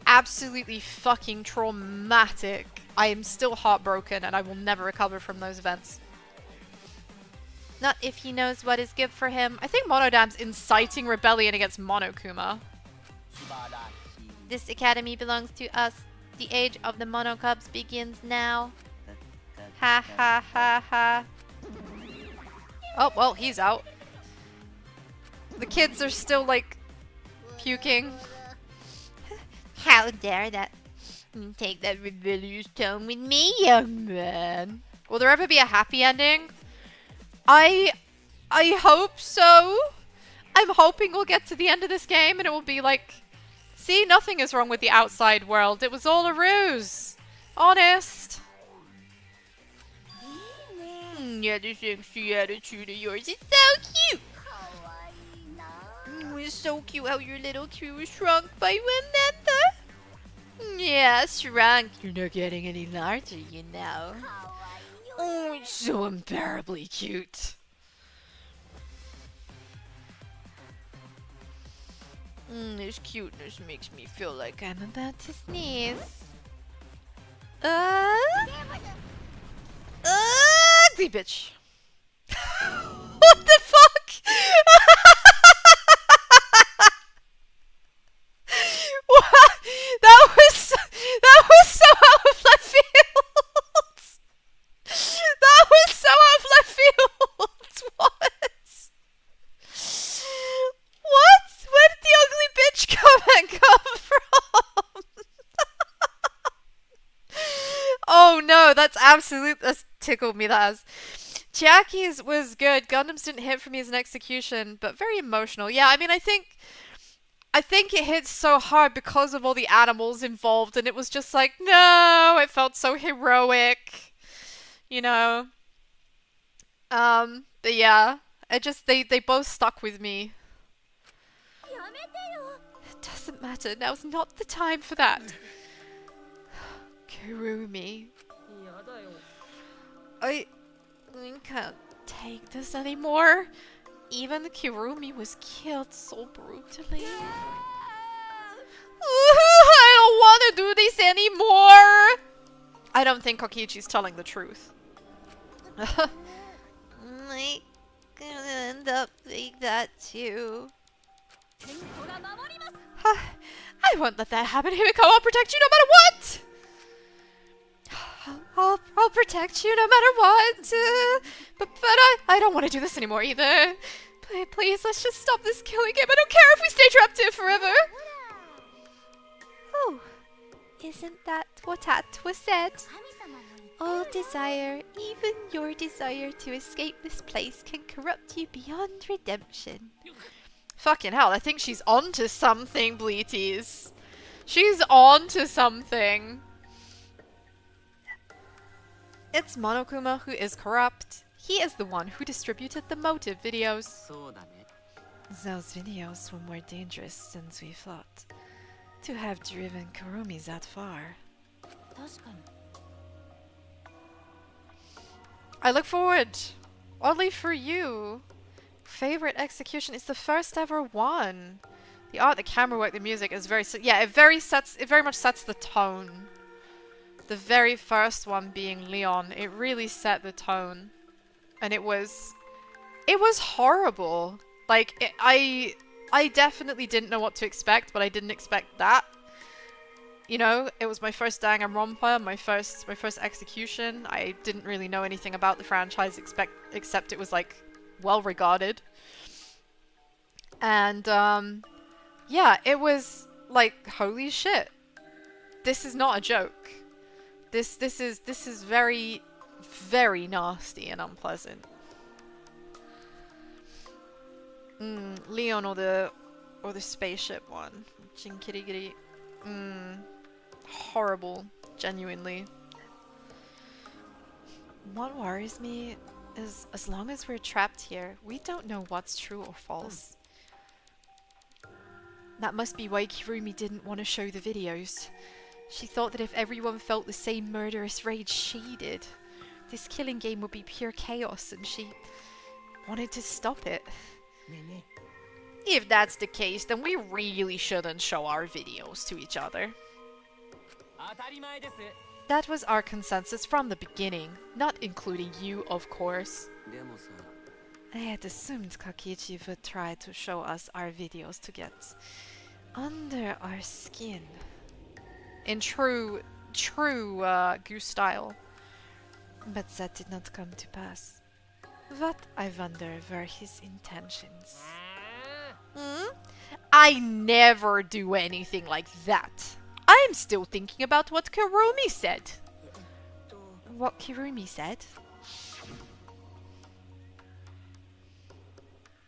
Absolutely fucking traumatic. I am still heartbroken and I will never recover from those events. Not if he knows what is good for him. I think Monodam's inciting rebellion against Monokuma. This academy belongs to us. The age of the Monocubs begins now. Ha ha ha ha. Oh, well, he's out. The kids are still, like, puking. How dare that? Take that rebellious tone with me, young man. Will there ever be a happy ending? I hope so. I'm hoping we'll get to the end of this game and it will be like, see, nothing is wrong with the outside world. It was all a ruse. Honest. Yeah, this sexy attitude of yours is so cute. It's so cute how your little crew was shrunk by one member. Yeah, shrunk. You're not getting any larger, you know. Oh, it's so unbearably cute. This cuteness makes me feel like I'm about to sneeze. Ugly bitch. What the fuck? What? That was so out of left field. That was so out of left field. What? What? Where did the ugly bitch come from? Oh no, that's tickled me, that has. Chiaki's was good. Gundams didn't hit for me as an execution, but very emotional. Yeah, I mean, I think it hits so hard because of all the animals involved, and it was just like, no, it felt so heroic, you know. But yeah, they both stuck with me. It doesn't matter. Now's not the time for that. Kurumi. I can't take this anymore. Even Kurumi was killed so brutally. I don't want to do this anymore. I don't think Kokichi's telling the truth. I'm gonna end up like that too. I won't let that happen, Himiko. I'll protect you no matter what. I'll protect you no matter what. But I don't want to do this anymore either. Please, let's just stop this killing game. I don't care if we stay trapped here forever. Oh, isn't that what Atwa said? All desire, even your desire to escape this place, can corrupt you beyond redemption. Fucking hell, I think she's onto something, Bleaties. She's onto something. It's Monokuma who is corrupt. He is the one who distributed the motive videos. Those videos were more dangerous since we thought. To have driven Kurumi that far. I look forward. Oddly for you. Favorite execution is the first ever one. The art, the camera work, the music is very... Yeah, it very much sets the tone. The very first one being Leon, it really set the tone. And it was horrible. Like, I definitely didn't know what to expect, but I didn't expect that. You know, it was my first Danganronpa, my first execution. I didn't really know anything about the franchise except it was like well regarded. And yeah, it was like, holy shit. This is not a joke. This is very, very nasty and unpleasant. Leon or the spaceship one. Jinkirigiri. Horrible. Genuinely. What worries me is as long as we're trapped here, we don't know what's true or false. That must be why Kirumi didn't want to show the videos. She thought that if everyone felt the same murderous rage she did, this killing game would be pure chaos, and she wanted to stop it. If that's the case, then we really shouldn't show our videos to each other. That was our consensus from the beginning, not including you, of course. I had assumed Kakichi would try to show us our videos to get under our skin. In true Goose style. But that did not come to pass. What, I wonder, were his intentions? Hmm? I never do anything like that. I'm still thinking about what Kurumi said. What Kurumi said?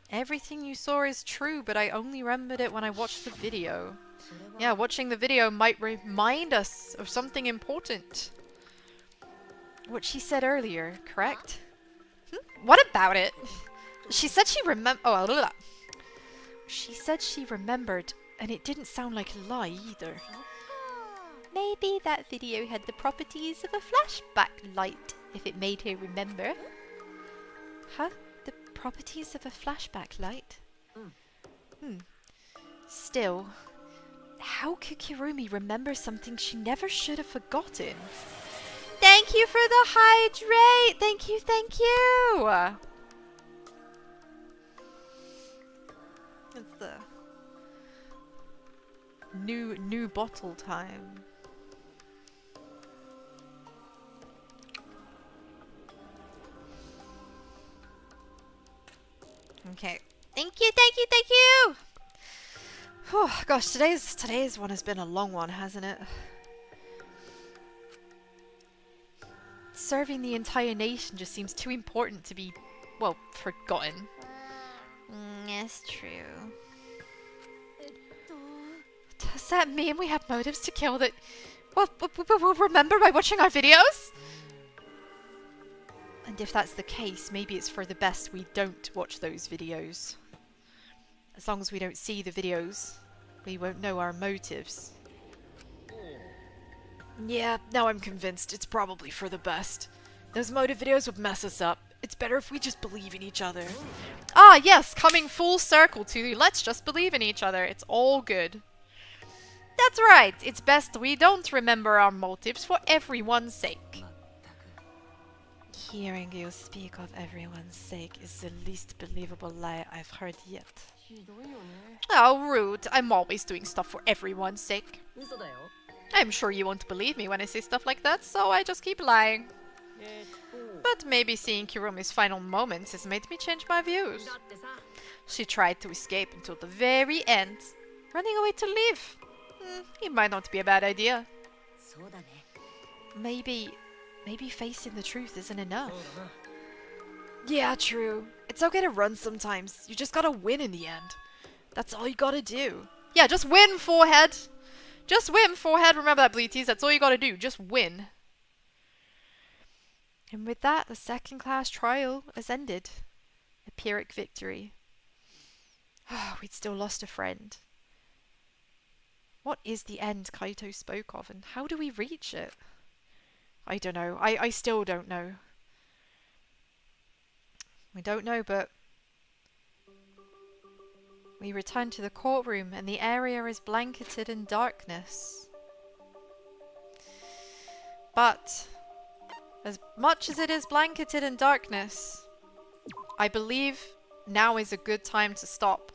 Everything you saw is true, but I only remembered it when I watched the video. Yeah, watching the video might remind us of something important. What she said earlier, correct? What about it? She said she She said she remembered, and it didn't sound like a lie either. Maybe that video had the properties of a flashback light, if it made her remember. Huh? The properties of a flashback light? Still, how could Kirumi remember something she never should have forgotten? Thank you for the hydrate! Thank you, thank you! It's the new bottle time. Okay. Thank you, thank you, thank you! Oh gosh, today's one has been a long one, hasn't it? Serving the entire nation just seems too important to be, well, forgotten. That's true. Does that mean we have motives to kill that we'll remember by watching our videos? And if that's the case, maybe it's for the best we don't watch those videos. As long as we don't see the videos, we won't know our motives. Yeah, now I'm convinced it's probably for the best. Those motive videos would mess us up. It's better if we just believe in each other. Ah, yes, coming full circle to let's just believe in each other. It's all good. That's right. It's best we don't remember our motives for everyone's sake. Hearing you speak of everyone's sake is the least believable lie I've heard yet. Oh, rude. I'm always doing stuff for everyone's sake. I'm sure you won't believe me when I say stuff like that, so I just keep lying. But maybe seeing Kirumi's final moments has made me change my views. She tried to escape until the very end, running away to live. It might not be a bad idea. Maybe facing the truth isn't enough. Yeah, true. It's okay to run sometimes. You just gotta win in the end. That's all you gotta do. Yeah, just win, forehead. Just win, forehead. Remember that, Bleaties. That's all you gotta do. Just win. And with that, the second class trial has ended. A Pyrrhic victory. We'd still lost a friend. What is the end Kaito spoke of, and how do we reach it? I don't know. I still don't know. We don't know, but we return to the courtroom and the area is blanketed in darkness. But as much as it is blanketed in darkness, I believe now is a good time to stop.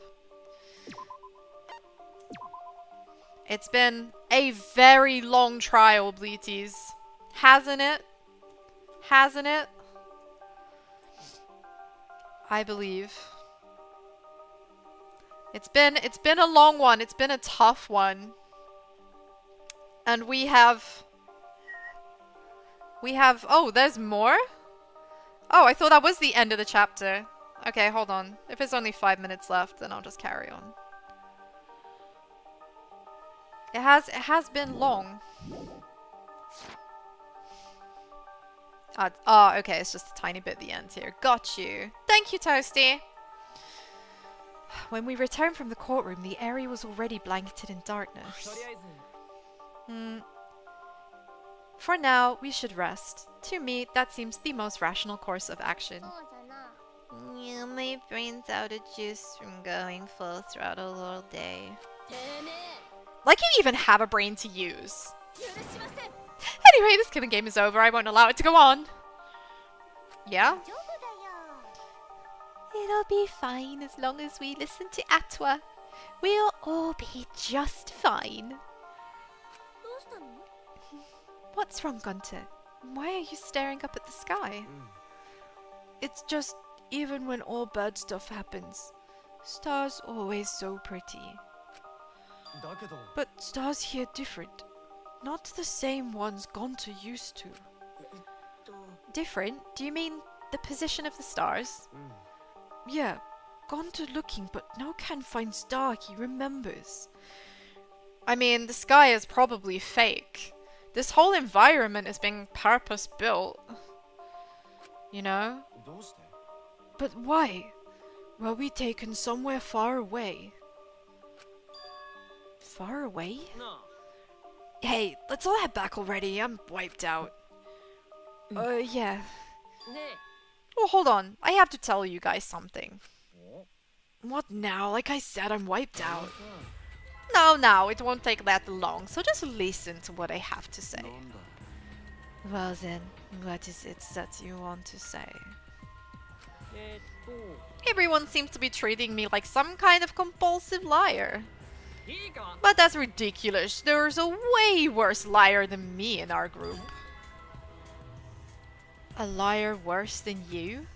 It's been a very long trial, Bleaties. Hasn't it? Hasn't it? I believe. It's been a long one. It's been a tough one. And we have oh, there's more? Oh, I thought that was the end of the chapter. Okay, hold on. If it's only 5 minutes left, then I'll just carry on. It has been long. Okay, it's just a tiny bit at the end here. Got you. Thank you, Toasty. When we returned from the courtroom, the area was already blanketed in darkness. For now, we should rest. To me, that seems the most rational course of action. Yeah, my brain's out of juice from going full throttle all day. Like you even have a brain to use. Anyway, this killing game is over. I won't allow it to go on. Yeah? It'll be fine as long as we listen to Atwa. We'll all be just fine. What's wrong, Gunter? Why are you staring up at the sky? It's just even when all bad stuff happens, stars always so pretty. But stars here different. Not the same ones Gonta used to. Different? Do you mean the position of the stars? Yeah, Gonta looking, but now can't find star he remembers. I mean, the sky is probably fake. This whole environment is being purpose-built. You know? But why? Were we taken somewhere far away? Far away? Hey, let's all head back already. I'm wiped out. Yeah. Oh, hold on. I have to tell you guys something. What now? Like I said, I'm wiped out. No, it won't take that long, so just listen to what I have to say. Well then, what is it that you want to say? Everyone seems to be treating me like some kind of compulsive liar. But that's ridiculous. There's a way worse liar than me in our group. A liar worse than you?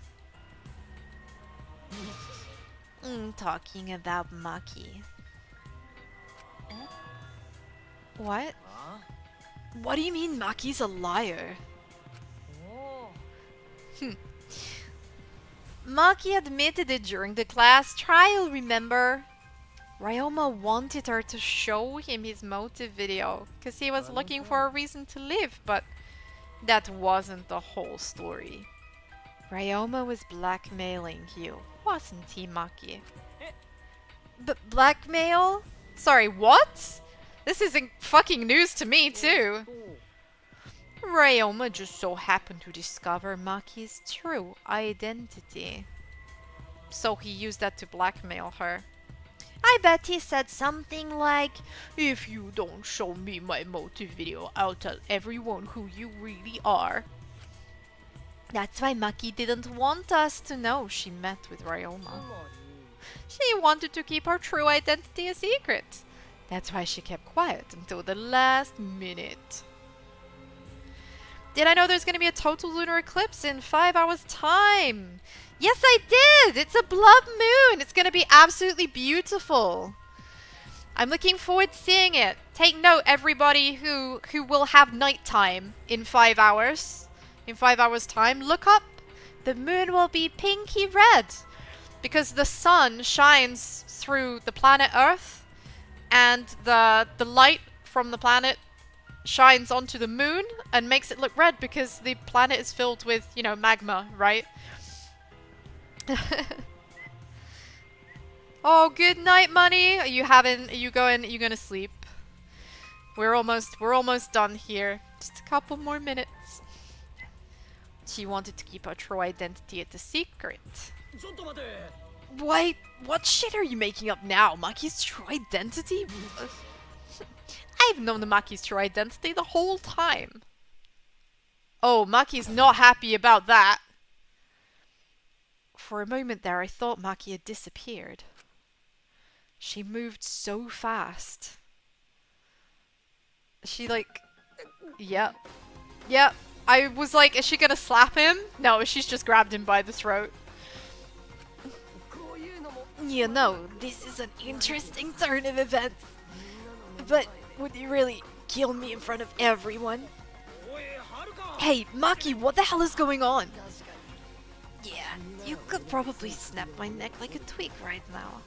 Talking about Maki. What? What do you mean Maki's a liar? Maki admitted it during the class trial, remember? Ryoma wanted her to show him his motive video, because he was looking for a reason to live, but that wasn't the whole story. Ryoma was blackmailing you, wasn't he, Maki? But blackmail? Sorry, what? This isn't fucking news to me, too. Ryoma just so happened to discover Maki's true identity. So he used that to blackmail her. I bet he said something like, "If you don't show me my motive video, I'll tell everyone who you really are." That's why Maki didn't want us to know she met with Ryoma. She wanted to keep her true identity a secret. That's why she kept quiet until the last minute. Did I know there's going to be a total lunar eclipse in 5 hours' time? Yes, I did! It's a blood moon! It's going to be absolutely beautiful. I'm looking forward to seeing it. Take note, everybody who will have nighttime in 5 hours. In 5 hours' time, look up. The moon will be pinky red. Because the sun shines through the planet Earth. And the light from the planet shines onto the moon and makes it look red because the planet is filled with, you know, magma, right? Oh, good night, Money. Are you gonna sleep? We're almost done here. Just a couple more minutes. She wanted to keep her true identity a secret. Why? What shit are you making up now? Maki's true identity? I've known the Maki's true identity the whole time. Oh, Maki's not happy about that. For a moment there, I thought Maki had disappeared. She moved so fast. She like... Yep. Yep. I was like, is she gonna slap him? No, she's just grabbed him by the throat. You know, this is an interesting turn of events. But would you really kill me in front of everyone? Hey, Maki, what the hell is going on? Yeah, you could probably snap my neck like a twig right now.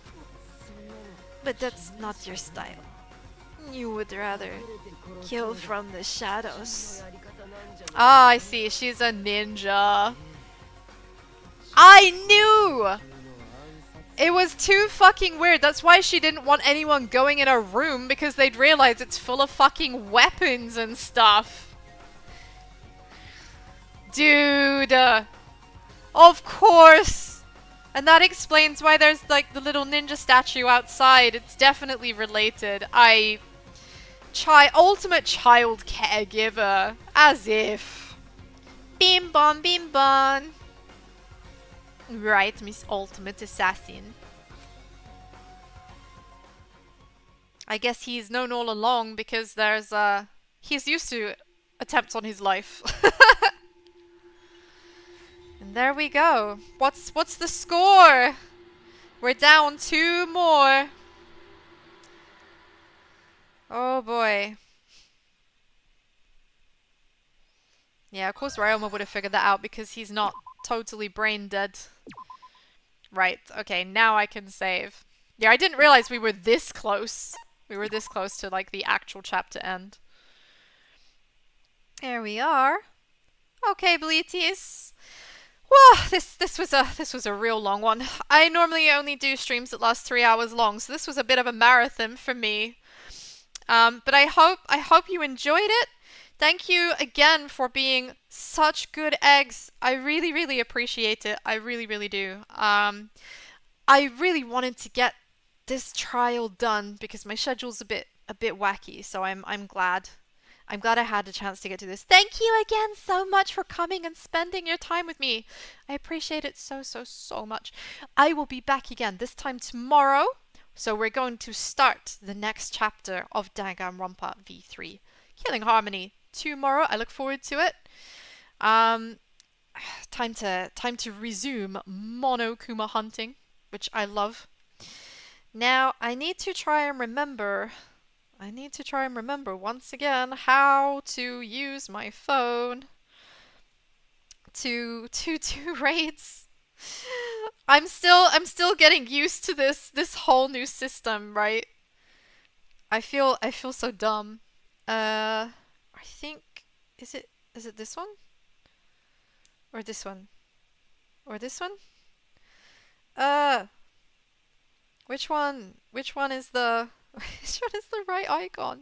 But that's not your style. You would rather kill from the shadows. Ah, I see. She's a ninja. I knew! It was too fucking weird. That's why she didn't want anyone going in her room, because they'd realize it's full of fucking weapons and stuff. Dude. Of course. And that explains why there's like the little ninja statue outside. It's definitely related. Ultimate child caregiver. As if. Bim bom bim bom. Right, Miss Ultimate Assassin. I guess he's known all along because there's he's used to attempts on his life. And There we go. What's the score? We're down 2 more. Oh boy. Yeah, of course Ryoma would have figured that out because he's not totally brain dead. Right, okay, now I can save. Yeah, I didn't realize we were this close. We were this close to, like, the actual chapter end. There we are. Okay, Bleaties. Whoa, this was a real long one. I normally only do streams that last 3 hours long, so this was a bit of a marathon for me. But I hope you enjoyed it. Thank you again for being such good eggs. I really, really appreciate it. I really, really do. I really wanted to get this trial done because my schedule's a bit wacky, so I'm glad. I'm glad I had a chance to get to this. Thank you again so much for coming and spending your time with me. I appreciate it so, so, so much. I will be back again this time tomorrow. So we're going to start the next chapter of Danganronpa V3. Killing Harmony tomorrow. I look forward to it. Time to resume Monokuma hunting, which I love. Now I need to try and remember once again how to use my phone to do raids. I'm still getting used to this whole new system, right? I feel so dumb. I think is it this one? Or this one? Or this one? Which one is the which one is the right icon?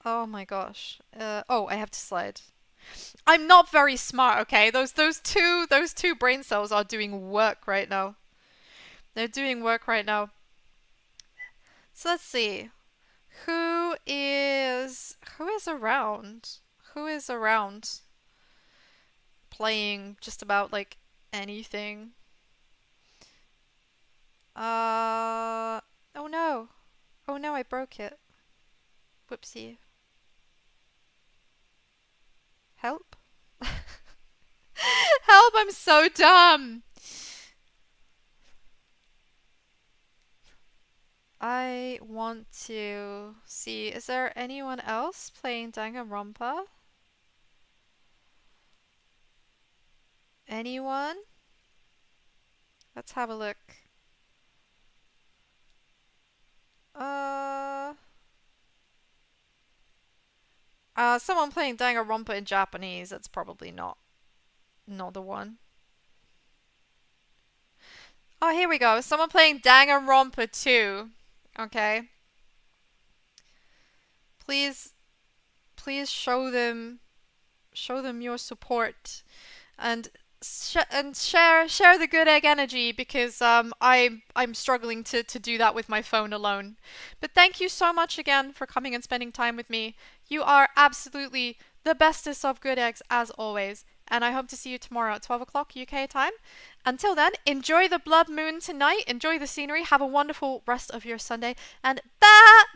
Oh my gosh. Oh, I have to slide. I'm not very smart, okay? Those two brain cells are doing work right now. They're doing work right now. So let's see. Who is around? Who is around playing just about like anything? Oh no. Oh no, I broke it. Whoopsie. Help? Help, I'm so dumb. I want to see, is there anyone else playing Danganronpa? Anyone? Let's have a look. Someone playing Danganronpa in Japanese. That's probably not the one. Oh, here we go. Someone playing Danganronpa 2. Okay. Please show them your support and share the good egg energy because I'm struggling to do that with my phone alone. But thank you so much again for coming and spending time with me. You are absolutely the bestest of good eggs as always. And I hope to see you tomorrow at 12 o'clock UK time. Until then, enjoy the blood moon tonight. Enjoy the scenery. Have a wonderful rest of your Sunday. And bye!